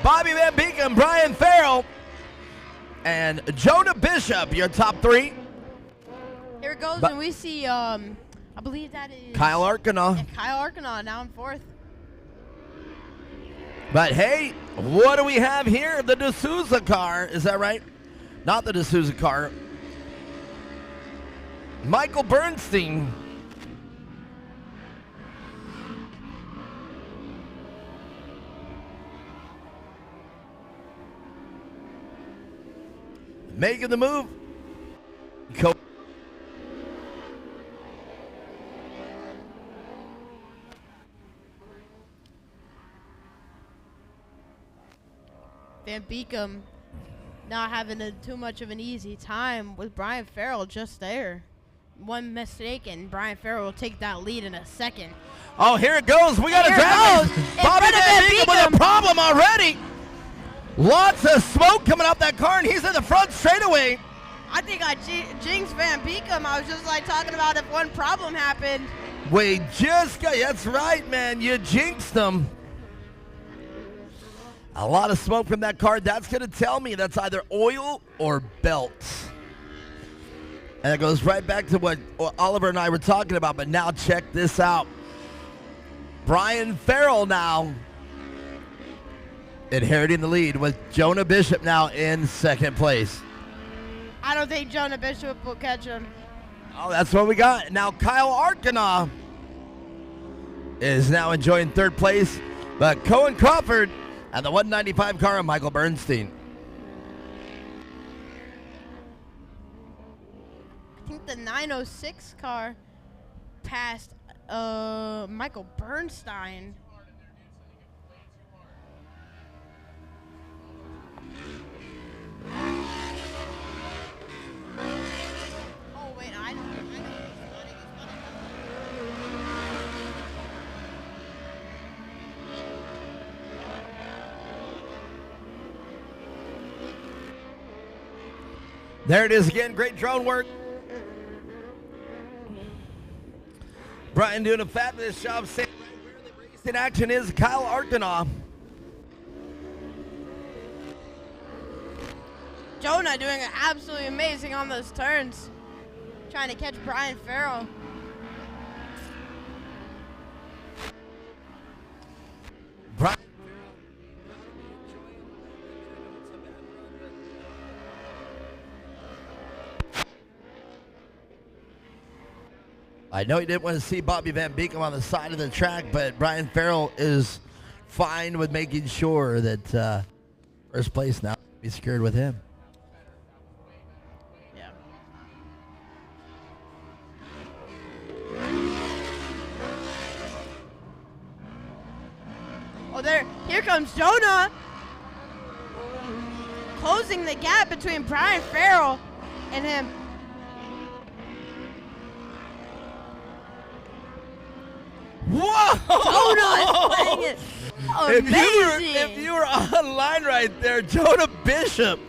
Bobby Van Beekem, Brian Farrell, and Jonah Bishop, your top three. Here it goes, But- and we see, I believe that is Kyle Arcana. Yeah, Kyle Arcana now in fourth. But hey, what do we have here? The D'Souza car, is that right? Not the D'Souza car. Michael Bernstein. Making the move. Van Beekem not having too much of an easy time with Brian Farrell just there. One mistake and Brian Farrell will take that lead in a second. Oh, here it goes. We got a Here it drag. goes. In Bobby front of Van Van Beekem with Beekem. a problem already. Lots of smoke coming up that car, and he's in the front straightaway. I think I jinxed Van Beekem. I was just like talking about if one problem happened. We just got, that's right, man. You jinxed them. A lot of smoke from that car. That's going to tell me that's either oil or belts. And it goes right back to what Oliver and I were talking about. But now check this out. Brian Farrell now inheriting the lead with Jonah Bishop now in second place. I don't think Jonah Bishop will catch him. Oh, that's what we got. Now Kyle Arcana is now enjoying third place. But Cohen Crawford and the 195 car of Michael Bernstein. I think the 906 car passed Michael Bernstein. Oh wait, I know. There it is again. Great drone work. Brian doing a fabulous job saying right where the race in action is. Kyle Arcana. Jonah doing absolutely amazing on those turns. Trying to catch Brian Farrell. I know you didn't want to see Bobby Van Beekem on the side of the track, but Brian Farrell is fine with making sure that first place now be secured with him. Yeah. Oh, here comes Jonah. Closing the gap between Brian Farrell and him. Whoa! Jonah is playing it amazing. If you were online right there, Jonah Bishop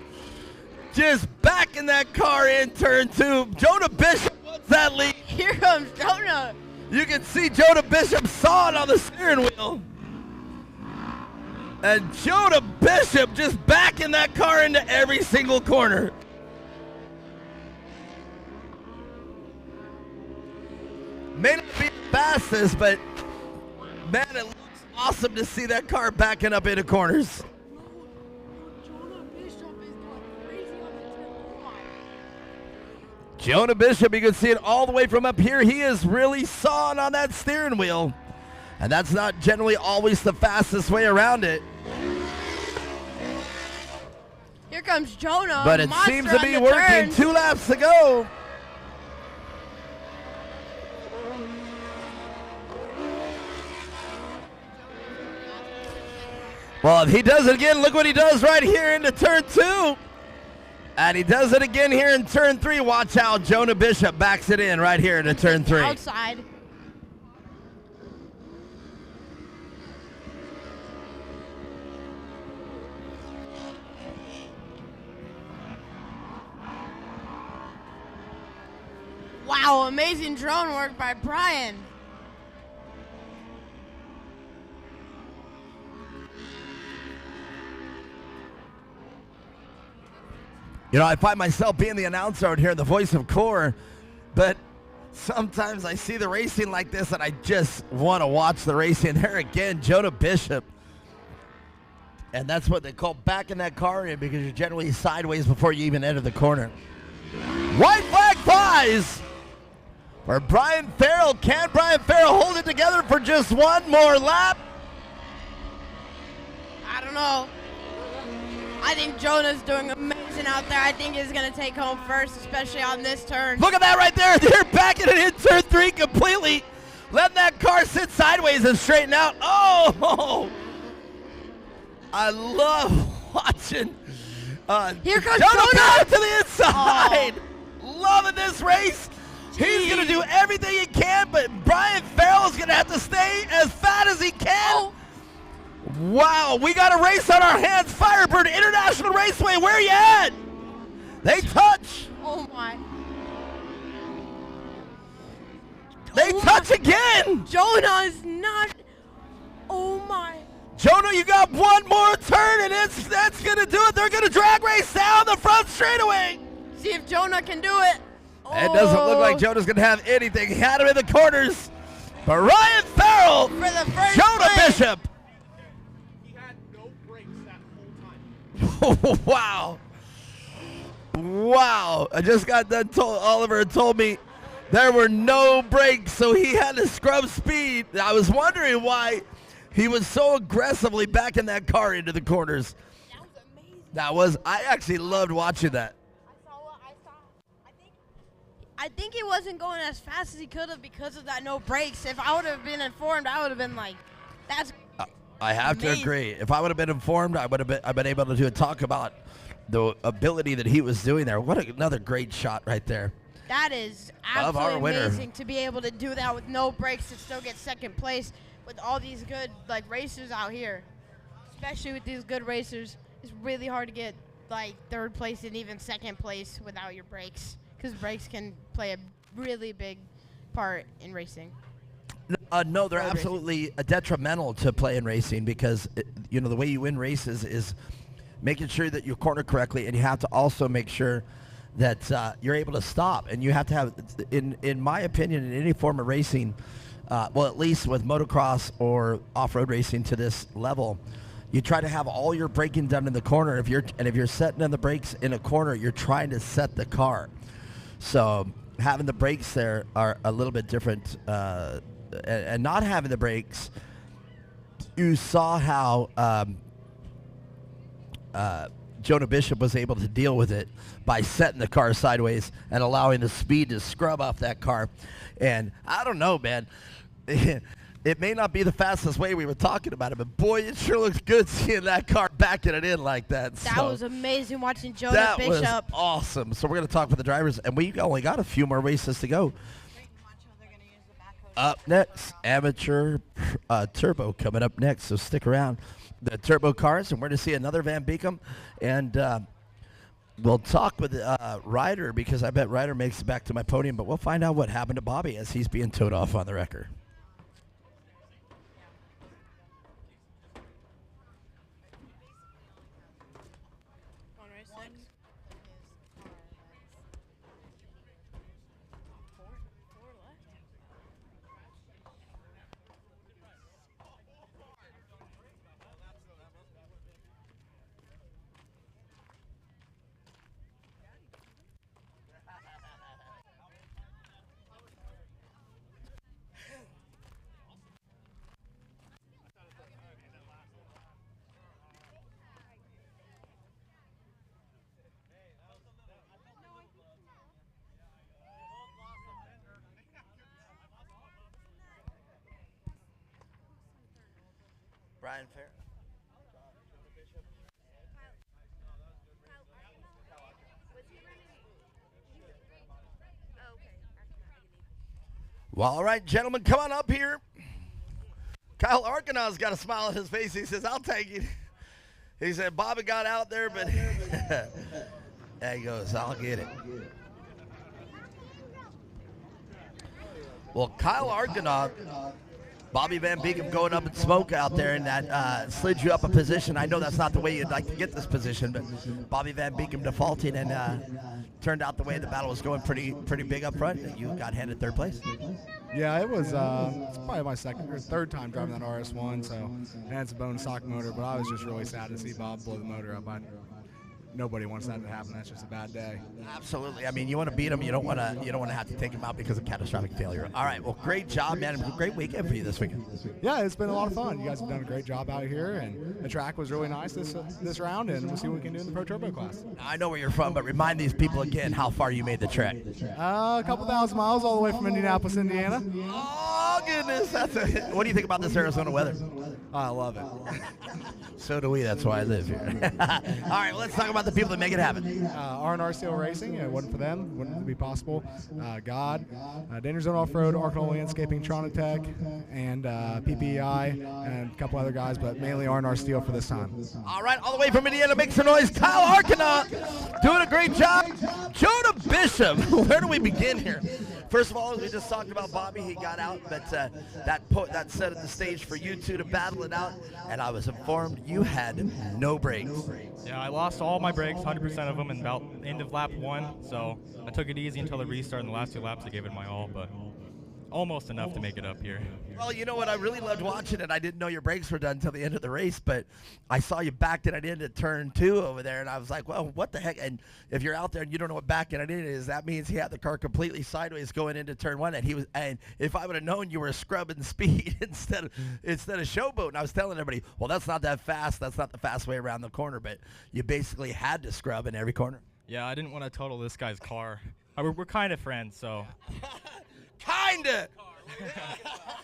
just backing that car in turn 2. Jonah Bishop wants that lead. Here comes Jonah. You can see Jonah Bishop sawing on the steering wheel. And Jonah Bishop just backing that car into every single corner. May not be the fastest, but man, it looks awesome to see that car backing up into corners. Jonah Bishop, you can see it all the way from up here. He is really sawing on that steering wheel. And that's not generally always the fastest way around it. Here comes Jonah. But it seems to be working. 2 laps to go. Well, if he does it again, look what he does right here into turn 2. And he does it again here in turn 3. Watch out, Jonah Bishop backs it in right here into turn 3. Outside. Wow, amazing drone work by Brian. You know, I find myself being the announcer out here, the voice of Core, but sometimes I see the racing like this and I just want to watch the racing. There again, Jonah Bishop. And that's what they call backing that car in, because you're generally sideways before you even enter the corner. White flag flies for Brian Farrell. Can Brian Farrell hold it together for just one more lap? I don't know. I think Jonah's doing amazing out there. I think he's going to take home first, especially on this turn. Look at that right there. They're backing it in turn 3 completely. Letting that car sit sideways and straighten out. Oh! I love watching Here comes Jonah Jonah to the inside. Oh. Loving this race. He's going to do everything he can, but Brian Farrell is going to have to stay as fat as he can. Oh. Wow, we got a race on our hands. Firebird International Raceway, where you at? They touch. Oh, my. They touch again. Jonah is not. Oh, my. Jonah, you got one more turn, and that's going to do it. They're going to drag race down the front straightaway. See if Jonah can do it. It doesn't look like Jonah's going to have anything. He had him in the corners. But Ryan Farrell, for the first Jonah place. Bishop. Wow. Wow. I just got done Oliver told me there were no brakes, so he had to scrub speed. I was wondering why he was so aggressively backing that car into the corners. That was amazing. I actually loved watching that. I think he wasn't going as fast as he could have because of that no brakes. If I would have been informed, I would have been like, that's I have to agree. If I would have been informed, I've been able to talk about the ability that he was doing there. What another great shot right there. That is Of our absolutely winner. amazing to be able to do that with no brakes and still get second place with all these good racers out here. Especially with these good racers, it's really hard to get third place and even second place without your brakes, because brakes can play a really big part in racing. No, they're absolutely detrimental to play in racing, because the way you win races is making sure that you corner correctly, and you have to also make sure that you're able to stop. And you have to have, in my opinion, in any form of racing, well, at least with motocross or off-road racing to this level, you try to have all your braking done in the corner. If you're setting in the brakes in a corner, you're trying to set the car. So having the brakes there are a little bit different, and not having the brakes, you saw how Jonah Bishop was able to deal with it by setting the car sideways and allowing the speed to scrub off that car. And I don't know, man. It may not be the fastest way we were talking about it, but boy, it sure looks good seeing that car backing it in like that. That So was amazing watching Jonah that Bishop. was awesome. So we're going to talk with the drivers, and we only got a few more races to go. Up next, amateur turbo coming up next, so stick around. The turbo cars, and we're going to see another Van Beekem, and we'll talk with Ryder, because I bet Ryder makes it back to my podium, but we'll find out what happened to Bobby as he's being towed off on the wrecker. Brian Fair. Well, all right, gentlemen, come on up here. Kyle Arkinaw's got a smile on his face. He says, I'll take it. He said, Bobby got out there, but there he goes, I'll get it. Well, Kyle Arkanaw, Bobby Van Beekem going up in smoke out there, and that slid you up a position. I know that's not the way you'd like to get this position, but Bobby Van Beekem defaulting, and turned out the way the battle was going pretty big up front. You got handed third place. Yeah, it was it's probably my second or third time driving that RS1, so and it's a bone stock motor, but I was just really sad to see Bob blow the motor up. Nobody wants that to happen. That's just a bad day. Absolutely. I mean, you want to beat him. You don't want to have to take him out because of catastrophic failure. All right. Well, great job, man. Great weekend for you this weekend. Yeah, it's been a lot of fun. You guys have done a great job out here, and the track was really nice this round, and we'll see what we can do in the Pro Turbo class. I know where you're from, but remind these people again how far you made the trek. A couple thousand miles all the way from Indianapolis, Indiana. Oh, goodness. What do you think about this Arizona weather? I love it. So do we. That's why I live here. All right, let's talk about the people that make it happen. R&R Steel Racing. It wasn't for them. Wouldn't be possible. God, Danger Zone Off-Road, Arkansas Landscaping, Tronitech, and PPEI, and a couple other guys, but mainly R&R Steel for this time. All right, all the way from Indiana, make some noise. Kyle Arkanaw doing a great job. Jonah Bishop. Where do we begin here? First of all, as we just talked about Bobby, he got out, but that set the stage for you two to battle it out, and I was informed you had no brakes. Yeah, I lost all my brakes, 100% of them, in about end of lap 1, so I took it easy until the restart. In the last 2 laps, I gave it my all, but almost enough to make it up here. Well, you know what? I really loved watching it. I didn't know your brakes were done until the end of the race, but I saw you backing it into turn 2 over there, and I was like, well, what the heck? And if you're out there and you don't know what backing it in is, that means he had the car completely sideways going into turn 1, and if I would have known you were scrubbing speed instead of showboating, I was telling everybody, well, that's not that fast. That's not the fast way around the corner, but you basically had to scrub in every corner. Yeah, I didn't want to total this guy's car. We're kind of friends, so. Kinda.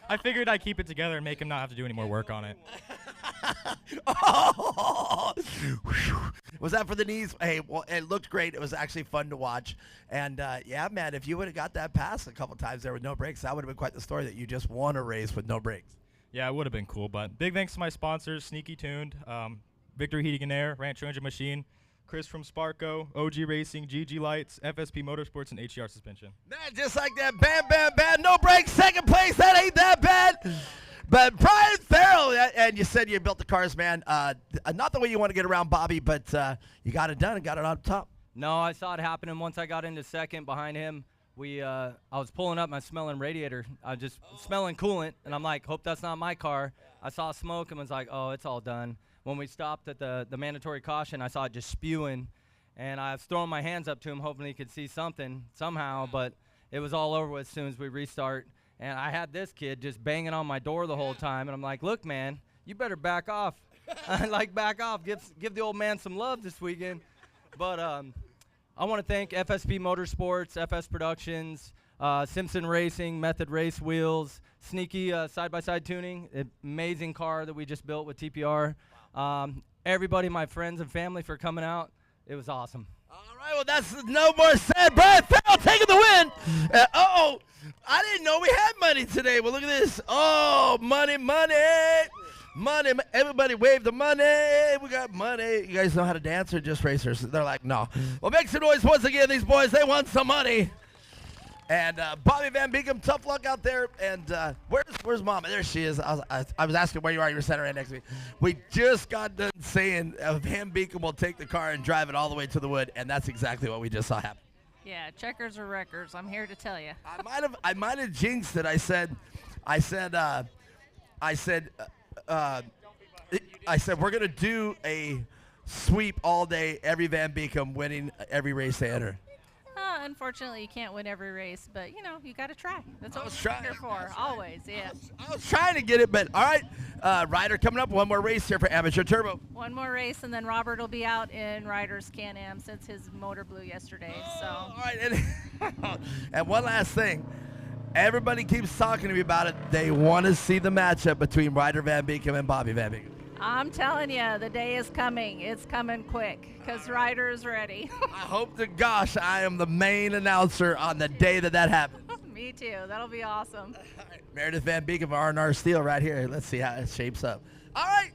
I figured I'd keep it together and make him not have to do any more work on it. Oh, was that for the knees? Hey, well, it looked great. It was actually fun to watch. And, yeah, man, if you would have got that pass a couple times there with no brakes, that would have been quite the story that you just won a race with no brakes. Yeah, it would have been cool. But big thanks to my sponsors, Sneaky Tuned, Victory Heating and Air, Rancho Engine Machine, Chris from Sparco, OG Racing, GG Lights, FSP Motorsports, and HDR Suspension. Man, just like that, bam, bam, bam, no brakes, second place, that ain't that bad. But Brian Farrell, and you said you built the cars, man. Not the way you want to get around Bobby, but you got it done and got it on top. No, I saw it happening once I got into second behind him. I was pulling up my smelling radiator. I was just smelling coolant, and I'm like, hope that's not my car. I saw smoke and was like, oh, it's all done. When we stopped at the mandatory caution, I saw it just spewing, and I was throwing my hands up to him hoping he could see something somehow, but it was all over as soon as we restart. And I had this kid just banging on my door the whole time, and I'm like, look, man, you better back off. Like, back off. Give the old man some love this weekend. But I want to thank FSP Motorsports, FS Productions, Simpson Racing, Method Race Wheels, Sneaky Side-by-Side Tuning, amazing car that we just built with TPR. Everybody, my friends and family, for coming out. It was awesome. All right, well, that's no more said. Brian Farrell taking the win. Uh-oh, I didn't know we had money today. Well, look at this. Oh, money, money. Money, everybody wave the money. We got money. You guys know how to dance or just racers? They're like, no. Well, make some noise once again. These boys, they want some money. And Bobby Van Beekem, tough luck out there. And where's Mama? There she is. I was asking where you are. You're center right next to me. We just got done saying Van Beekem will take the car and drive it all the way to the wood, and that's exactly what we just saw happen. Yeah, checkers or wreckers. I'm here to tell you. I might have jinxed it. I said we're gonna do a sweep all day. Every Van Beekem winning every race they enter. Unfortunately, you can't win every race, but you know you got to try. That's what was we're here for. Always, yeah. I was trying to get it, but all right. Ryder coming up. One more race here for Amateur Turbo. One more race, and then Robert will be out in Riders Can-Am since his motor blew yesterday. So. All right, and one last thing. Everybody keeps talking to me about it. They want to see the matchup between Ryder Van Beekem and Bobby Van Beekem. I'm telling you, the day is coming. It's coming quick because Ryder is ready. I hope to gosh I am the main announcer on the day that happens. Me too. That'll be awesome. Meredith Van Beekem, R&R Steel right here. Let's see how it shapes up. All right,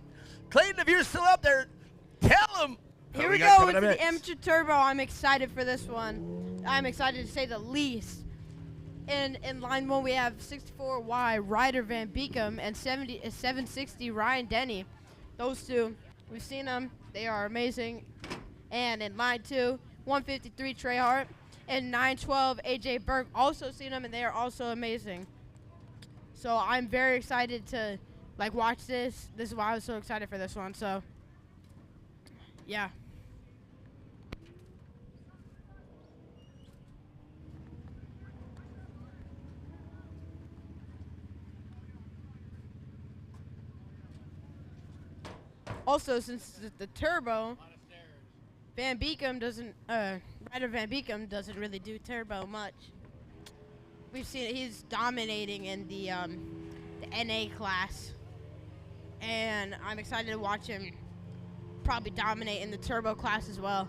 Clayton, if you're still up there, tell them. Here we go with the Amateur Turbo. I'm excited for this one. I'm excited to say the least. In line one, we have 64Y Ryder Van Beekem and 760 Ryan Denny. Those two, we've seen them. They are amazing. And in line two, 153 Trey Hart and 912 AJ Burke. Also seen them, and they are also amazing. So I'm very excited to watch this. This is why I was so excited for this one. So yeah. Also, since the turbo, Van Beekem doesn't, Ryder Van Beekem doesn't really do turbo much. We've seen it, he's dominating in the NA class. And I'm excited to watch him probably dominate in the turbo class as well.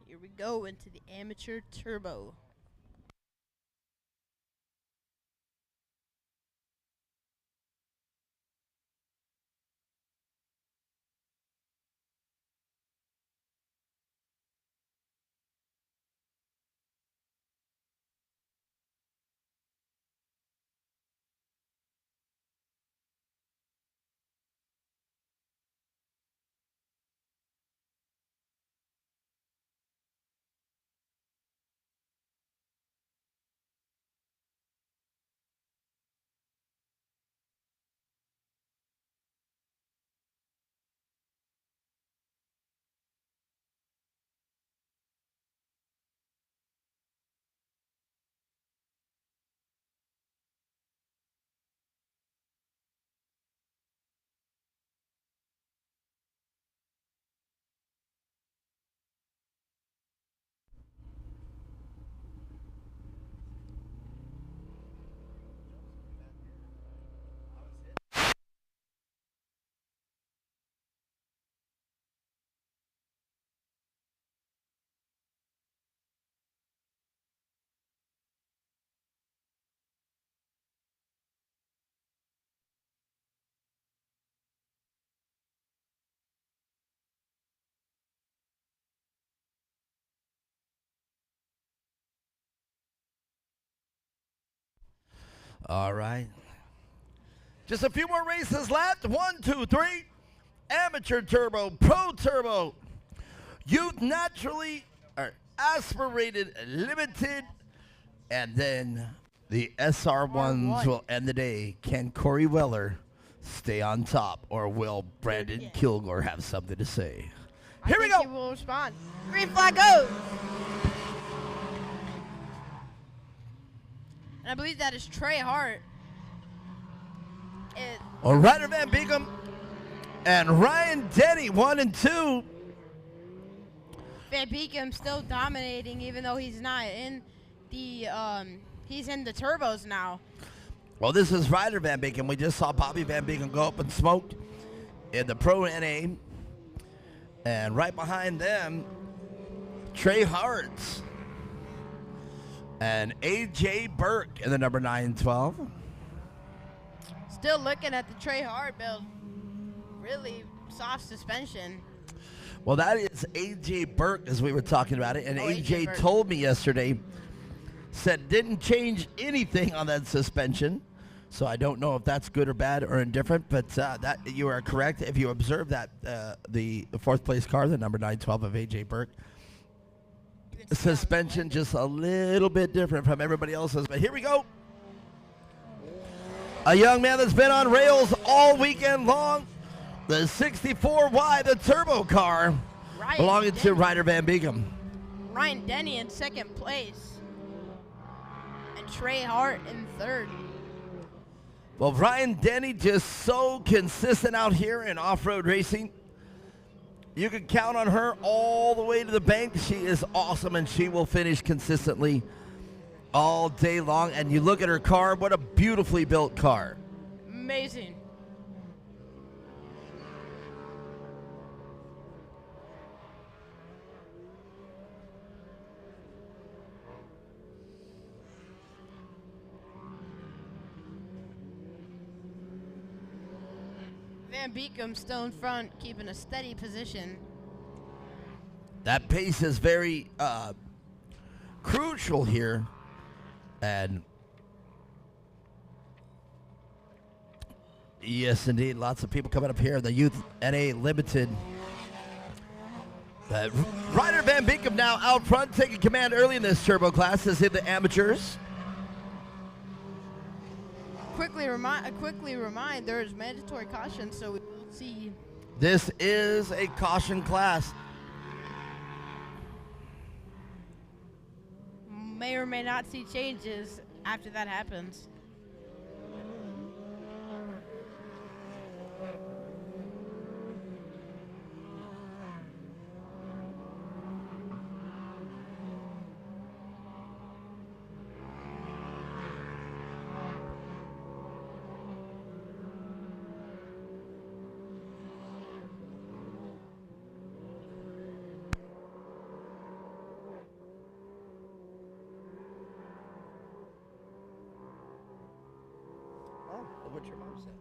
Here we go into the amateur turbo. All right. Just a few more races left. 1, 2, 3. Amateur turbo, pro turbo, youth naturally or aspirated limited, and then the SR1s will end the day. Can Corey Weller stay on top, or will Brandon Kilgore have something to say? Here we go. He will respond. Green flag goes. And I believe that is Trey Hart. Ryder Van Beekem and Ryan Denny, 1 and 2. Van Beekem still dominating, even though he's not in the he's in the turbos now. Well, this is Ryder Van Beekem. We just saw Bobby Van Beekem go up and smoke in the Pro NA. And right behind them, Trey Hart and AJ Burke in the number 912. Still looking at the Trey Hart build. Really soft suspension. Well, that is AJ Burke, as we were talking about it. And AJ told me yesterday, said didn't change anything on that suspension. So I don't know if that's good or bad or indifferent, but that you are correct. If you observe that, the fourth place car, the number 912 of AJ Burke, suspension just a little bit different from everybody else's. But here we go. A young man that's been on rails all weekend long. The 64Y, the turbo car, belonging to Ryder Van Beekem. Ryan Denny in second place. And Trey Hart in third. Well, Ryan Denny just so consistent out here in off-road racing. You can count on her all the way to the bank. She is awesome, and she will finish consistently all day long. And you look at her car, what a beautifully built car. Amazing. Van Beekem still in front, keeping a steady position. That pace is very crucial here. And yes, indeed, lots of people coming up here. The Youth NA Limited. Ryder Van Beekem now out front, taking command early in this turbo class. This is the amateurs. Quickly remind, there is mandatory caution, so we will see. This is a caution class. May or may not see changes after that happens. What's your mom say?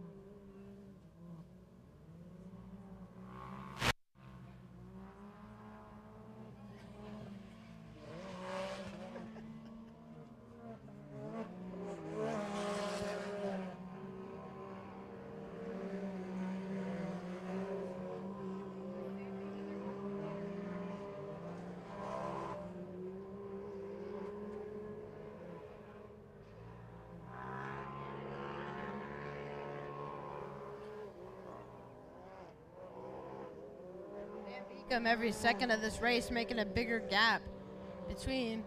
Van Beekem every second of this race, making a bigger gap between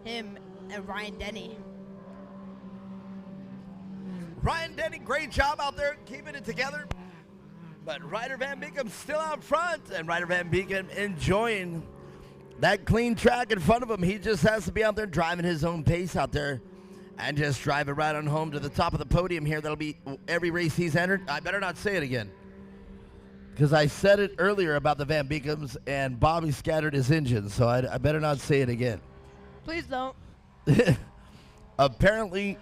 him and Ryan Denny. Ryan Denny, great job out there keeping it together. But Ryder Van Beekem still out front, and Ryder Van Beekem enjoying that clean track in front of him. He just has to be out there driving his own pace out there and just drive it right on home to the top of the podium here. That'll be every race he's entered. I better not say it again, because I said it earlier about the Van Beekems, and Bobby scattered his engine, so I better not say it again. Please don't. Apparently,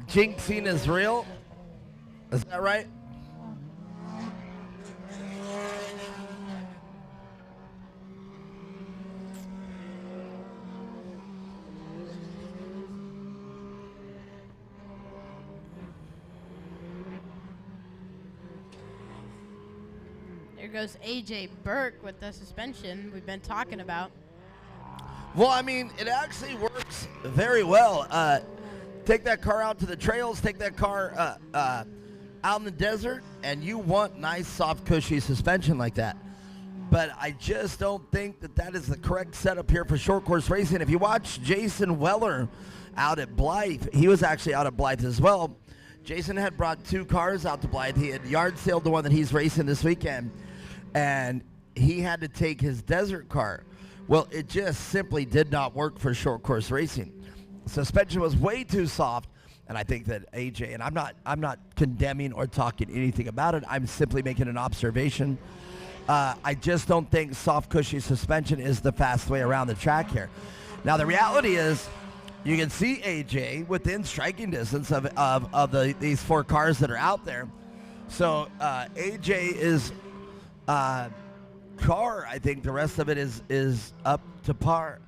jinxing is real. Is that right? There goes AJ Burke with the suspension we've been talking about. Well, I mean, it actually works very well. Take that car out to the trails, take that car out in the desert, and you want nice, soft, cushy suspension like that. But I just don't think that that is the correct setup here for short course racing. If you watch Jason Weller out at Blythe, he was actually out at Blythe as well. Jason had brought two cars out to Blythe. He had yard sailed the one that he's racing this weekend, and he had to take his desert car. Well, it just simply did not work for short course racing. Suspension was way too soft, and I think that AJ, and I'm not condemning or talking anything about it. I'm simply making an observation. I just don't think soft, cushy suspension is the fast way around the track here. Now, the reality is, you can see AJ within striking distance of these four cars that are out there. So AJ is car. I think the rest of it is up to par.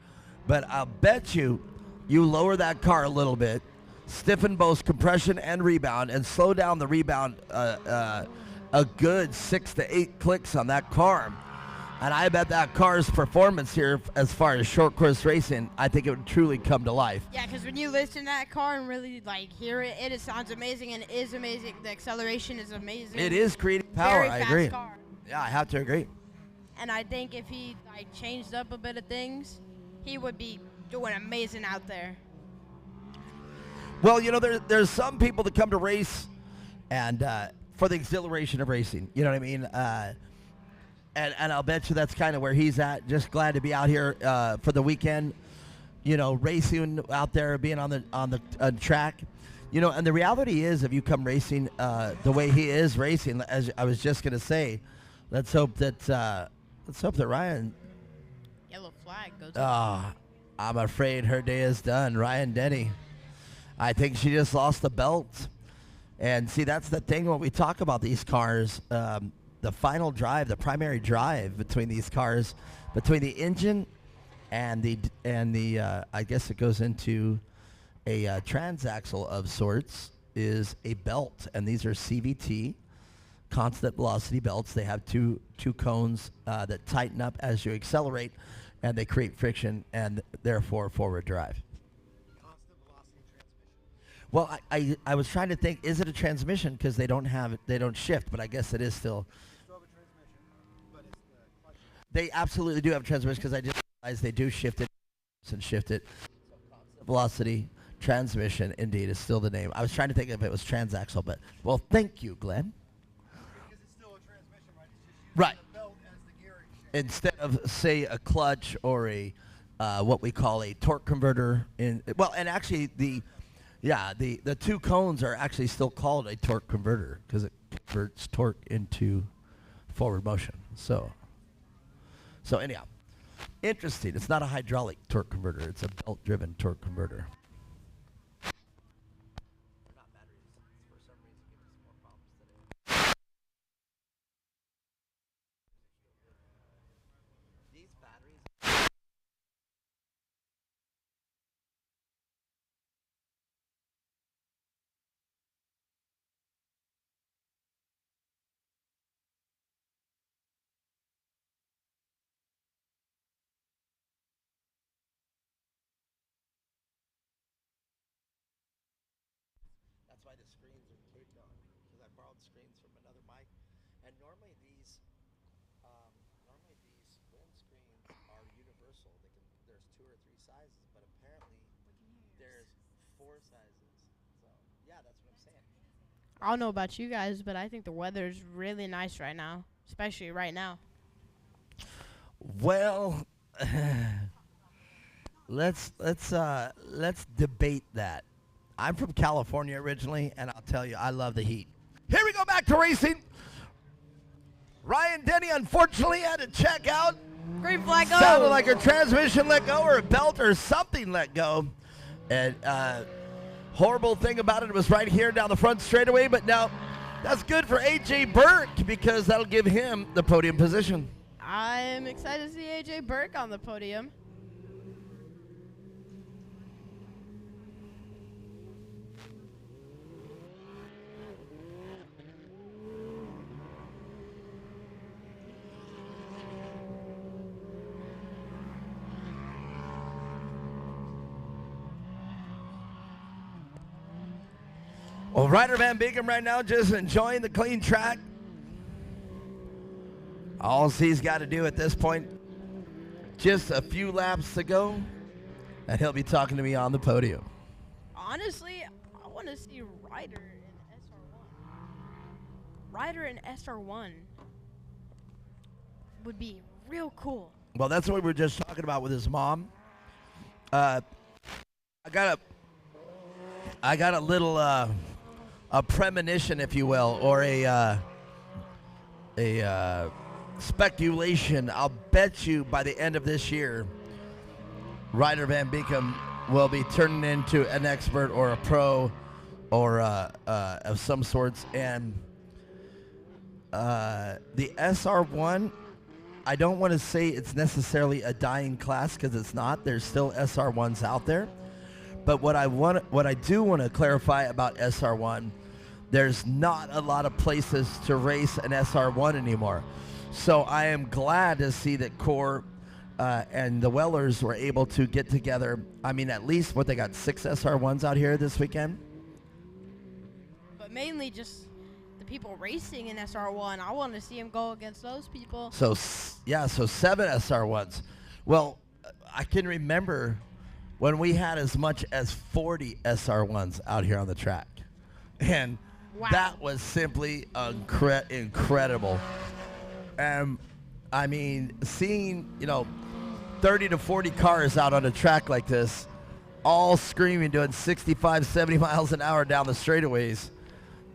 But I'll bet you lower that car a little bit, stiffen both compression and rebound, and slow down the rebound a good 6 to 8 clicks on that car. And I bet that car's performance here, as far as short course racing, I think it would truly come to life. Yeah, because when you listen to that car and really hear it, it sounds amazing, and it is amazing. The acceleration is amazing. It is creating power. Very I fast agree. car. Yeah, I have to agree. And I think if he changed up a bit of things, he would be doing amazing out there. Well, there's some people that come to race and for the exhilaration of racing. You know what I mean? And I'll bet you that's kind of where he's at. Just glad to be out here for the weekend. Racing out there, being on the track. And the reality is, if you come racing the way he is racing, as I was just gonna say, let's hope that Ryan. Yellow flag goes. I'm afraid her day is done. Ryan Denny. I think she just lost the belt. And see, that's the thing when we talk about these cars. The final drive, the primary drive between these cars, between the engine and the I guess it goes into a transaxle of sorts, is a belt, and these are CVT, constant velocity belts. They have two cones that tighten up as you accelerate, and they create friction and therefore forward drive. Well, I was trying to think, is it a transmission? Because they don't shift, but I guess it is still. They absolutely do have a transmission, because I just realized they do shift it and shift it. Velocity transmission, indeed, is still the name. I was trying to think if it was transaxle, but well, thank you, Glenn. Because it's still a transmission, right? It's just right. The belt as the gearing. Instead of, say, a clutch or a what we call a torque converter. And actually the two cones are actually still called a torque converter, because it converts torque into forward motion. So anyhow, interesting. It's not a hydraulic torque converter. It's a belt-driven torque converter. the screens are taped on because I borrowed screens from another mic, and normally these wind screens are universal. There's 2 or 3 sizes, but apparently there's 4 sizes. So yeah, that's what I'm saying. I don't know about you guys, but I think the weather's really nice right now, especially right now. Well, let's debate that. I'm from California originally, and I'll tell you, I love the heat. Here we go back to racing. Ryan Denny unfortunately had to check out. Green flag go. Sounded like her transmission let go or a belt or something let go. And horrible thing about it was right here down the front straightaway, but now that's good for AJ Burke because that'll give him the podium position. I'm excited to see AJ Burke on the podium. Well, Ryder Van Beekem right now just enjoying the clean track. All he's got to do at this point, just a few laps to go, and he'll be talking to me on the podium. Honestly, I want to see Ryder in SR1. Ryder in SR1 would be real cool. Well, that's what we were just talking about with his mom. I got a little a premonition, if you will, or a speculation. I'll bet you by the end of this year, Ryder Van Beekem will be turning into an expert or a pro or of some sorts. And the SR1, I don't want to say it's necessarily a dying class because it's not. There's still SR1s out there. But what I do want to clarify about SR1, there's not a lot of places to race an SR1 anymore. So I am glad to see that Core and the Wellers were able to get together. I mean, at least they got 6 SR1s out here this weekend. But mainly just the people racing in SR1. I want to see him go against those people. So 7 SR1s. Well, I can remember when we had as much as 40 SR1s out here on the track. And that was simply incredible. I mean, seeing, 30 to 40 cars out on a track like this, all screaming, doing 65, 70 miles an hour down the straightaways,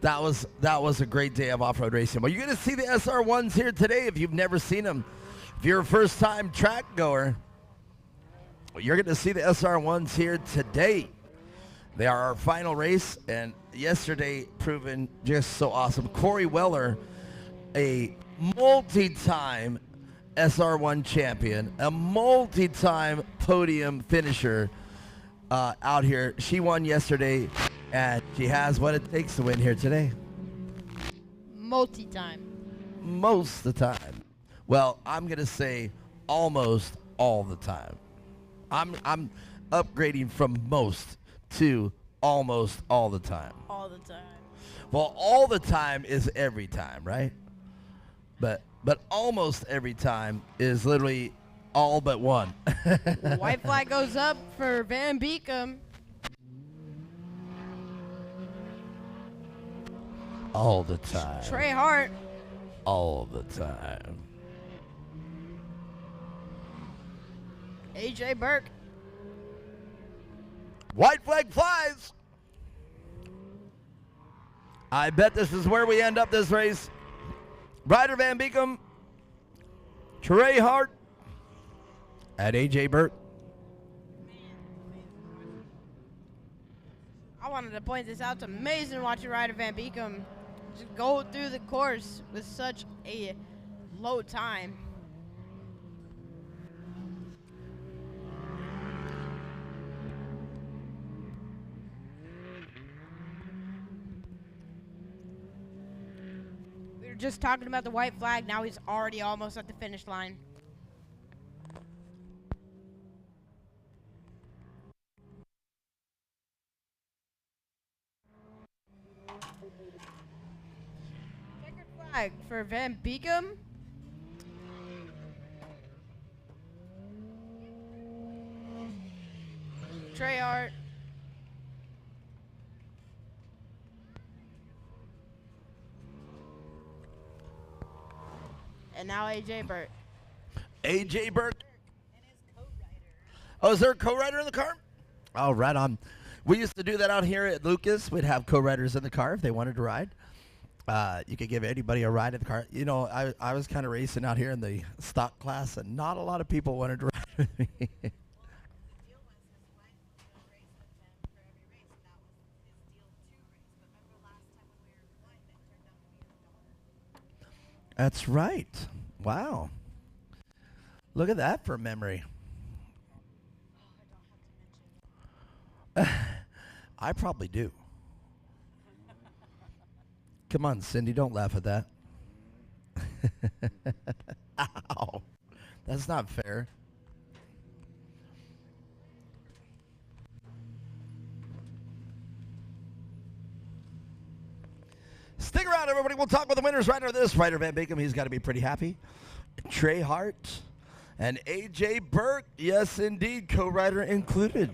that was a great day of off-road racing. Well, you're going to see the SR1s here today if you've never seen them. If you're a first-time track goer, well, you're going to see the SR1s here today. They are our final race, and yesterday proven just so awesome. Corey Weller, a multi-time SR1 champion, a multi-time podium finisher out here. She won yesterday, and she has what it takes to win here today. Multi-time. Most of the time. Well, I'm going to say almost all the time. I'm upgrading from most to almost all the time. All the time. Well, all the time is every time, right? But almost every time is literally all but one. White flag goes up for Van Beekem. All the time. Trey Hart. All the time. AJ Burke. White flag flies. I bet this is where we end up this race. Ryder Van Beekem, Trey Hart, and AJ Burke. I wanted to point this out. It's amazing watching Ryder Van Beekem just go through the course with such a low time. We were just talking about the white flag. Now he's already almost at the finish line. For Van Beekum. Trey Hart. And now AJ Burt. AJ Burt. Oh, is there a co-rider in the car? Oh, right on. We used to do that out here at Lucas. We'd have co-riders in the car if they wanted to ride. You could give anybody a ride in the car. You know, I was kind of racing out here in the stock class, and not a lot of people wanted to ride with me. That's right. Wow. Look at that for memory. I probably do. Come on, Cindy, don't laugh at that. Ow. That's not fair. Stick around, everybody. We'll talk with the winners right after this. Ryder Van Beekum, he's got to be pretty happy. Trey Hart and AJ Burt, yes, indeed, co-rider included.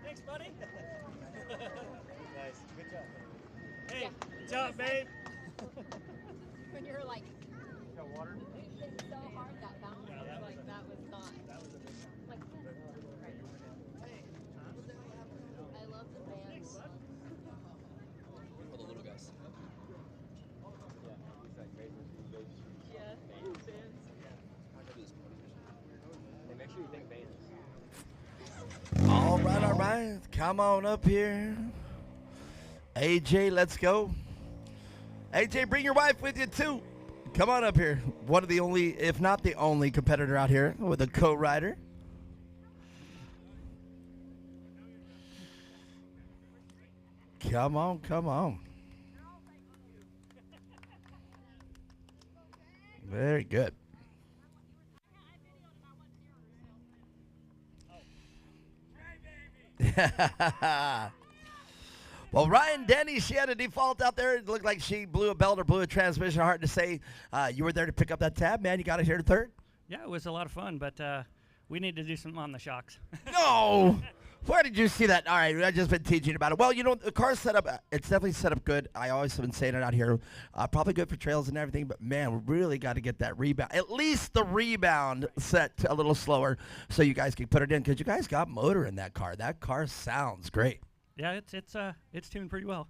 Thanks, buddy. Nice. Good job. Hey, good job, babe. When you're like, Got water? it's so hard that bounce. Yeah, that was Like, a- that was not. That was a big one. Like, I love the bands. For the little guys. Yeah, bands. Hey, make sure you think bands. All right. Come on up here. AJ, let's go. AJ, bring your wife with you, too. Come on up here. One of the only, if not the only, competitor out here with a co-rider. Come on. Very good. Well, Ryan Denny, she had a default out there. It looked like she blew a belt or blew a transmission. Hard to say. You were there to pick up that tab, man. You got it here to third? Yeah, it was a lot of fun, but we need to do something on the shocks. No! Where did you see that? All right, I've just been teaching about it. Well, you know, the car's set up, it's definitely set up good. I always have been saying it out here. Probably good for trails and everything, but man, we really got to get that rebound, at least the rebound set a little slower so you guys can put it in, because you guys got motor in that car. That car sounds great. Yeah, it's tuned pretty well.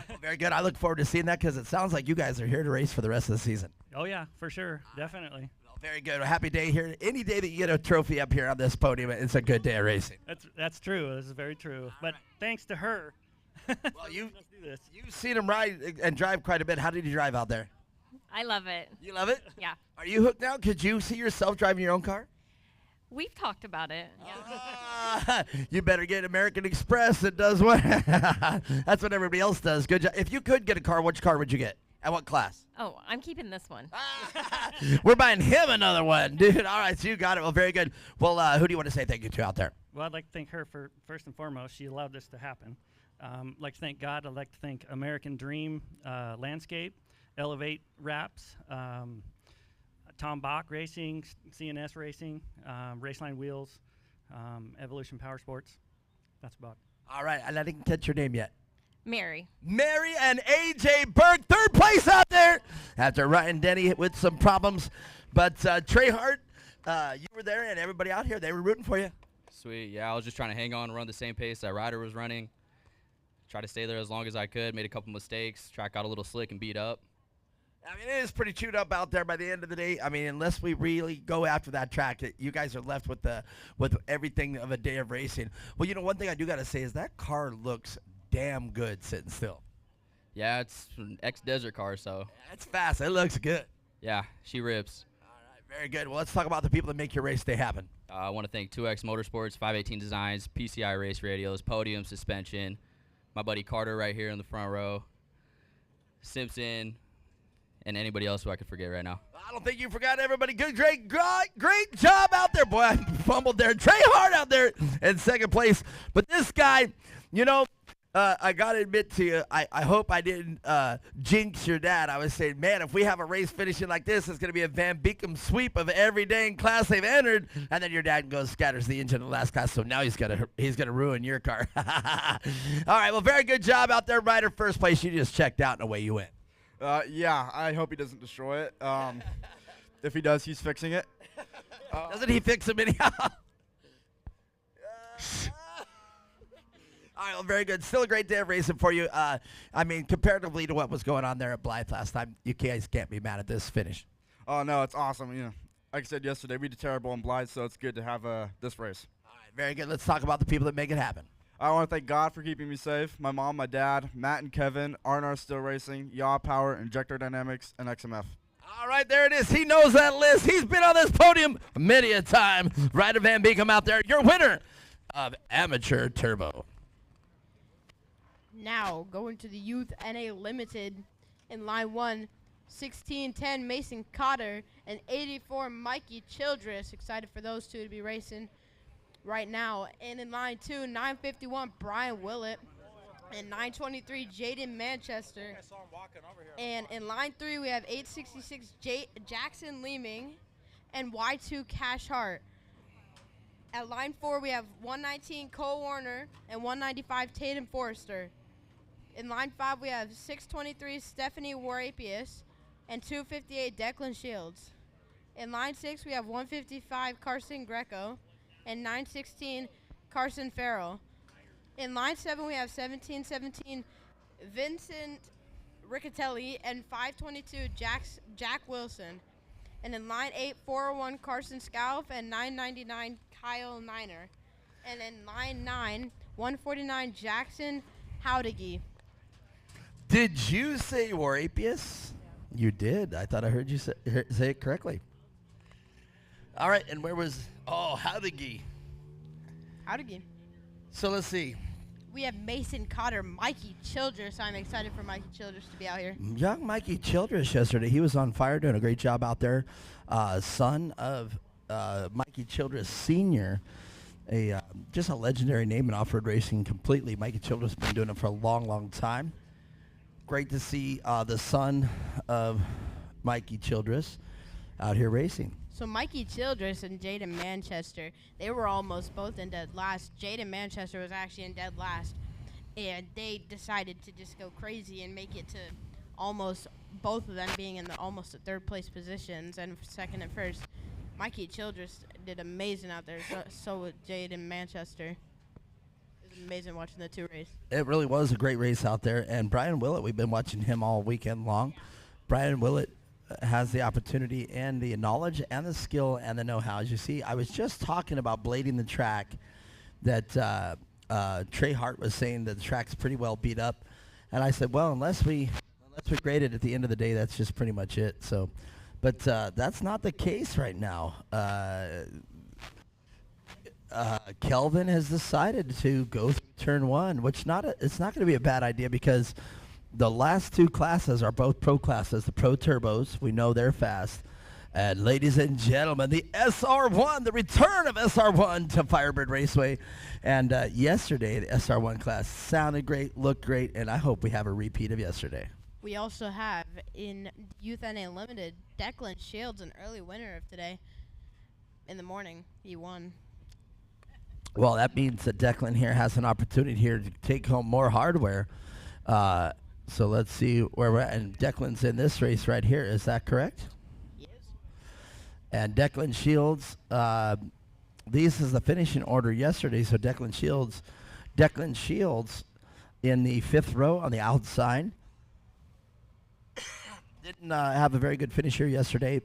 Well, very good. I look forward to seeing that, because it sounds like you guys are here to race for the rest of the season. Oh yeah, for sure, definitely. Very good. A happy day here. Any day that you get a trophy up here on this podium, it's a good day of racing. That's true. This is very true. But thanks to her. Well, you've seen him ride and drive quite a bit. How did you drive out there? I love it. You love it? Yeah. Are you hooked now? Could you see yourself driving your own car? We've talked about it. You better get American Express. It does what? That's what everybody else does. Good job. If you could get a car, which car would you get? At what class? Oh, I'm keeping this one. We're buying him another one, dude. All right, so you got it. Well, very good. Well, who do you want to say thank you to out there? Well, I'd like to thank her for first and foremost. She allowed this to happen. I'd like to thank God. I'd like to thank American Dream Landscape, Elevate Wraps, Tom Bach Racing, CNS Racing, Raceline Wheels, Evolution Power Sports. That's about it. All right, and I didn't catch your name yet. Mary. Mary and AJ Berg, third place out there after Ryan Denny with some problems. But Trey Hart, you were there, and everybody out here, they were rooting for you. Sweet. Yeah, I was just trying to hang on and run the same pace that Ryder was running. Try to stay there as long as I could. Made a couple mistakes. Track got a little slick and beat up. I mean, it is pretty chewed up out there by the end of the day. I mean, unless we really go after that track, you guys are left with everything of a day of racing. Well, you know, one thing I do got to say is that car looks damn good sitting still. Yeah, it's an ex-desert car, so. It's fast. It looks good. Yeah, she rips. Very good. Well, let's talk about the people that make your race day happen. I want to thank 2X Motorsports, 518 Designs, PCI Race Radios, Podium Suspension, my buddy Carter right here in the front row, Simpson, and anybody else who I could forget right now. I don't think you forgot everybody. Good, great job out there. Boy, I fumbled there. Trey Hart out there in second place. But this guy, you know, I got to admit to you, I hope I didn't jinx your dad. I was saying, man, if we have a race finishing like this, it's going to be a Van Beekum sweep of every dang class they've entered. And then your dad goes, scatters the engine in the last class, so now he's gonna ruin your car. All right, well, very good job out there, Ryder. First place, you just checked out and away you went. Yeah, I hope he doesn't destroy it. If he does, he's fixing it. Doesn't he fix him anyhow? All right, well, very good. Still a great day of racing for you. I mean, comparatively to what was going on there at Blythe last time, you guys can't be mad at this finish. Oh, no, it's awesome. You know, like I said yesterday, we did terrible in Blythe, so it's good to have this race. All right, very good. Let's talk about the people that make it happen. I want to thank God for keeping me safe, my mom, my dad, Matt and Kevin, R&R Still Racing, Yaw Power, Injector Dynamics, and XMF. All right, there it is. He knows that list. He's been on this podium many a time. Ryder Van Beekum out there, your winner of Amateur Turbo. Now, going to the Youth NA Limited in line 1, 1610 Mason Cotter and 84 Mikey Childress. Excited for those two to be racing right now. And in line 2, 951 Brian Willett and 923 Jaden Manchester. And in line 3, we have 866 Jackson Leeming and Y2 Cash Hart. At line 4, we have 119 Cole Warner and 195 Tatum Forrester. In line 5, we have 623 Stephanie Warapius and 258 Declan Shields. In line 6, we have 155 Carson Greco and 916 Carson Farrell. In line 7, we have 1717 Vincent Riccatelli and 522 Jack Wilson. And in line 8, 401 Carson Scalf and 999 Kyle Niner. And in line 9, 149 Jackson Howdigi. Did you say Warapius? You did. I thought I heard you say it correctly. All right, and where was... Oh, Howdigi. Howdigi. So let's see. We have Mason Cotter, Mikey Childress. I'm excited for Mikey Childress to be out here. Young Mikey Childress yesterday. He was on fire, doing a great job out there. Son of Mikey Childress Sr., just a legendary name in off-road racing completely. Mikey Childress has been doing it for a long, long time. Great to see the son of Mikey Childress out here racing. So Mikey Childress and Jaden Manchester, they were almost both in dead last. Jaden Manchester was actually in dead last, and they decided to just go crazy and make it to almost both of them being in almost the third place positions and second and first. Mikey Childress did amazing out there. So with Jaden Manchester. It was amazing watching the two race. It really was a great race out there. And Brian Willett, we've been watching him all weekend long. Brian Willett has the opportunity and the knowledge and the skill and the know-how. As you see, I was just talking about blading the track that Trey Hart was saying that the track's pretty well beat up. And I said, well, unless we grade it at the end of the day, that's just pretty much it. So, but that's not the case right now. Kelvin has decided to go through turn 1, which it's not going to be a bad idea because the last two classes are both pro classes, the Pro Turbos. We know they're fast. And ladies and gentlemen, the SR1, the return of SR1 to Firebird Raceway. And yesterday, the SR1 class sounded great, looked great, and I hope we have a repeat of yesterday. We also have in Youth NA Limited, Declan Shields, an early winner of today. In the morning, he won. Well, that means that Declan here has an opportunity here to take home more hardware. So let's see where we're at. And Declan's in this race right here. Is that correct? Yes. And Declan Shields, this is the finishing order yesterday. So Declan Shields in the 5th row on the outside. Didn't have a very good finish here yesterday,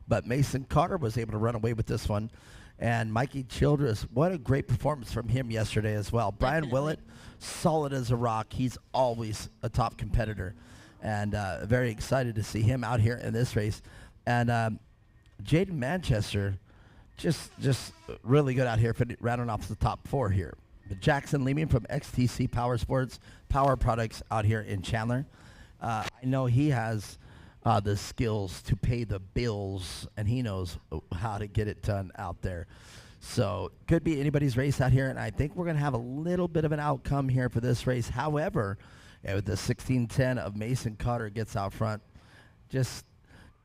but Mason Carter was able to run away with this one. And Mikey Childress, what a great performance from him yesterday as well. Brian Willett, solid as a rock. He's always a top competitor. And very excited to see him out here in this race. And Jaden Manchester, just really good out here for rounding off the top 4 here. But Jackson Leeming from XTC Power Sports, Power Products out here in Chandler. I know he has the skills to pay the bills, and he knows how to get it done out there. So could be anybody's race out here, and I think we're going to have a little bit of an outcome here for this race. However, with the 16:10 of Mason Carter gets out front, just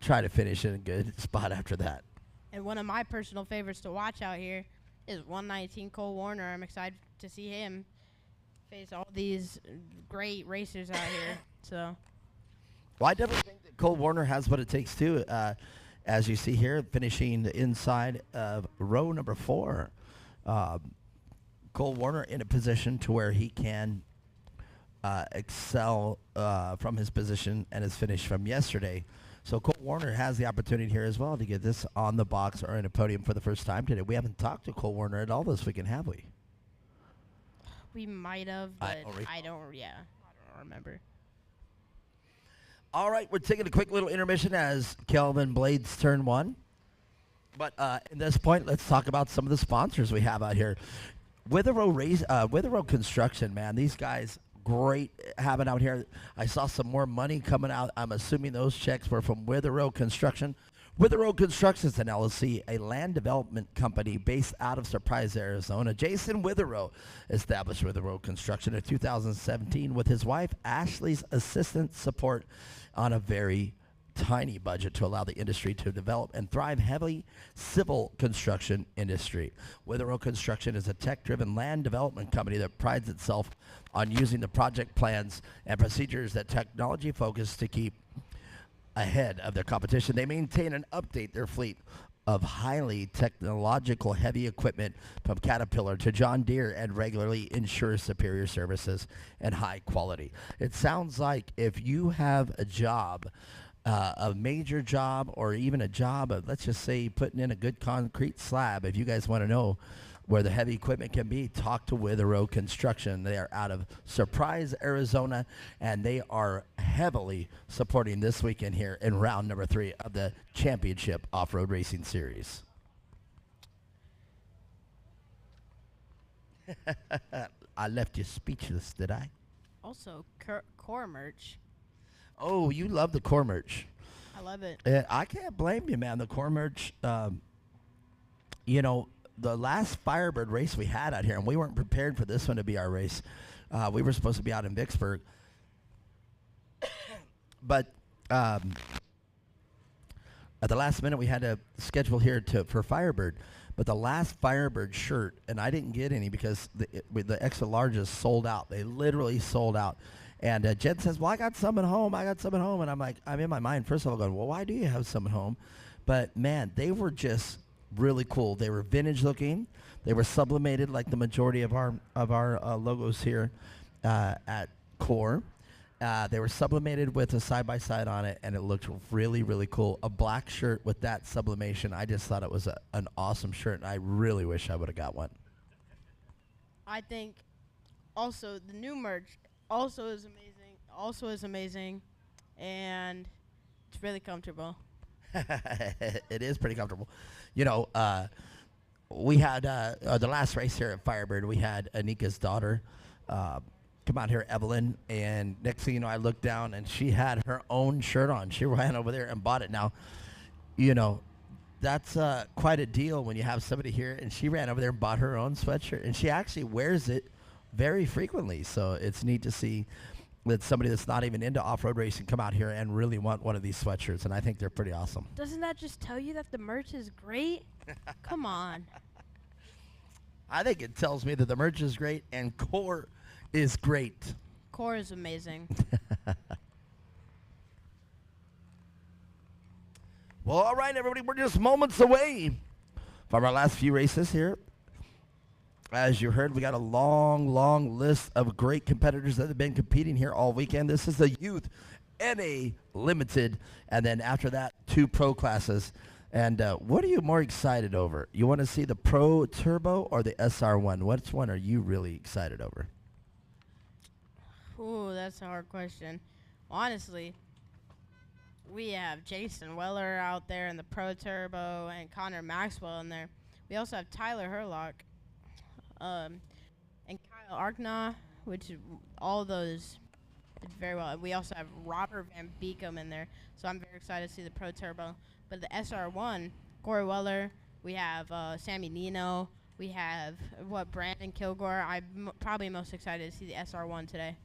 try to finish in a good spot after that. And one of my personal favorites to watch out here is 119 Cole Warner. I'm excited to see him face all these great racers out here. So. Well, I definitely think that Cole Warner has what it takes too. As you see here, finishing the inside of row number 4. Cole Warner in a position to where he can excel from his position and his finish from yesterday. So Cole Warner has the opportunity here as well to get this on the box or in a podium for the first time today. We haven't talked to Cole Warner at all this weekend, have we? We might have, but I don't remember. All right, we're taking a quick little intermission as Kelvin Blades turn 1. But at this point, let's talk about some of the sponsors we have out here. Witherrow Construction, man, these guys great having out here. I saw some more money coming out. I'm assuming those checks were from Witherrow Construction. Witherrow Construction is an LLC, a land development company based out of Surprise, Arizona. Jason Witherrow established Witherrow Construction in 2017 with his wife Ashley's assistant support on a very tiny budget to allow the industry to develop and thrive heavily civil construction industry. Witherrow Construction is a tech-driven land development company that prides itself on using the project plans and procedures that technology focus to keep ahead of their competition. They maintain and update their fleet of highly technological heavy equipment from Caterpillar to John Deere and regularly ensure superior services and high quality. It sounds like if you have a job, a major job, or even a job of, let's just say, putting in a good concrete slab, if you guys want to know where the heavy equipment can be, talk to Witherrow Construction. They are out of Surprise, Arizona, and they are heavily supporting this weekend here in round number 3 of the Championship Off-Road Racing Series. I left you speechless, did I? Also, core merch. Oh, you love the core merch. I love it. I can't blame you, man. The core merch, you know, the last Firebird race we had out here, and we weren't prepared for this one to be our race. We were supposed to be out in Vicksburg. But at the last minute, we had to schedule here for Firebird. But the last Firebird shirt, and I didn't get any because the extra larges sold out. They literally sold out. And Jed says, well, I got some at home. And I'm like, I'm in my mind, first of all, going, well, why do you have some at home? But, man, they were just really cool. They were vintage looking. They were sublimated like the majority of our logos here at Core. They were sublimated with a side-by-side on it, and it looked really, really cool. A black shirt with that sublimation. I just thought it was an awesome shirt, and I really wish I would have got one. I think also the new merch also is amazing, and it's really comfortable. It is pretty comfortable. You know, we had the last race here at Firebird, we had Anika's daughter come out here, Evelyn, and next thing you know, I looked down, and she had her own shirt on. She ran over there and bought it. Now, you know, that's quite a deal when you have somebody here, and she ran over there and bought her own sweatshirt, and she actually wears it very frequently, so it's neat to see that somebody that's not even into off-road racing come out here and really want one of these sweatshirts, and I think they're pretty awesome. Doesn't that just tell you that the merch is great? Come on. I think it tells me that the merch is great and Core is great. core is amazing. Well, all right, everybody, we're just moments away from our last few races here. As you heard, we got a long, long list of great competitors that have been competing here all weekend. This is the Youth NA Limited, and then after that, 2 pro classes. And what are you more excited over? You want to see the Pro Turbo or the SR1? Which one are you really excited over? Ooh, that's a hard question. Honestly, we have Jason Weller out there in the Pro Turbo and Connor Maxwell in there. We also have Tyler Herlock and Kyle Arkna, which all those did very well. We also have Robert Van Beekum in there, so I'm very excited to see the Pro Turbo. But the SR1, Corey Weller, we have Sammy Nino, we have Brandon Kilgore. I'm probably most excited to see the SR1 today.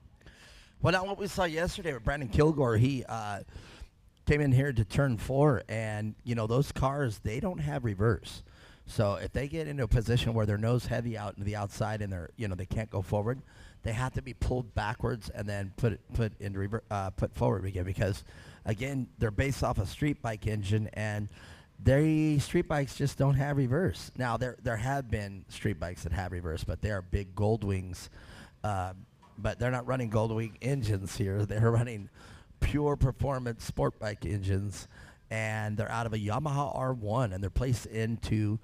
Well, now what we saw yesterday with Brandon Kilgore, he came in here to turn 4, and you know those cars, they don't have reverse. So if they get into a position where they're nose heavy out to the outside and they can't go forward, they have to be pulled backwards and then put forward again, because again they're based off a street bike engine, and they street bikes just don't have reverse. Now there have been street bikes that have reverse, but they are big Goldwings, but they're not running Goldwing engines here. They're running pure performance sport bike engines, and they're out of a Yamaha R1, and they're placed into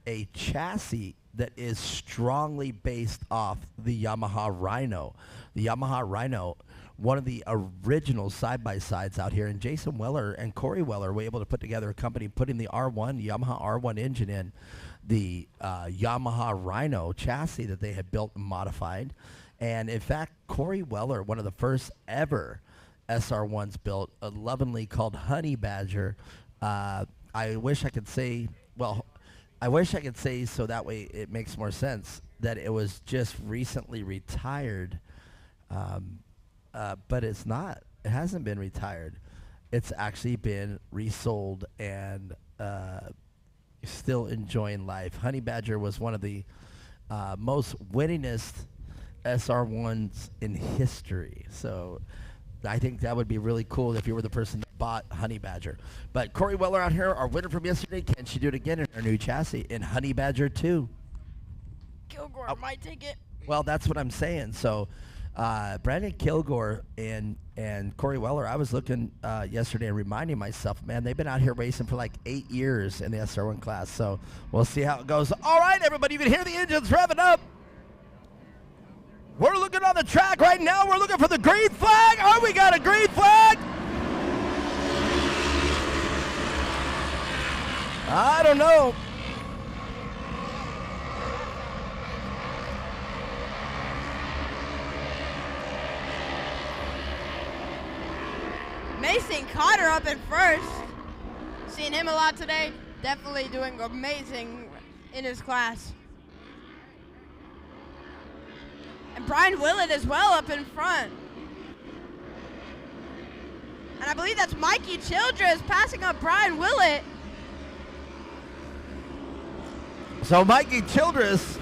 a chassis that is strongly based off the Yamaha Rhino. The Yamaha Rhino, one of the original side-by-sides out here, and Jason Weller and Corey Weller were able to put together a company putting the Yamaha R1 engine in the Yamaha Rhino chassis that they had built and modified. And in fact, Corey Weller, one of the first ever SR1s built, lovingly called Honey Badger. I wish I could say so that way it makes more sense that it was just recently retired, but it's not. It hasn't been retired. It's actually been resold and still enjoying life. Honey Badger was one of the most winningest SR1s in history. So I think that would be really cool if you were the person that bought Honey Badger. But Corey Weller out here, our winner from yesterday, can she do it again in her new chassis in Honey Badger 2? Kilgore might take it. Well, that's what I'm saying. So Brandon Kilgore and Corey Weller, I was looking yesterday and reminding myself, man, they've been out here racing for like 8 years in the SR1 class. So we'll see how it goes. All right, everybody, you can hear the engines revving up. We're looking on the track right now. We're looking for the green flag. Oh, we got a green flag. I don't know. Mason Cotter up in first. Seen him a lot today. Definitely doing amazing in his class. And Brian Willett as well up in front. And I believe that's Mikey Childress passing up Brian Willett. So Mikey Childress,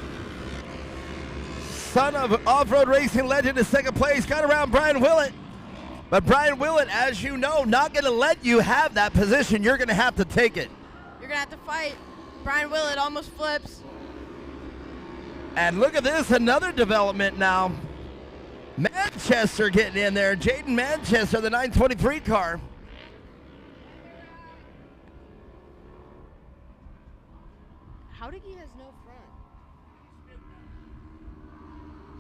son of off-road racing legend, in second place, got around Brian Willett. But Brian Willett, as you know, not going to let you have that position. You're going to have to take it. You're going to have to fight. Brian Willett almost flips. And look at this, another development now. Manchester getting in there. Jaden Manchester, the 923 car. How did he has no front?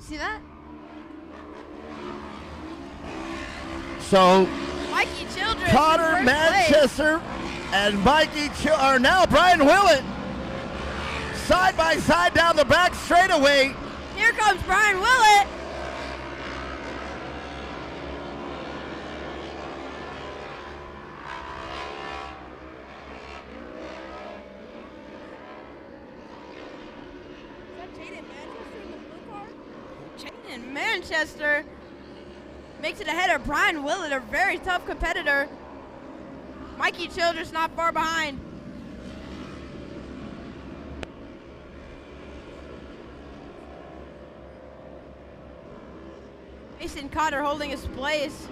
See that? So Mikey Childress. Cotter, Manchester, and are now Brian Willett. Side by side down the back straightaway. Here comes Brian Willett. Is that Jaden Manchester in the blue car? Jaden Manchester makes it ahead of Brian Willett, a very tough competitor. Mikey Childress not far behind. Mason Cotter holding his place.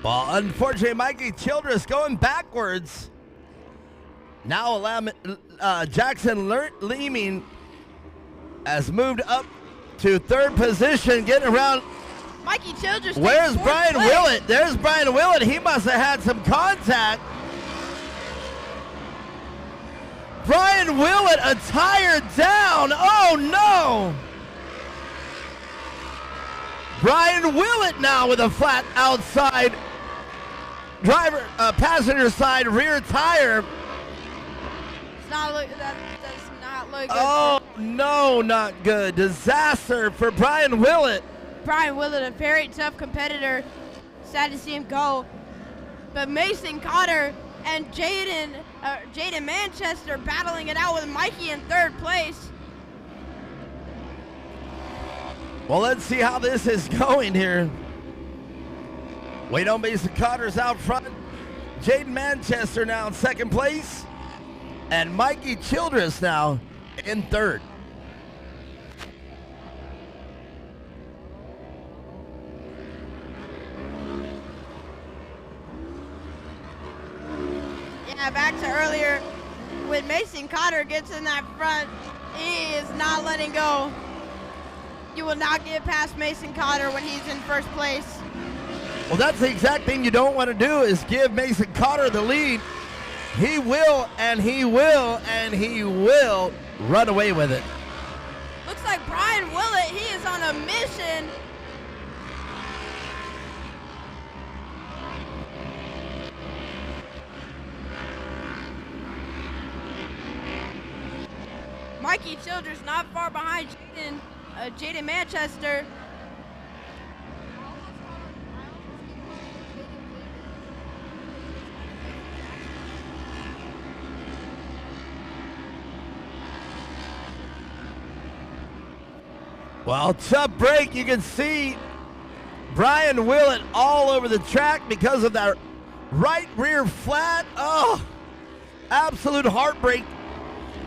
Well, unfortunately, Mikey Childress going backwards. Now Jackson Leeming has moved up to third position, getting around. Mikey Childress. Where's takes Brian fourth place. Willett? There's Brian Willett. He must have had some contact. Brian Willett, a tire down. Oh, no. Brian Willett now with a flat outside passenger side rear tire. That does not look good. Oh, no, not good. Disaster for Brian Willett. Brian Willett, a very tough competitor. Sad to see him go. But Mason Cotter and Jaden Manchester battling it out with Mikey in third place. Well, let's see how this is going here. Wait on Mason Cotter's out front. Jaden Manchester now in second place. And Mikey Childress now in third. Yeah, back to earlier. When Mason Cotter gets in that front, he is not letting go. You will not get past Mason Cotter when he's in first place. Well, that's the exact thing you don't want to do, is give Mason Cotter the lead. He will, and he will, and he will run away with it. Looks like Brian Willett, he is on a mission. Mikey Childress not far behind Jaden Manchester. Well, tough break. You can see Brian Willett all over the track because of that right rear flat. Oh, absolute heartbreak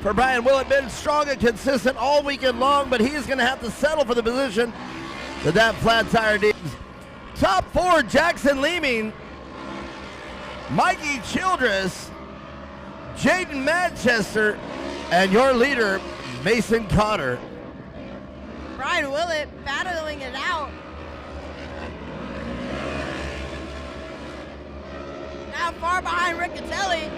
for Brian Willett. Been strong and consistent all weekend long, but he's going to have to settle for the position that flat tire needs. Top four, Jackson Leeming, Mikey Childress, Jaden Manchester, and your leader, Mason Cotter. Brian Willett battling it out. Now far behind Riccatelli.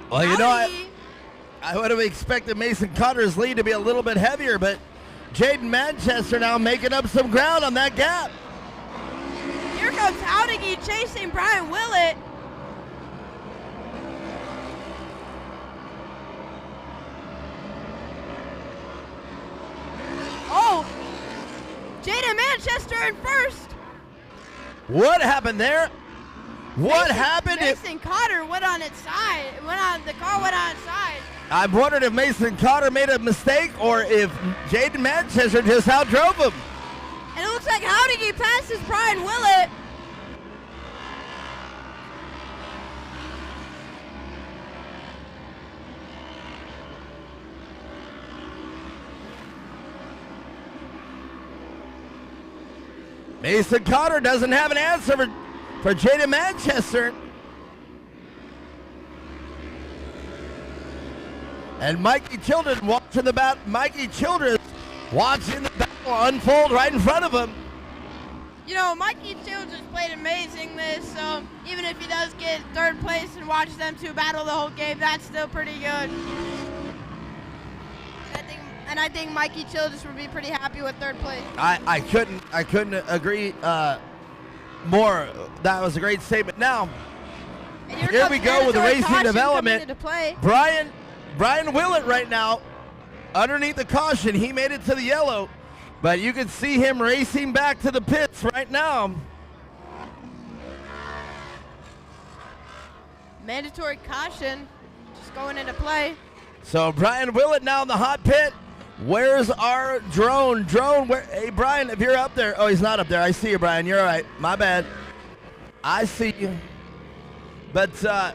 Well, you know, I would have expected Mason Cotter's lead to be a little bit heavier, but Jaden Manchester now making up some ground on that gap. Here comes Howdigi chasing Brian Willett. Oh, Jaden Manchester in first. What happened there? What happened? Mason Cotter went on its side. The car went on its side. I'm wondering if Mason Cotter made a mistake or if Jaden Manchester just outdrove him. And it looks like Howdigi passes Brian Willett. Mason Cotter doesn't have an answer for Jaden Manchester. And Mikey Childress watching the battle. Mikey Childress watching the battle unfold right in front of him. You know, Mikey Childress played amazing this, so even if he does get third place and watch them two battle the whole game, that's still pretty good. I think And I think Mikey Childress would be pretty happy with third place. I couldn't agree more. That was a great statement. Now, And here we comes go with the mandatory racing caution development. coming into play. Brian Willett right now, underneath the caution, he made it to the yellow, but you can see him racing back to the pits right now. Mandatory caution just going into play. So Brian Willett now in the hot pit. Where's our drone? Drone, where? Hey, Brian, if you're up there. Oh, he's not up there. I see you, Brian. You're all right. My bad. I see you. But I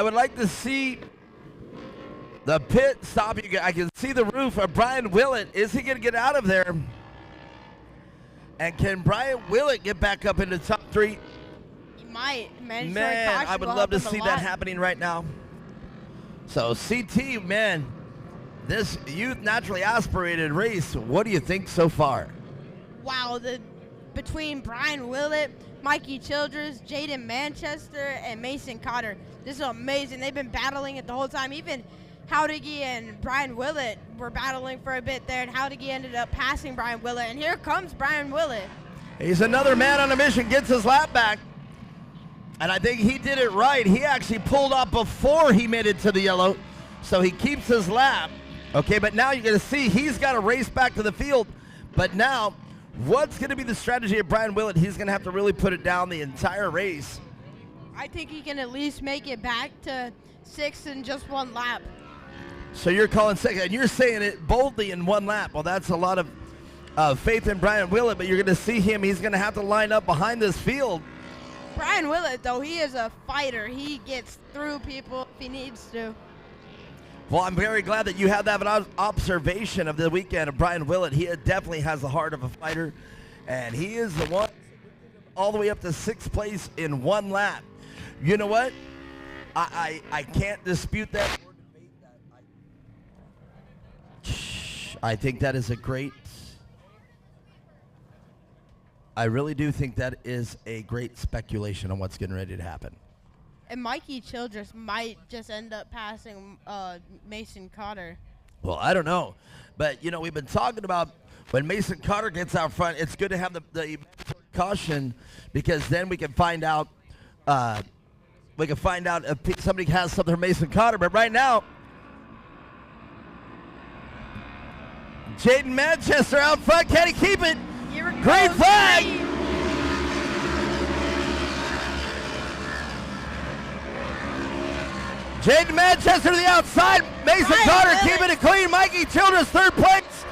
would like to see the pit stop. I can see the roof of Brian Willett. Is he going to get out of there? And can Brian Willett get back up into top 3? He might. Mandatory Man, caution I would will love to help him see a that lot. happening right now. So CT, man, this youth naturally aspirated race, what do you think so far? Wow, between Brian Willett, Mikey Childress, Jaden Manchester, and Mason Cotter, this is amazing. They've been battling it the whole time. Even Howdigi and Brian Willett were battling for a bit there, and Howdigi ended up passing Brian Willett. And here comes Brian Willett. He's another man on a mission, gets his lap back. And I think he did it right. He actually pulled up before he made it to the yellow, so he keeps his lap. Okay, but now you're going to see he's got to race back to the field. But now, what's going to be the strategy of Brian Willett? He's going to have to really put it down the entire race. I think he can at least make it back to 6th in just one lap. So you're calling second, and you're saying it boldly in one lap. Well, that's a lot of faith in Brian Willett, but you're going to see him. He's going to have to line up behind this field. Brian Willett, though, he is a fighter. He gets through people if he needs to. Well, I'm very glad that you had that observation of the weekend of Brian Willett. He definitely has the heart of a fighter, and he is the one all the way up to 6th place in one lap. You know what? I can't dispute that. I think that is a great... I really do think that is a great speculation on what's getting ready to happen. And Mikey Childress might just end up passing Mason Cotter. Well, I don't know. But, you know, we've been talking about when Mason Cotter gets out front, it's good to have the caution, because then we can find out if somebody has something for Mason Cotter. But right now, Jaden Manchester out front. Can he keep it? Green flag! Jaden Manchester to the outside. Mason Cotter keeping it clean. Mikey Childress 3rd place.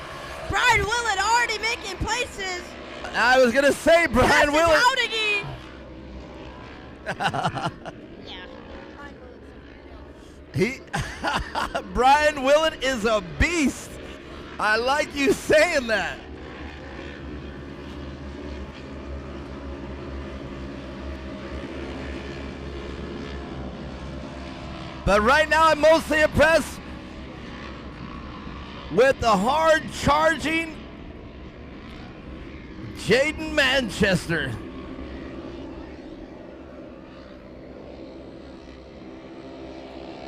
Brian Willett already making places. I was going to say Brian Willett. Brian Willett is a beast. I like you saying that. But right now, I'm mostly impressed with the hard charging Jaden Manchester.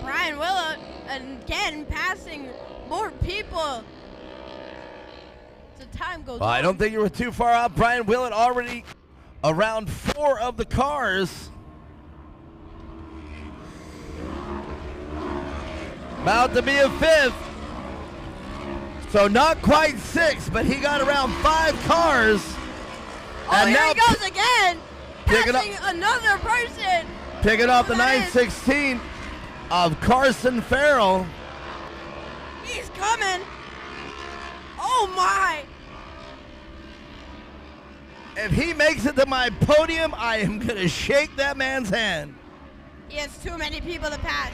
Brian Willett, again, passing more people. The time goes Well, I don't think you were too far out. Brian Willett already around 4 of the cars. About to be a 5th. So not quite 6, but he got around 5 cars. Oh, and here now he goes again. picking up- Passing another person. picking off the Who that is? 916 of Carson Farrell. He's coming. Oh, my. If he makes it to my podium, I am going to shake that man's hand. He has too many people to pass.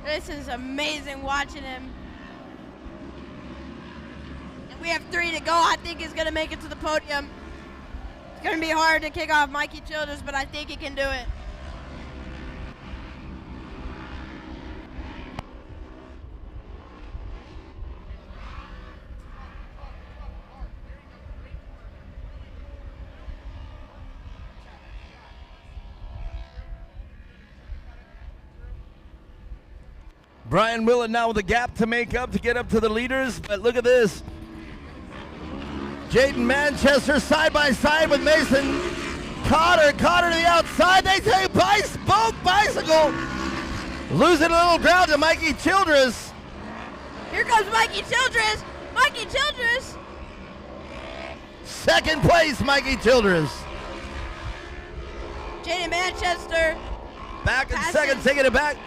This is amazing watching him. And we have 3 to go. I think he's going to make it to the podium. It's going to be hard to kick off Mikey Childress, but I think he can do it. Brian Willett now with a gap to make up to get up to the leaders, but look at this. Jaden Manchester side by side with Mason Cotter. Cotter to the outside. They take both bicycle. Losing a little ground to Mikey Childress. Here comes Mikey Childress. Mikey Childress. Second place, Mikey Childress. Jaden Manchester. Back in second, taking it back.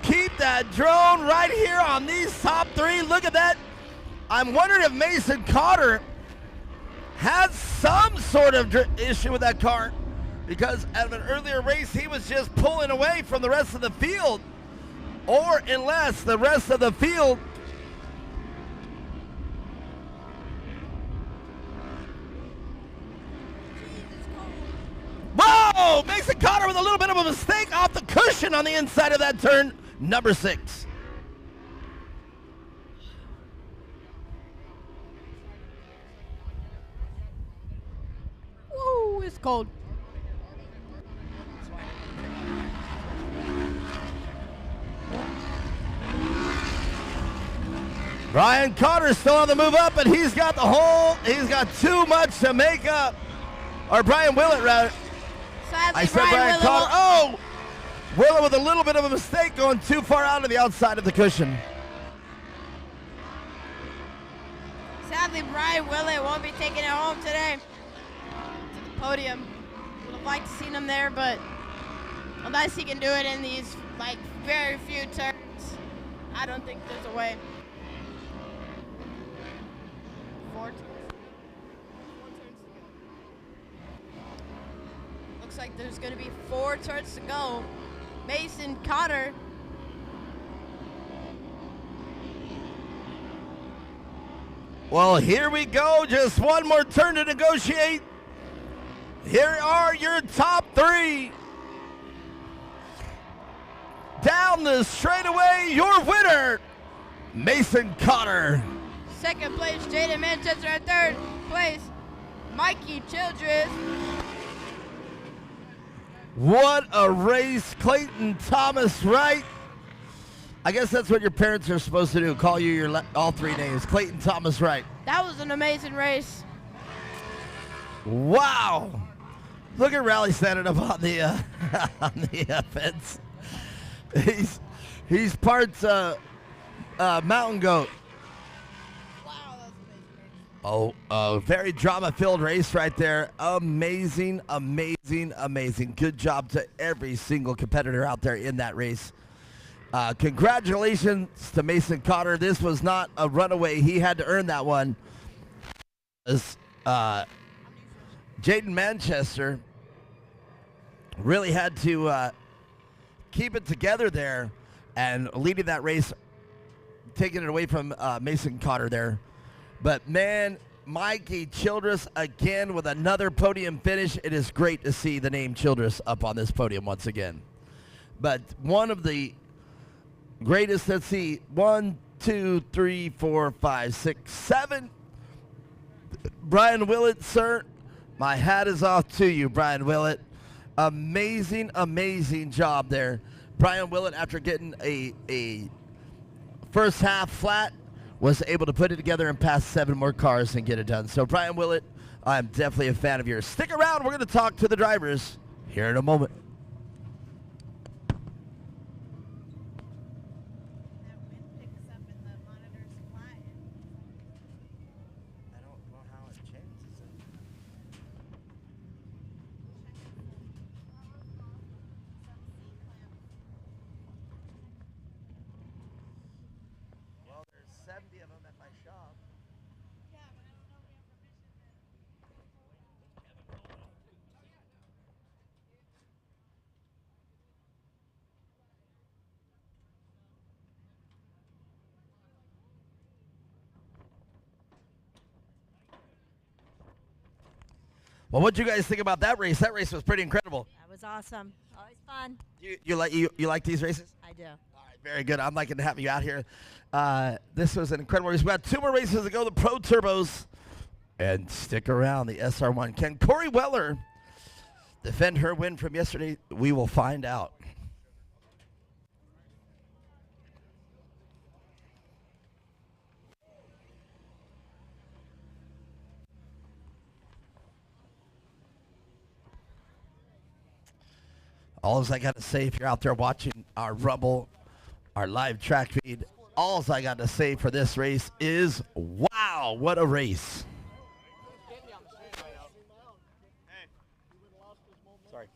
Keep that drone right here on these top three. Look at that. I'm wondering if Mason Cotter has some sort of issue with that car, because at an earlier race he was just pulling away from the rest of the field, or unless the rest of the field Whoa! Mason Cotter with a little bit of a mistake off the cushion on the inside of that turn, number 6. Woo, it's cold. Brian Cotter still on the move up, and he's got too much to make up. Or Brian Willett, rather. Sadly, I said Brian Cotter. Oh! Willett with a little bit of a mistake, going too far out to the outside of the cushion. Sadly, Brian Willett won't be taking it home today to the podium. Would have liked to seen him there, but unless he can do it in these like very few turns, I don't think there's a way. 4 turns. 4 turns to go. Looks like there's going to be 4 turns to go. Mason Cotter. Well, here we go. Just one more turn to negotiate. Here are your top 3. Down the straightaway, your winner, Mason Cotter. Second place, Jaden Manchester. At third place, Mikey Childress. What a race. Clayton Thomas Wright. I guess that's what your parents are supposed to do, call you your all 3 names. Clayton Thomas Wright. That was an amazing race. Wow. Look at Rally standing up on the on the fence. He's parts mountain goat. Oh, very drama-filled race right there. Amazing, amazing, amazing. Good job to every single competitor out there in that race. Congratulations to Mason Cotter. This was not a runaway. He had to earn that one. Jaden Manchester really had to keep it together there and leading that race, taking it away from Mason Cotter there. But, man, Mikey Childress again with another podium finish. It is great to see the name Childress up on this podium once again. But one of the greatest, let's see, 1, 2, 3, 4, 5, 6, 7. Brian Willett, sir, my hat is off to you, Brian Willett. Amazing, amazing job there. Brian Willett, after getting a first half flat, was able to put it together and pass 7 more cars and get it done. So, Brian Willett, I'm definitely a fan of yours. Stick around. We're going to talk to the drivers here in a moment. Well, there's 70 of them at my shop. Well, what do you guys think about that race? That race was pretty incredible. That was awesome. Always fun. You like these races? I do. All right, very good. I'm liking to have you out here. This was an incredible race. We got 2 more races to go. The Pro Turbos, and stick around. The SR1. Can Corey Weller defend her win from yesterday? We will find out. All I got to say, if you're out there watching our Rumble, our live track feed, all I got to say for this race is, wow, what a race. Sorry.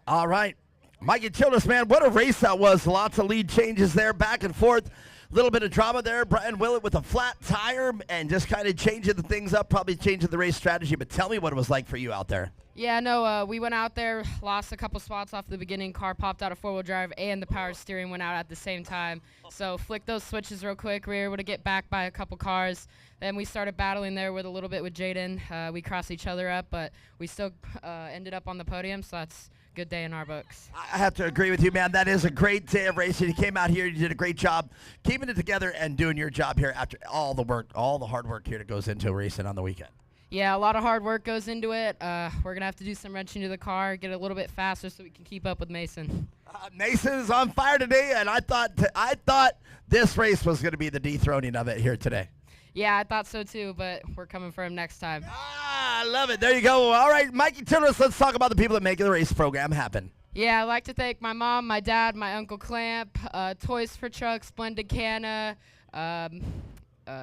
All right. Mikey Childress, man, what a race that was. Lots of lead changes there, back and forth. A little bit of drama there. Brian Willett with a flat tire and just kind of changing the things up, probably changing the race strategy. But tell me what it was like for you out there. Yeah, no, we went out there, lost a couple spots off the beginning. Car popped out of four-wheel drive, and the power steering went out at the same time. So flicked those switches real quick. We were able to get back by a couple cars. Then we started battling there with a little bit with Jaden. We crossed each other up, but we still ended up on the podium, so that's a good day in our books. I have to agree with you, man. That is a great day of racing. You came out here, you did a great job keeping it together and doing your job here after all the work, all the hard work here that goes into racing on the weekend. Yeah, a lot of hard work goes into it. We're going to have to do some wrenching to the car, get it a little bit faster so we can keep up with Mason. Mason is on fire today, and I thought this race was going to be the dethroning of it here today. Yeah, I thought so too, but we're coming for him next time. I love it. There you go. All right, Mikey Childress, let's talk about the people that make the race program happen. Yeah, I'd like to thank my mom, my dad, my Uncle Clamp, Toys for Trucks, Splendid Canna,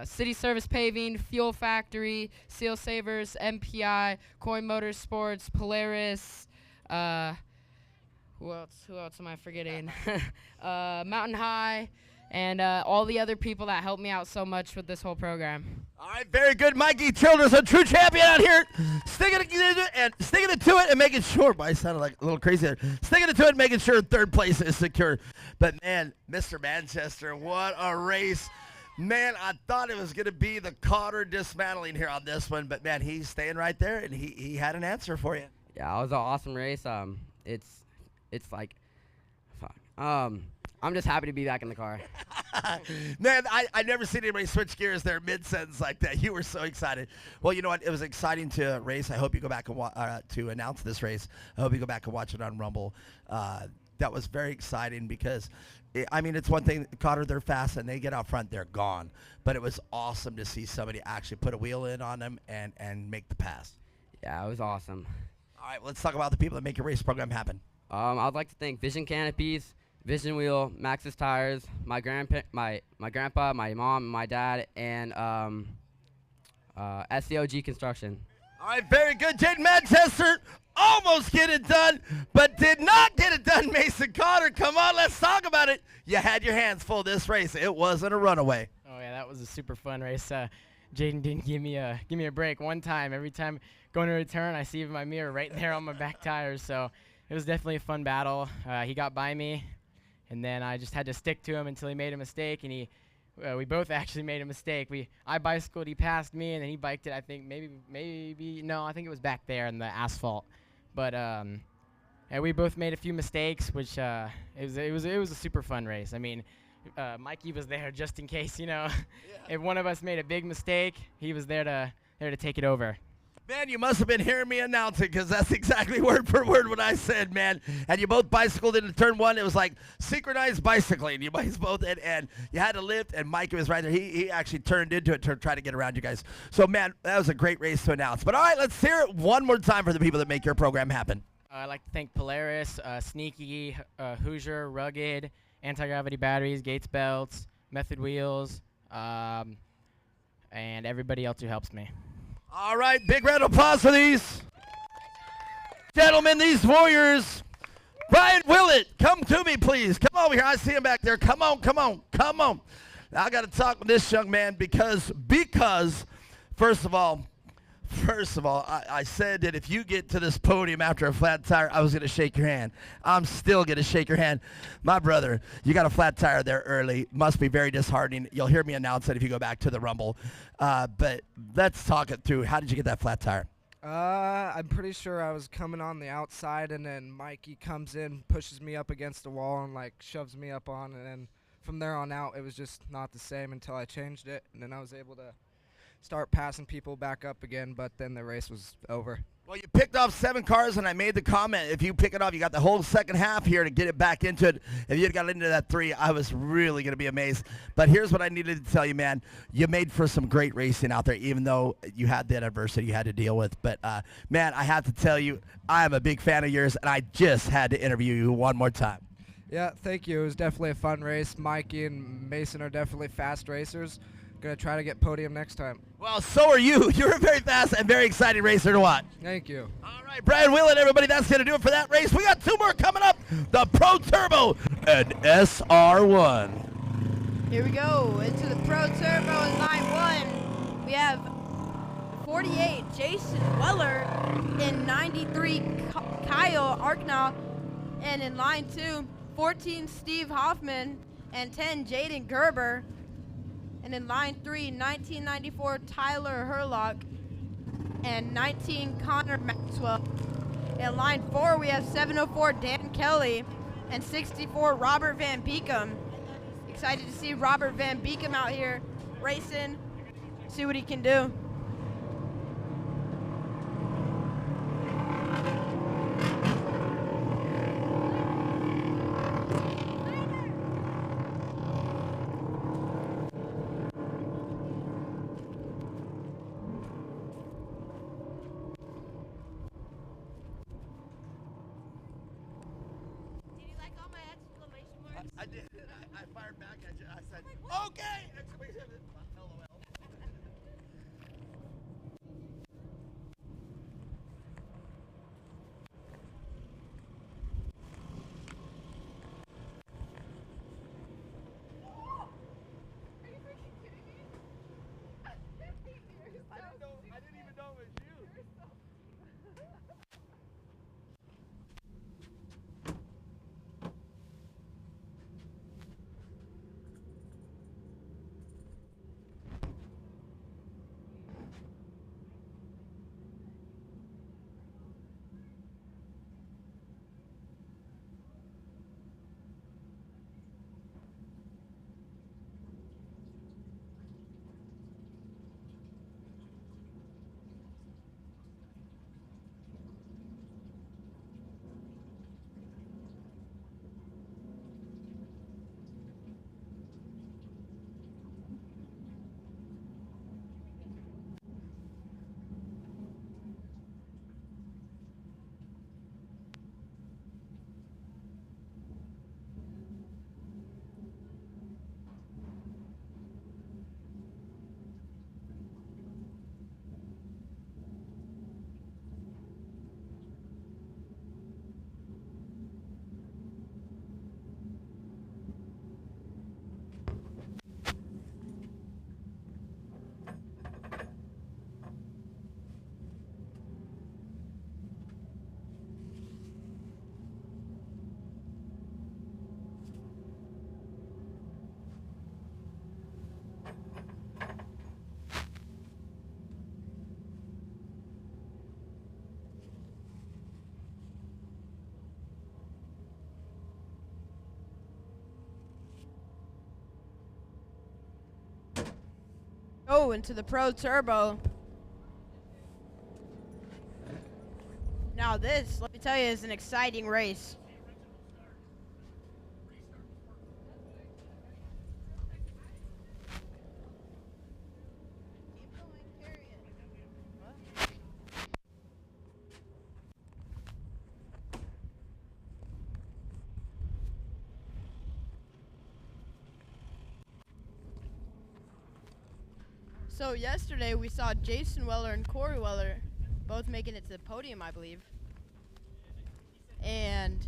City Service Paving, Fuel Factory, Seal Savers, MPI, Coin Motorsports, Polaris, who else am I forgetting? Mountain High, and all the other people that helped me out so much with this whole program. All right, very good. Mikey Childress, a true champion out here, sticking it to it and making sure, I sounded like a little crazy there, sticking it to it and making sure third place is secure. But, man, Mr. Manchester, what a race. Man, I thought it was going to be the Cotter dismantling here on this one, but, man, he's staying right there, and he had an answer for you. Yeah, it was an awesome race. It's like, fuck. I'm just happy to be back in the car. Man, I never seen anybody switch gears there mid-sentence like that. You were so excited. Well, you know what? It was exciting to race. I hope you go back and to announce this race. I hope you go back and watch it on Rumble. That was very exciting because, it's one thing, Cotter, they're fast, and they get out front, they're gone. But it was awesome to see somebody actually put a wheel in on them and make the pass. Yeah, it was awesome. All right, let's talk about the people that make your race program happen. I'd like to thank Vision Canopies, Vision Wheel, Maxxis Tires, my grandpa, my mom, my dad, and SCOG Construction. All right, very good. Jaden Manchester almost get it done, but did not get it done. Mason Cotter, come on, let's talk about it. You had your hands full this race. It wasn't a runaway. Oh yeah, that was a super fun race. Jaden didn't give me a break one time. Every time going to a turn, I see my mirror right there on my back tires. So it was definitely a fun battle. He got by me, and then I just had to stick to him until he made a mistake, and we both actually made a mistake. I bicycled, he passed me, and then he biked it. I think I think it was back there in the asphalt. But we both made a few mistakes, which it was a super fun race. I mean, Mikey was there just in case, if one of us made a big mistake, he was there to take it over. Man, you must have been hearing me announcing because that's exactly word for word what I said, man. And you both bicycled into turn one. It was like synchronized bicycling. You guys both and you had to lift, and Mike was right there. He actually turned into it to try to get around you guys. So, man, that was a great race to announce. But, all right, let's hear it one more time for the people that make your program happen. I'd like to thank Polaris, Sneaky, Hoosier, Rugged, Anti-Gravity Batteries, Gates Belts, Method Wheels, and everybody else who helps me. All right, big round of applause for these gentlemen, these warriors. Brian Willett, come to me, please. Come over here. I see him back there. Come on. Now, I got to talk with this young man because first of all, I said that if you get to this podium after a flat tire, I was going to shake your hand. I'm still going to shake your hand. My brother, you got a flat tire there early. Must be very disheartening. You'll hear me announce it if you go back to the Rumble. But let's talk it through. How did you get that flat tire? I'm pretty sure I was coming on the outside, and then Mikey comes in, pushes me up against the wall, and, shoves me up on, and then from there on out, it was just not the same until I changed it, and then I was able to start passing people back up again, but then the race was over. Well, you picked off 7 cars, and I made the comment, if you pick it off, you got the whole second half here to get it back into it. If you had got into that 3, I was really going to be amazed. But here's what I needed to tell you, man. You made for some great racing out there, even though you had that adversity you had to deal with. But, man, I have to tell you, I am a big fan of yours, and I just had to interview you one more time. Yeah, thank you. It was definitely a fun race. Mikey and Mason are definitely fast racers. Gonna try to get podium next time. Well, so are you. You're a very fast and very exciting racer to watch. Thank you. All right, Brian Whelan, everybody, that's going to do it for that race. We got 2 more coming up, the Pro Turbo and SR1. Here we go into the Pro Turbo in line 1. We have 48 Jason Weller in 93 Kyle Arknaugh, and in line 2, 14 Steve Hoffman and 10 Jaden Gerber. And in line 3, 1994 Tyler Herlock and 19 Connor Maxwell. In line 4, we have 704 Dan Kelly and 64 Robert Van Beekum. Excited to see Robert Van Beekum out here racing, see what he can do. I did. I fired back at you. I said, okay! Exclamation. LOL. I didn't even know it was you. Oh, into the Pro Turbo. Now this, let me tell you, is an exciting race. So yesterday we saw Jason Weller and Corey Weller both making it to the podium, I believe. And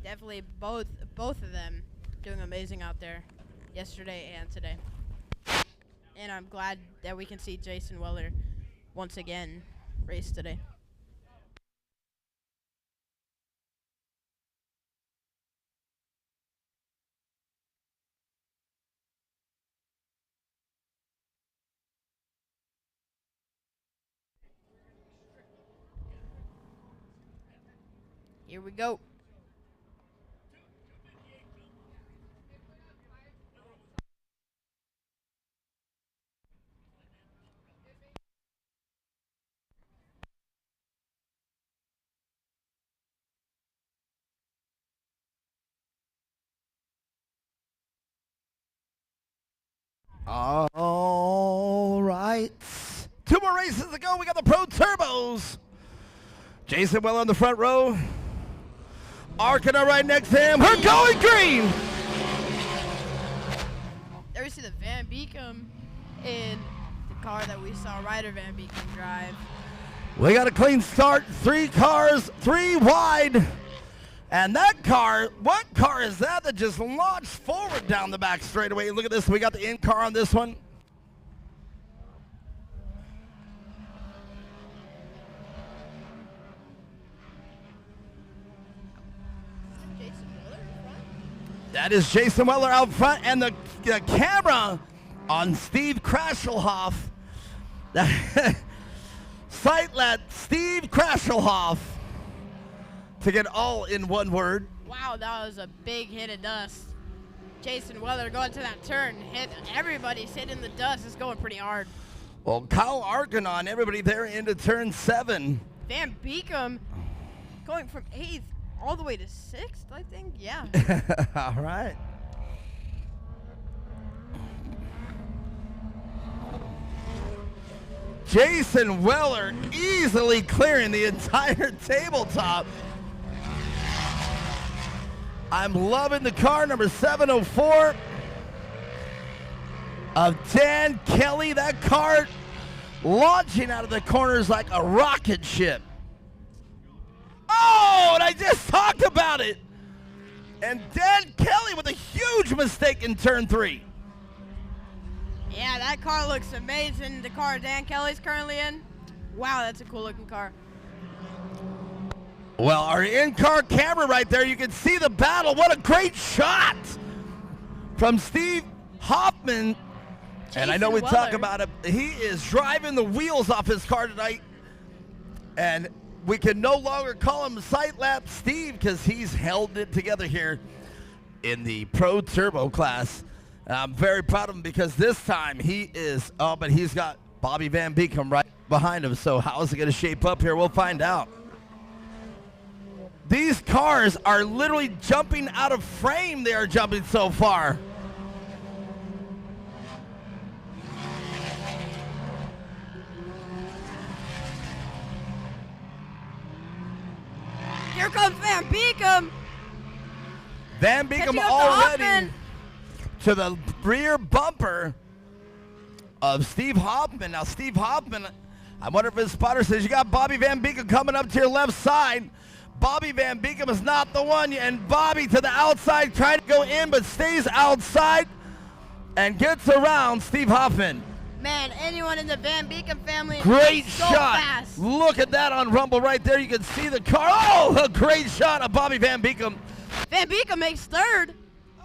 definitely both of them doing amazing out there yesterday and today. And I'm glad that we can see Jason Weller once again race today. Here we go. All right. 2 more races to go. We got the Pro Turbos. Jason Weller in the front row. Arkana right next to him. We're going green. There we see the Van Beekum in the car that we saw Ryder Van Beekum drive. We got a clean start. 3 cars, 3 wide. And that car, what car is that just launched forward down the back straightaway? Look at this. We got the in-car on this one. That is Jason Weller out front, and the camera on Steve Krashelhoff. Sight let Steve Krashelhoff to get all in one word. Wow, that was a big hit of dust. Jason Weller going to that turn, hit everybody's hitting the dust. It's going pretty hard. Well, Kyle Arkanon, everybody there into turn 7. Van Beekum going from 8th all the way to 6th, I think. Yeah. All right. Jason Weller easily clearing the entire tabletop. I'm loving the car, number 704 of Dan Kelly. That car launching out of the corners like a rocket ship. Oh, and I just talked about it. And Dan Kelly with a huge mistake in turn 3. Yeah, that car looks amazing. The car Dan Kelly's currently in. Wow, that's a cool looking car. Well, our in-car camera right there, you can see the battle. What a great shot from Steve Hoffman. And I know we talk about it. He is driving the wheels off his car tonight. And we can no longer call him Sight Lap Steve because he's held it together here in the Pro Turbo class. And I'm very proud of him because this time he is, but he's got Bobby Van Beekum right behind him. So how is it going to shape up here? We'll find out. These cars are literally jumping out of frame. They are jumping so far. Here comes Van Beekum. Van Beekum already to the rear bumper of Steve Hoffman. Now, Steve Hoffman, I wonder if his spotter says, you got Bobby Van Beekum coming up to your left side. Bobby Van Beekum is not the one, and Bobby to the outside trying to go in, but stays outside and gets around Steve Hoffman. Man, anyone in the Van Beekum family. Great so shot. Fast. Look at that on Rumble right there. You can see the car. Oh, a great shot of Bobby Van Beekum. Van Beekum makes 3rd.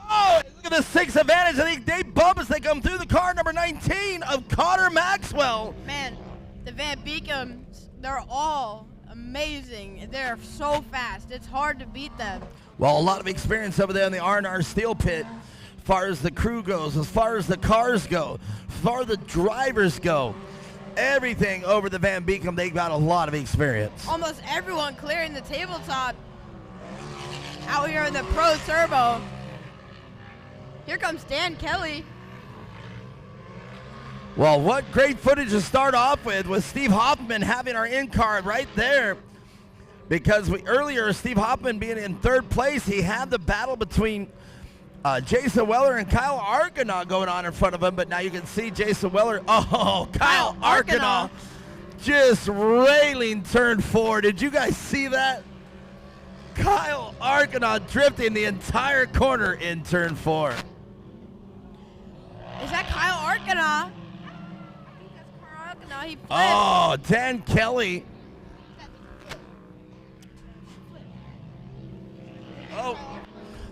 Oh, look at the 6 advantage. I think they bump as they come through the car. Number 19 of Connor Maxwell. Man, the Van Beekums, they're all amazing. They're so fast. It's hard to beat them. Well, a lot of experience over there in the R&R Steel Pit as far as the crew goes, as far as the cars go, as far as the drivers go. Everything over the Van Beekum, they've got a lot of experience. Almost everyone clearing the tabletop out here in the Pro Turbo. Here comes Dan Kelly. Well, what great footage to start off with Steve Hoffman having our in-card right there. Because earlier, Steve Hoffman being in 3rd place, he had the battle between Jason Weller and Kyle Arkanon going on in front of him. But now you can see Jason Weller. Oh, Kyle Arkanon just railing turn 4. Did you guys see that? Kyle Arkanon drifting the entire corner in turn 4. Is that Kyle Arkanon? I think that's Kyle Arkanon. He flipped. Oh, Dan Kelly. Oh,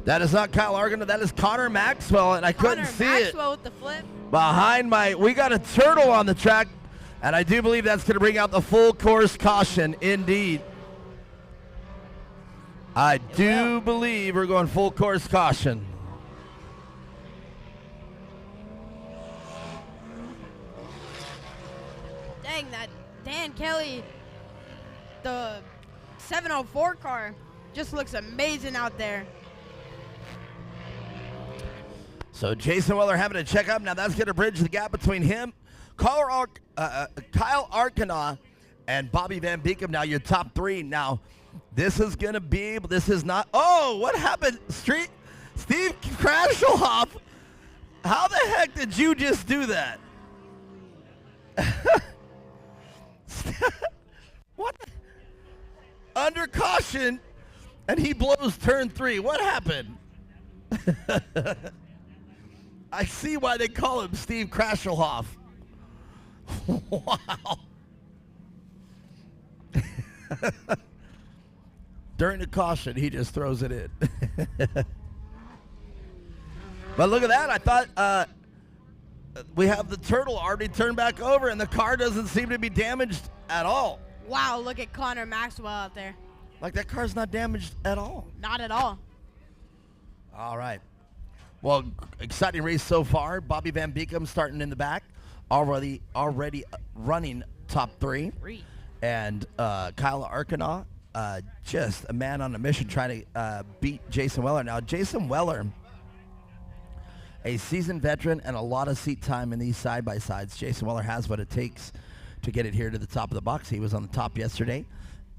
that is not Kyle Arkanon. That is Connor Maxwell, and I couldn't see Maxwell with the flip. Behind we got a turtle on the track, and I do believe that's going to bring out the full course caution, indeed. I do believe we're going full course caution. Dang, that Dan Kelly, the 704 car, just looks amazing out there. So Jason Weller having to check up. Now that's going to bridge the gap between him, Kyle Arcana, and Bobby Van Beekem. Now your top three. Now this is going to be, this is not, oh, what happened? Steve Krashelhoff, how the heck did you just do that? What? Under caution, and he blows turn 3. What happened? I see why they call him Steve Krashelhoff. Wow. During the caution, he just throws it in. But look at that. I thought we have the turtle already turned back over, and the car doesn't seem to be damaged at all. Wow, look at Connor Maxwell out there. Like that car's not damaged at all. Not at all. All right. Well, exciting race so far. Bobby Van Beekem starting in the back, already running top 3. And Kyle Arcana, just a man on a mission trying to beat Jason Weller. Now, Jason Weller, a seasoned veteran and a lot of seat time in these side-by-sides. Jason Weller has what it takes to get it here to the top of the box. He was on the top yesterday.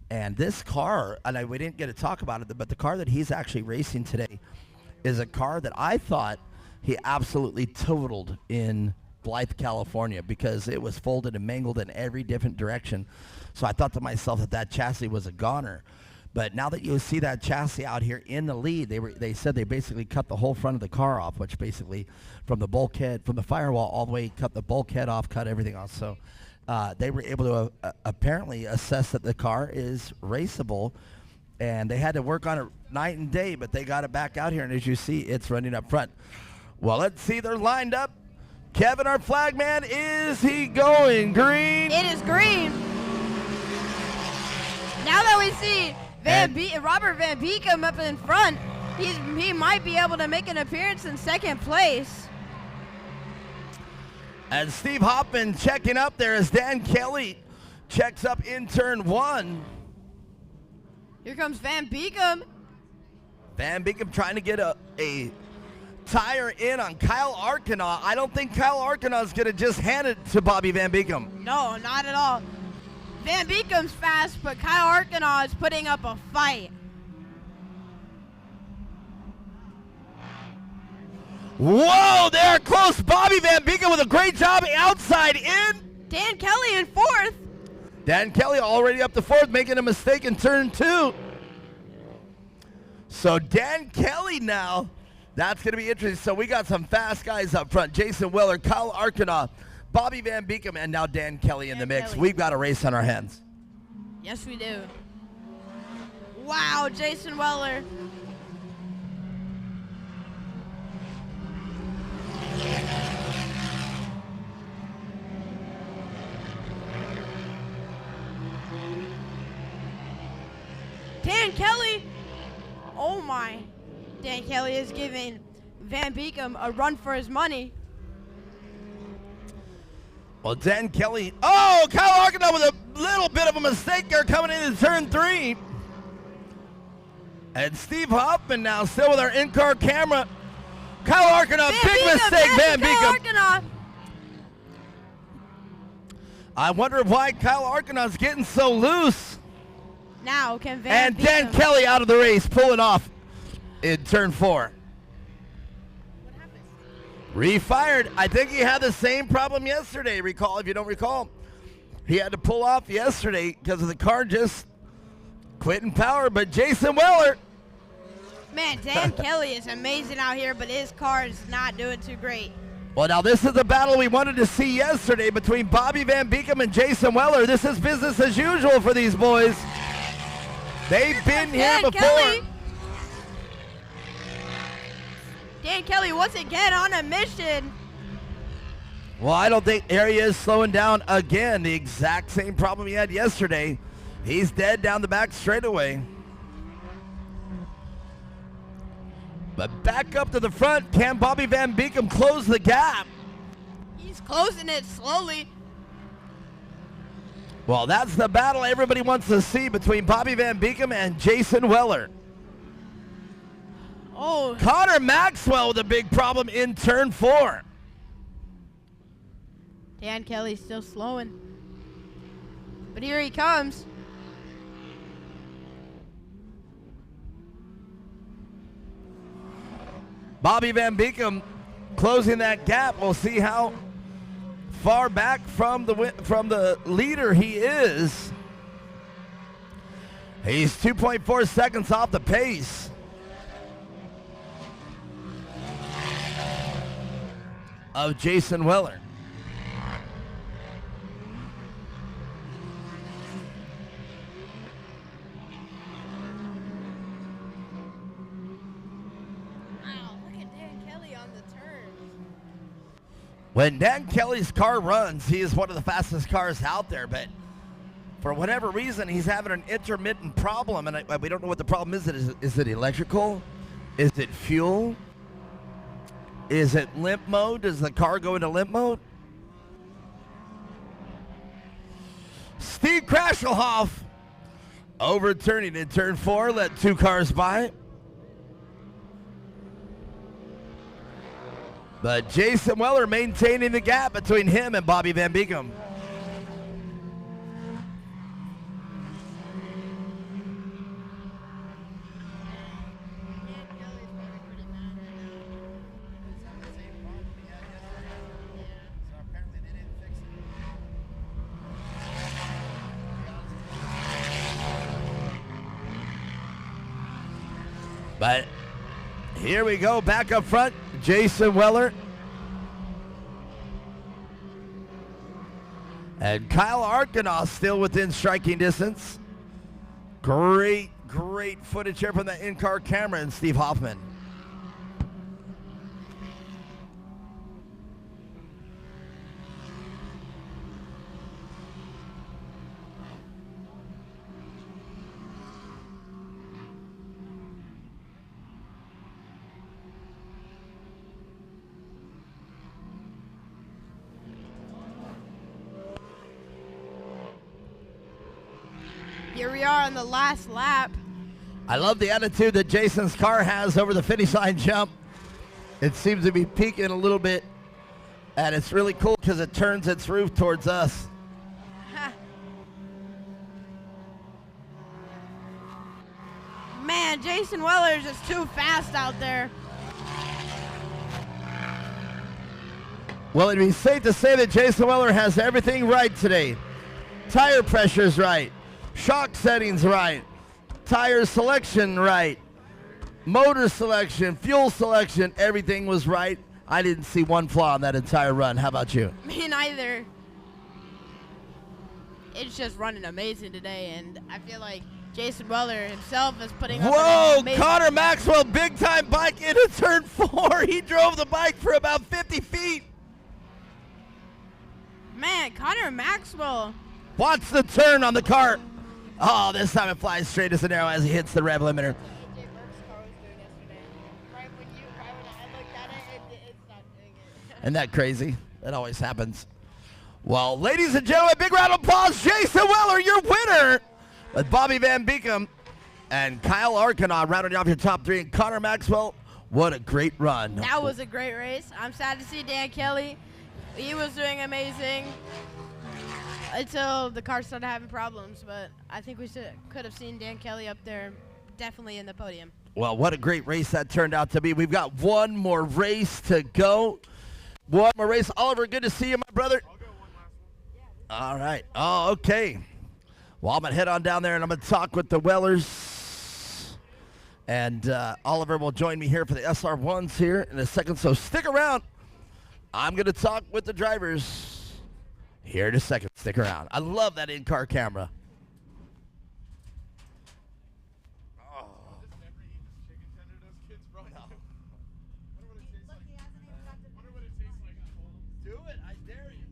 And this car, and we didn't get to talk about it, but the car that he's actually racing today is a car that I thought he absolutely totaled in Blythe, California, because it was folded and mangled in every different direction. So I thought to myself that chassis was a goner. But now that you see that chassis out here in the lead, they said they basically cut the whole front of the car off, which basically from the bulkhead, from the firewall all the way, cut the bulkhead off, cut everything off. So they were able to apparently assess that the car is raceable, and they had to work on it night and day, but they got it back out here, and as you see, it's running up front. Well, let's see, they're lined up. Kevin, our flag man, is he going green? It is green. Now that we see Robert Van Beekem up in front, he might be able to make an appearance in second place. And Steve Hoffman checking up there as Dan Kelly checks up in turn 1. Here comes Van Beekem. Van Beekem trying to get a tire in on Kyle Arcana. I don't think Kyle Arcana is going to just hand it to Bobby Van Beekem. No, not at all. Van Beekem's fast, but Kyle Arcana is putting up a fight. Whoa, they're close. Bobby Van Beekem with a great job outside in. Dan Kelly in 4th. Dan Kelly already up to 4th, making a mistake in turn 2. So Dan Kelly now, that's going to be interesting. So we got some fast guys up front. Jason Weller, Kyle Arcana, Bobby Van Beekem, and now Dan Kelly in the mix. Kelly. We've got a race on our hands. Yes, we do. Wow, Jason Weller. Dan Kelly. Oh my. Dan Kelly is giving Van Beekem a run for his money. Well, Dan Kelly. Oh, Kyle Arcana with a little bit of a mistake there coming into turn 3. And Steve Hoffman now still with our in-car camera. Kyle Arcana, big mistake, Van Beekem. I wonder why Kyle Arcana is getting so loose. Now can Van And Beekem. Dan Kelly out of the race, pulling off in turn 4. Refired. I think he had the same problem yesterday, if you don't recall. He had to pull off yesterday because of the car just quitting power, but Jason Weller. Man, Dan Kelly is amazing out here, but his car is not doing too great. Well, now this is the battle we wanted to see yesterday between Bobby Van Beekem and Jason Weller. This is business as usual for these boys. They've been here before. Kelly. Dan Kelly once again on a mission. Well, I don't think here he is slowing down again. The exact same problem he had yesterday. He's dead down the back straightaway. But back up to the front. Can Bobby Van Beekem close the gap? He's closing it slowly. Well, that's the battle everybody wants to see between Bobby Van Beekem and Jason Weller. Oh. Connor Maxwell with a big problem in turn 4. Dan Kelly's still slowing. But here he comes. Bobby Van Beekem closing that gap. We'll see how far back from the leader he is. He's 2.4 seconds off the pace. Of Jason Weller. Wow, look at Dan Kelly on the turns. When Dan Kelly's car runs, he is one of the fastest cars out there, but for whatever reason, he's having an intermittent problem, and we don't know what the problem is. Is it electrical? Is it fuel? Is it limp mode? Does the car go into limp mode? Steve Krashelhoff overturning in turn 4, let 2 cars by. But Jason Weller maintaining the gap between him and Bobby Van Beekem. But here we go, back up front, Jason Weller. And Kyle Arkansas still within striking distance. Great footage here from the in-car camera and Steve Hoffman. Here we are on the last lap. I love the attitude that Jason's car has over the finish line jump. It seems to be peaking a little bit, and it's really cool because it turns its roof towards us. Man, Jason Weller is just too fast out there. Well, it'd be safe to say that Jason Weller has everything right today. Tire pressure's right. Shock settings right. Tire selection right. Motor selection, fuel selection, everything was right. I didn't see one flaw in that entire run. How about you? Me neither. It's just running amazing today, and I feel like Jason Weller himself is putting up Whoa, an amazing Connor Maxwell, big time bike into turn 4. He drove the bike for about 50 feet. Man, Connor Maxwell. Watch the turn on the cart. Oh, this time it flies straight as an arrow as he hits the rev limiter. Isn't that crazy? That always happens. Well, ladies and gentlemen, big round of applause. Jason Weller, your winner, with Bobby Van Beekem and Kyle Arkansas rounding off your top 3. And Connor Maxwell, what a great run. That was a great race. I'm sad to see Dan Kelly. He was doing amazing until the car started having problems, but I think we could have seen Dan Kelly up there definitely in the podium. Well, what a great race that turned out to be. We've got one more race to go. One more race. Oliver, good to see you, my brother. I'll go one last one. All right. Oh, okay. Well, I'm going to head on down there, and I'm going to talk with the Wellers. And Oliver will join me here for the SR1s here in a second, so stick around. I'm going to talk with the drivers here in a second. Stick around. I love that in-car camera. Do it, I dare you.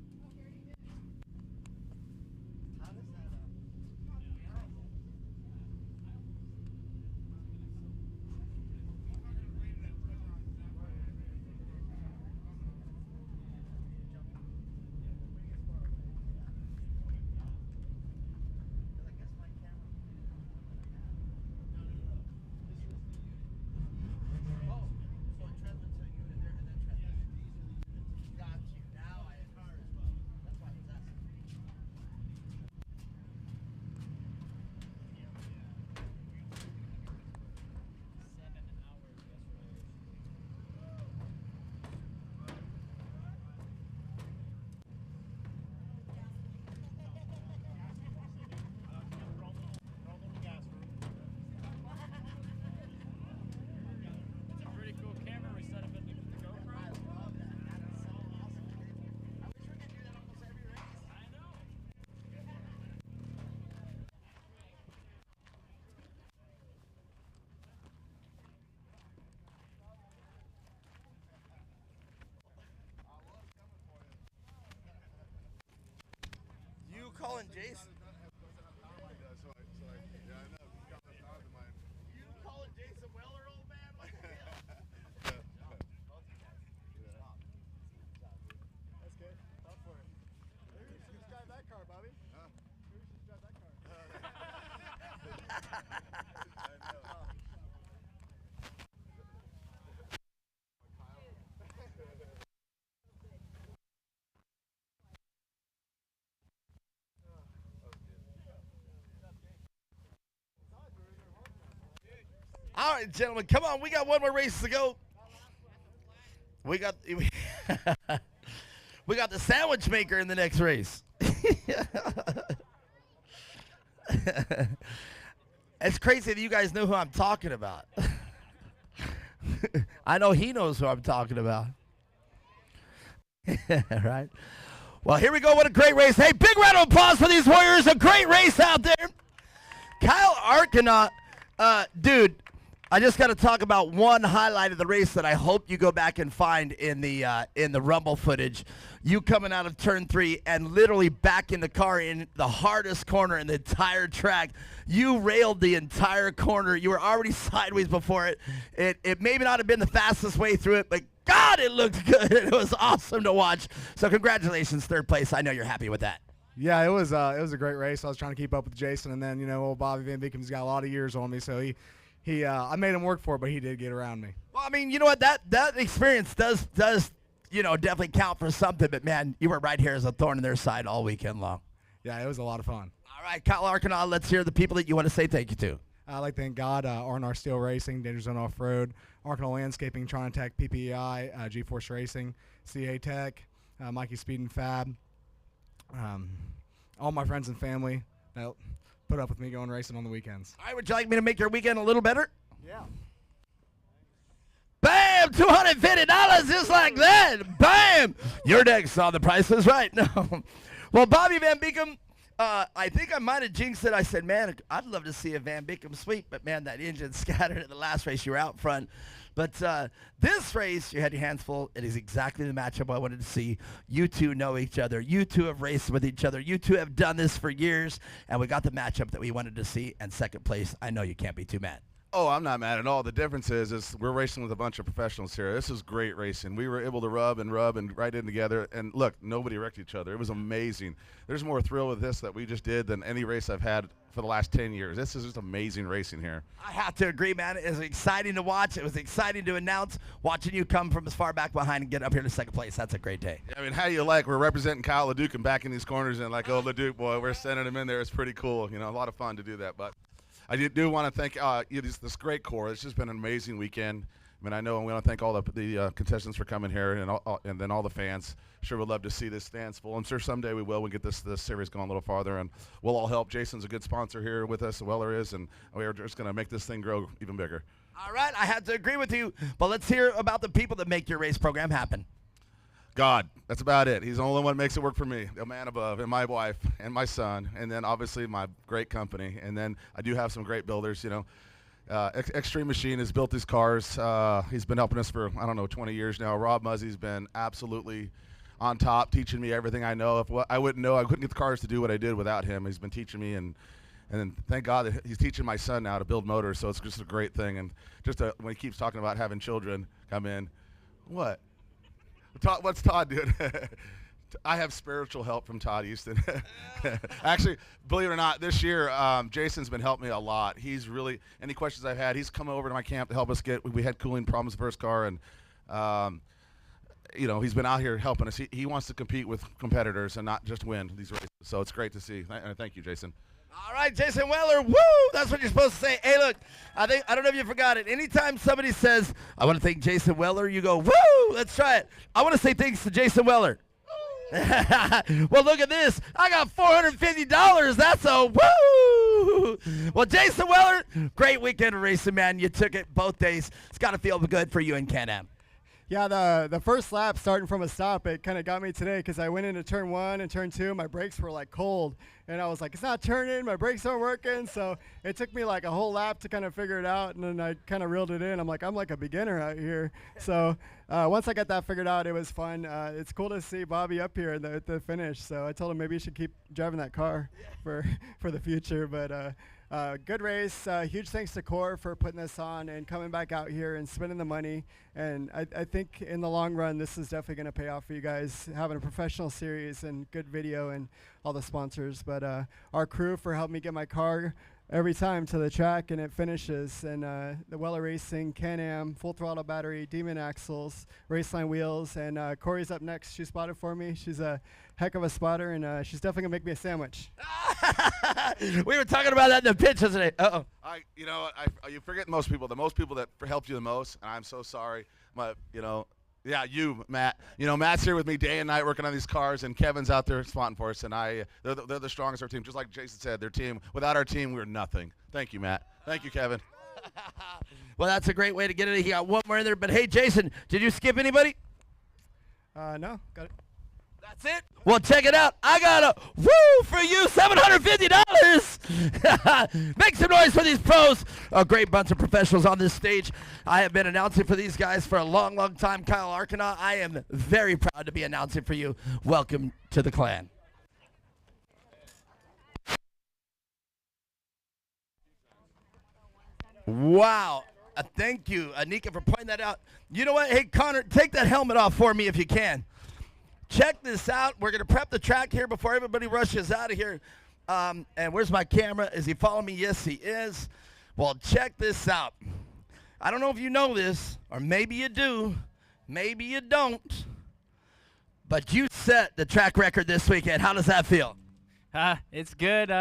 calling Jason? That's good. Up for it. Maybe you should drive that car, Bobby. Maybe you should drive that car. All right, gentlemen, come on. We got one more race to go. We got we got the sandwich maker in the next race. It's crazy that you guys know who I'm talking about. I know he knows who I'm talking about. Right? Well, here we go. What a great race. Hey, big round of applause for these Warriors. A great race out there. Kyle Arcana, dude, I just got to talk about one highlight of the race that I hope you go back and find in the Rumble footage. You coming out of turn 3 and literally back in the car in the hardest corner in the entire track. You railed the entire corner. You were already sideways before it. It maybe not have been the fastest way through it, but God, it looked good. It was awesome to watch. So congratulations, third place. I know you're happy with that. Yeah, it was a great race. I was trying to keep up with Jason, and then old Bobby Van Beeken's got a lot of years on me, so I made him work for it, but he did get around me. Well, I mean, you know what? That experience does definitely count for something. But man, you were right here as a thorn in their side all weekend long. Yeah, it was a lot of fun. All right, Kyle Arcana, let's hear the people that you want to say thank you to. I'd like to thank God, R&R Steel Racing, Danger Zone Off-Road, Arcana Landscaping, Tronitech, PPEI, G-Force Racing, CA Tech, Mikey Speed and Fab, all my friends and family that put up with me going racing on the weekends. All right, would you like me to make your weekend a little better? Yeah. Bam! $250 just like that. Bam! Your next on The Price is Right. No. Well, Bobby Van Beekem, I think I might have jinxed it. I said, man, I'd love to see a Van Beekem sweep, but man, that engine scattered at the last race. You were out front. But this race, you had your hands full. It is exactly the matchup I wanted to see. You two know each other. You two have raced with each other. You two have done this for years, and we got the matchup that we wanted to see. And second place, I know you can't be too mad. Oh, I'm not mad at all. The difference is we're racing with a bunch of professionals here. This is great racing. We were able to rub and right in together. And look, nobody wrecked each other. It was amazing. There's more thrill with this that we just did than any race I've had for the last 10 years. This is just amazing racing here. I have to agree, man. It was exciting to watch. It was exciting to announce. Watching you come from as far back behind and get up here to second place, that's a great day. I mean, how do you like? We're representing Kyle LeDuc and back in these corners and like, oh, LeDuc, boy, we're sending him in there. It's pretty cool. A lot of fun to do that. But I do want to thank this great core. It's just been an amazing weekend. I mean, I know I'm going to thank all the contestants for coming here and then all the fans. Sure would love to see this stands full. I'm sure someday we will. We get this series going a little farther, and we'll all help. Jason's a good sponsor here with us, Weller is, and we're just going to make this thing grow even bigger. All right, I have to agree with you, but let's hear about the people that make your race program happen. God, that's about it. He's the only one that makes it work for me, the man above, and my wife, and my son, and then obviously my great company. And then I do have some great builders, Extreme Machine has built these cars. He's been helping us for, 20 years now. Rob Muzzy's been absolutely on top, teaching me everything I know. I wouldn't know, I couldn't get the cars to do what I did without him. He's been teaching me, and then thank God that he's teaching my son now to build motors, so it's just a great thing. And when he keeps talking about having children come in, what? What's Todd doing? I have spiritual help from Todd Houston. Actually, believe it or not, this year, Jason's been helping me a lot. He's really, any questions I've had, he's come over to my camp to help us we had cooling problems the first car, and he's been out here helping us. He wants to compete with competitors and not just win these races. So it's great to see. Thank you, Jason. All right, Jason Weller, woo! That's what you're supposed to say. Hey, look, I don't know if you forgot it. Anytime somebody says, I want to thank Jason Weller, you go, woo! Let's try it. I want to say thanks to Jason Weller. Well, look at this. I got $450. That's a woo! Well, Jason Weller, great weekend of racing, man. You took it both days. It's got to feel good for you in Can-Am. Yeah, the first lap starting from a stop, it kind of got me today because I went into turn 1 and turn 2. My brakes were like cold, and I was like, it's not turning. My brakes aren't working. So it took me like a whole lap to kind of figure it out, and then I kind of reeled it in. I'm like a beginner out here. So once I got that figured out, it was fun. It's cool to see Bobby up here at the finish. So I told him maybe he should keep driving that car for the future. But good race. Huge thanks to Core for putting this on and coming back out here and spending the money. And I think in the long run, this is definitely going to pay off for you guys, having a professional series and good video and all the sponsors. But our crew for helping me get my car every time to the track and it finishes. And the Weller Racing, Can-Am, full throttle battery, Demon axles, Raceline wheels. And Corey's up next. She spotted for me. She's a heck of a spotter, and she's definitely going to make me a sandwich. We were talking about that in the pit today. Uh-oh. You forget the most people that helped you the most, and I'm so sorry. You, Matt. Matt's here with me day and night working on these cars, and Kevin's out there spotting for us, and they're the strongest of our team. Just like Jason said, their team. Without our team, we're nothing. Thank you, Matt. Thank you, Kevin. Well, that's a great way to get it. He got one more in there. But, hey, Jason, did you skip anybody? No, got it. That's it? Well, check it out. I got a woo for you, $750. Make some noise for these pros. A great bunch of professionals on this stage. I have been announcing for these guys for a long, long time. Kyle Arcana, I am very proud to be announcing for you. Welcome to the clan. Wow. Thank you, Anika, for pointing that out. You know what? Hey, Connor, take that helmet off for me if you can. Check this out. We're going to prep the track here before everybody rushes out of here. And where's my camera? Is he following me? Yes, he is. Well, check this out. I don't know if you know this, or maybe you do. Maybe you don't. But you set the track record this weekend. How does that feel? It's good.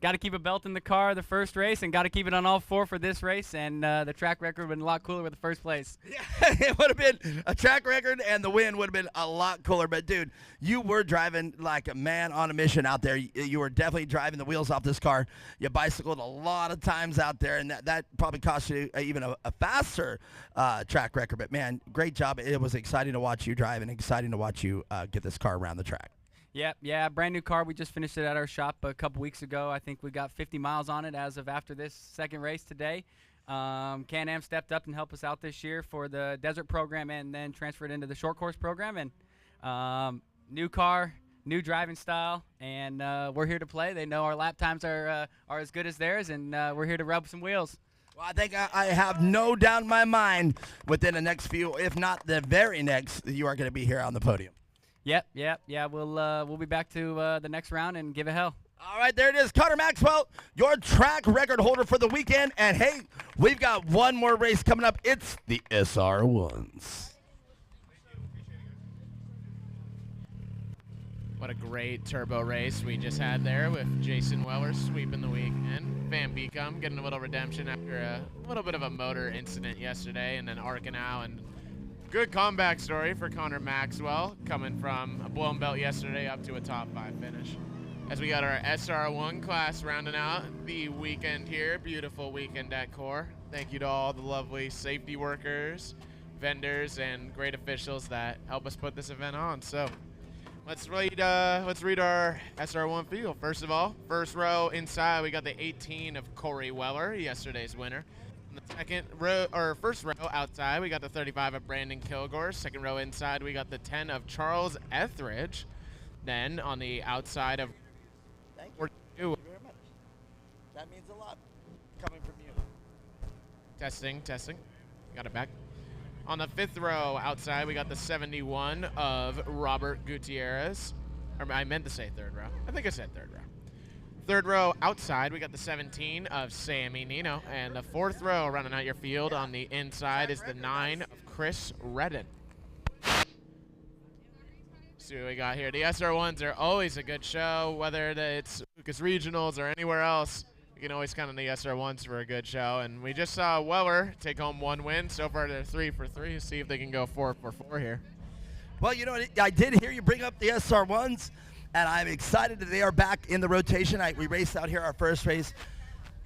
Got to keep a belt in the car the first race, and got to keep it on all four for this race. And the track record would have been a lot cooler with the first place. Yeah, it would have been a track record, and the win would have been a lot cooler. But, dude, you were driving like a man on a mission out there. You were definitely driving the wheels off this car. You bicycled a lot of times out there, and that probably cost you even a faster track record. But, man, great job. It was exciting to watch you drive and exciting to watch you get this car around the track. Yeah, brand new car. We just finished it at our shop a couple weeks ago. I think we got 50 miles on it as of after this second race today. Can-Am stepped up and helped us out this year for the desert program and then transferred into the short course program. And new car, new driving style, and we're here to play. They know our lap times are as good as theirs, and we're here to rub some wheels. Well, I think I have no doubt in my mind within the next few, if not the very next, you are going to be here on the podium. Yep. We'll be back to the next round and give it hell. All right, there it is. Connor Maxwell, your track record holder for the weekend. And, hey, we've got one more race coming up. It's the SR1s. What a great turbo race we just had there with Jason Weller sweeping the weekend. Van Beekum getting a little redemption after a little bit of a motor incident yesterday, and then Arcanow, and good comeback story for Connor Maxwell, coming from a blown belt yesterday up to a top 5 finish. As we got our SR1 class rounding out the weekend here. Beautiful weekend at Core. Thank you to all the lovely safety workers, vendors, and great officials that help us put this event on. So let's read our SR1 field. First of all, first row inside, we got the 18 of Corey Weller, yesterday's winner. The first row outside, we got the 35 of Brandon Kilgore. Second row inside, we got the 10 of Charles Etheridge. Then on the outside of Thank you very much. That means a lot coming from you. Testing. Got it back. On the 5th row outside, we got the 71 of Robert Gutierrez. Or I meant to say 3rd row. I think I said 3rd row. 3rd row outside, we got the 17 of Sammy Nino. And the 4th row running out your field on the inside is the 9 of Chris Redden. See what we got here. The SR1s are always a good show, whether it's Lucas Regionals or anywhere else. You can always count on the SR1s for a good show. And we just saw Weller take home 1 win. So far, they're 3 for 3. See if they can go 4 for 4 here. Well, you know, I did hear you bring up the SR1s. And I'm excited that they are back in the rotation. We raced out here our first race.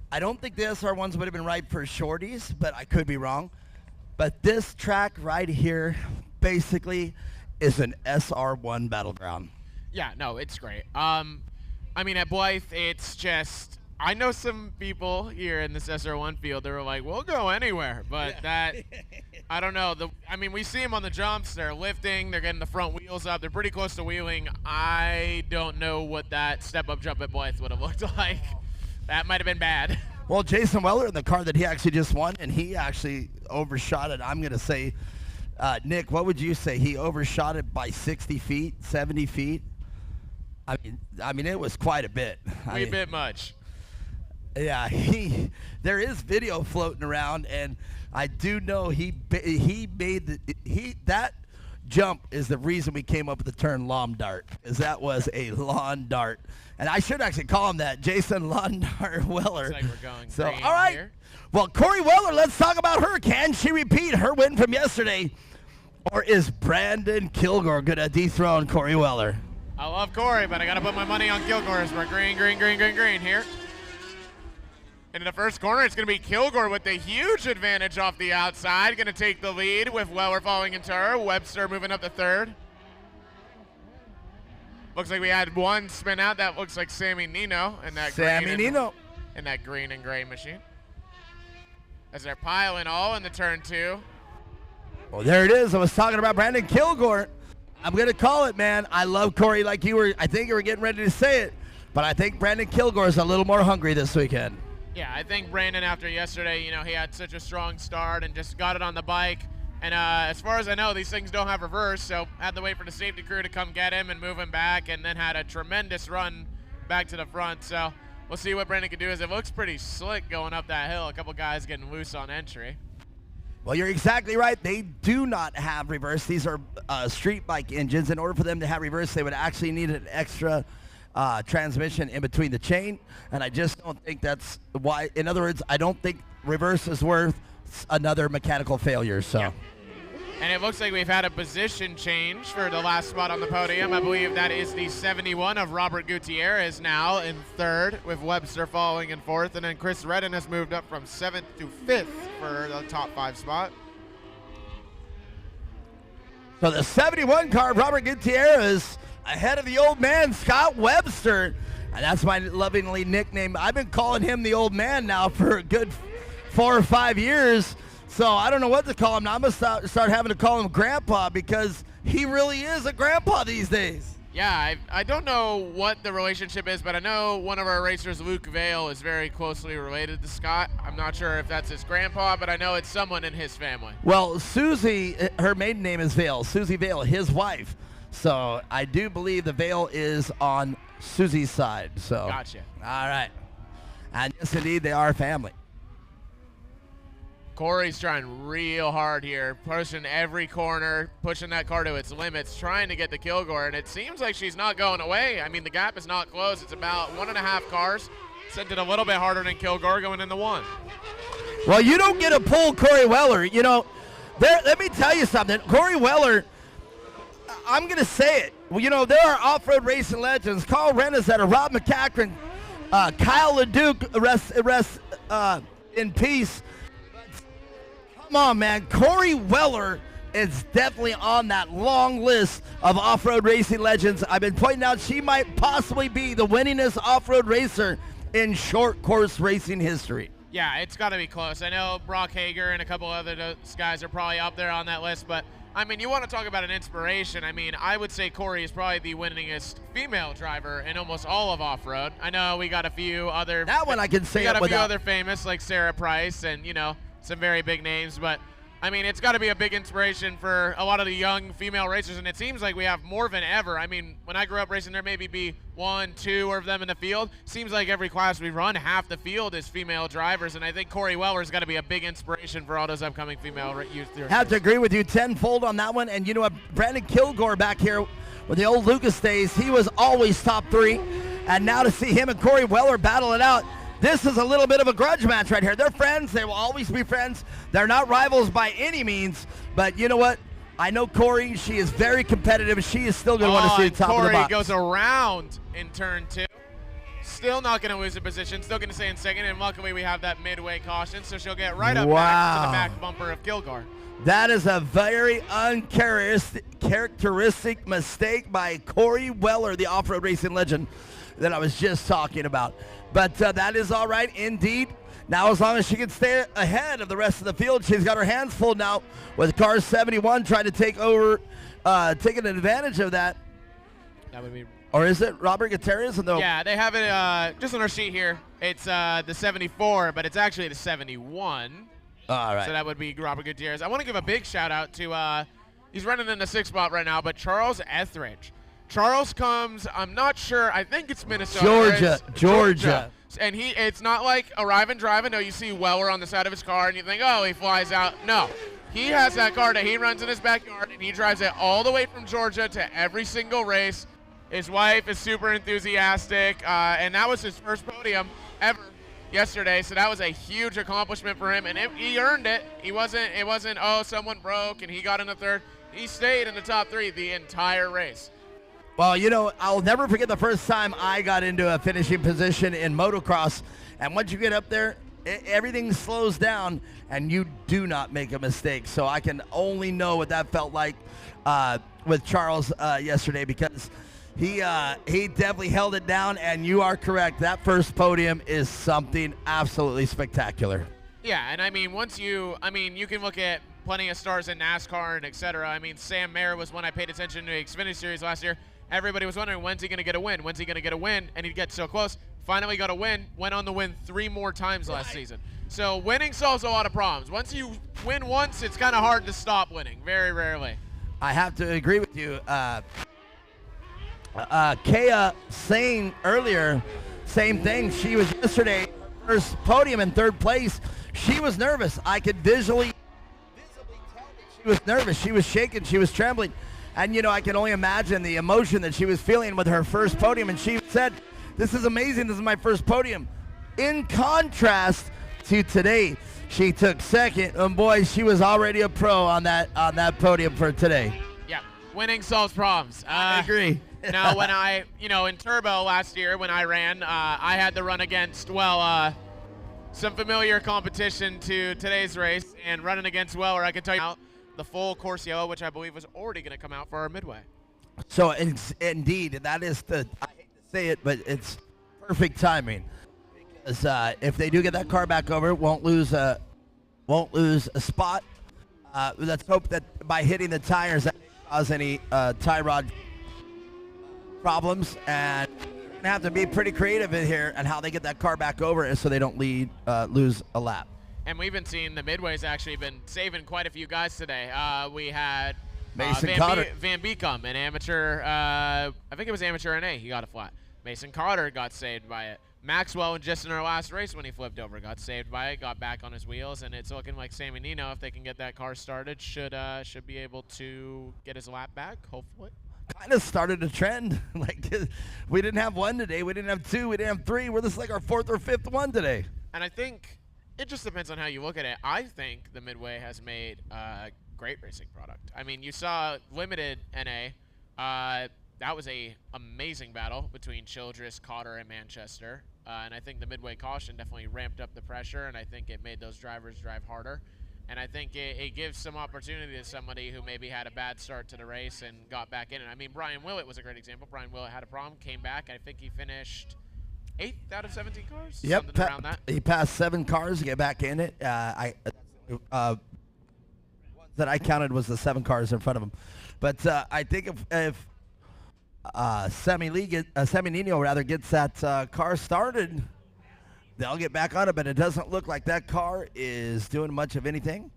I don't think the SR1s would have been right for shorties, but I could be wrong. But this track right here basically is an SR1 battleground. Yeah, no, it's great. I mean, at Blythe, it's just, I know some people here in this SR1 field that were like, we'll go anywhere. But that, I don't know. I mean, we see them on the jumps. They're lifting. They're getting the front wheels up. They're pretty close to wheeling. I don't know what that step-up jump at Blythe would have looked like. That might have been bad. Well, Jason Weller in the car that he actually just won, and he actually overshot it. I'm going to say, Nick, what would you say? He overshot it by 60 feet, 70 feet? I mean, it was quite a bit. A bit much. Yeah, there is video floating around, and I do know he made that jump is the reason we came up with the term lawn dart, is that was a lawn dart. And I should actually call him that, Jason Lawn Dart Weller. Looks like we're going so, green all right. here. Well, Corey Weller, let's talk about her. Can she repeat her win from yesterday? Or is Brandon Kilgore going to dethrone Corey Weller? I love Corey, but I got to put my money on Kilgore as we're green here. And in the first corner, it's going to be Kilgore with the huge advantage off the outside. Going to take the lead with Weller following into her. Webster moving up to third. Looks like we had one spin out. That looks like Sammy Nino in that in that green and gray machine. As they're piling all in the turn 2. Well, there it is. I was talking about Brandon Kilgore. I'm going to call it, man. I love Corey like you were. I think you were getting ready to say it. But I think Brandon Kilgore is a little more hungry this weekend. Yeah, I think Brandon, after yesterday, you know, he had such a strong start and just got it on the bike. And as far as I know, these things don't have reverse, so had to wait for the safety crew to come get him and move him back, and then had a tremendous run back to the front. So we'll see what Brandon can do, as it looks pretty slick going up that hill. A couple guys getting loose on entry. Well, you're exactly right. They do not have reverse. These are street bike engines. In order for them to have reverse, they would actually need an extra transmission in between the chain, and I just don't think that's why. In other words, I don't think reverse is worth another mechanical failure. So. Yeah. And it looks like we've had a position change for the last spot on the podium. I believe that is the 71 of Robert Gutierrez now in third, with Webster following in fourth, and then Chris Redden has moved up from 7th to 5th for the top 5 spot. So the 71 car of Robert Gutierrez ahead of the old man, Scott Webster. And that's my lovingly nickname. I've been calling him the old man now for a good 4 or 5 years. So I don't know what to call him now. I'm going to start having to call him Grandpa, because he really is a grandpa these days. Yeah, I don't know what the relationship is, but I know one of our racers, Luke Vale, is very closely related to Scott. I'm not sure if that's his grandpa, but I know it's someone in his family. Well, Susie, her maiden name is Vale, Susie Vale, his wife. So I do believe the Vale is on Susie's side. So Gotcha. All right. And yes, indeed, they are family. Corey's trying real hard here, pushing every corner, pushing that car to its limits, trying to get the Kilgore, and it seems like she's not going away. I mean, the gap is not close. It's about 1.5 cars. Sent it a little bit harder than Kilgore going into 1. Well, you don't get to pull Corey Weller. You know, let me tell you something. Corey Weller, I'm going to say it. Well, you know, there are off-road racing legends. Carl Rennesetter, Rob McCachran, Kyle LeDuc, rest in peace. Come on, man. Corey Weller is definitely on that long list of off-road racing legends. I've been pointing out she might possibly be the winningest off-road racer in short course racing history. Yeah, it's got to be close. I know Brock Hager and a couple other guys are probably up there on that list, but I mean, you want to talk about an inspiration. I mean, I would say Corey is probably the winningest female driver in almost all of off-road. I know we got a few other... That one I can say we got it a few without... other famous, like Sarah Price and, you know, some very big names, but I mean, it's got to be a big inspiration for a lot of the young female racers, and it seems like we have more than ever. I mean, when I grew up racing, there maybe be 1, 2 of them in the field. Seems like every class we run, half the field is female drivers, and I think Corey Weller's got to be a big inspiration for all those upcoming female youth racers. Have to agree with you tenfold on that one. And you know what, Brandon Kilgore back here with the old Lucas days, he was always top 3, and now to see him and Corey Weller battle it out, this is a little bit of a grudge match right here. They're friends. They will always be friends. They're not rivals by any means. But you know what? I know Corey. She is very competitive. She is still going to want to see the top of the box. Corey goes around in turn 2. Still not going to lose a position. Still going to stay in second. And luckily we have that midway caution, so she'll get right up back to the back bumper of Kilgore. That is a very uncharacteristic mistake by Corey Weller, the off-road racing legend that I was just talking about. But that is all right indeed. Now, as long as she can stay ahead of the rest of the field, she's got her hands full now with car 71 trying to take over, taking advantage of that. That would be. Or is it Robert Gutierrez? Yeah, they have it just on our sheet here. It's the 74, but it's actually the 71. All right. So that would be Robert Gutierrez. I want to give a big shout out to, he's running in the 6th spot right now, but Charles Etheridge. Charles comes, I'm not sure, I think it's Minnesota. Georgia. And it's not like arrive and drive. I know you see Weller on the side of his car and you think, oh, he flies out. No. He has that car that he runs in his backyard, and he drives it all the way from Georgia to every single race. His wife is super enthusiastic, and that was his first podium ever yesterday, so that was a huge accomplishment for him, and he earned it. It wasn't, oh, someone broke, and he got in the 3rd. He stayed in the top 3 the entire race. Well, you know, I'll never forget the first time I got into a finishing position in motocross, and once you get up there, everything slows down, and you do not make a mistake. So I can only know what that felt like with Charles yesterday, because he definitely held it down, and you are correct. That first podium is something absolutely spectacular. Yeah, and I mean, you can look at plenty of stars in NASCAR and et cetera. I mean, Sam Mayer was one I paid attention to the Xfinity Series last year. Everybody was wondering, when's he going to get a win? When's he going to get a win? And he'd get so close. Finally got a win. Went on to win 3 more times last season. So winning solves a lot of problems. Once you win once, it's kind of hard to stop winning. Very rarely. I have to agree with you. Kea saying earlier, same thing. She was yesterday, first podium in 3rd place. She was nervous. I could visibly tell that she was nervous. She was shaking. She was trembling. And, you know, I can only imagine the emotion that she was feeling with her first podium. And she said, this is amazing. This is my first podium. In contrast to today, she took 2nd. And, boy, she was already a pro on that podium for today. Yeah, winning solves problems. I agree. Now, when in Turbo last year when I ran, I had to run against, some familiar competition to today's race. And running against Weller, I can tell you the full course yellow, which I believe was already going to come out for our midway. So indeed, that is I hate to say it, but it's perfect timing. Because if they do get that car back over, won't lose a spot. Let's hope that by hitting the tires, that doesn't cause any tie rod problems. And they're going to have to be pretty creative in here and how they get that car back over so they don't lose a lap. And we've been seeing the midways actually been saving quite a few guys today. We had Mason Cotter. Van Beekum, an amateur, I think it was amateur NA, he got a flat. Mason Cotter got saved by it. Maxwell, just in our last race when he flipped over, got saved by it, got back on his wheels, and it's looking like Sammy Nino, if they can get that car started, should be able to get his lap back, hopefully. Kind of started a trend. Like, we didn't have 1 today, we didn't have 2, we didn't have 3. We're just like our 4th or 5th one today. And I think it just depends on how you look at it. I think the Midway has made a great racing product. I mean, you saw limited NA. That was a amazing battle between Childress, Cotter, and Manchester. And I think the Midway caution definitely ramped up the pressure, and I think it made those drivers drive harder. And I think it gives some opportunity to somebody who maybe had a bad start to the race and got back in it. I mean, Brian Willett was a great example. Brian Willett had a problem, came back. I think he finished 8th out of 17 cars? Yep, Something around that. he passed 7 cars to get back in it. That I counted was the 7 cars in front of him. But I think if Sammy Nino rather gets that car started, they'll get back on it. But it doesn't look like that car is doing much of anything.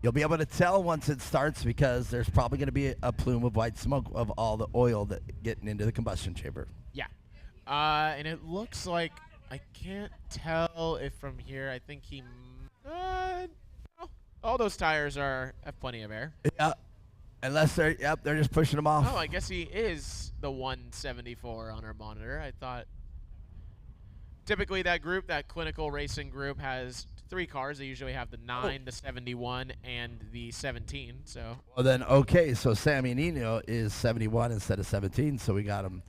You'll be able to tell once it starts because there's probably going to be a plume of white smoke of all the oil that getting into the combustion chamber. Yeah. And it looks like, I can't tell if from here, I think he, all those tires have plenty of air. Yeah, unless they're just pushing them off. Oh, I guess he is the 174 on our monitor. I thought, typically that clinical racing group has 3 cars. They usually have the 9, the 71, and the 17, so. Well then, okay, so Sammy Nino is 71 instead of 17, so we got him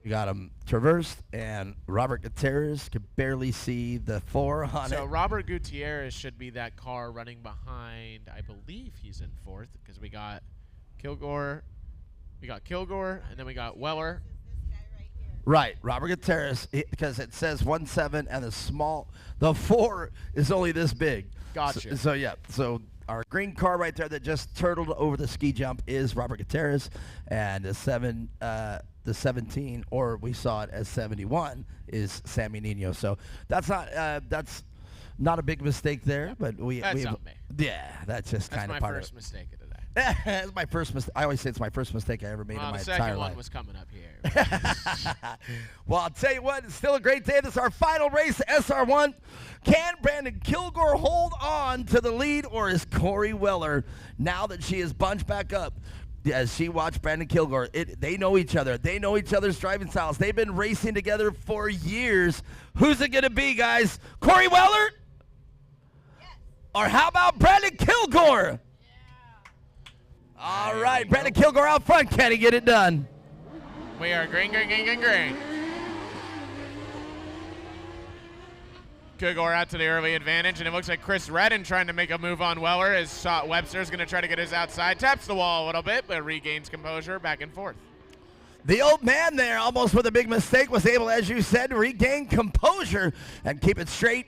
We got him traversed, and Robert Gutierrez could barely see the 4 on So it. Robert Gutierrez should be that car running behind. I believe he's in 4th because we got Kilgore, and then we got Weller. Right, Robert Gutierrez, because it says 1.7, and the 4 is only this big. Gotcha. So yeah, so our green car right there that just turtled over the ski jump is Robert Gutierrez, and the 17, or we saw it as 71, is Sammy Nino. So that's not a big mistake there, but That's on me. Yeah, that's just That's kind my of part first of it. mistake of the day. It's my first mistake. I always say it's my first mistake I ever made in my The entire second life. one was coming up here. Well, I'll tell you what, it's still a great day. This is our final race, SR1. Can Brandon Kilgore hold on to the lead, or is Corey Weller, now that she is bunched back up, as she watched Brandon Kilgore, they know each other. They know each other's driving styles. They've been racing together for years. Who's it going to be, guys? Corey Weller? Yes. Or how about Brandon Kilgore? All right, Brandon Kilgore out front. Can he get it done? We are green. Kilgore out to the early advantage, and it looks like Chris Redden trying to make a move on Weller as Webster's going to try to get his outside. Taps the wall a little bit, but regains composure back and forth. The old man there, almost with a big mistake, was able, as you said, to regain composure and keep it straight.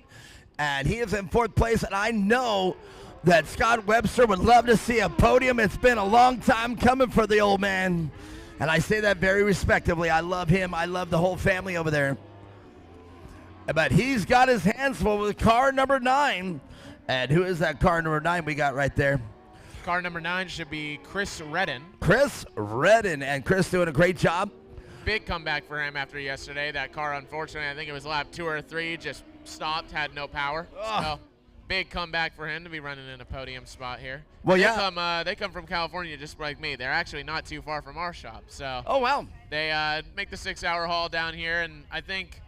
And he is in 4th place, and I know that Scott Webster would love to see a podium. It's been a long time coming for the old man, and I say that very respectively. I love him. I love the whole family over there. But he's got his hands full with car number 9. And who is that car number 9 we got right there? Car number 9 should be Chris Redden. Chris Redden, and Chris doing a great job. Big comeback for him after yesterday. That car, unfortunately, I think it was lap 2 or 3, just stopped, had no power. So, big comeback for him to be running in a podium spot here. Well, yeah. They come from California just like me. They're actually not too far from our shop. So. Oh, wow. They make the 6-hour haul down here, and I think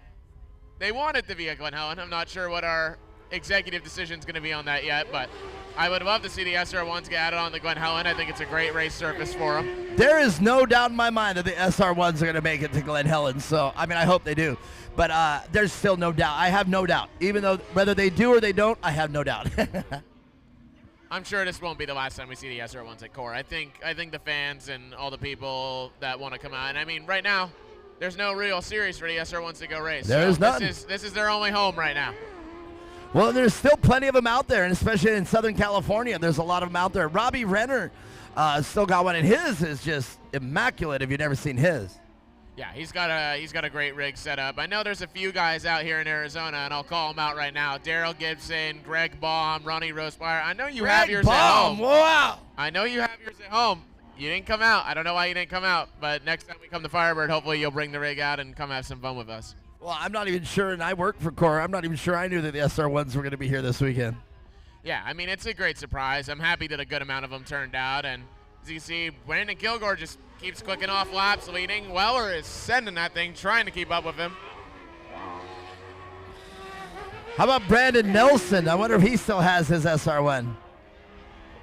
they want it to be at Glen Helen. I'm not sure what our executive decision is going to be on that yet, but I would love to see the SR1s get added on the Glen Helen. I think it's a great race surface for them. There is no doubt in my mind that the SR1s are going to make it to Glen Helen. So, I mean, I hope they do. But there's still no doubt. I have no doubt. Even though whether they do or they don't, I have no doubt. I'm sure this won't be the last time we see the SR1s at Core. I think the fans and all the people that want to come out. And I mean, right now, there's no real series for the SR1s to go race. There's none. This is their only home right now. Well, there's still plenty of them out there, and especially in Southern California, there's a lot of them out there. Robbie Renner still got one, and his is just immaculate if you've never seen his. Yeah, he's got a great rig set up. I know there's a few guys out here in Arizona, and I'll call them out right now. Daryl Gibson, Greg Baum, Ronnie Rosemeyer. I know you have yours at home. Wow. I know you have yours at home. You didn't come out. I don't know why you didn't come out, but next time we come to Firebird, hopefully you'll bring the rig out and come have some fun with us. Well, I'm not even sure, and I work for Core. I'm not even sure I knew that the SR1s were going to be here this weekend. Yeah, I mean, it's a great surprise. I'm happy that a good amount of them turned out, and as you see, Brandon Kilgore just keeps clicking off laps, leading. Weller is sending that thing, trying to keep up with him. How about Brandon Nelson? I wonder if he still has his SR1.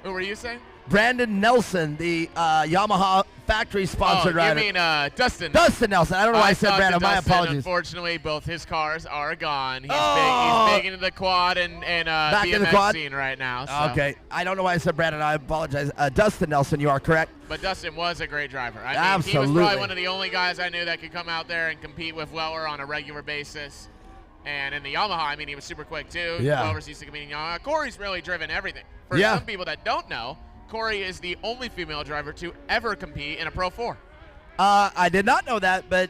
Who were you saying? Brandon Nelson, the Yamaha factory-sponsored rider. You mean Dustin? Dustin Nelson. I don't know why I said Brandon. My Dustin, apologies. Unfortunately, both his cars are gone. He's big into the quad and Back in the BMX quad? scene right now. So. Okay. I don't know why I said Brandon. I apologize. Dustin Nelson, you are correct. But Dustin was a great driver. I mean, Absolutely. he was probably one of the only guys I knew that could come out there and compete with Weller on a regular basis. And in the Yamaha, I mean, he was super quick too. Yeah. Weller's used to competing in Yamaha. Corey's really driven everything. For Yeah. some people that don't know, Corey is the only female driver to ever compete in a Pro 4. I did not know that, but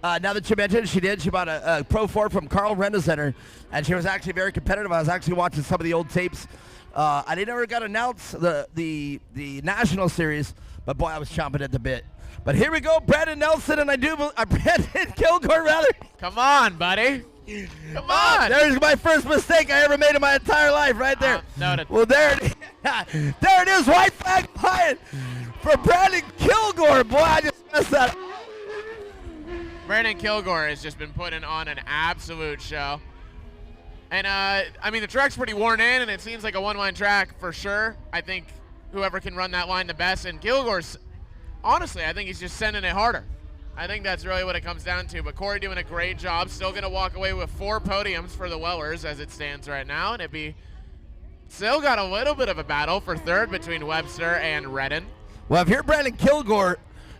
now that you mentioned it, she did. She bought a Pro 4 from Carl Rendezenter, and she was actually very competitive. I was actually watching some of the old tapes. I never got announced the national series, but boy, I was chomping at the bit. But here we go, Brandon Nelson, and Brandon Kilgore, rather. Come on, buddy. Come on. There's my first mistake I ever made in my entire life, right there. Noted. Well, there it is, white flag flying for Brandon Kilgore. Boy, I just messed that up. Brandon Kilgore has just been putting on an absolute show. And, I mean, the track's pretty worn in, and it seems like a one-line track for sure. I think whoever can run that line the best. And Kilgore's, honestly, I think he's just sending it harder. I think that's really what it comes down to. But Corey doing a great job. Still going to walk away with 4 podiums for the Wellers as it stands right now. And it'd be still got a little bit of a battle for third between Webster and Redden. Well, if you're Brandon Kilgore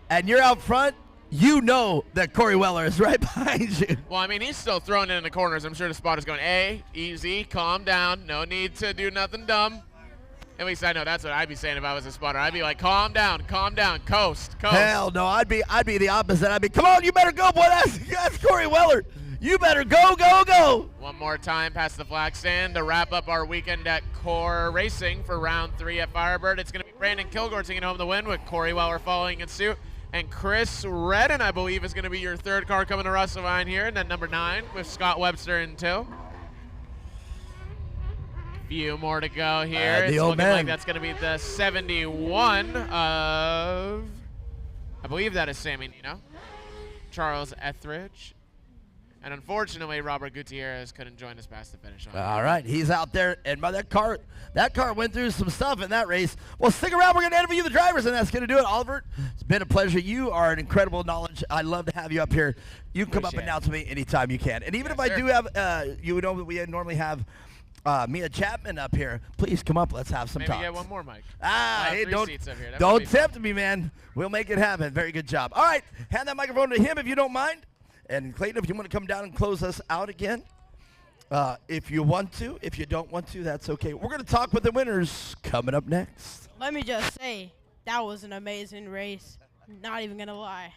and you're out front, you know that Corey Weller is right behind you. Well, I mean, he's still throwing it in the corners. I'm sure the spotter's going, hey, easy, calm down. No need to do nothing dumb. At least I know that's what I'd be saying if I was a spotter. I'd be like, calm down, coast. Hell no, I'd be the opposite. I'd be, come on, you better go, boy. That's Corey Weller. You better go. One more time past the flag stand to wrap up our weekend at Core Racing for round 3 at Firebird. It's going to be Brandon Kilgore taking home the win with Corey Weller following in suit. And Chris Redden, I believe, is going to be your third car coming to Russellvine here. And then number 9 with Scott Webster in tow. Few more to go here. It's looking like that's going to be the 71 of, I believe that is Sammy Nino, Charles Etheridge. And unfortunately, Robert Gutierrez couldn't join us past the finish line. All right, he's out there, and by that car went through some stuff in that race. Well, stick around. We're going to interview the drivers, and that's going to do it. Oliver, it's been a pleasure. You are an incredible knowledge. I love to have you up here. You can come up and announce to me anytime you can. And even if I do have, you know, we normally have Mia Chapman up here. Please come up. Let's have some Maybe talks. get one more, Mike. Hey, 3 seats up here. That might don't be fun. tempt me, man. We'll make it happen. Very good job. All right, hand that microphone to him if you don't mind. And Clayton, if you want to come down and close us out again, if you want to. If you don't want to, that's okay. We're going to talk with the winners coming up next. Let me just say, that was an amazing race. Not even going to lie.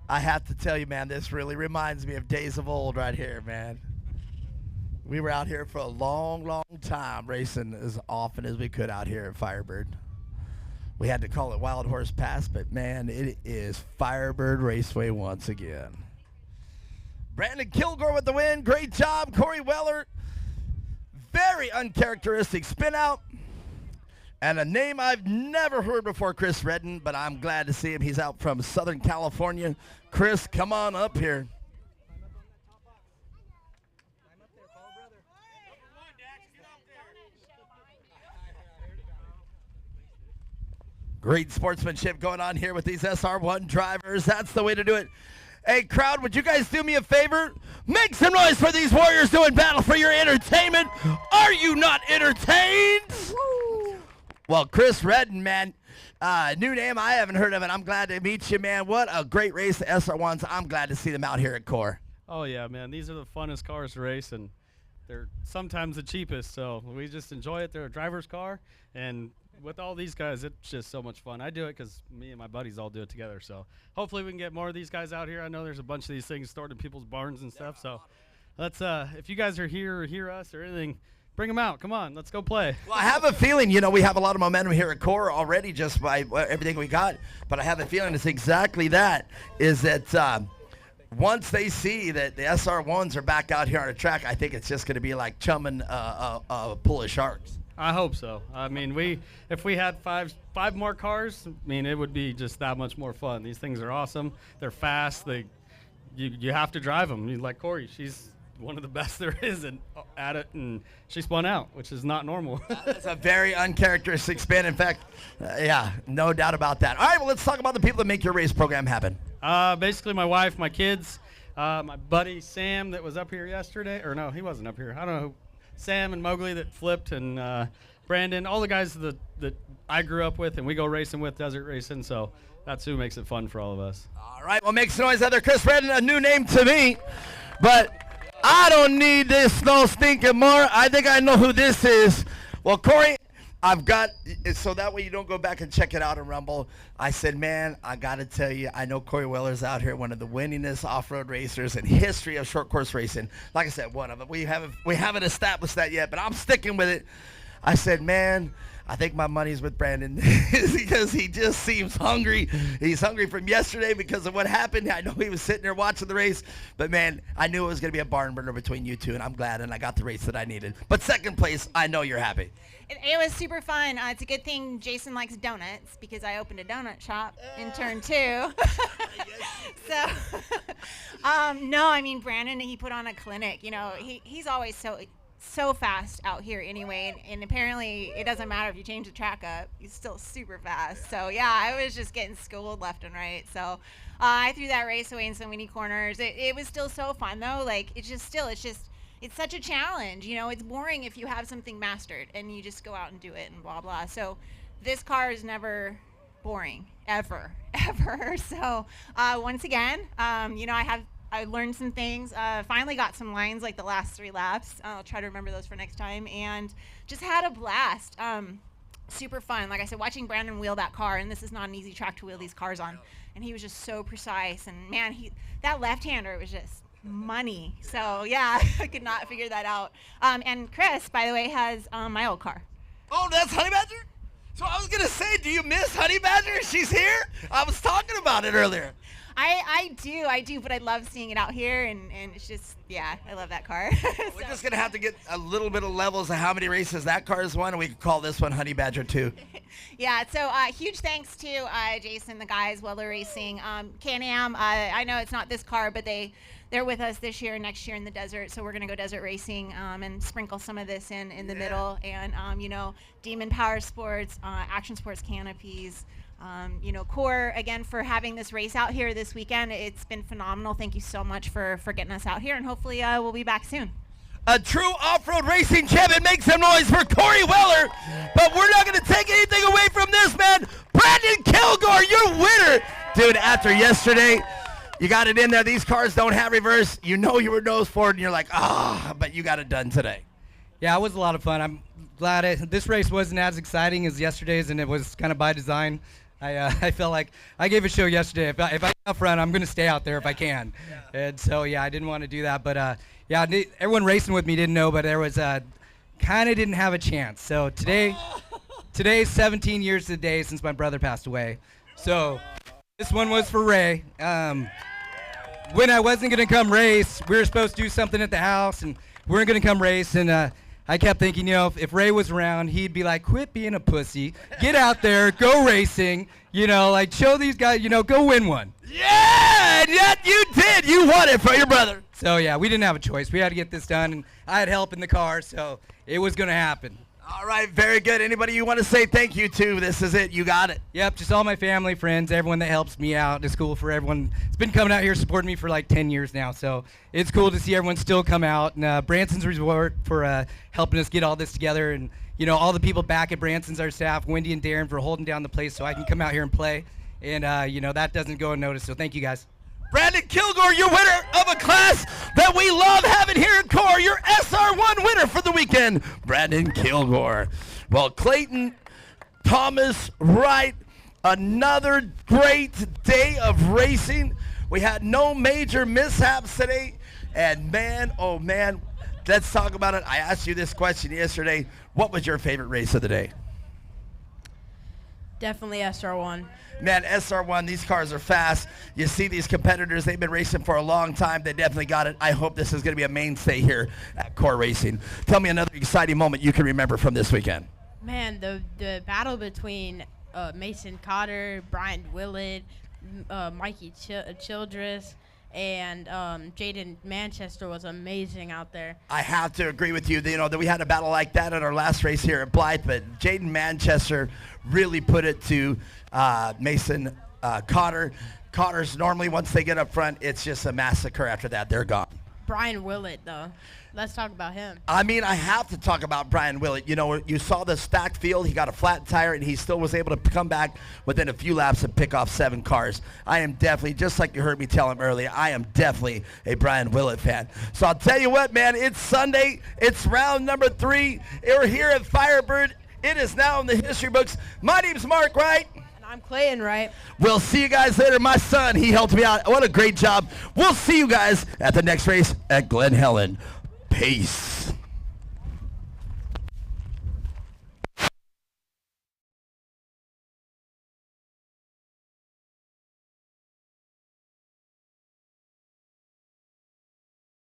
I have to tell you, man, this really reminds me of days of old right here, man. We were out here for a long, long time racing as often as we could out here at Firebird. We had to call it Wild Horse Pass, but, man, it is Firebird Raceway once again. Brandon Kilgore with the win. Great job. Corey Weller. Very uncharacteristic spin out. And a name I've never heard before, Chris Redden, but I'm glad to see him. He's out from Southern California. Chris, come on up here. Great sportsmanship going on here with these SR1 drivers. That's the way to do it. Hey, crowd, would you guys do me a favor? Make some noise for these warriors doing battle for your entertainment. Are you not entertained? Woo. Well, Chris Redden, man, new name. I haven't heard of it. I'm glad to meet you, man. What a great race, the SR1s. I'm glad to see them out here at Core. Oh, yeah, man. These are the funnest cars to race, and they're sometimes the cheapest, so we just enjoy it. They're a driver's car, and with all these guys, it's just so much fun. I do it because me and my buddies all do it together, so hopefully we can get more of these guys out here. I know there's a bunch of these things stored in people's barns and stuff, so let's, if you guys are here or hear us or anything, bring them out. Come on, let's go play. Well, I have a feeling, you know, we have a lot of momentum here at Core already just by everything we got, but I have a feeling it's exactly that, is that once they see that the SR1s are back out here on the track, I think it's just going to be like chumming a pool of sharks. I hope so. I mean, if we had five more cars, I mean, it would be just that much more fun. These things are awesome. They're fast. You have to drive them. Like Corey, she's one of the best there is at it, and she spun out, which is not normal. That's a very uncharacteristic spin. In fact, yeah, no doubt about that. All right, well, let's talk about the people that make your race program happen. Basically, my wife, my kids, my buddy Sam that was up here yesterday. Or no, he wasn't up here. I don't know who. Sam and Mowgli that flipped, and Brandon, all the guys that I grew up with and we go racing with, desert racing. So that's who makes it fun for all of us. All right, well, make some noise out there. Chris Brandon, a new name to me, but I don't need this no stinking more. I think I know who this is. Well, Corey, I've got, so that way you don't go back and check it out on Rumble. I said, man, I got to tell you, I know Corey Weller's out here, one of the winningest off-road racers in history of short course racing. Like I said, one of them. We haven't established that yet, but I'm sticking with it. I said, man, I think my money's with Brandon because he just seems hungry. He's hungry from yesterday because of what happened. I know he was sitting there watching the race, but man, I knew it was going to be a barn burner between you two, and I'm glad, and I got the race that I needed. But second place, I know you're happy. It was super fun. It's a good thing Jason likes donuts because I opened a donut shop in turn 2. So, no, I mean, Brandon, he put on a clinic. You know, he's always so fast out here anyway, and apparently it doesn't matter if you change the track up, he's still super fast. So yeah, I was just getting schooled left and right. So I threw that race away in so many corners. It was still so fun though. Like it's such a challenge. You know, it's boring if you have something mastered and you just go out and do it and blah blah. So this car is never boring ever. So once again, you know, I learned some things, finally got some lines like the last 3 laps. I'll try to remember those for next time, and just had a blast. Super fun. Like I said, watching Brandon wheel that car, and this is not an easy track to wheel these cars on, and he was just so precise, and man, that left-hander was just money. So yeah, I could not figure that out. And Chris, by the way, has my old car. Oh, that's Honey Badger? So I was going to say, do you miss Honey Badger? She's here? I was talking about it earlier. I do, but I love seeing it out here, and it's just, yeah, I love that car. We're just going to have to get a little bit of levels of how many races that car has won, and we can call this one Honey Badger 2. Yeah, so huge thanks to Jason, the guys, Weller Racing, Can-Am. I know it's not this car, but they're with us this year and next year in the desert, so we're going to go desert racing and sprinkle some of this in the middle. And, you know, Demon Power Sports, Action Sports Canopies, you know, Core, again, for having this race out here this weekend. It's been phenomenal. Thank you so much for getting us out here, and hopefully we'll be back soon. A true off-road racing champion. Make some noise for Corey Weller. But we're not going to take anything away from this, man. Brandon Kilgore, your winner. Dude, after yesterday, you got it in there. These cars don't have reverse. You know you were nose forward, and you're like, but you got it done today. Yeah, it was a lot of fun. I'm glad this race wasn't as exciting as yesterday's, and it was kind of by design. I felt like I gave a show yesterday. If I get out front, I'm going to stay out there if I can. Yeah. And so, yeah, I didn't want to do that. But, yeah, everyone racing with me didn't know, but there was kind of didn't have a chance. So today's 17 years to the day since my brother passed away. So this one was for Ray. When I wasn't going to come race, we were supposed to do something at the house, and we weren't going to come race. And I kept thinking, you know, if Ray was around, he'd be like, quit being a pussy, get out there, go racing, you know, like show these guys, you know, go win one. Yeah, and yet you did. You won it for your brother. So, yeah, we didn't have a choice. We had to get this done, and I had help in the car, so it was going to happen. All right, very good. Anybody you want to say thank you to? This is it. You got it. Yep, just all my family, friends, everyone that helps me out. It's cool for everyone. It's been coming out here supporting me for like 10 years now, so it's cool to see everyone still come out. And Branson's Resort for helping us get all this together, and you know all the people back at Branson's, our staff, Wendy and Darren for holding down the place so I can come out here and play. And you know that doesn't go unnoticed. So thank you guys. Brandon Kilgore, your winner of a class that we love having here in Core, your SR1 winner for the weekend, Brandon Kilgore. Well, Clayton Thomas Wright, another great day of racing. We had no major mishaps today, and man, oh man, let's talk about it. I asked you this question yesterday. What was your favorite race of the day? Definitely SR1. Man, SR1, these cars are fast. You see these competitors, they've been racing for a long time. They definitely got it. I hope this is going to be a mainstay here at Core Racing. Tell me another exciting moment you can remember from this weekend. Man, the battle between Mason Cotter, Brian Willett, Mikey Childress, and Jaden Manchester was amazing out there. I have to agree with you. You know, that we had a battle like that at our last race here at Blythe, but Jaden Manchester really put it to Mason Connor's normally, once they get up front, it's just a massacre after that. They're gone. Brian Willett, though. Let's talk about him. I mean, I have to talk about Brian Willett. You know, you saw the stacked field. He got a flat tire, and he still was able to come back within a few laps and pick off 7 cars. I am definitely, just like you heard me tell him earlier, I am definitely a Brian Willett fan. So I'll tell you what, man, it's Sunday. It's round number 3. We're here at Firebird. It is now in the history books. My name's Mark Wright. I'm Clayton Wright. We'll see you guys later. My son, he helped me out. What a great job. We'll see you guys at the next race at Glen Helen. Peace.